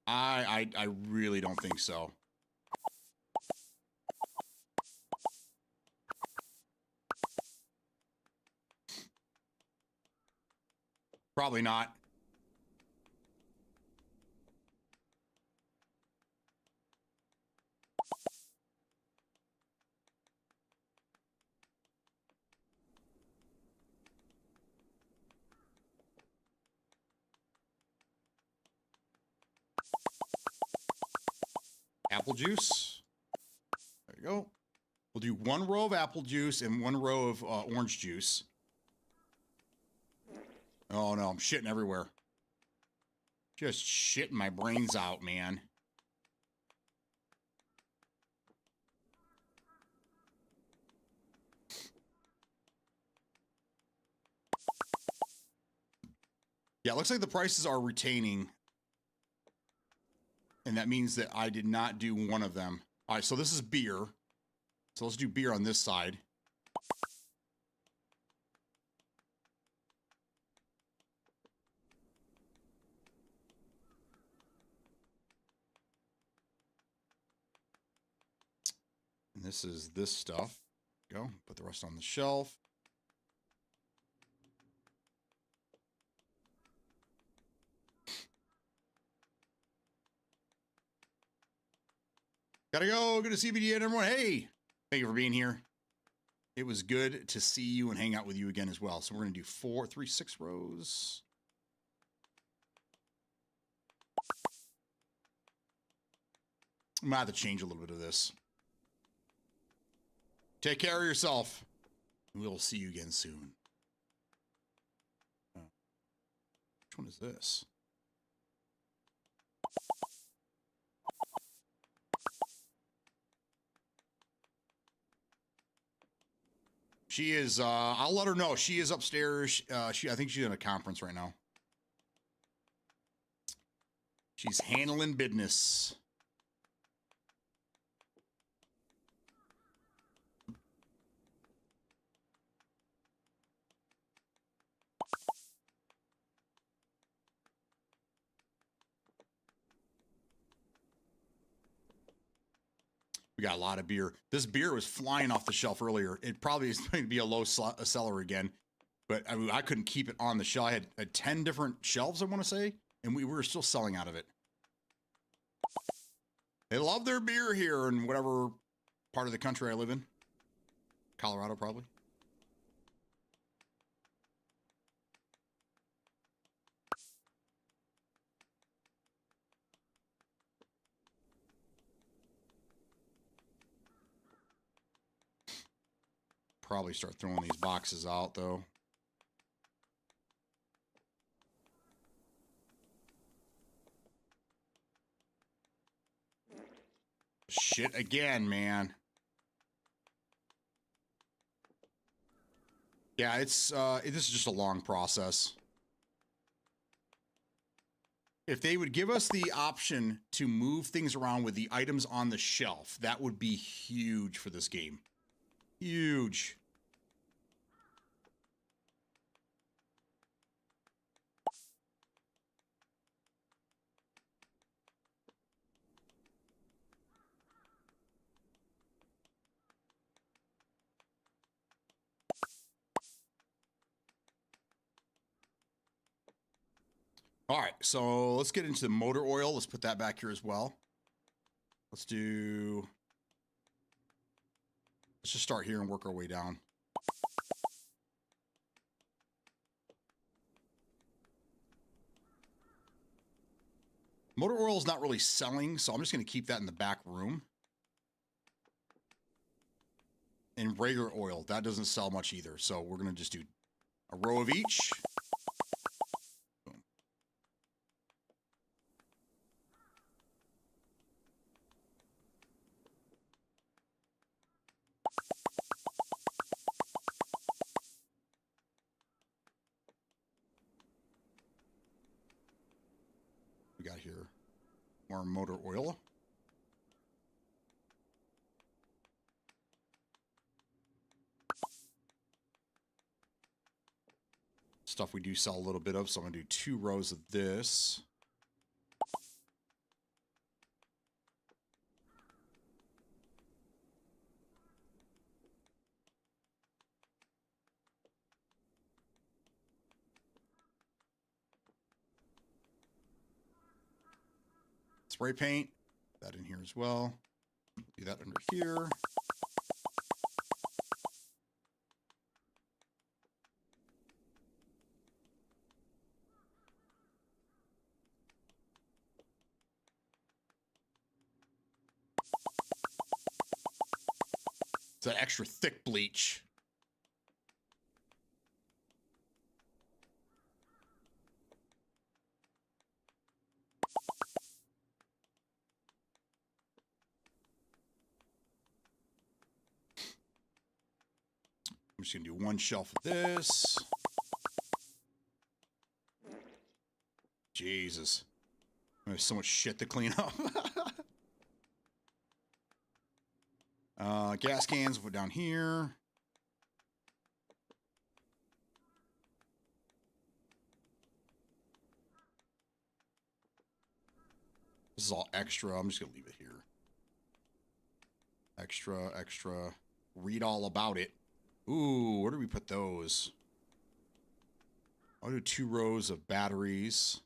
I really don't think so. Probably not. Apple juice. There you go. We'll do 1 row of apple juice and 1 row of orange juice. Oh no, I'm shitting everywhere. Just shitting my brains out, man. Yeah, it looks like the prices are retaining. And that means that I did not do one of them. All right, so this is beer. So let's do beer on this side. And this is this stuff. Go, put the rest on the shelf. Gotta go. Good to see you, everyone. Hey, thank you for being here. It was good to see you and hang out with you again as well. So we're going to do 4, 3, 6 rows. I'm going to have to change a little bit of this. Take care of yourself. We'll see you again soon. Which one is this? She is, I'll let her know. She is upstairs. I think she's in a conference right now. She's handling business. We got a lot of beer. This beer was flying off the shelf earlier. It probably is going to be a low seller again. But I mean, I couldn't keep it on the shelf. I had 10 different shelves, I want to say, and we were still selling out of it. They love their beer here in whatever part of the country I live in. Colorado, probably. Probably start throwing these boxes out, though. Shit again, man. Yeah, this is just a long process. If they would give us the option to move things around with the items on the shelf, that would be huge for this game. Huge. All right, so let's get into the motor oil. Let's put that back here as well. Let's just start here and work our way down. Motor oil is not really selling, so I'm just going to keep that in the back room. And regular oil, that doesn't sell much either, so we're going to just do a row of each. Boom. We got here more motor oil. Stuff we do sell a little bit of, so I'm going to do 2 rows of this. Spray paint, that in here as well. Do that under here. It's that extra thick bleach. I'm just going to do 1 shelf of this. Jesus. There's so much shit to clean up. Gas cans, we'll put down here. This is all extra. I'm just going to leave it here. Extra, extra. Read all about it. Ooh, where do we put those? I'll do 2 rows of batteries.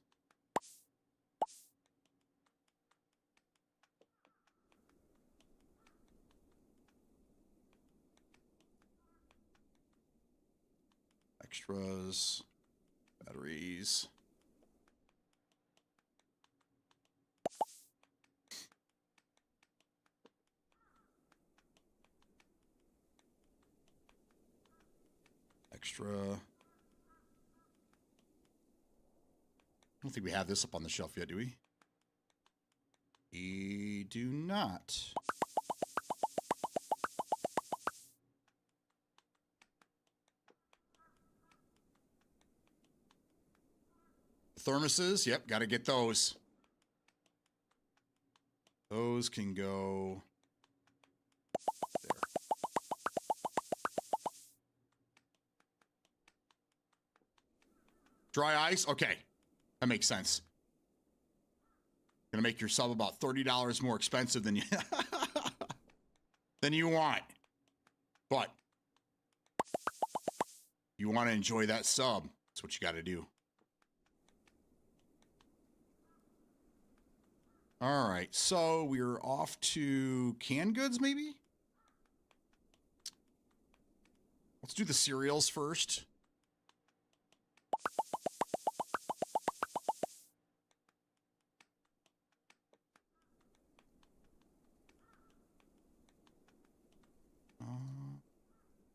Extras. Batteries. Extra. I don't think we have this up on the shelf yet, do we? We do not. Thermoses, yep, got to get those. Those can go there. Dry ice, okay, that makes sense. Gonna make your sub about $30 more expensive than you than you want, but You want to enjoy that sub. That's what you got to do. All right, so we're off to canned goods, maybe? Let's do the cereals first.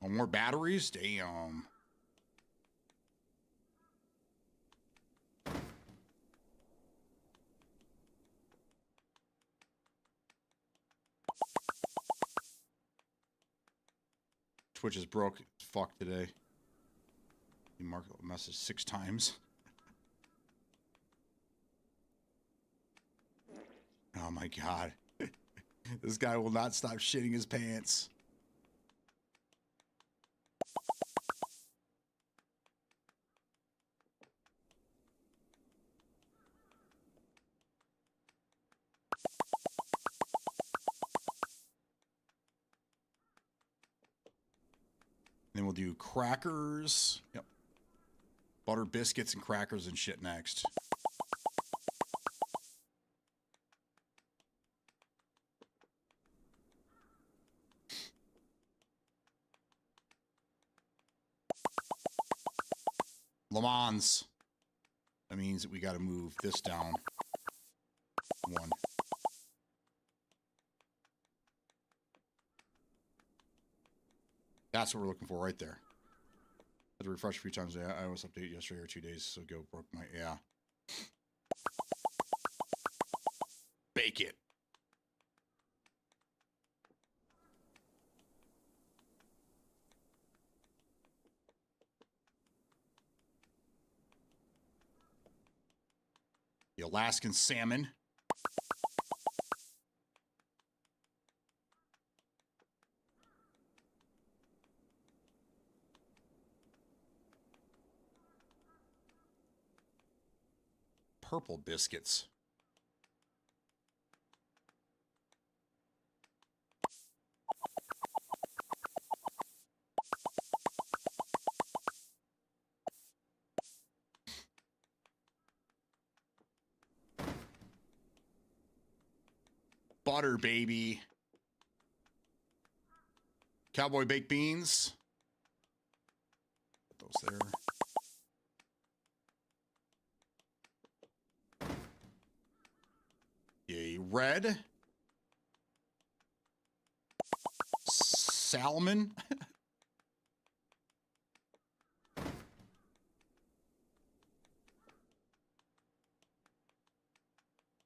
Oh, more batteries? Damn. Twitch is broke. Fuck today. You mark the message 6 times. Oh my god. This guy will not stop shitting his pants. Then we'll do crackers. Yep. Butter biscuits and crackers and shit next. Le Mans. That means that we got to move this down 1. That's what we're looking for right there. Had to refresh a few times today. I was updated yesterday or 2 days ago. Broke my, yeah. Bake it. The Alaskan salmon. Purple biscuits. Butter, baby. Cowboy baked beans. Put those there. A red. Salmon.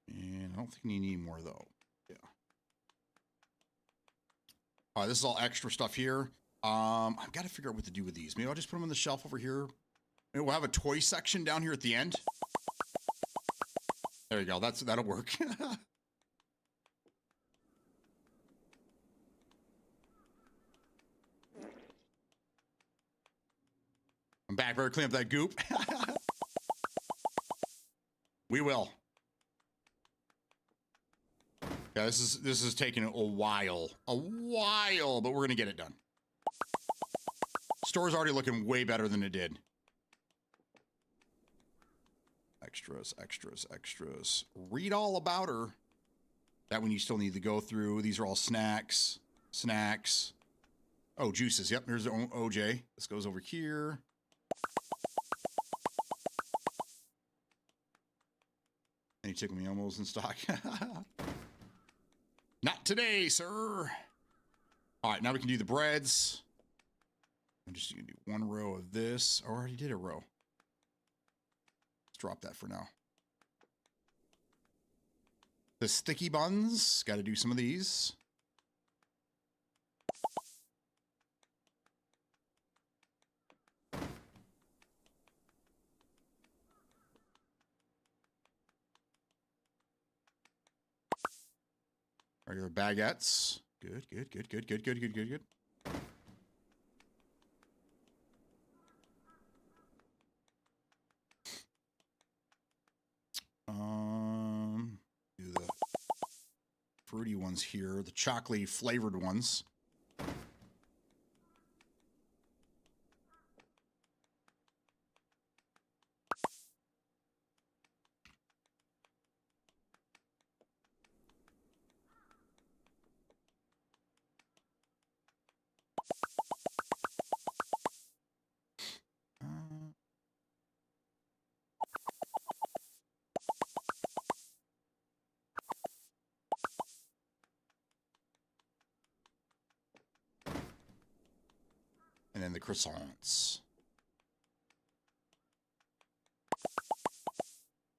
And I don't think you need more, though. Yeah. All right, this is all extra stuff here. I've got to figure out what to do with these. Maybe I'll just put them on the shelf over here. Maybe we'll have a toy section down here at the end. There you go. That'll work. I'm back. Better clean up that goop. We will. Yeah, this is taking a while, but we're gonna get it done. Store's already looking way better than it did. Extras, extras, extras. Read all about her. That one you still need to go through. These are all snacks. Snacks. Oh, juices. Yep, here's the OJ. This goes over here. Any Tickle Me Elmos in stock? Not today, sir. All right, now we can do the breads. I'm just gonna do 1 row of this. I already did a row. Let's drop that for now. The sticky buns. Got to do some of these. Regular baguettes. Good, good, good, good, good, good, good, good, good. Do the fruity ones here, the chocolatey flavored ones. the croissants.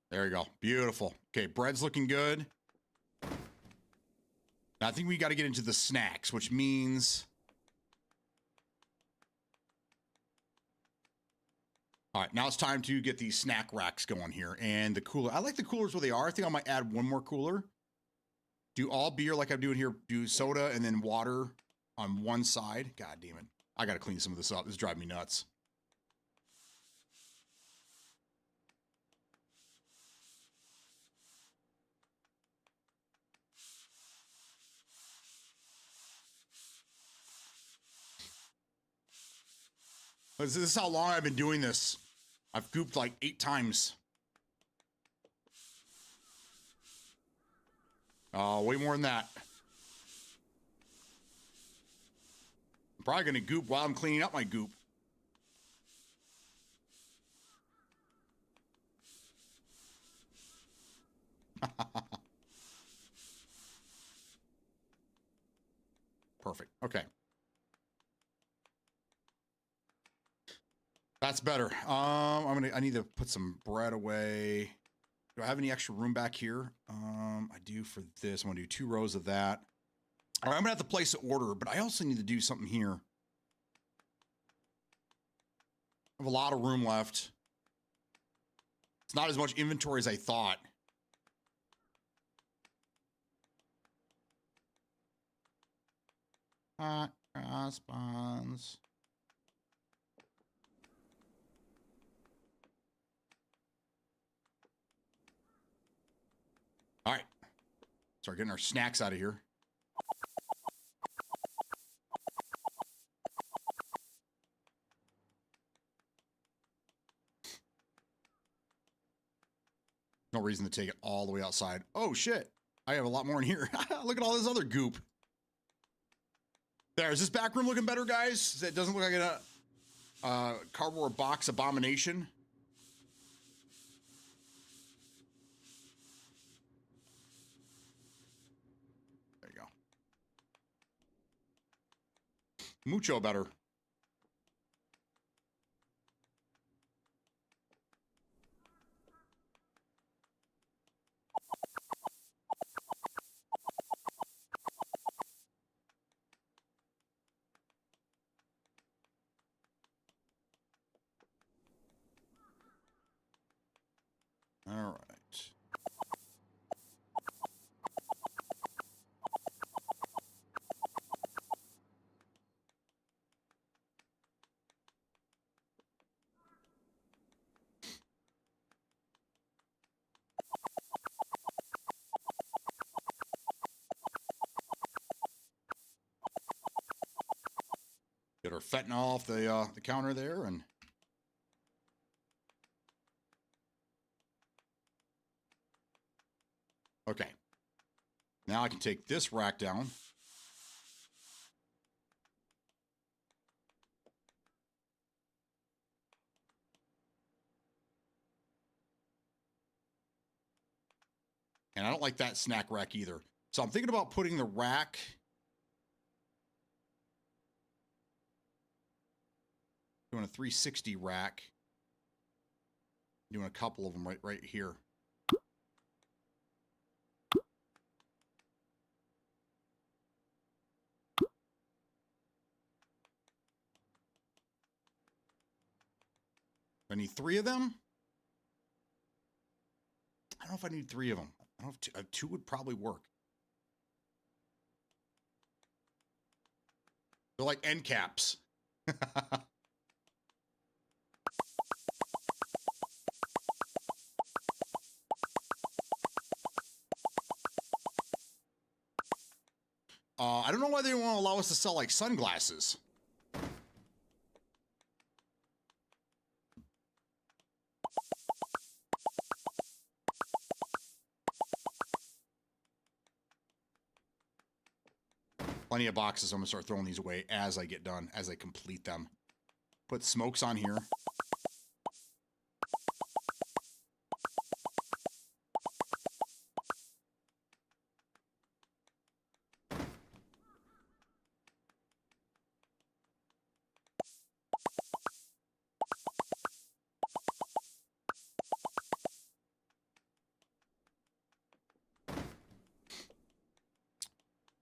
There you go. Beautiful. Okay, bread's looking good. Now I think we got to get into the snacks, which means... All right, now it's time to get these snack racks going here. And the cooler. I like the coolers where they are. I think I might add one more cooler. Do all beer like I'm doing here. Do soda and then water on one side. God damn it. I got to clean some of this up. This is driving me nuts. This is how long I've been doing this. I've gooped like 8 times. Oh, way more than that. I'm probably going to goop while I'm cleaning up my goop. Perfect. Okay. That's better. I need to put some bread away. Do I have any extra room back here? I do for this. I'm gonna do 2 rows of that. All right, I'm gonna have to place an order, but I also need to do something here. I have a lot of room left. It's not as much inventory as I thought. Spawns. All right. Start getting our snacks out of here. No reason to take it all the way outside. Oh, shit. I have a lot more in here. Look at all this other goop. There, is this back room looking better, guys? It doesn't look like a cardboard box abomination. There you go. Mucho better. All right. Get our fentanyl off the counter there, and okay. Now I can take this rack down. And I don't like that snack rack either. So I'm thinking about putting the rack doing a 360 rack. Doing a couple of them right here. I need 3 of them. I don't know if I need 3 of them. I don't know if 2 would probably work. They're like end caps. I don't know why they don't want to allow us to sell like sunglasses. Plenty of boxes. I'm gonna start throwing these away as I get done, as I complete them. Put smokes on here.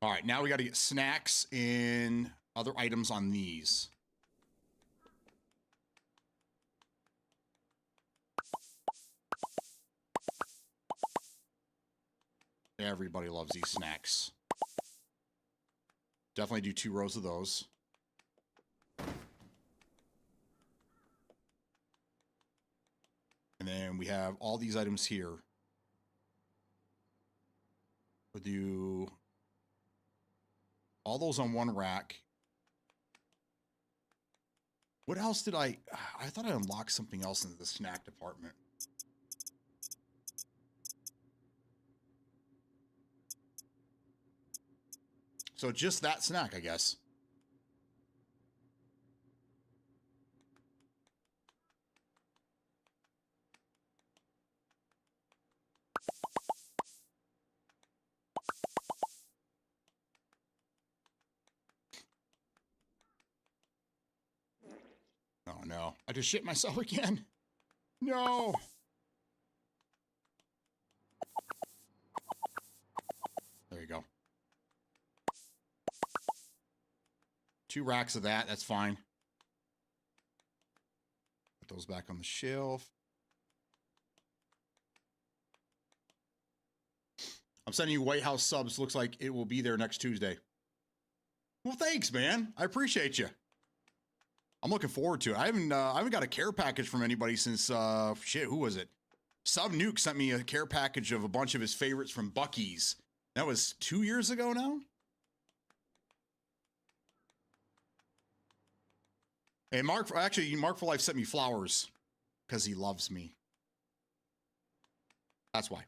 All right, now we got to get snacks and other items on these. Everybody loves these snacks. Definitely do 2 rows of those. And then we have all these items here. We'll do all those on one rack. What else did I thought I unlocked something else into the snack department. So just that snack, I guess. Oh no, I just shit myself again. No. There you go. 2 racks of that, that's fine. Put those back on the shelf. I'm sending you White House subs. Looks like it will be there next Tuesday. Well, thanks, man. I appreciate you. I'm looking forward to it. I haven't got a care package from anybody since shit. Who was it? Sub Nuke sent me a care package of a bunch of his favorites from Buc-ee's. That was 2 years ago now. And Mark for Life sent me flowers because he loves me. That's why.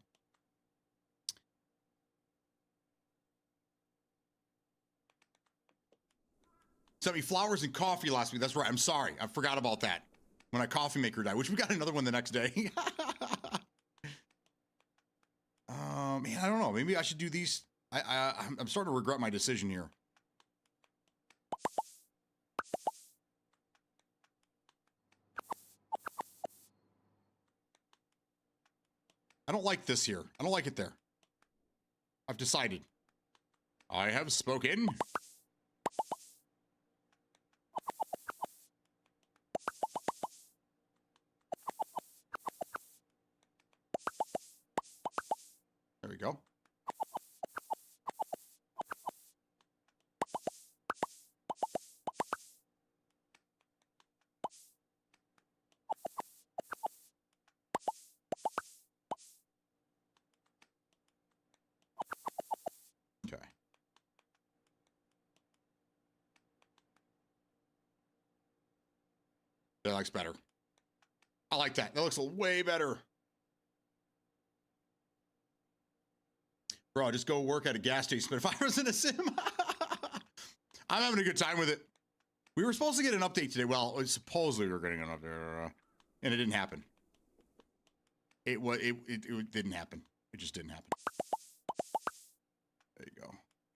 Sent me flowers and coffee last week. That's right. I'm sorry. I forgot about that. When our coffee maker died, which we got another one the next day. Man, I don't know. Maybe I should do these. I'm starting to regret my decision here. I don't like this here. I don't like it there. I've decided. I have spoken. There we go. Okay. That looks better. I like that. That looks way better. Bro, just go work at a gas station. But if I was in a sim, I'm having a good time with it. We were supposed to get an update today. Well, supposedly we were getting an update, and it didn't happen. It didn't happen. It just didn't happen. There you go.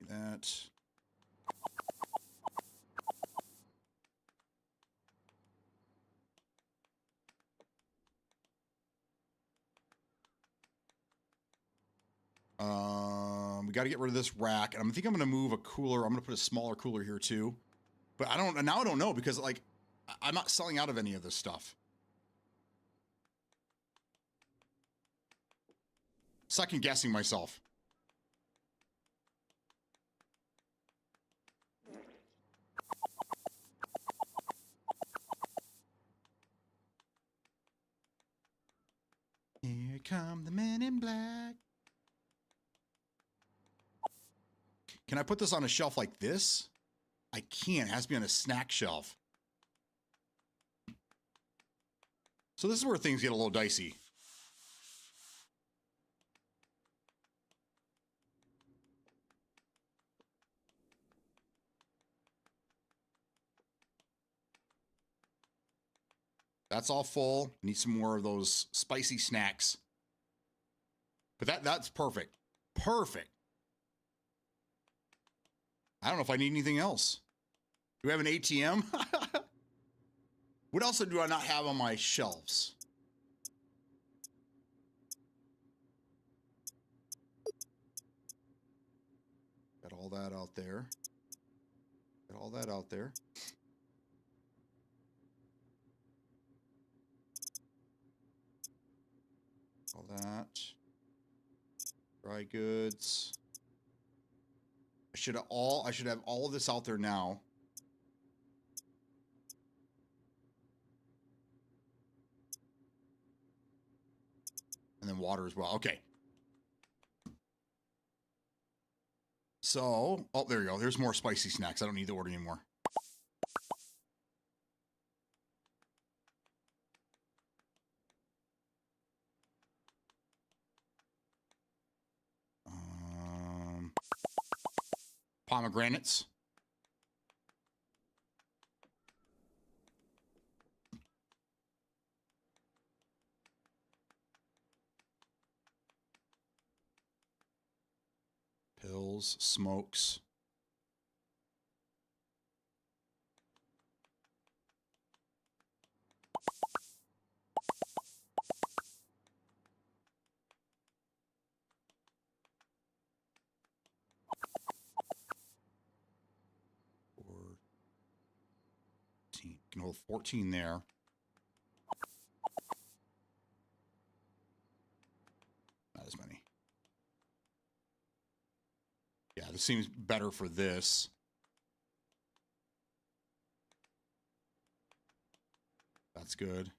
That. We got to get rid of this rack, and I think I'm going to move a cooler. I'm going to put a smaller cooler here too. But I don't know because like I'm not selling out of any of this stuff. Second guessing myself. Here come the men in black. Can I put this on a shelf like this? I can't. It has to be on a snack shelf. So this is where things get a little dicey. That's all full. Need some more of those spicy snacks. But that's perfect. Perfect. I don't know if I need anything else. Do we have an ATM? What else do I not have on my shelves? Got all that out there. Get all that out there. All that. Dry goods. I should have all of this out there now. And then water as well. Okay. So, oh, there you go. There's more spicy snacks. I don't need to order anymore. Pomegranates. Pills, smokes. Can hold 14 there. Not as many. Yeah, this seems better for this. That's good.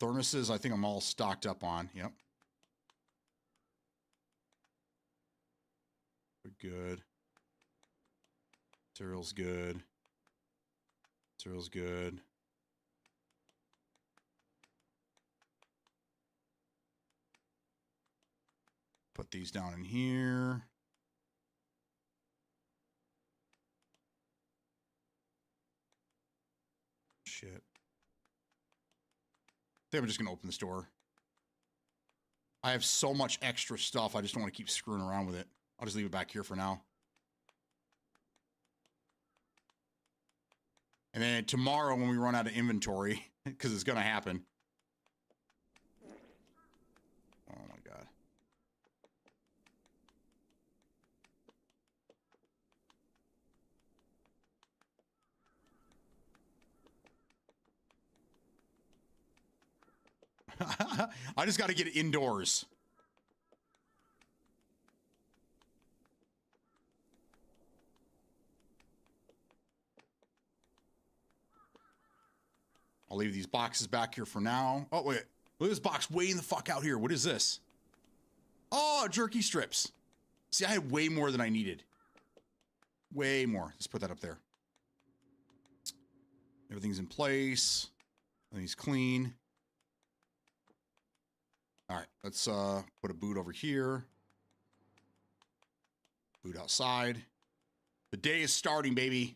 Thermoses, I think I'm all stocked up on. Yep. Good. Cereal's good. Cereal's good. Put these down in here. Shit. I think I'm just going to open the store. I have so much extra stuff. I just don't want to keep screwing around with it. I'll just leave it back here for now. And then tomorrow when we run out of inventory, because it's going to happen. Oh my God. I just got to get it indoors. I'll leave these boxes back here for now. Oh, wait. Look at this box way in the fuck out here. What is this? Oh, jerky strips. See, I had way more than I needed. Way more. Let's put that up there. Everything's in place. Everything's clean. All right, let's put a boot over here. Boot outside. The day is starting, baby.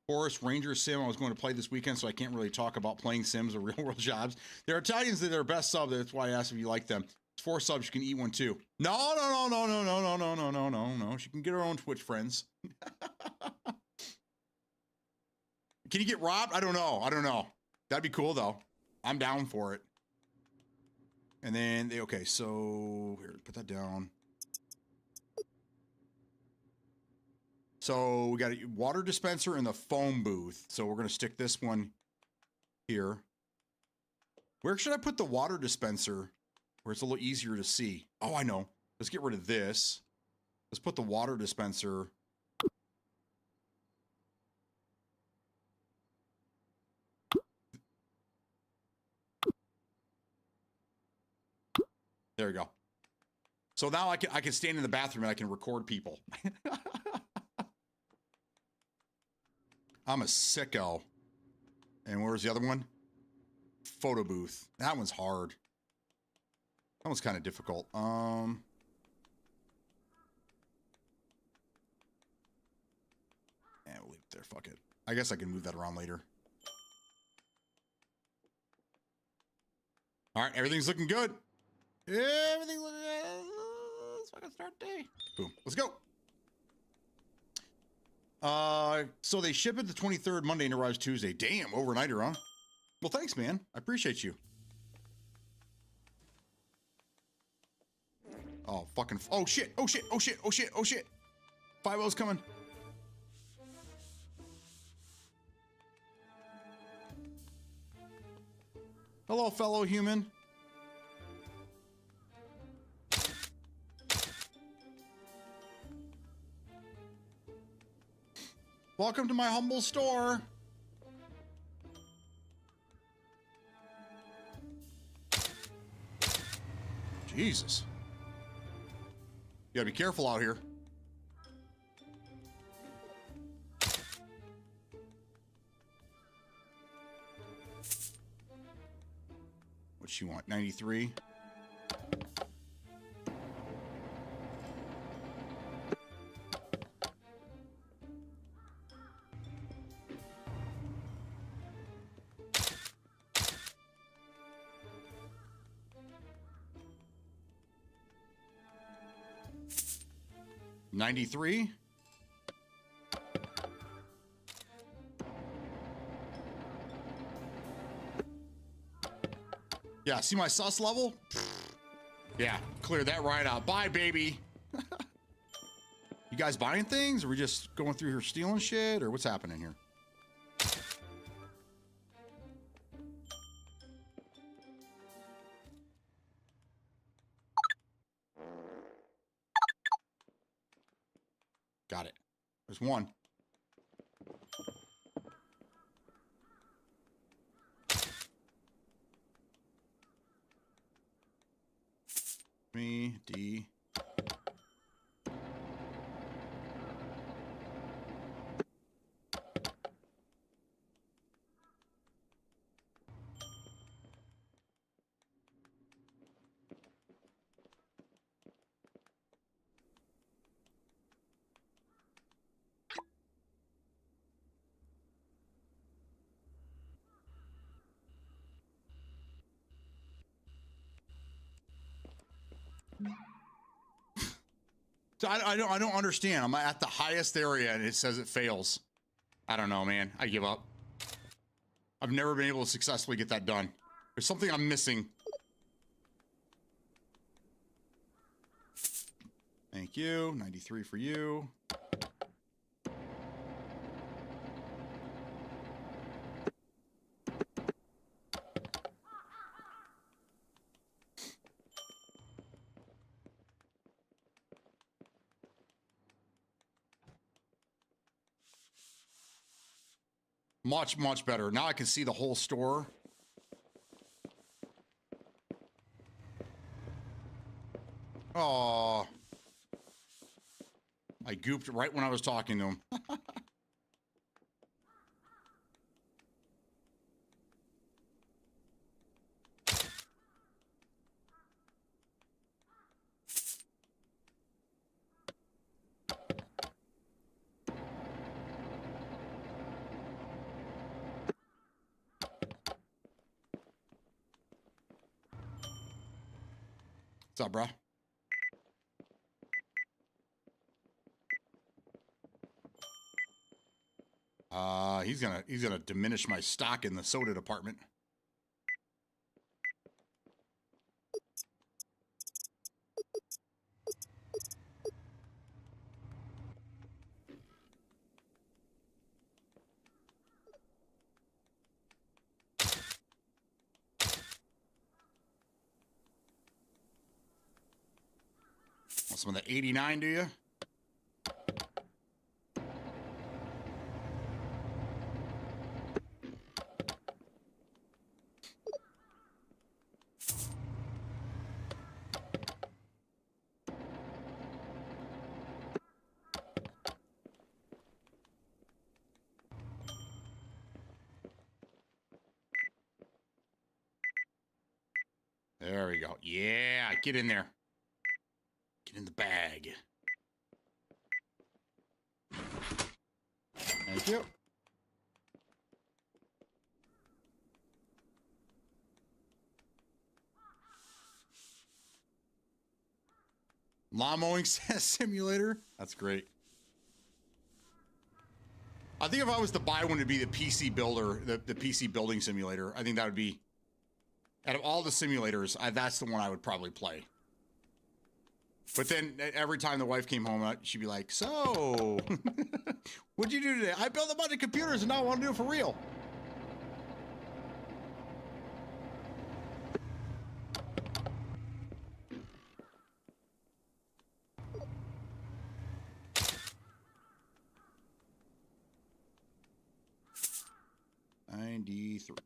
Forest Ranger Sim I was going to play this weekend, so I can't really talk about playing Sims or real world jobs. They're Italians that are best sub. That's why I asked if you like them. It's 4 subs. You can eat one too. No. She can get her own Twitch friends. Can you get robbed? I don't know. That'd be cool though. I'm down for it. And then okay, so here, put that down. So we got a water dispenser and the phone booth. So we're going to stick this one here. Where should I put the water dispenser where it's a little easier to see? Oh, I know. Let's get rid of this. Let's put the water dispenser. There we go. So now I can stand in the bathroom and I can record people. I'm a sicko. And where's the other one? Photo booth. That one's hard. That one's kind of difficult. And we'll leave it there. Fuck it. I guess I can move that around later. All right, everything's looking good. Everything's looking good. Let's fucking start the day. Boom. Let's go. So they ship it the 23rd Monday and arrives Tuesday. Damn, overnighter, huh? Well, thanks, man. I appreciate you. Oh, fucking. Oh, shit. Oh, shit. Oh, shit. Oh, shit. Oh, shit. 5-0's coming. Hello, fellow human. Welcome to my humble store. Jesus. You gotta be careful out here. What you want? 93? $93? Yeah, see my sus level? Yeah, clear that right out. Bye, baby. You guys buying things? Or are we just going through here stealing shit? Or what's happening here? Got it. There's one. Me, D. So I don't understand. I'm at the highest area and it says it fails. I don't know, man. I give up. I've never been able to successfully get that done. There's something I'm missing. Thank you. 93 for you. Much, much better. Now I can see the whole store. Oh, I gooped right when I was talking to him. What's up, bro? He's gonna diminish my stock in the soda department. Want some of the 89, do you? There we go. Yeah, get in there. Get in the bag. Thank you. Lawn mowing simulator. That's great. I think if I was to buy one, it'd be the PC builder, the PC building simulator. I think that would be, out of all the simulators, that's the one I would probably play. But then every time the wife came home, she'd be like, so, what'd you do today? I built a bunch of computers and now I want to do it for real. $93.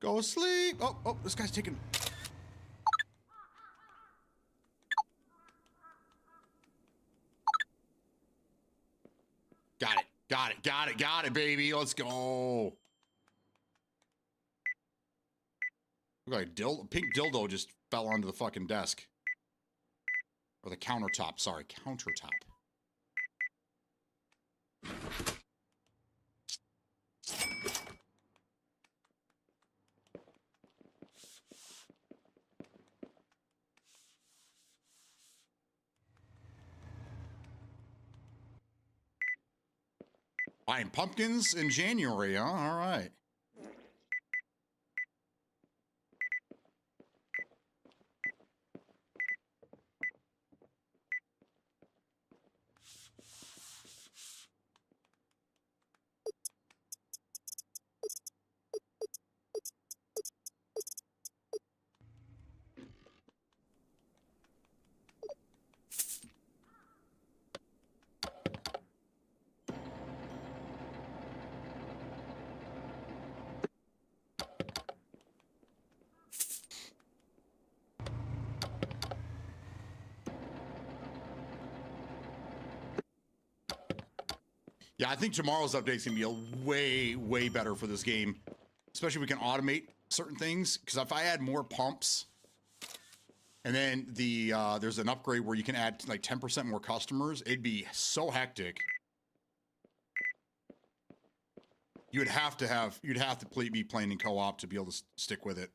Go sleep. Oh, this guy's taking. Got it, baby. Let's go. Look like a pink dildo just fell onto the fucking desk. Or the countertop, sorry, countertop. Buying pumpkins in January, huh? All right. Yeah, I think tomorrow's update is going to be way better for this game. Especially if we can automate certain things. Because if I add more pumps, and then there's an upgrade where you can add like 10% more customers, it'd be so hectic. You'd have to be playing in co-op to be able to stick with it.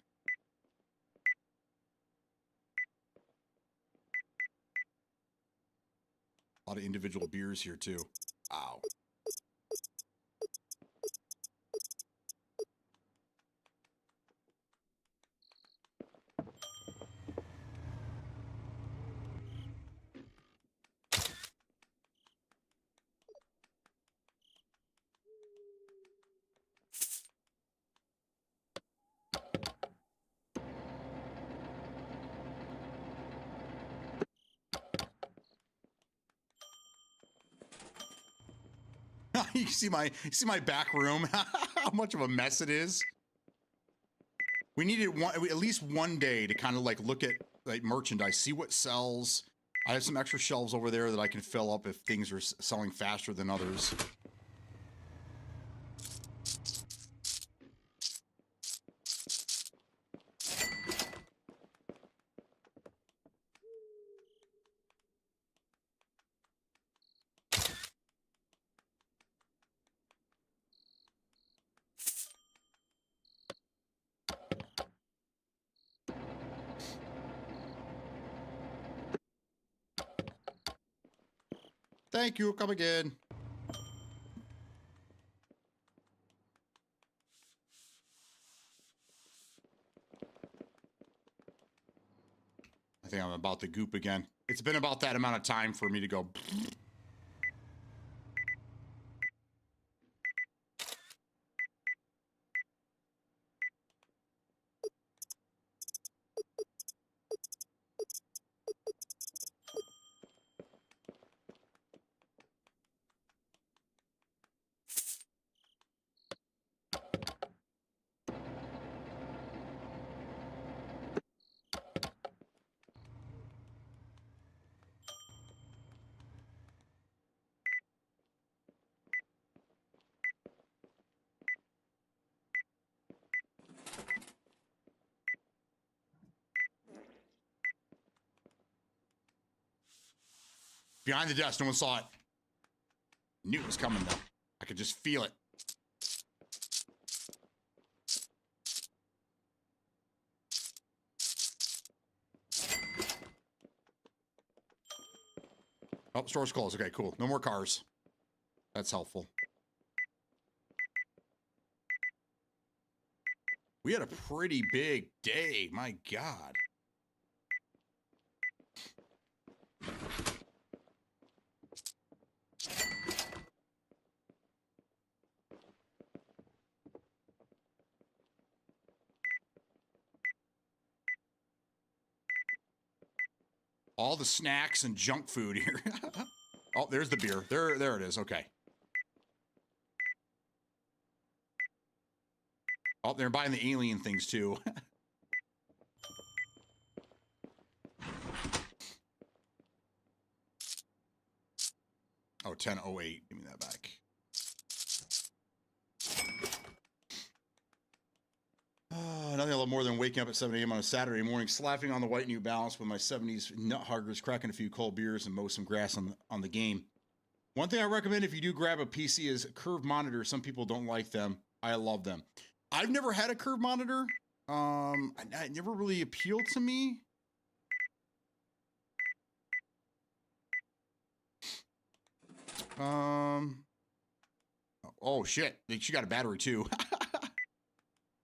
A lot of individual beers here too. Ow. You see my back room? How much of a mess it is? We needed at least one day to kind of like look at like merchandise, see what sells. I have some extra shelves over there that I can fill up if things are selling faster than others. Thank you. Come again. I think I'm about to goop again. It's been about that amount of time for me to go. Behind the desk, no one saw it. Knew it was coming though. I could just feel it. Oh, store's closed. Okay, cool. No more cars. That's helpful. We had a pretty big day. My God. All the snacks and junk food here. Oh, there's the beer. There it is. Okay. Oh, they're buying the alien things too. Oh, 10:08. Give me that back. Nothing a little more than waking up at 7 a.m. on a Saturday morning, slapping on the white New Balance with my 70s nut huggers, cracking a few cold beers, and mow some grass on the game. One thing I recommend if you do grab a PC is a curved monitor. Some people don't like them. I love them. I've never had a curved monitor. It never really appealed to me. Oh shit! She got a battery too.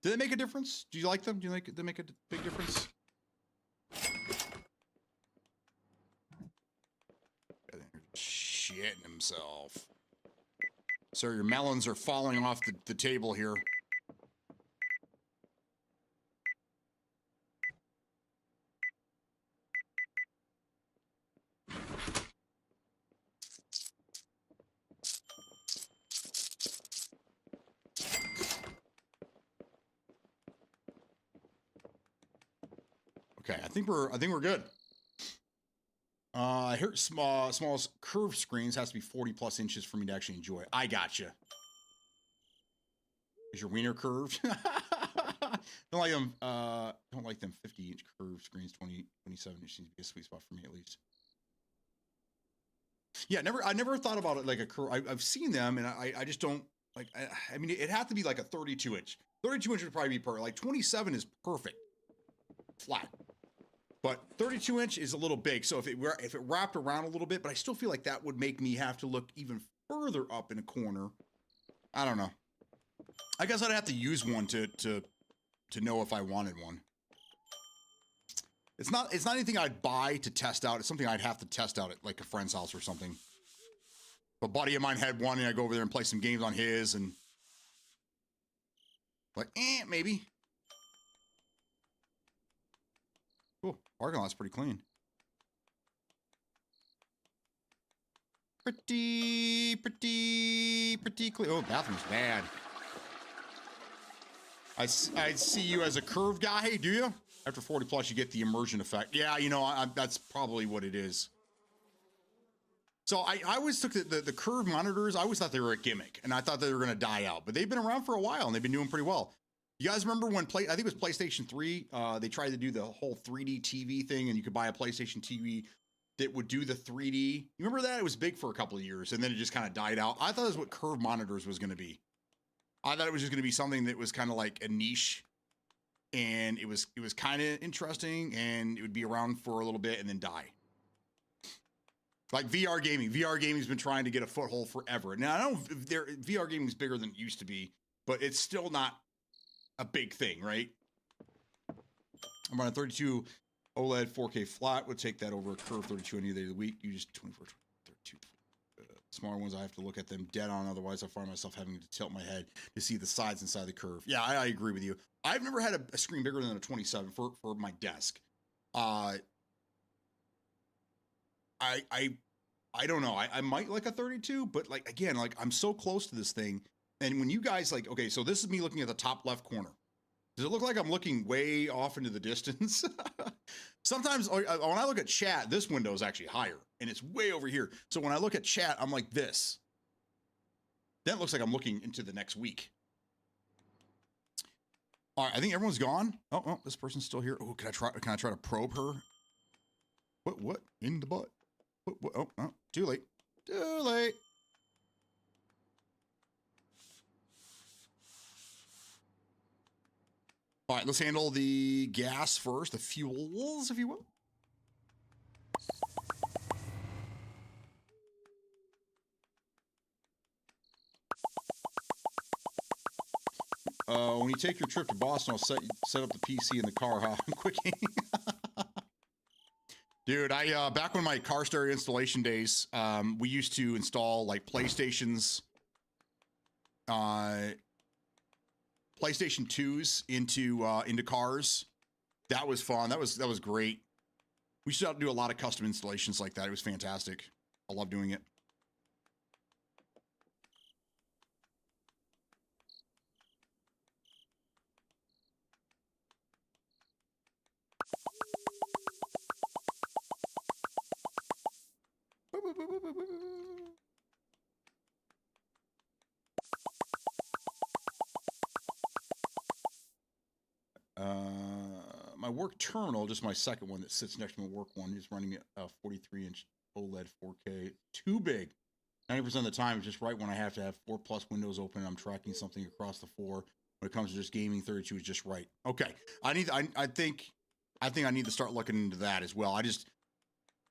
Did they make a difference? Do you like them? Do you like they make a big difference? Shitting himself. Sir, your melons are falling off the table here. Okay, I think we're good. I heard smallest curved screens has to be 40 plus inches for me to actually enjoy. I gotcha. Is your wiener curved? Don't like them. Don't like them 50-inch curved screens. 27 inch seems to be a sweet spot for me at least. Yeah, I never thought about it like a curve. I've seen them, and I just don't like. I mean, it had to be like a 32 inch. 32 inch would probably be perfect. Like 27 is perfect, flat. But 32 inch is a little big, so if it wrapped around a little bit, but I still feel like that would make me have to look even further up in a corner. I don't know. I guess I'd have to use one to know if I wanted one. It's not anything I'd buy to test out. It's something I'd have to test out at like a friend's house or something. A buddy of mine had one, and I go over there and play some games on his, and like, maybe. Cool. Parking lot's pretty clean. Pretty clean. Oh, bathroom's bad. I see you as a curved guy. Hey, do you? After 40 plus, you get the immersion effect. Yeah, you know, that's probably what it is. So I always took the curved monitors. I always thought they were a gimmick, and I thought they were going to die out. But they've been around for a while, and they've been doing pretty well. You guys remember when I think it was PlayStation 3, they tried to do the whole 3D TV thing, and you could buy a PlayStation TV that would do the 3D. You remember that? It was big for a couple of years, and then it just kind of died out. I thought it was what curved monitors was going to be. I thought it was just going to be something that was kind of like a niche, and it was kind of interesting, and it would be around for a little bit and then die. Like VR gaming. VR gaming's been trying to get a foothold forever. Now, I don't know if VR gaming is bigger than it used to be, but it's still not a big thing, right? I'm on a 32 OLED 4K flat. Would take that over a curved 32 any day of the week. You just 24, 32. Smaller ones, I have to look at them dead on. Otherwise, I find myself having to tilt my head to see the sides inside the curve. Yeah, I agree with you. I've never had a screen bigger than a 27 for my desk. I don't know. I might like a 32, but like, again, like I'm so close to this thing. And when you guys like, okay, so this is me looking at the top left corner. Does it look like I'm looking way off into the distance? Sometimes when I look at chat, this window is actually higher and it's way over here. So when I look at chat, I'm like this. Then it looks like I'm looking into the next week. All right, I think everyone's gone. Oh, this person's still here. Oh, can I try to probe her? What in the butt? What? Oh, too late. Too late. All right, let's handle the gas first, the fuels, if you will. When you take your trip to Boston, I'll set up the PC in the car, huh? Quick. Dude, I back when my car stereo installation days, we used to install like PlayStation 2s into cars. That was fun. That was great. We used to do a lot of custom installations like that. It was fantastic. I love doing it. My work terminal, just my second one that sits next to my work one, is running a 43-inch OLED 4K. Too big. 90% of the time, it's just right when I have to have 4+ windows open and I'm tracking something across the floor. When it comes to just gaming, 32 is just right. Okay, I think I need to start looking into that as well.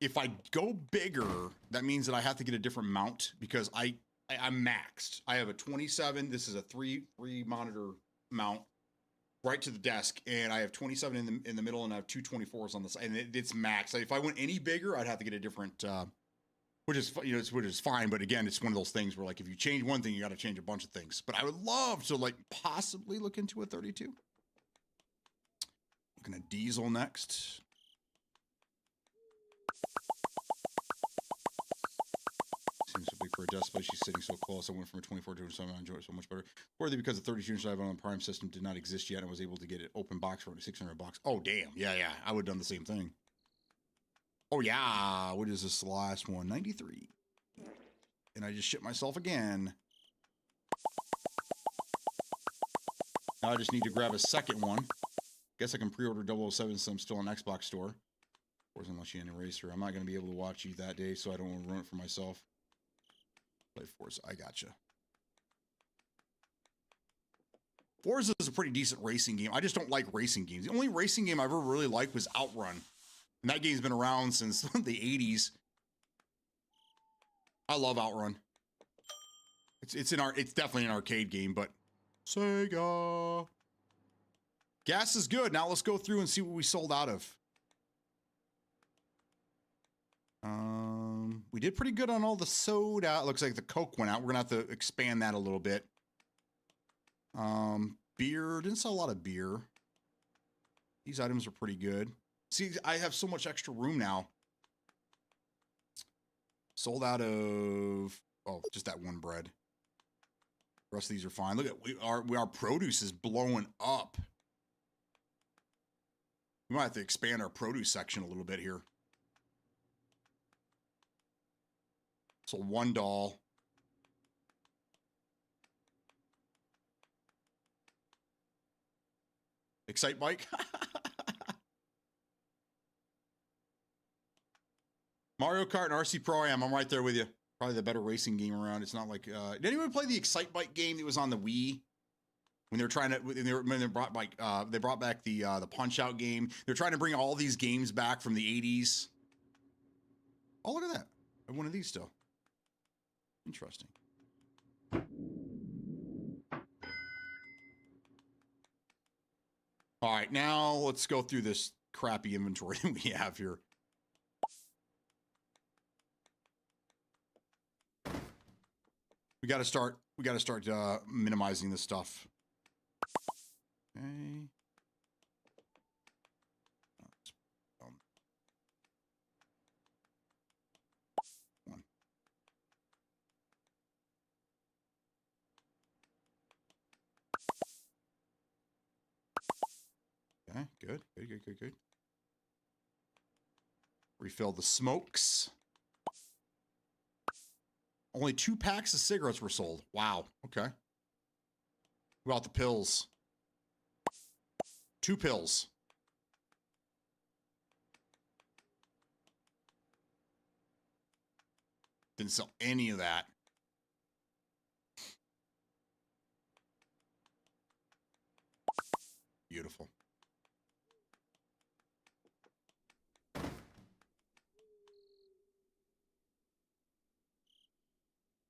If I go bigger, that means that I have to get a different mount because I'm maxed. I have a 27. This is a three monitor mount right to the desk, and I have 27 in the middle, and I have two 24s on the side, and it's maxed. If I went any bigger, I'd have to get a different, which is fine. But again, it's one of those things where like if you change one thing, you got to change a bunch of things. But I would love to like possibly look into a 32. Looking at diesel next. Seems so big for a desk, but she's sitting so close. I went from a 24 to a 27. I enjoy it so much better. Worthy because the 32 inch I have on the Prime system did not exist yet. I was able to get it open box for $600. Oh, damn. Yeah. I would have done the same thing. Oh, yeah. What is this last one? 93. And I just shit myself again. Now I just need to grab a second one. Guess I can pre-order 007 since I'm still on Xbox store. Of course, unless you erase her. I'm not going to be able to watch you that day, so I don't want to ruin it for myself. Play Forza. I gotcha. Forza is a pretty decent racing game. I just don't like racing games. The only racing game I ever really liked was Outrun. And that game's been around since the 80s. I love Outrun. It's definitely an arcade game, but Sega. Gas is good. Now let's go through and see what we sold out of. We did pretty good on all the soda. It looks like the Coke went out. We're gonna have to expand that a little bit. Beer, didn't sell a lot of beer. These items are pretty good. See, I have so much extra room now. Sold out of, just that one bread. The rest of these are fine. Look at, our produce is blowing up. We might have to expand our produce section a little bit here. So $1. Excite Bike. Mario Kart and RC Pro Am. I'm right there with you. Probably the better racing game around. It's not like did anyone play the Excite Bike game that was on the Wii? When they were trying to, when they brought back the Punch Out game. They're trying to bring all these games back from the 80s. Oh, look at that! I have one of these still. Interesting. All right, now let's go through this crappy inventory that we have here. We got to start minimizing this stuff. Okay. One. Okay, good. Refill the smokes. Only 2 packs of cigarettes were sold. Wow. Okay. What about the pills? 2 pills. Didn't sell any of that. Beautiful.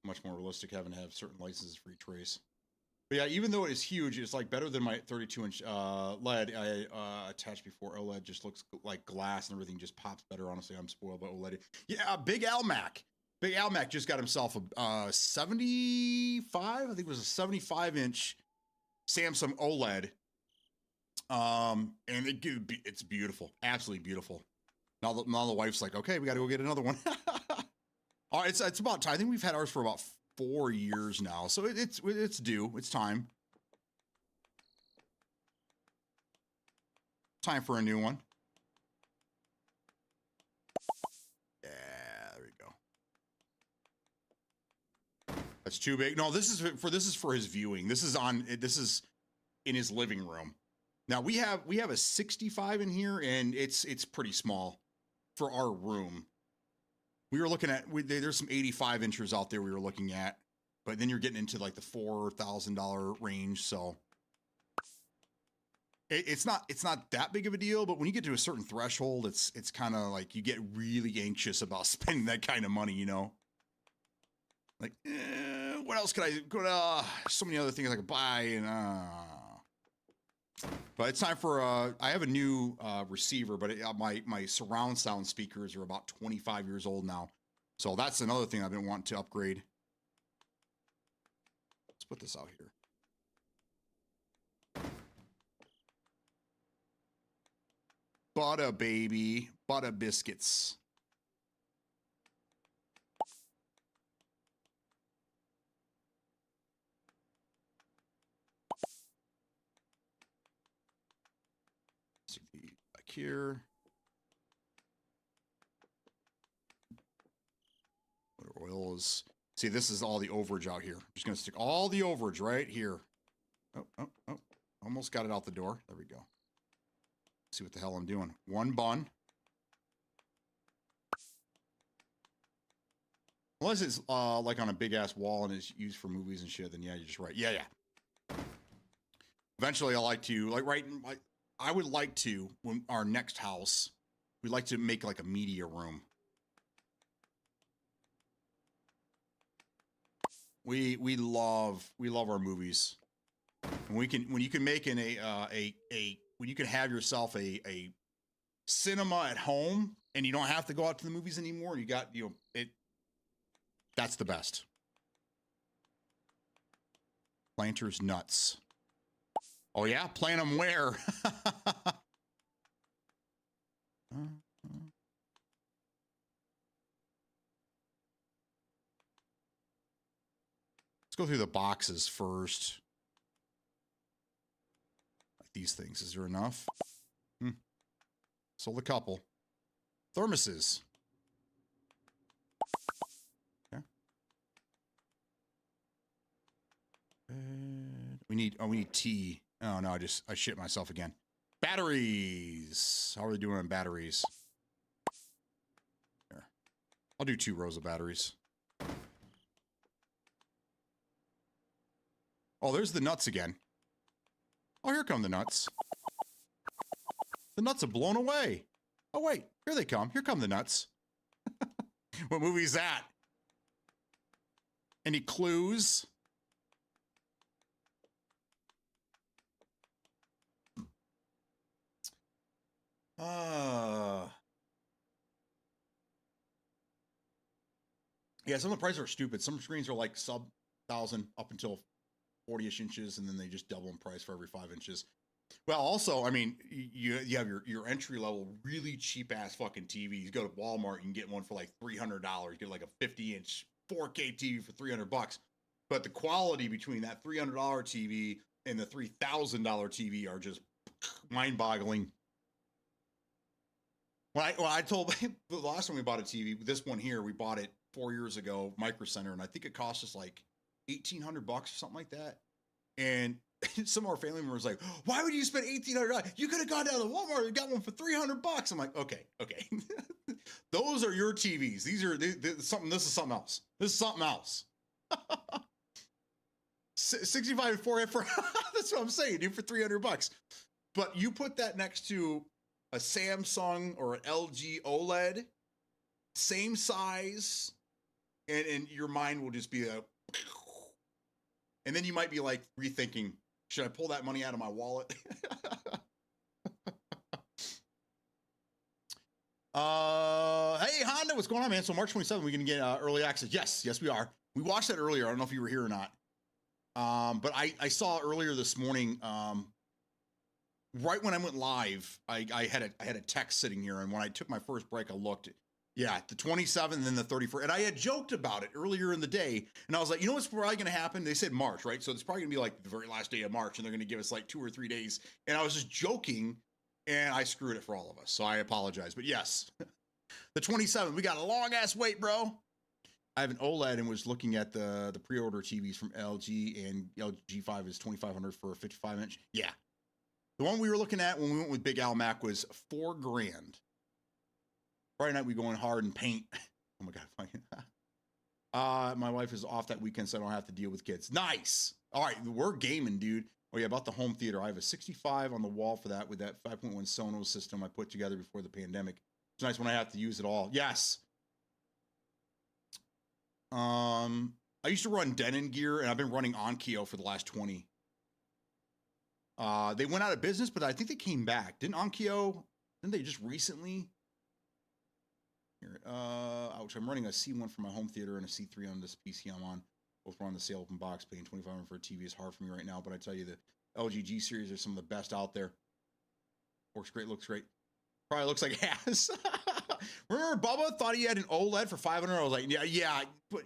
Much more realistic having to have certain licenses for each race. But yeah, even though it is huge, it's like better than my 32-inch LED I attached before. OLED just looks like glass and everything just pops better. Honestly, I'm spoiled by OLED. Yeah, Big Al Mac. Big Al Mac just got himself a 75. I think it was a 75-inch Samsung OLED. And it's beautiful, absolutely beautiful. Now the wife's like, okay, we got to go get another one. Oh, it's about time. I think we've had ours for about 4 years now, so it's due. It's time. Time for a new one. Yeah, there we go. That's too big. No, this is for his viewing. This is in his living room. Now we have a 65 in here, and it's pretty small for our room. We were looking at there's some 85 inches out there we were looking at, but then you're getting into like the $4,000 range. So it's not that big of a deal, but when you get to a certain threshold, it's kind of like you get really anxious about spending that kind of money, you know? Like, what else could I go to? So many other things I could buy, and but it's time for I have a new receiver, but my surround sound speakers are about 25 years old now, so that's another thing I've been wanting to upgrade. Let's put this out here. Butter, baby. Butter biscuits. Stick the back here. Butter oil is... See, this is all the overage out here. I'm just going to stick all the overage right here. Oh. Almost got it out the door. There we go. See what the hell I'm doing. One bun. Unless it's like on a big ass wall and it's used for movies and shit, then yeah, you're just right. Yeah. Eventually, I would like to, when our next house, we'd like to make like a media room. We love our movies. And when you can make when you can have yourself a cinema at home and you don't have to go out to the movies anymore, you got, that's the best. Planters nuts. Oh yeah, plant them where? Let's go through the boxes first. Like these things. Is there enough? Sold a couple. Thermoses. Okay. We need tea. Oh no, I shit myself again. Batteries. How are we doing on batteries? There. I'll do 2 rows of batteries. Oh, there's the nuts again. Oh, here come the nuts. The nuts have blown away. Oh, wait. Here they come. Here come the nuts. What movie is that? Any clues? Yeah, some of the prices are stupid. Some screens are like sub 1,000 up until 40-ish inches, and then they just double in price for every 5 inches. Well, also, I mean, you have your entry level, really cheap ass fucking TV. You go to Walmart, you can get one for like $300. Get like a 50-inch 4K TV for $300. But the quality between that $300 TV and the $3,000 TV are just mind-boggling. I told the last time we bought a TV, this one here, we bought it 4 years ago, Micro Center, and I think it cost us like $1,800 or something like that. And some of our family members were like, why would you spend $1,800? You could have gone down to Walmart and got one for $300. I'm like, okay. Those are your TVs. These are something. This is something else. This is something else. 65 and 4 for that's what I'm saying, dude, for $300. But you put that next to a Samsung or an LG OLED, same size, and your mind will just be a And then you might be like rethinking, should I pull that money out of my wallet? Hey Honda, what's going on, man? So March 27th, we're gonna get early access. Yes, we are. We watched that earlier. I don't know if you were here or not. But I saw earlier this morning, right when I went live, I had a text sitting here, and when I took my first break, I looked. Yeah, the 27th and then the 31st. And I had joked about it earlier in the day. And I was like, you know what's probably going to happen? They said March, right? So it's probably going to be like the very last day of March, and they're going to give us like 2 or 3 days. And I was just joking, and I screwed it for all of us. So I apologize. But yes, the 27th, we got a long-ass wait, bro. I have an OLED and was looking at the pre-order TVs from LG, and LG 5 is $2,500 for a 55-inch. Yeah. The one we were looking at when we went with Big Al Mac was $4,000. Friday night we going hard and paint. Oh my God. My wife is off that weekend, so I don't have to deal with kids. Nice. All right, we're gaming, dude. Oh yeah, about the home theater. I have a 65 on the wall for that with that 5.1 Sonos system I put together before the pandemic. It's nice when I have to use it all. Yes. I used to run Denon gear, and I've been running Onkyo for the last 20. They went out of business, but I think they came back. Didn't they just recently? Here, ouch, I'm running a C1 for my home theater and a C3 on this PC I'm on. Both were on the sale open box. Paying $2,500 for a TV is hard for me right now, but I tell you, the LG G series are some of the best out there. Works great, looks great. Probably looks like ass. Remember Bubba thought he had an OLED for $500? I was like, yeah, but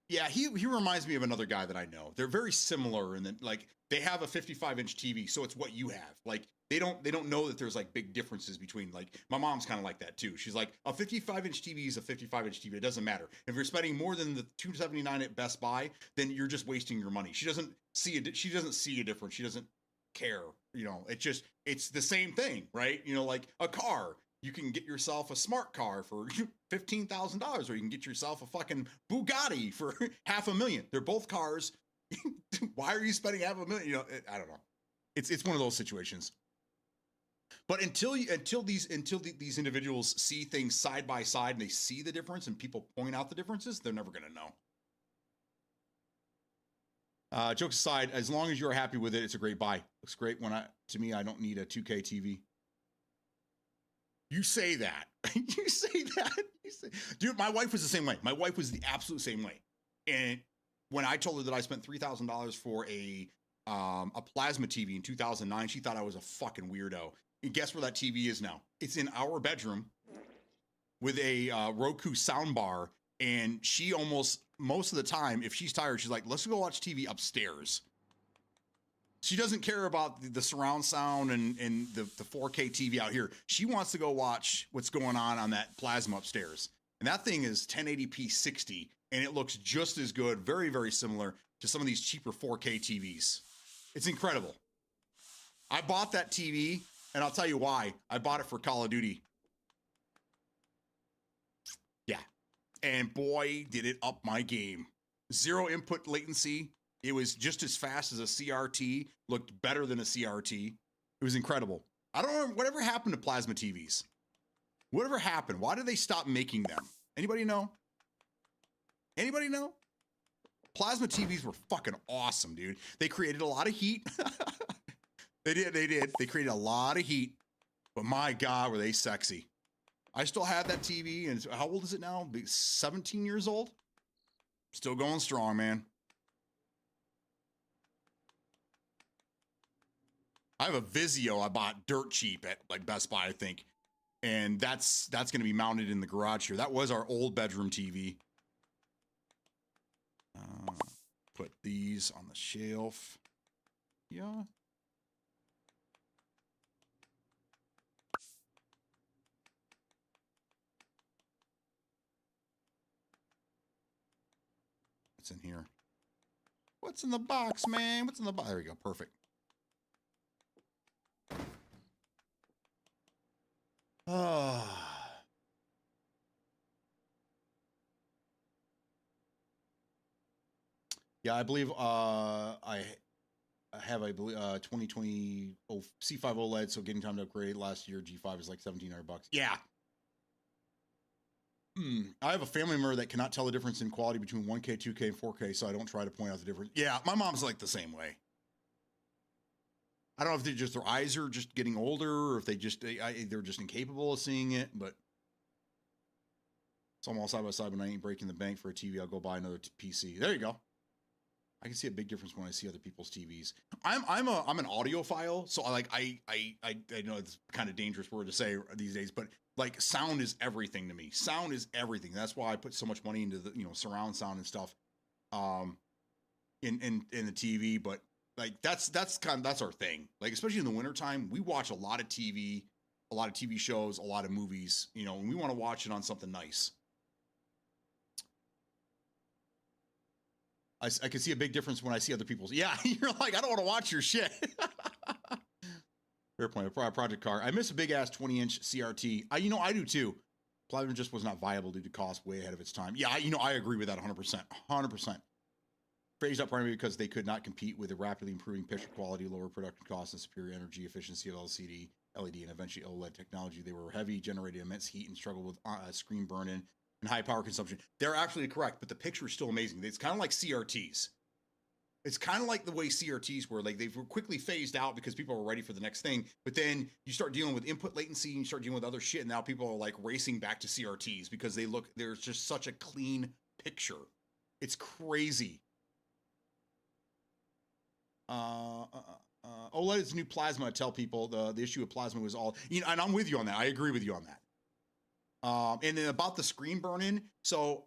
yeah, he reminds me of another guy that I know. They're very similar in that, like, they have a 55-inch TV, so it's what you have. Like, they don't know that there's like big differences between, like, my mom's kind of like that too. She's like, a 55-inch TV is a 55-inch TV. It doesn't matter. If you're spending more than the $279 at Best Buy, then you're just wasting your money. She doesn't see a difference. She doesn't care. You know, it's the same thing, right? You know, like a car. You can get yourself a smart car for $15,000, or you can get yourself a fucking Bugatti for $500,000. They're both cars. Why are you spending $500,000? You know, I don't know. It's one of those situations. But until these individuals see things side by side and they see the difference and people point out the differences, they're never going to know. Jokes aside, as long as you're happy with it, it's a great buy. Looks great. To me, I don't need a 2K TV. You say that. You say that. Dude, my wife was the same way. My wife was the absolute same way. And when I told her that I spent $3,000 for a plasma TV in 2009, she thought I was a fucking weirdo. And guess where that TV is now? It's in our bedroom with a Roku soundbar. And she most of the time, if she's tired, she's like, let's go watch TV upstairs. She doesn't care about the surround sound and the 4K TV out here. She wants to go watch what's going on that plasma upstairs. And that thing is 1080p 60, and it looks just as good, very, very similar to some of these cheaper 4K TVs. It's incredible. I bought that TV, and I'll tell you why. I bought it for Call of Duty. Yeah. And boy, did it up my game. 0 input latency. It was just as fast as a CRT, looked better than a CRT. It was incredible. I don't know, whatever happened to plasma TVs? Whatever happened? Why did they stop making them? Anybody know? Anybody know? Plasma TVs were fucking awesome, dude. They created a lot of heat. They did. They created a lot of heat. But my God, were they sexy. I still have that TV, and how old is it now? 17 years old? Still going strong, man. I have a Vizio I bought dirt cheap at like Best Buy, I think. And that's going to be mounted in the garage here. That was our old bedroom TV. Put these on the shelf. Yeah. What's in here? What's in the box, man? What's in the box? There we go. Perfect. Yeah, I believe I have 2020 C5 OLED, so getting time to upgrade last year. G5 is like $1,700. Yeah. I have a family member that cannot tell the difference in quality between 1K, 2K, and 4K, so I don't try to point out the difference. Yeah, my mom's like the same way. I don't know if their eyes are just getting older, or if they're just incapable of seeing it. But it's almost side by side. When I ain't breaking the bank for a TV, I'll go buy another PC. There you go. I can see a big difference when I see other people's TVs. I'm an audiophile, so I know it's kind of dangerous word to say these days, but like sound is everything to me. Sound is everything. That's why I put so much money into the surround sound and stuff, in the TV. But like that's our thing. Like especially in the wintertime, we watch a lot of TV shows, a lot of movies. And we want to watch it on something nice. I can see a big difference when I see other people's. Yeah, you're like, I don't want to watch your shit. Fair point. Project car. I miss a big ass 20-inch CRT. I do too. Platinum just was not viable due to cost, way ahead of its time. Yeah, I agree with that 100%. 100%. Phased up primarily because they could not compete with the rapidly improving picture quality, lower production costs, and superior energy efficiency of LCD, LED, and eventually OLED technology. They were heavy, generated immense heat, and struggled with screen burn-in and high power consumption. They're absolutely correct, but the picture is still amazing. It's kind of like CRTs. It's kind of like the way CRTs were. Like they were quickly phased out because people were ready for the next thing. But then you start dealing with input latency and you start dealing with other shit. And now people are like racing back to CRTs because there's just such a clean picture. It's crazy. OLED is new plasma. I tell people the issue with plasma was all, and I'm with you on that. I agree with you on that. And then about the screen burn-in. So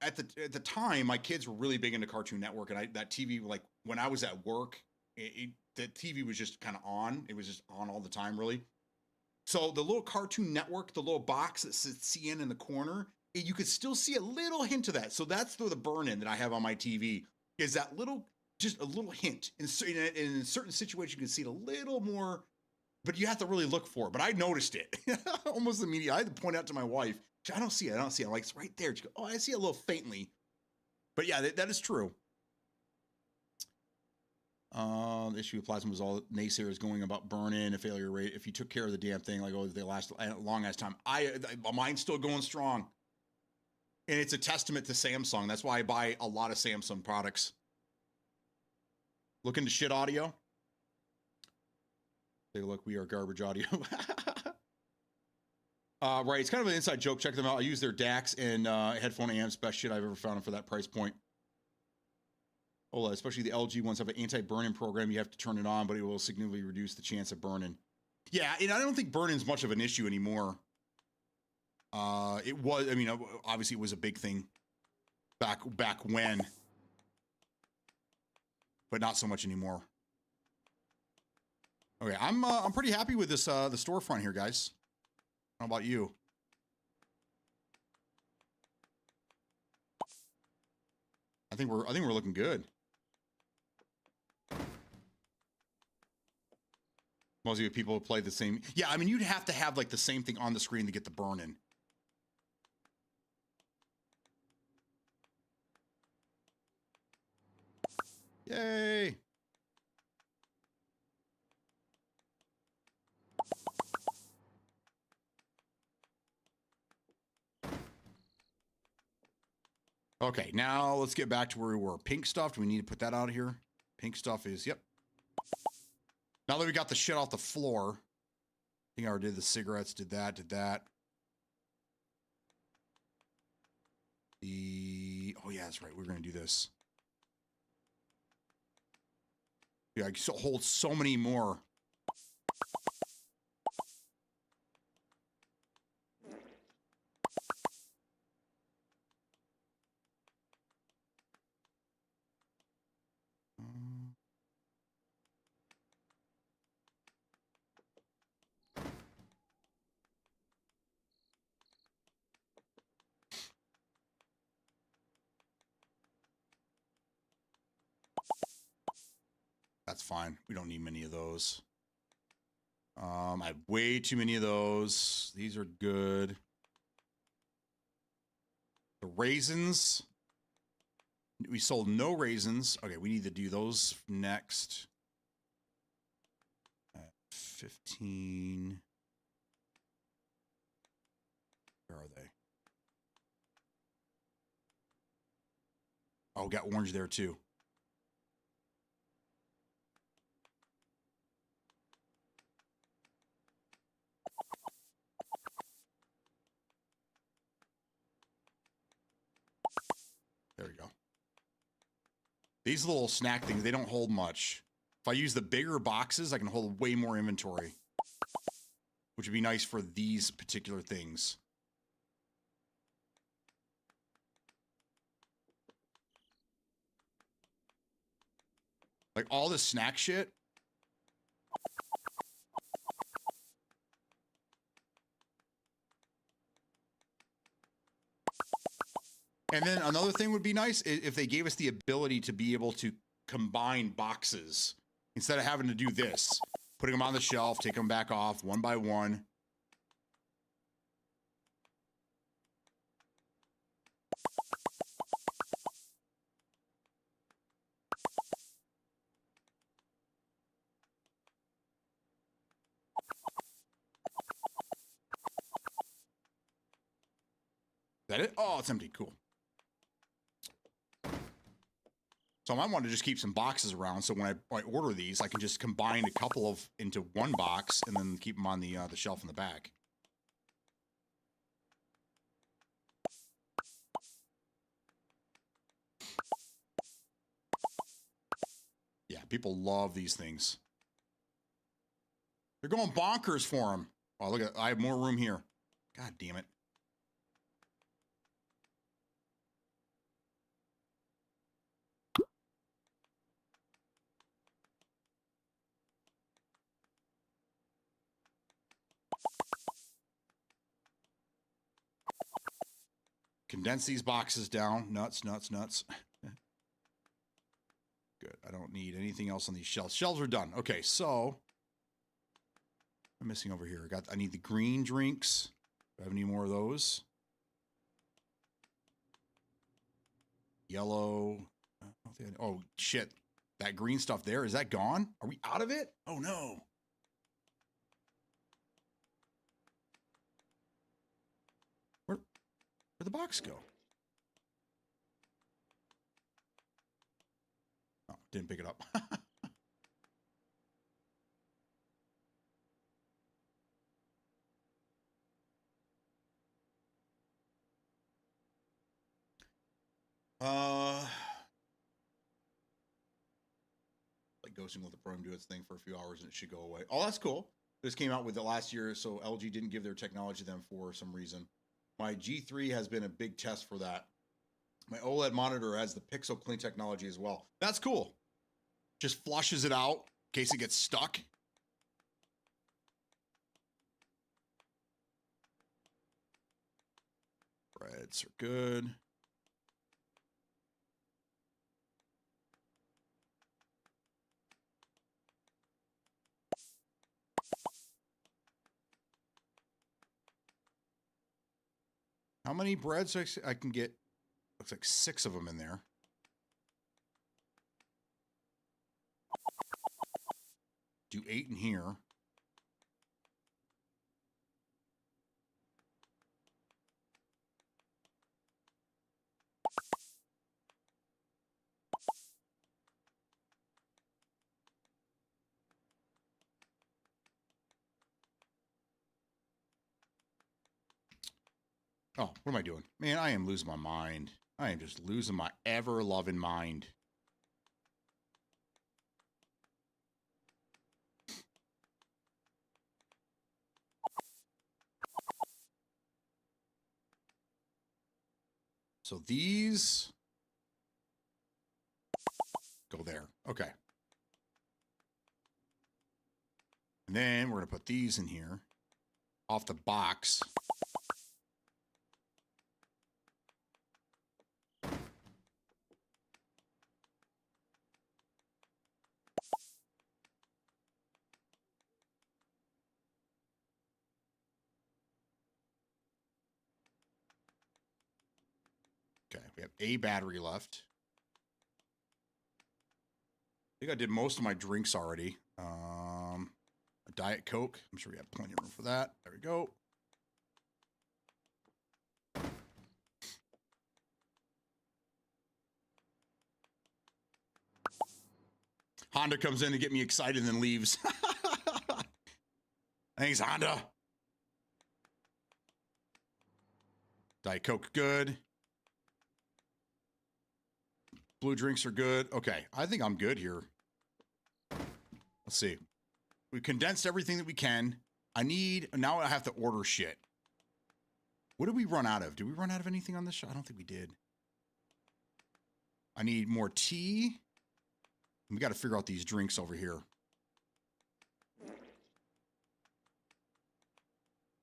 at the time, my kids were really big into Cartoon Network, and that TV, like when I was at work, the TV was just kind of on. It was just on all the time, really. So the little Cartoon Network, the little box that says CN in the corner, you could still see a little hint of that. So that's the burn-in that I have on my TV, is that just a little hint. In certain situations, you can see it a little more, but you have to really look for it. But I noticed it almost immediately. I had to point out to my wife, I don't see it. I'm like, it's right there. She goes, oh, I see it a little faintly. But yeah, that is true. The issue with plasma was all naysayers going about burn-in, a failure rate. If you took care of the damn thing, like, oh, they last a long ass time. Mine's still going strong. And it's a testament to Samsung. That's why I buy a lot of Samsung products. Look into shit audio. Take a look. We are garbage audio. Right, it's kind of an inside joke. Check them out. I use their DACs and headphone amps. Best shit I've ever found for that price point. OLED, especially the LG ones, have an anti-burn-in program. You have to turn it on, but it will significantly reduce the chance of burn-in. Yeah, and I don't think burn-in's much of an issue anymore. It was, obviously it was a big thing back when, but not so much anymore. Okay, I'm pretty happy with this the storefront here, guys. How about you? I think we're looking good. Most of you people play the same. Yeah, you'd have to have like the same thing on the screen to get the burn-in. Yay! Okay, now let's get back to where we were. Pink stuff, do we need to put that out here? Pink stuff is, yep. Now that we got the shit off the floor, I think I already did the cigarettes, did that. Oh yeah, that's right, we're gonna do this. Yeah, I can hold so many more. That's fine. We don't need many of those. I have way too many of those. These are good. The raisins. We sold no raisins. Okay, we need to do those next. 15. Where are they? Oh, got orange there too. There we go. These little snack things, they don't hold much. If I use the bigger boxes, I can hold way more inventory, which would be nice for these particular things. Like all this snack shit. And then another thing would be nice if they gave us the ability to be able to combine boxes instead of having to do this, putting them on the shelf, take them back off one by one. Is that it? Oh, it's empty. Cool. So I might want to just keep some boxes around, so when I order these, I can just combine a couple of into one box and then keep them on the shelf in the back. Yeah, people love these things. They're going bonkers for them. Oh, look at, I have more room here. God damn it. Condense these boxes down. Nuts, nuts, nuts. Good. I don't need anything else on these shelves. Shelves are done. Okay, so I'm missing over here. I need the green drinks. Do I have any more of those? Yellow. Oh, shit. That green stuff there, is that gone? Are we out of it? Oh, no. Where'd the box go? Oh, didn't pick it up. Like ghosting with the program do its thing for a few hours and it should go away. Oh, that's cool. This came out with the last year, so LG didn't give their technology to them for some reason. My G3 has been a big test for that. My OLED monitor has the Pixel Clean technology as well. That's cool. Just flushes it out in case it gets stuck. Breads are good. How many breads I can get? Looks like 6 of them in there. Do 8 in here. Oh, what am I doing? Man, I am losing my mind. I am just losing my ever-loving mind. So these go there. Okay. And then we're going to put these in here off the box. Okay, we have a battery left. I think I did most of my drinks already. A Diet Coke. I'm sure we have plenty of room for that. There we go. Honda comes in to get me excited and then leaves. Thanks, Honda. Diet Coke, good. Blue drinks are good. Okay, I think I'm good here. Let's see. We condensed everything that we can. Now I have to order shit. What did we run out of? Did we run out of anything on this show? I don't think we did. I need more tea. We got to figure out these drinks over here.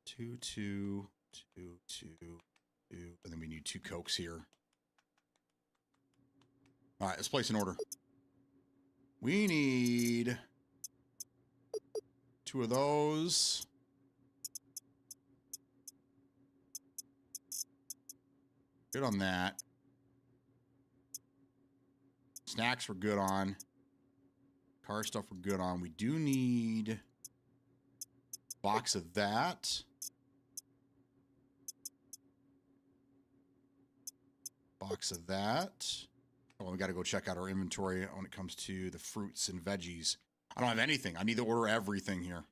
2, 2, 2, 2, 2. And then we need 2 Cokes here. All right, let's place an order. We need 2 of those. Good on that. Snacks we're good on. Car stuff we're good on. We do need a box of that. Box of that. Oh, we got to go check out our inventory when it comes to the fruits and veggies. I don't have anything. I need to order everything here.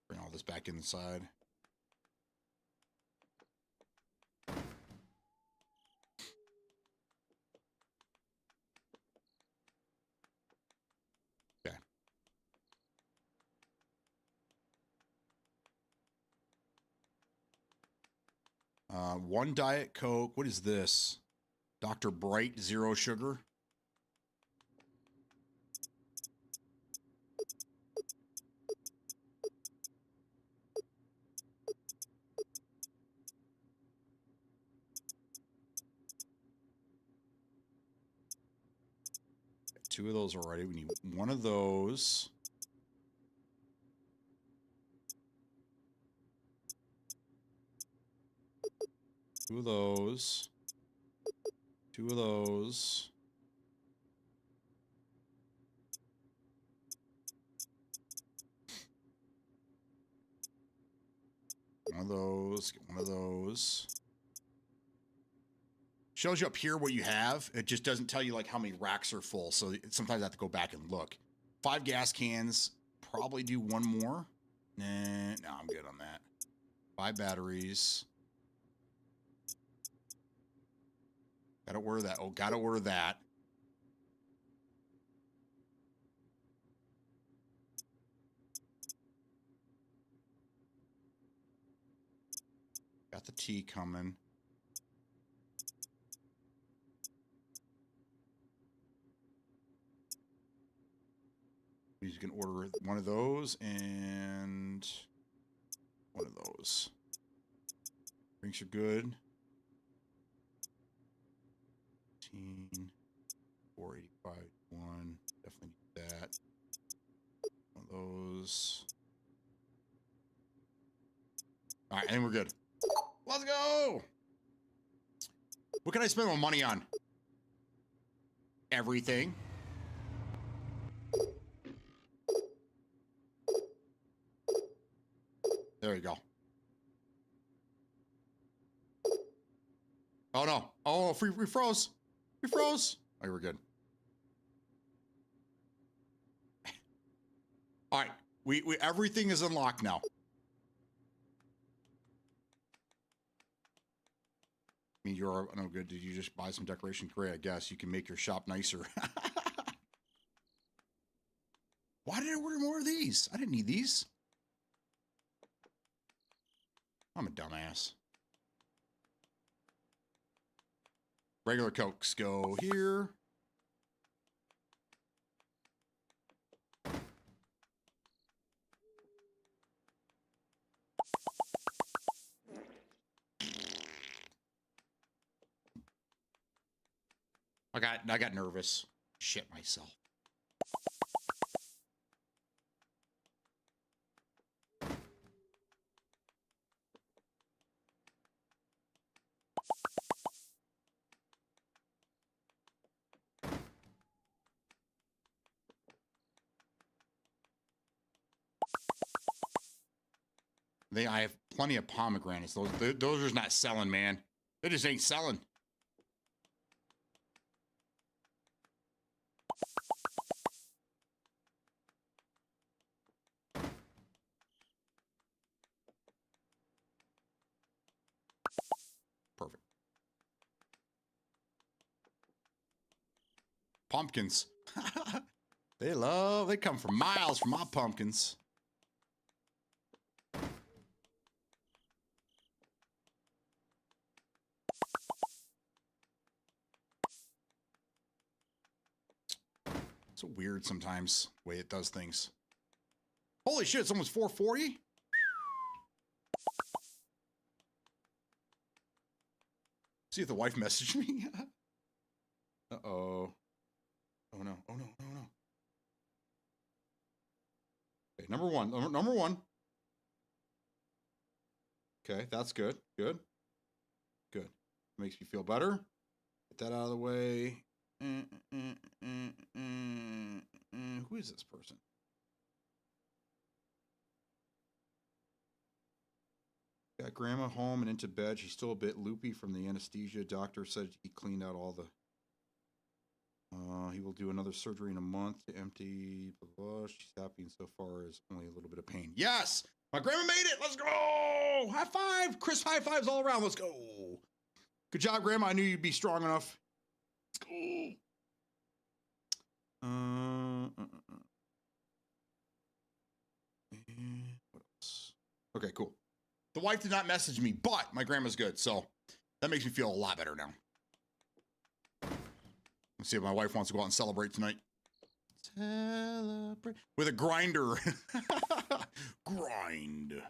Bring all this back inside. Okay. One Diet Coke. What is this? Dr. Bright Zero Sugar. Two of those already. We need one of those. Two of those. Two of those. One of those. Get one of those. Shows you up here what you have. It just doesn't tell you like how many racks are full. So sometimes I have to go back and look. 5 gas cans. Probably do one more. Nah, no, I'm good on that. 5 batteries. Gotta order that. Oh, gotta order that. Got the tea coming. You can order one of those and one of those. Drinks are good. 15, 485, 1. Definitely need that. One of those. All right, I think we're good. Let's go. What can I spend my money on? Everything. There you go. Oh no. Oh, we froze. We froze. Oh, we're good. All right. We everything is unlocked now. I mean, you're no good. Did you just buy some decoration? Great, I guess. You can make your shop nicer. Why did I order more of these? I didn't need these. I'm a dumbass. Regular Cokes go here. I got nervous. Shit myself. I have plenty of pomegranates. Those are just not selling, man. They just ain't selling. Perfect. Pumpkins. They come from miles from my pumpkins. It's weird sometimes the way it does things. Holy shit, it's almost 4:40? See if the wife messaged me. Uh-oh. Oh no, oh no, oh no. Okay, number one. Okay, that's good. Good. Makes me feel better. Get that out of the way. Who is this person? Got grandma home and into bed. She's still a bit loopy from the anesthesia. Doctor said he cleaned out all the... he will do another surgery in a month to empty... Blah, blah. She's happy and so far is only a little bit of pain. Yes! My grandma made it! Let's go! High five! Chris high fives all around. Let's go! Good job, Grandma. I knew you'd be strong enough. Let's go! What else? Okay, cool. The wife did not message me, but my grandma's good, so that makes me feel a lot better now. Let's see if my wife wants to go out and celebrate tonight. Celebrate with a grinder. Grind.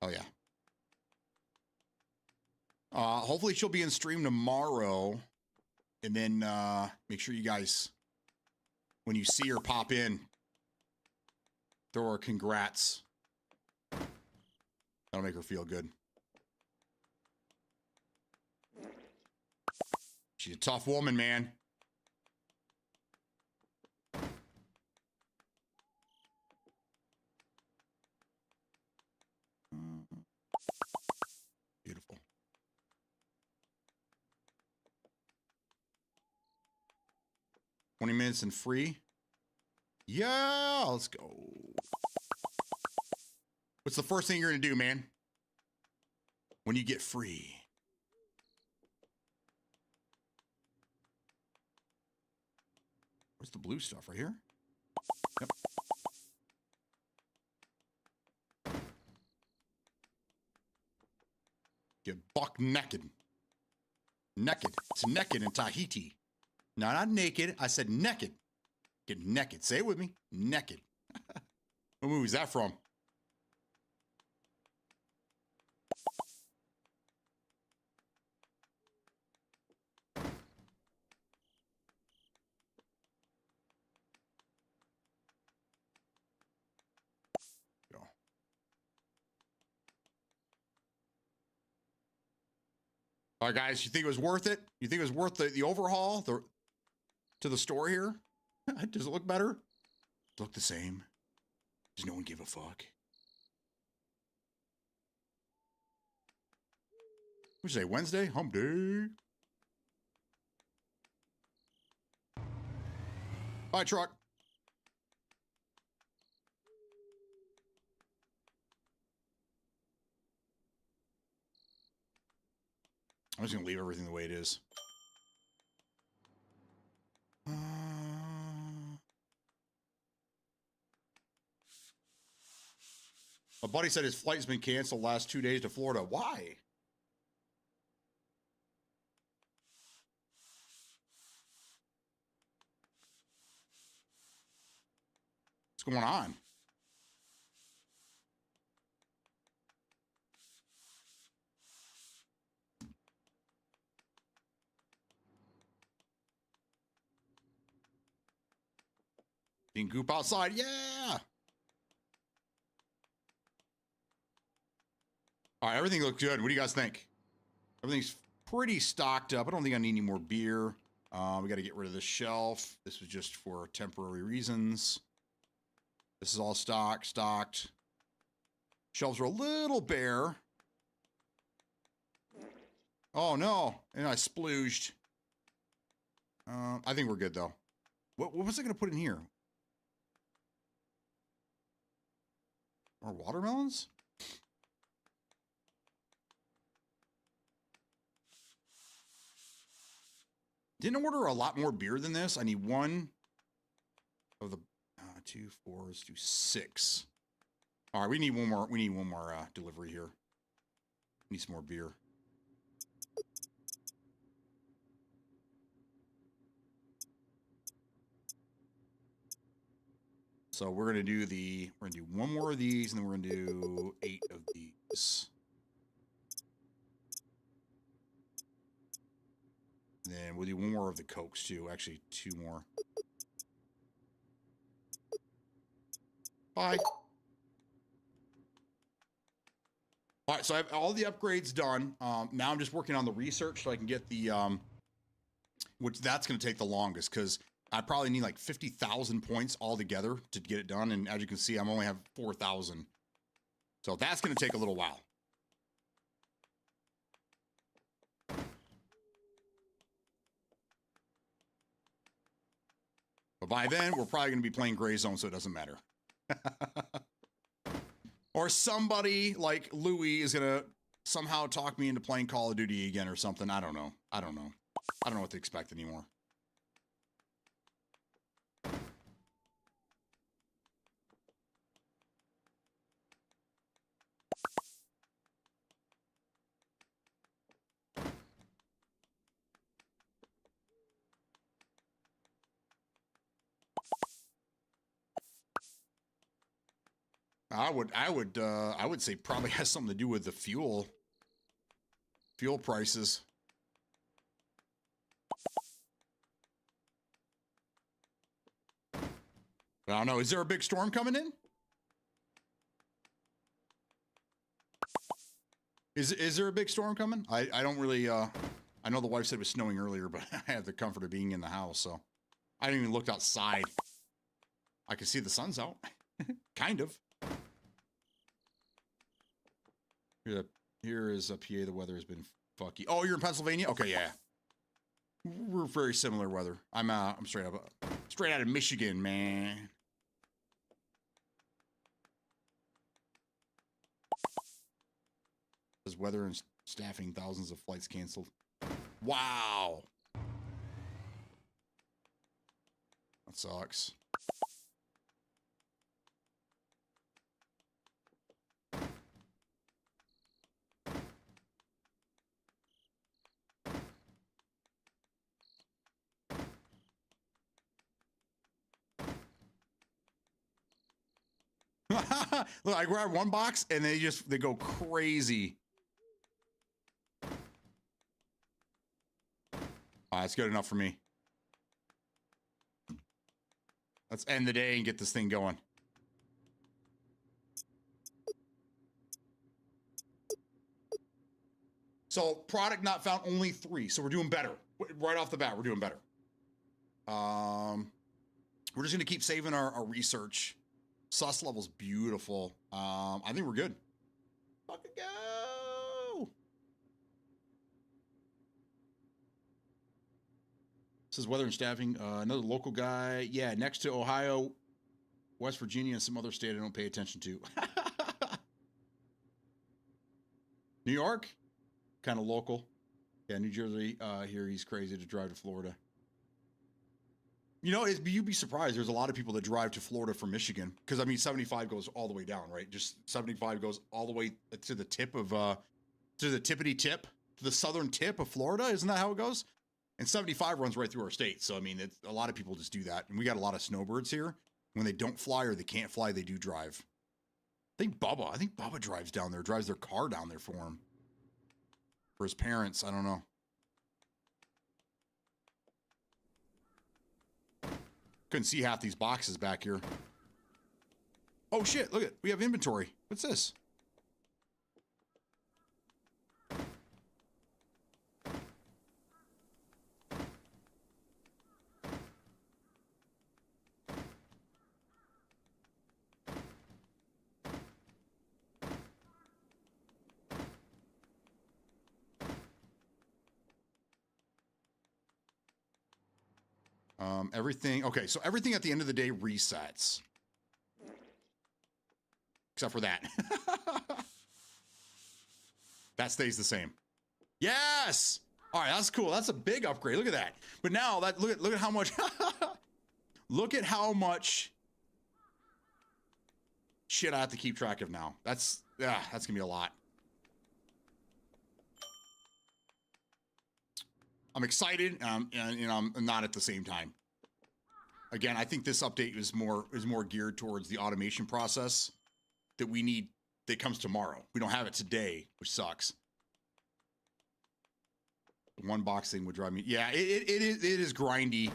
Oh yeah. Hopefully she'll be in stream tomorrow, and then make sure you guys, when you see her pop in, throw her congrats. That'll make her feel good. She's a tough woman, man. Beautiful. $20 and free. Yeah, let's go. What's the first thing you're gonna do, man? When you get free? Where's the blue stuff? Right here? Yep. Get buck naked. Naked. It's naked in Tahiti. No, not naked. I said naked. Get naked. Say it with me. Naked. What movie is that from? Go. All right, guys. You think it was worth it? You think it was worth the overhaul to the store here? Does it look better? Does it look the same? Does no one give a fuck? What'd you say? Wednesday? Humpday. Bye, truck. I'm just gonna leave everything the way it is. My buddy said his flight's been canceled last 2 days to Florida. Why? What's going on? Being goop outside. Yeah. All right, everything looks good. What do you guys think? Everything's pretty stocked up. I don't think I need any more beer. We got to get rid of this shelf. This was just for temporary reasons. This is all stocked. Shelves are a little bare. Oh no, and I splooged. I think we're good though. What was I gonna put in here? More watermelons? Didn't order a lot more beer than this. I need one of the 2, 4, let's do 6. All right, we need one more. We need one more delivery here. Need some more beer. So we're gonna do one more of these, and then we're gonna do 8 of these. And then we'll do one more of the Cokes too. Actually, 2 more. Bye. All right, so I have all the upgrades done. Now I'm just working on the research so I can get the, which that's going to take the longest because I probably need like 50,000 points altogether to get it done. And as you can see, I'm only have 4,000. So that's going to take a little while. But by then, we're probably going to be playing Gray Zone, so it doesn't matter. Or somebody like Louis is going to somehow talk me into playing Call of Duty again or something. I don't know. I don't know what to expect anymore. I would say probably has something to do with the fuel prices. I don't know. Is there a big storm coming in? Is there a big storm coming? I don't really, I know the wife said it was snowing earlier, but I have the comfort of being in the house, so I didn't even look outside. I can see the sun's out. Kind of. Here is a PA. The weather has been fucky. Oh, you're in Pennsylvania? Okay, yeah. We're very similar weather. I'm straight out of Michigan, man. Says weather and staffing, thousands of flights canceled. Wow. That sucks. Look, I grab one box and they go crazy. That's good enough for me. Let's end the day and get this thing going. So product not found, only 3. So we're doing better. Right off the bat, we're doing better. We're just gonna keep saving our research. Sus level's beautiful. I think we're good. Fucking go. This is weather and staffing. Another local guy. Yeah, next to Ohio, West Virginia, and some other state I don't pay attention to. New York, kind of local. Yeah, New Jersey. Here he's crazy to drive to Florida. You know, you'd be surprised. There's a lot of people that drive to Florida from Michigan because I mean, 75 goes all the way down, right? Just 75 goes all the way to the tip of to the tippity tip, to the southern tip of Florida. Isn't that how it goes? And 75 runs right through our state. So I mean, a lot of people just do that, and we got a lot of snowbirds here. When they don't fly or they can't fly, they do drive. I think Bubba drives down there, drives their car down there for him, for his parents. I don't know. Couldn't see half these boxes back here. Oh shit, look at, we have inventory. What's this? Everything. Okay, so everything at the end of the day resets. Except for that. That stays the same. Yes! All right, that's cool. That's a big upgrade. Look at that. But now that look at how much look at how much shit I have to keep track of now. That's gonna be a lot. I'm excited, and I'm not at the same time. Again, I think this update is more geared towards the automation process that we need that comes tomorrow. We don't have it today, which sucks. One box thing would drive me. Yeah, it is grindy.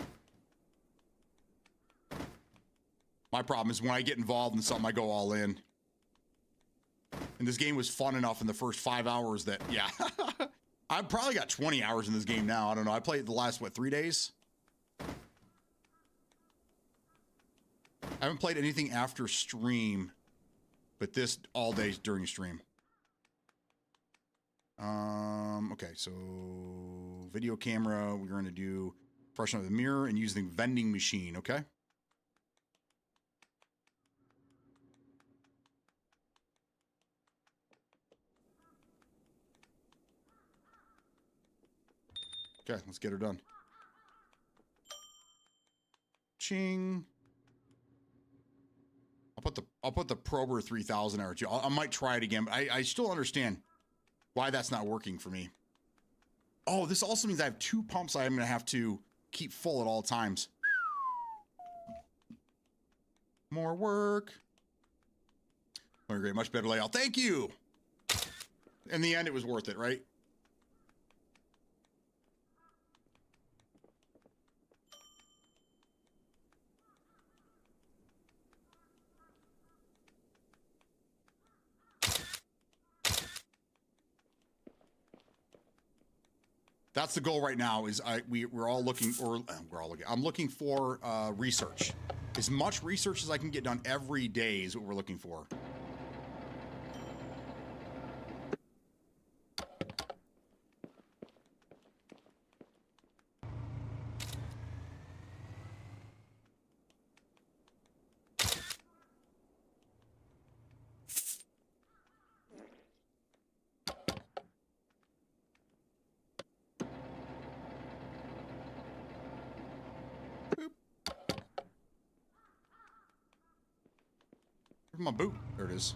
My problem is when I get involved in something, I go all in. And this game was fun enough in the first 5 hours that, yeah. I've probably got 20 hours in this game now. I don't know. I played the last, 3 days? I haven't played anything after stream, but this all day during stream. Okay, so video camera, we're going to do freshen up the mirror and using vending machine, okay? Okay, let's get her done. Ching. I'll put the Prober 3000 RG. I might try it again, but I still understand why that's not working for me. Oh, this also means I have 2 pumps I'm going to have to keep full at all times. More work. Very great. Much better layout. Thank you. In the end, it was worth it, right? That's the goal right now. Is we're all looking, or we're all looking. I'm looking for research. As much research as I can get done every day is what we're looking for. My boot. There it is.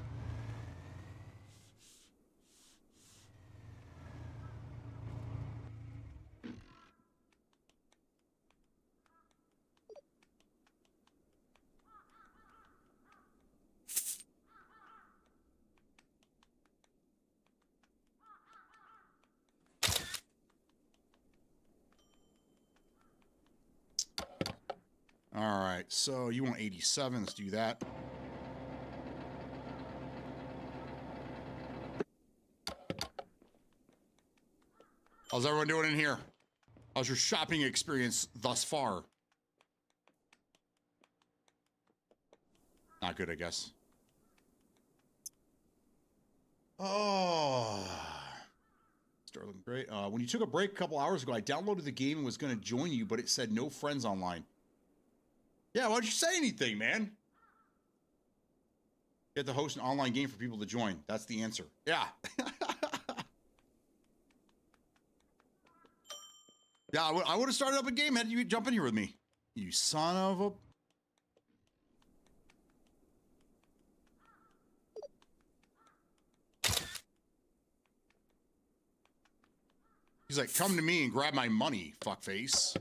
All right, so you want 87. Let's do that. How's everyone doing in here? How's your shopping experience thus far? Not good, I guess. Oh. Start looking great. When you took a break a couple hours ago, I downloaded the game and was going to join you, but it said no friends online. Yeah, why don't you say anything, man? You have to host an online game for people to join. That's the answer. Yeah. Yeah, I would have started up a game had you jump in here with me. You son of a... He's like, come to me and grab my money, fuckface.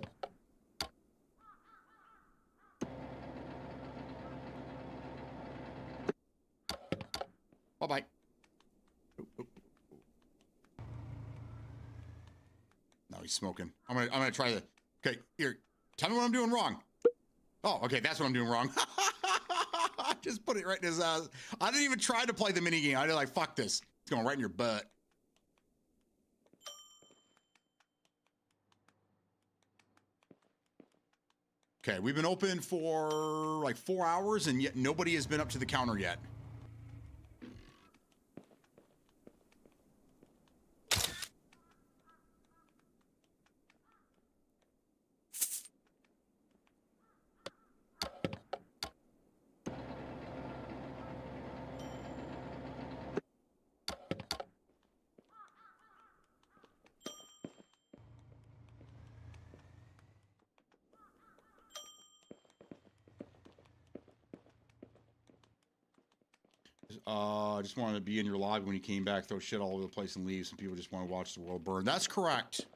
Bye-bye. No, he's smoking. I'm gonna try the... Okay, here. Tell me what I'm doing wrong. Oh, okay, that's what I'm doing wrong. Just put it right in his I didn't even try to play the minigame. I was like, fuck this. It's going right in your butt. Okay, we've been open for like 4 hours, and yet nobody has been up to the counter yet. I just wanted to be in your lobby when you came back, throw shit all over the place and leave. Some people just want to watch the world burn. That's correct.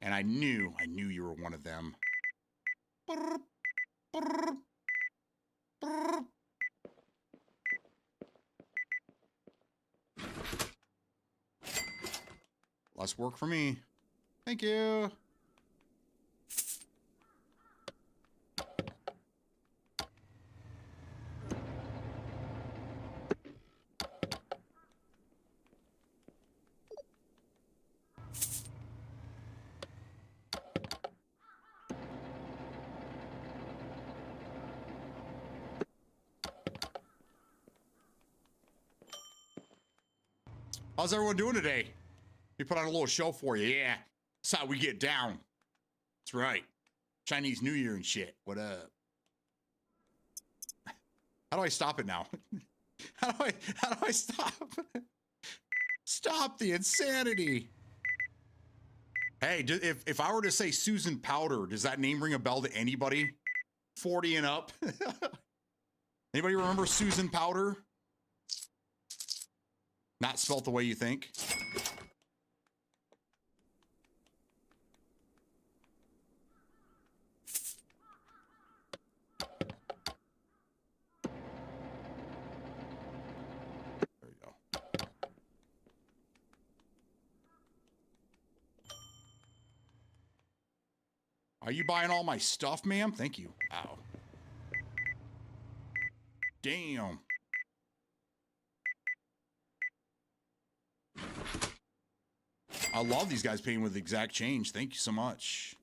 And I knew you were one of them. Less work for me. Thank you. How's everyone doing today? We put on a little show for you. Yeah, that's how we get down. That's right. Chinese New Year and shit. What up? How do I stop it now? How do I stop? Stop the insanity. Hey, if I were to say Susan Powder, does that name ring a bell to anybody? 40 and up. Anybody remember Susan Powder? Not spelt the way you think. There you go. Are you buying all my stuff, ma'am? Thank you. Ow. Damn. I love these guys paying with exact change. Thank you so much.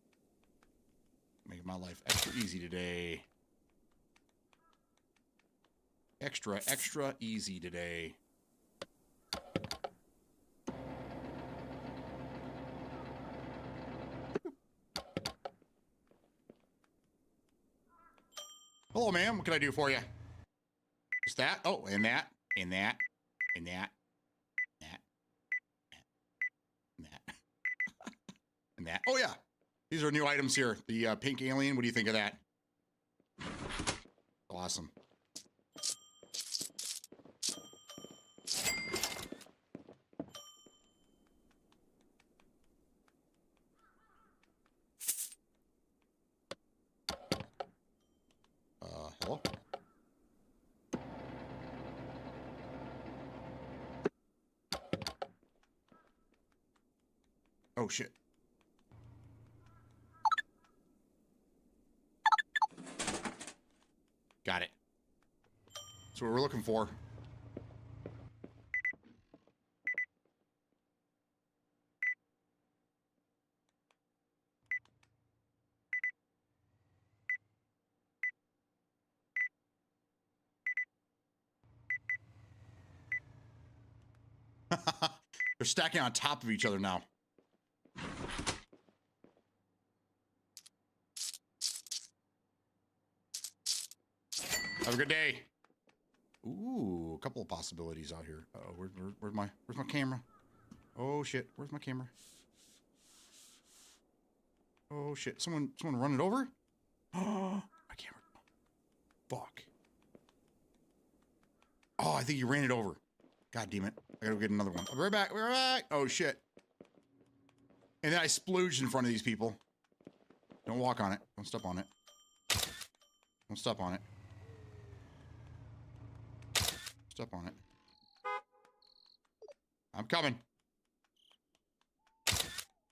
Making my life extra easy today. Extra easy today. Hello, ma'am. What can I do for you? Just that? Oh, and that, and that, and that, that, and that, and that. Oh, yeah. These are new items here. The pink alien. What do you think of that? Awesome. Hello? Oh, shit. Got it. That's what we're looking for. They're stacking on top of each other now. Have a good day. Ooh, a couple of possibilities out here. Uh-oh, where's my camera? Oh shit, where's my camera? Oh shit, someone run it over? Oh, my camera. Fuck. Oh, I think you ran it over. God damn it. I gotta get another one. I'll be right back. We're right back. Oh shit. And then I splooged in front of these people. Don't walk on it. Don't step on it. Don't step on it. Step on it. I'm coming.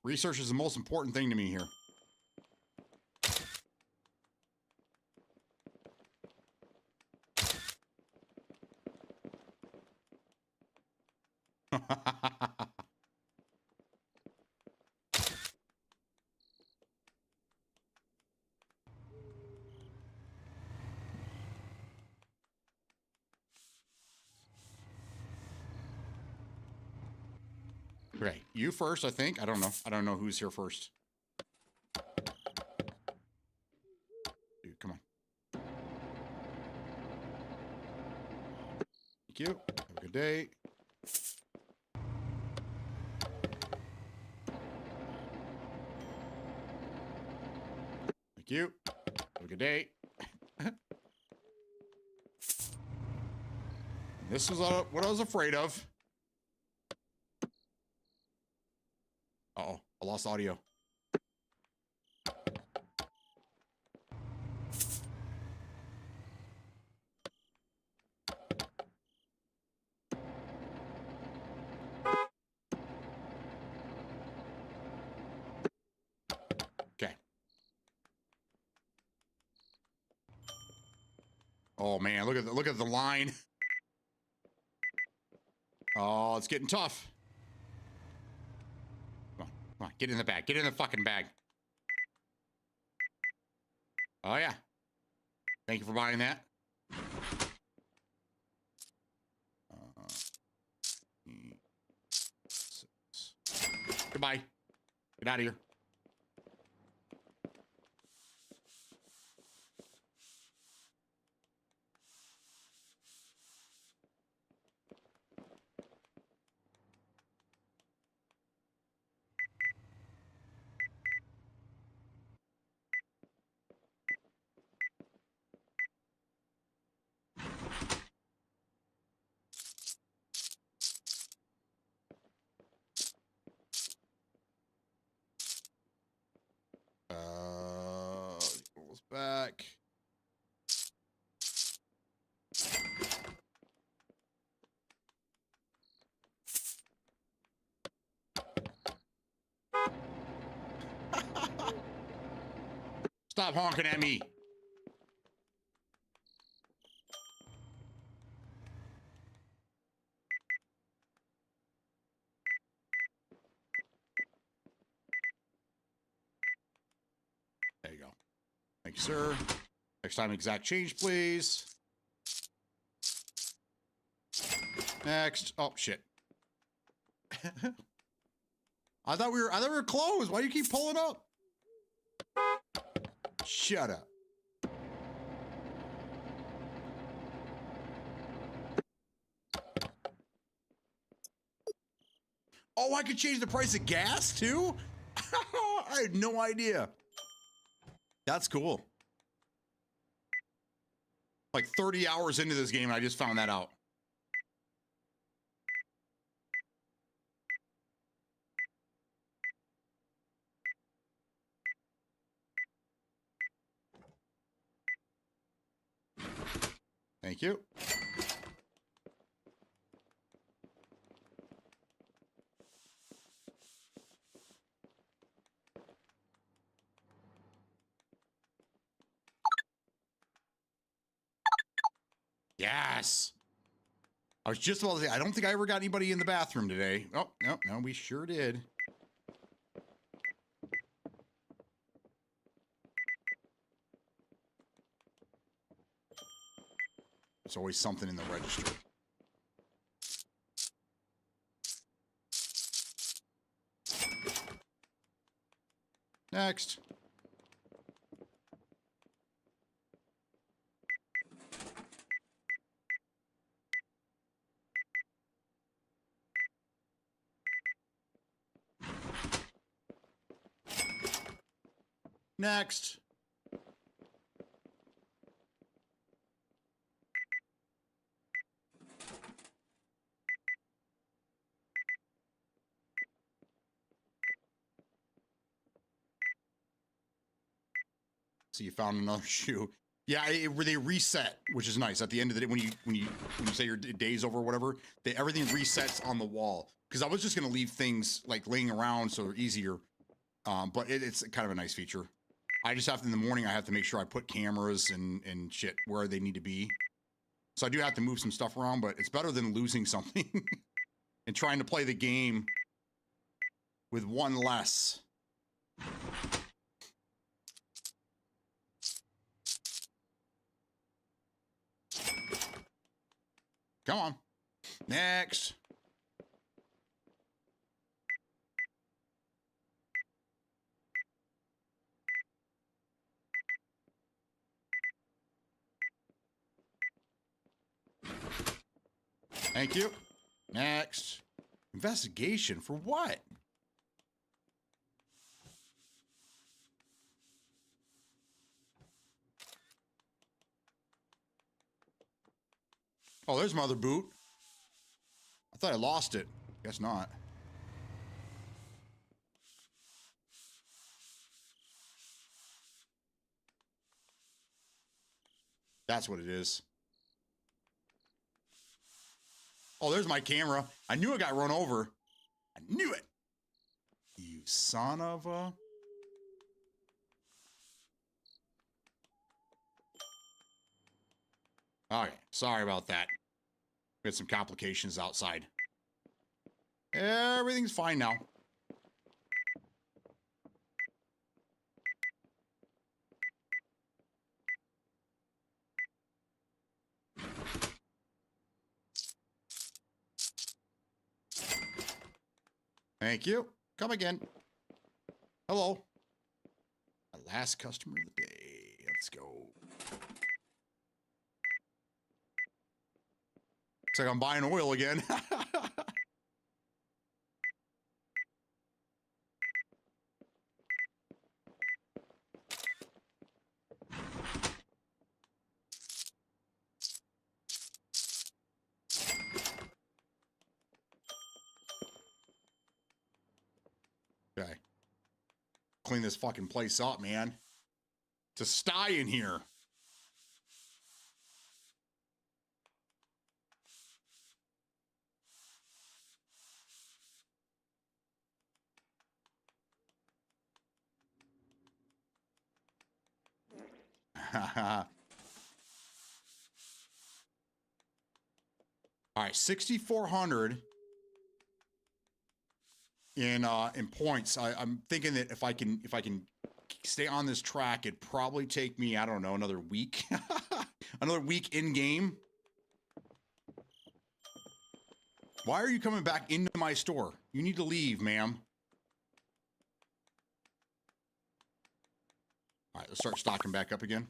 Research is the most important thing to me here. Okay, you first, I think. I don't know. I don't know who's here first. Dude, come on. Thank you. Have a good day. Thank you. Have a good day. This was what I was afraid of. Uh-oh, I lost audio. Okay. Oh man, look at the line. Oh, it's getting tough. Come on, get in the bag. Get in the fucking bag. Oh yeah. Thank you for buying that. Goodbye. Get out of here. Almost back. Stop honking at me. There you go. Thank you, sir. Next time, exact change, please. Next. Oh, shit. I thought we were closed. Why do you keep pulling up? Shut up. Oh, I could change the price of gas too? I had no idea. That's cool. Like 30 hours into this game, I just found that out. Thank you. Yes. I was just about to say, I don't think I ever got anybody in the bathroom today. Oh, no, we sure did. There's always something in the register. Next. Next. So you found another shoe. Yeah, they reset, which is nice. At the end of the day, when you say your day's over or whatever, everything resets on the wall. Because I was just gonna leave things like laying around so they're easier, but it's kind of a nice feature. I just have to, in the morning, I have to make sure I put cameras and shit where they need to be. So I do have to move some stuff around, but it's better than losing something and trying to play the game with one less. Come on. Next. Thank you. Next. Investigation for what? Oh, there's my other boot. thought I lost it. Guess not. That's what it is. Oh, there's my camera. I knew it got run over. I knew it. You son of a... Okay, sorry about that. We had some complications outside. Everything's fine now. Thank you. Come again. Hello. My last customer of the day. Let's go. Looks like I'm buying oil again. Okay. Clean this fucking place up, man. It's a sty in here. All right, 6,400 in points. I'm thinking that if I can stay on this track, it'd probably take me, I don't know, another week. Another week in game. Why are you coming back into my store? You need to leave, ma'am. All right, let's start stocking back up again.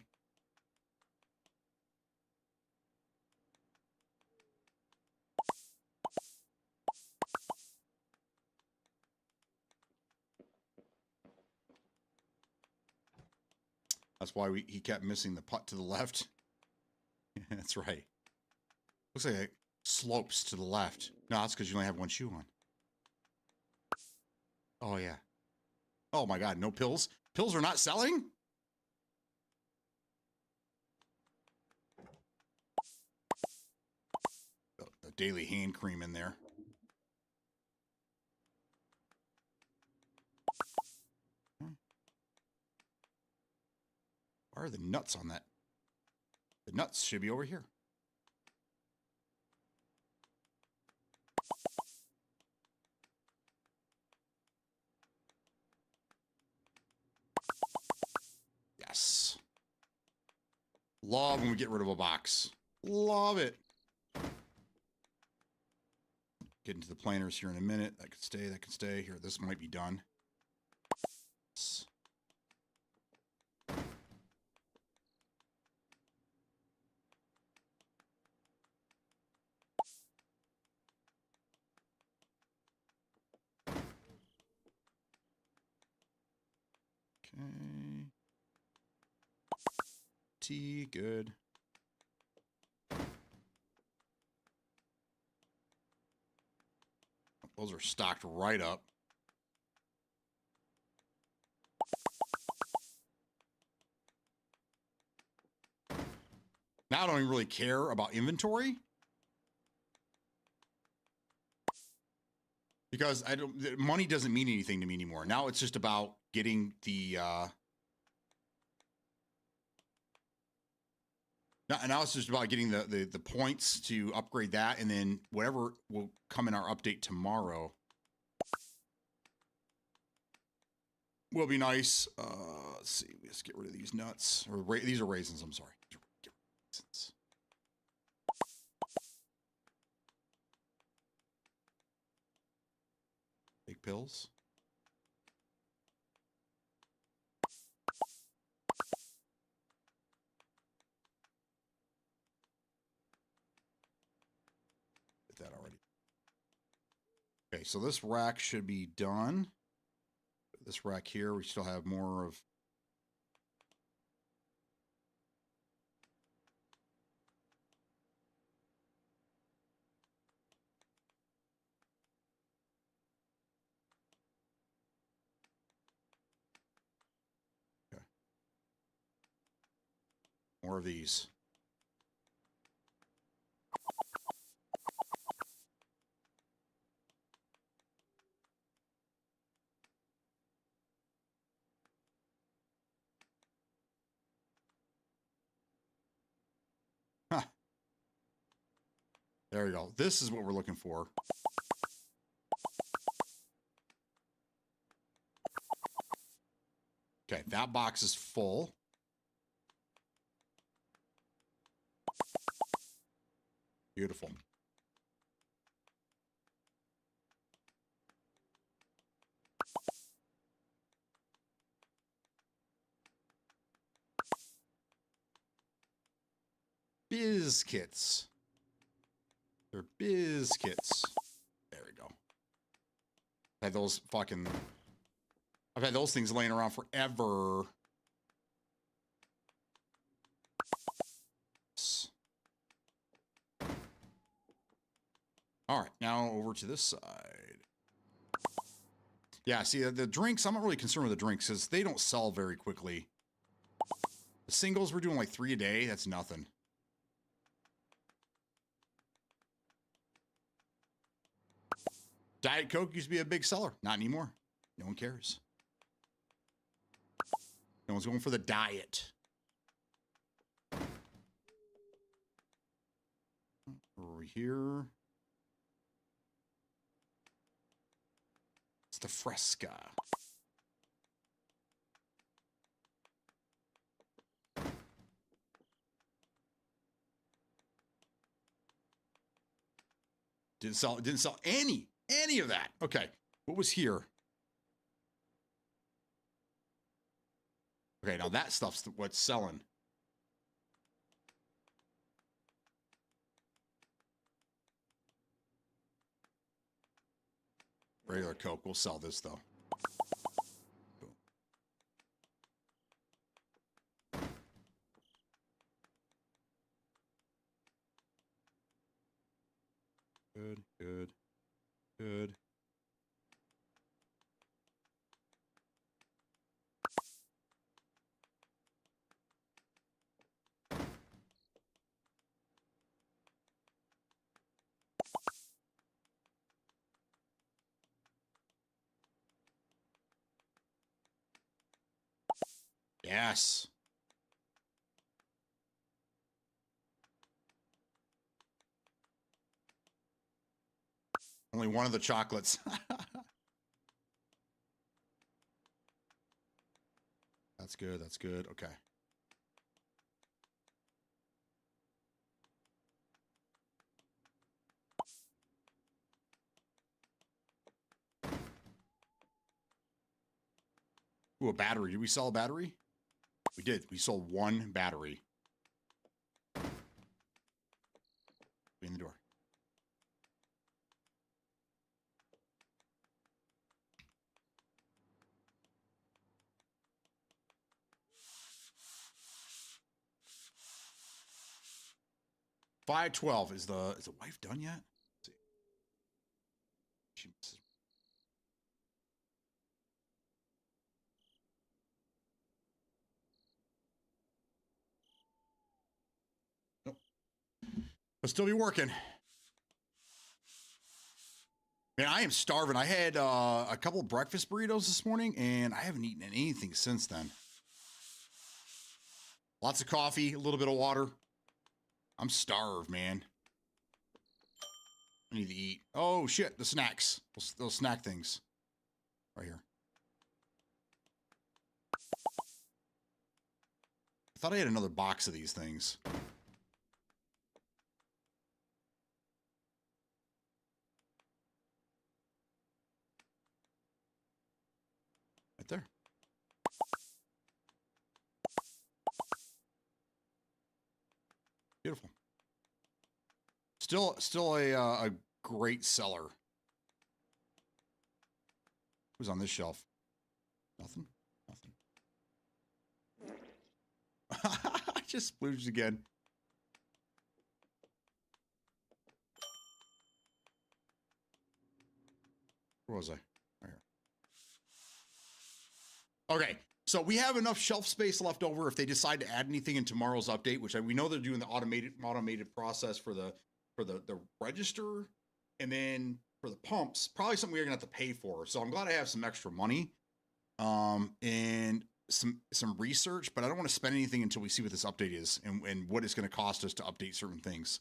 That's why he kept missing the putt to the left. That's right. Looks like it slopes to the left. No, that's because you only have one shoe on. Oh, yeah. Oh, my God. No pills? Pills are not selling? The daily hand cream in there. Why are the nuts on that? The nuts should be over here. Yes. Love when we get rid of a box. Love it. Get into the planners here in a minute. That could stay, that could stay. Here, this might be done. Yes. Okay. T, good. Those are stocked right up. Now I don't even really care about inventory. Because money doesn't mean anything to me anymore. Now it's just about getting the now it's just about getting the points to upgrade that, and then whatever will come in our update tomorrow will be nice. Let's see. Let's get rid of these nuts. Or these are raisins. I'm sorry. Get rid of raisins. Big pills. Did that already. Okay, so this rack should be done. This rack here, we still have more of. More of these. Huh. There we go. This is what we're looking for. Okay, that box is full. Beautiful. Biscuits. They're biscuits. There we go. I've had those things laying around forever. All right, now over to this side. Yeah, see, the drinks, I'm not really concerned with the drinks because they don't sell very quickly. The singles, we're doing like 3 a day. That's nothing. Diet Coke used to be a big seller. Not anymore. No one cares. No one's going for the diet. Over here. It's the Fresca. Didn't sell any of that. Okay. What was here? Okay, now that stuff's what's selling. Regular Coke. We'll sell this, though. Good, good, good. Yes. Only one of the chocolates. That's good. That's good. Okay. Ooh, a battery. Did we sell a battery? We did. We sold one battery. In the door. $5.12 is the wife done yet? Let's see. She misses. Nope. I'll still be working. Man, I am starving. I had a couple breakfast burritos this morning, and I haven't eaten anything since then. Lots of coffee, a little bit of water. I'm starved, man. I need to eat. Oh, shit, the snacks. Those snack things. Right here. I thought I had another box of these things. Right there. Beautiful. Still a great seller. Who's on this shelf? Nothing. Nothing. I just splooged again. Where was I? Right here. Okay, So we have enough shelf space left over if they decide to add anything in tomorrow's update, which we know they're doing the automated process for the register, and then for the pumps, probably something we're gonna have to pay for. So I'm glad I have some extra money, and some research, but I don't want to spend anything until we see what this update is and what it's going to cost us to update certain things.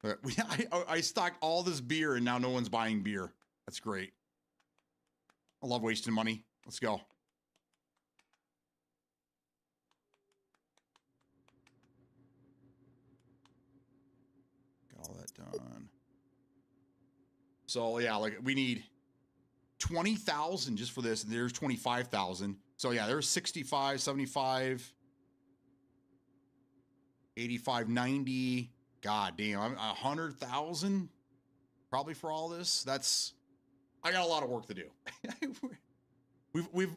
But I stocked all this beer and now no one's buying beer. That's great. I love wasting money. Let's go. Got all that done. So yeah, like we need 20,000 just for this, and there's 25,000. So yeah, there's 65, 75, 85, 90. God damn, I'm 100,000 probably for all this. I got a lot of work to do.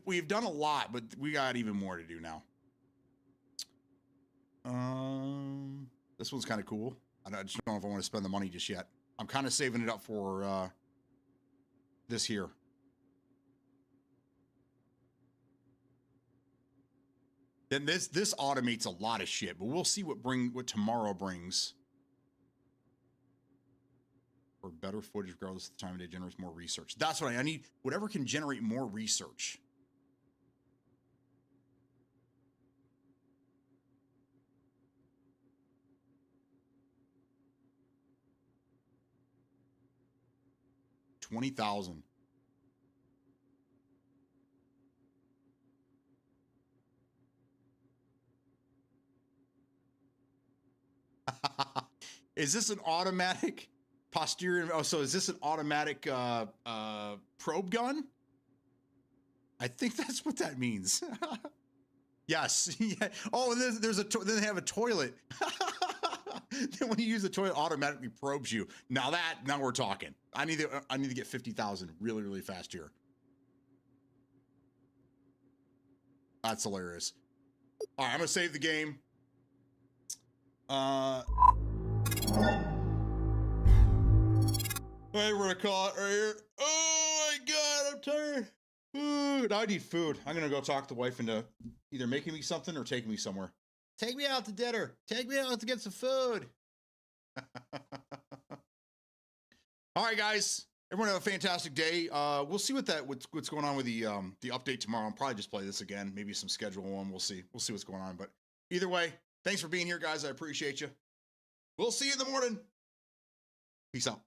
we've done a lot, but we got even more to do now. This one's kind of cool. I just don't know if I want to spend the money just yet. I'm kind of saving it up for this here. Then this automates a lot of shit, but we'll see what tomorrow brings. For better footage, regardless of the time of day, generates more research. That's what I need. Whatever can generate more research. $20,000. Is this an automatic posterior? Oh, so is this an automatic probe gun? I think that's what that means. Yes. Yeah. Oh, and then then they have a toilet. Then when you use the toilet, it automatically probes you. Now we're talking. I need to get 50,000 really, really fast here. That's hilarious. All right, I'm gonna save the game. Hey, we're gonna call it right here. Oh my god, I'm tired. Food. I need food. I'm gonna go talk the wife into either making me something or taking me somewhere. Take me out to dinner. Take me out to get some food. All right, guys. Everyone have a fantastic day. We'll see what's going on with the update tomorrow. I'll probably just play this again. Maybe some schedule one. We'll see. We'll see what's going on. But either way, thanks for being here, guys. I appreciate you. We'll see you in the morning. Peace out.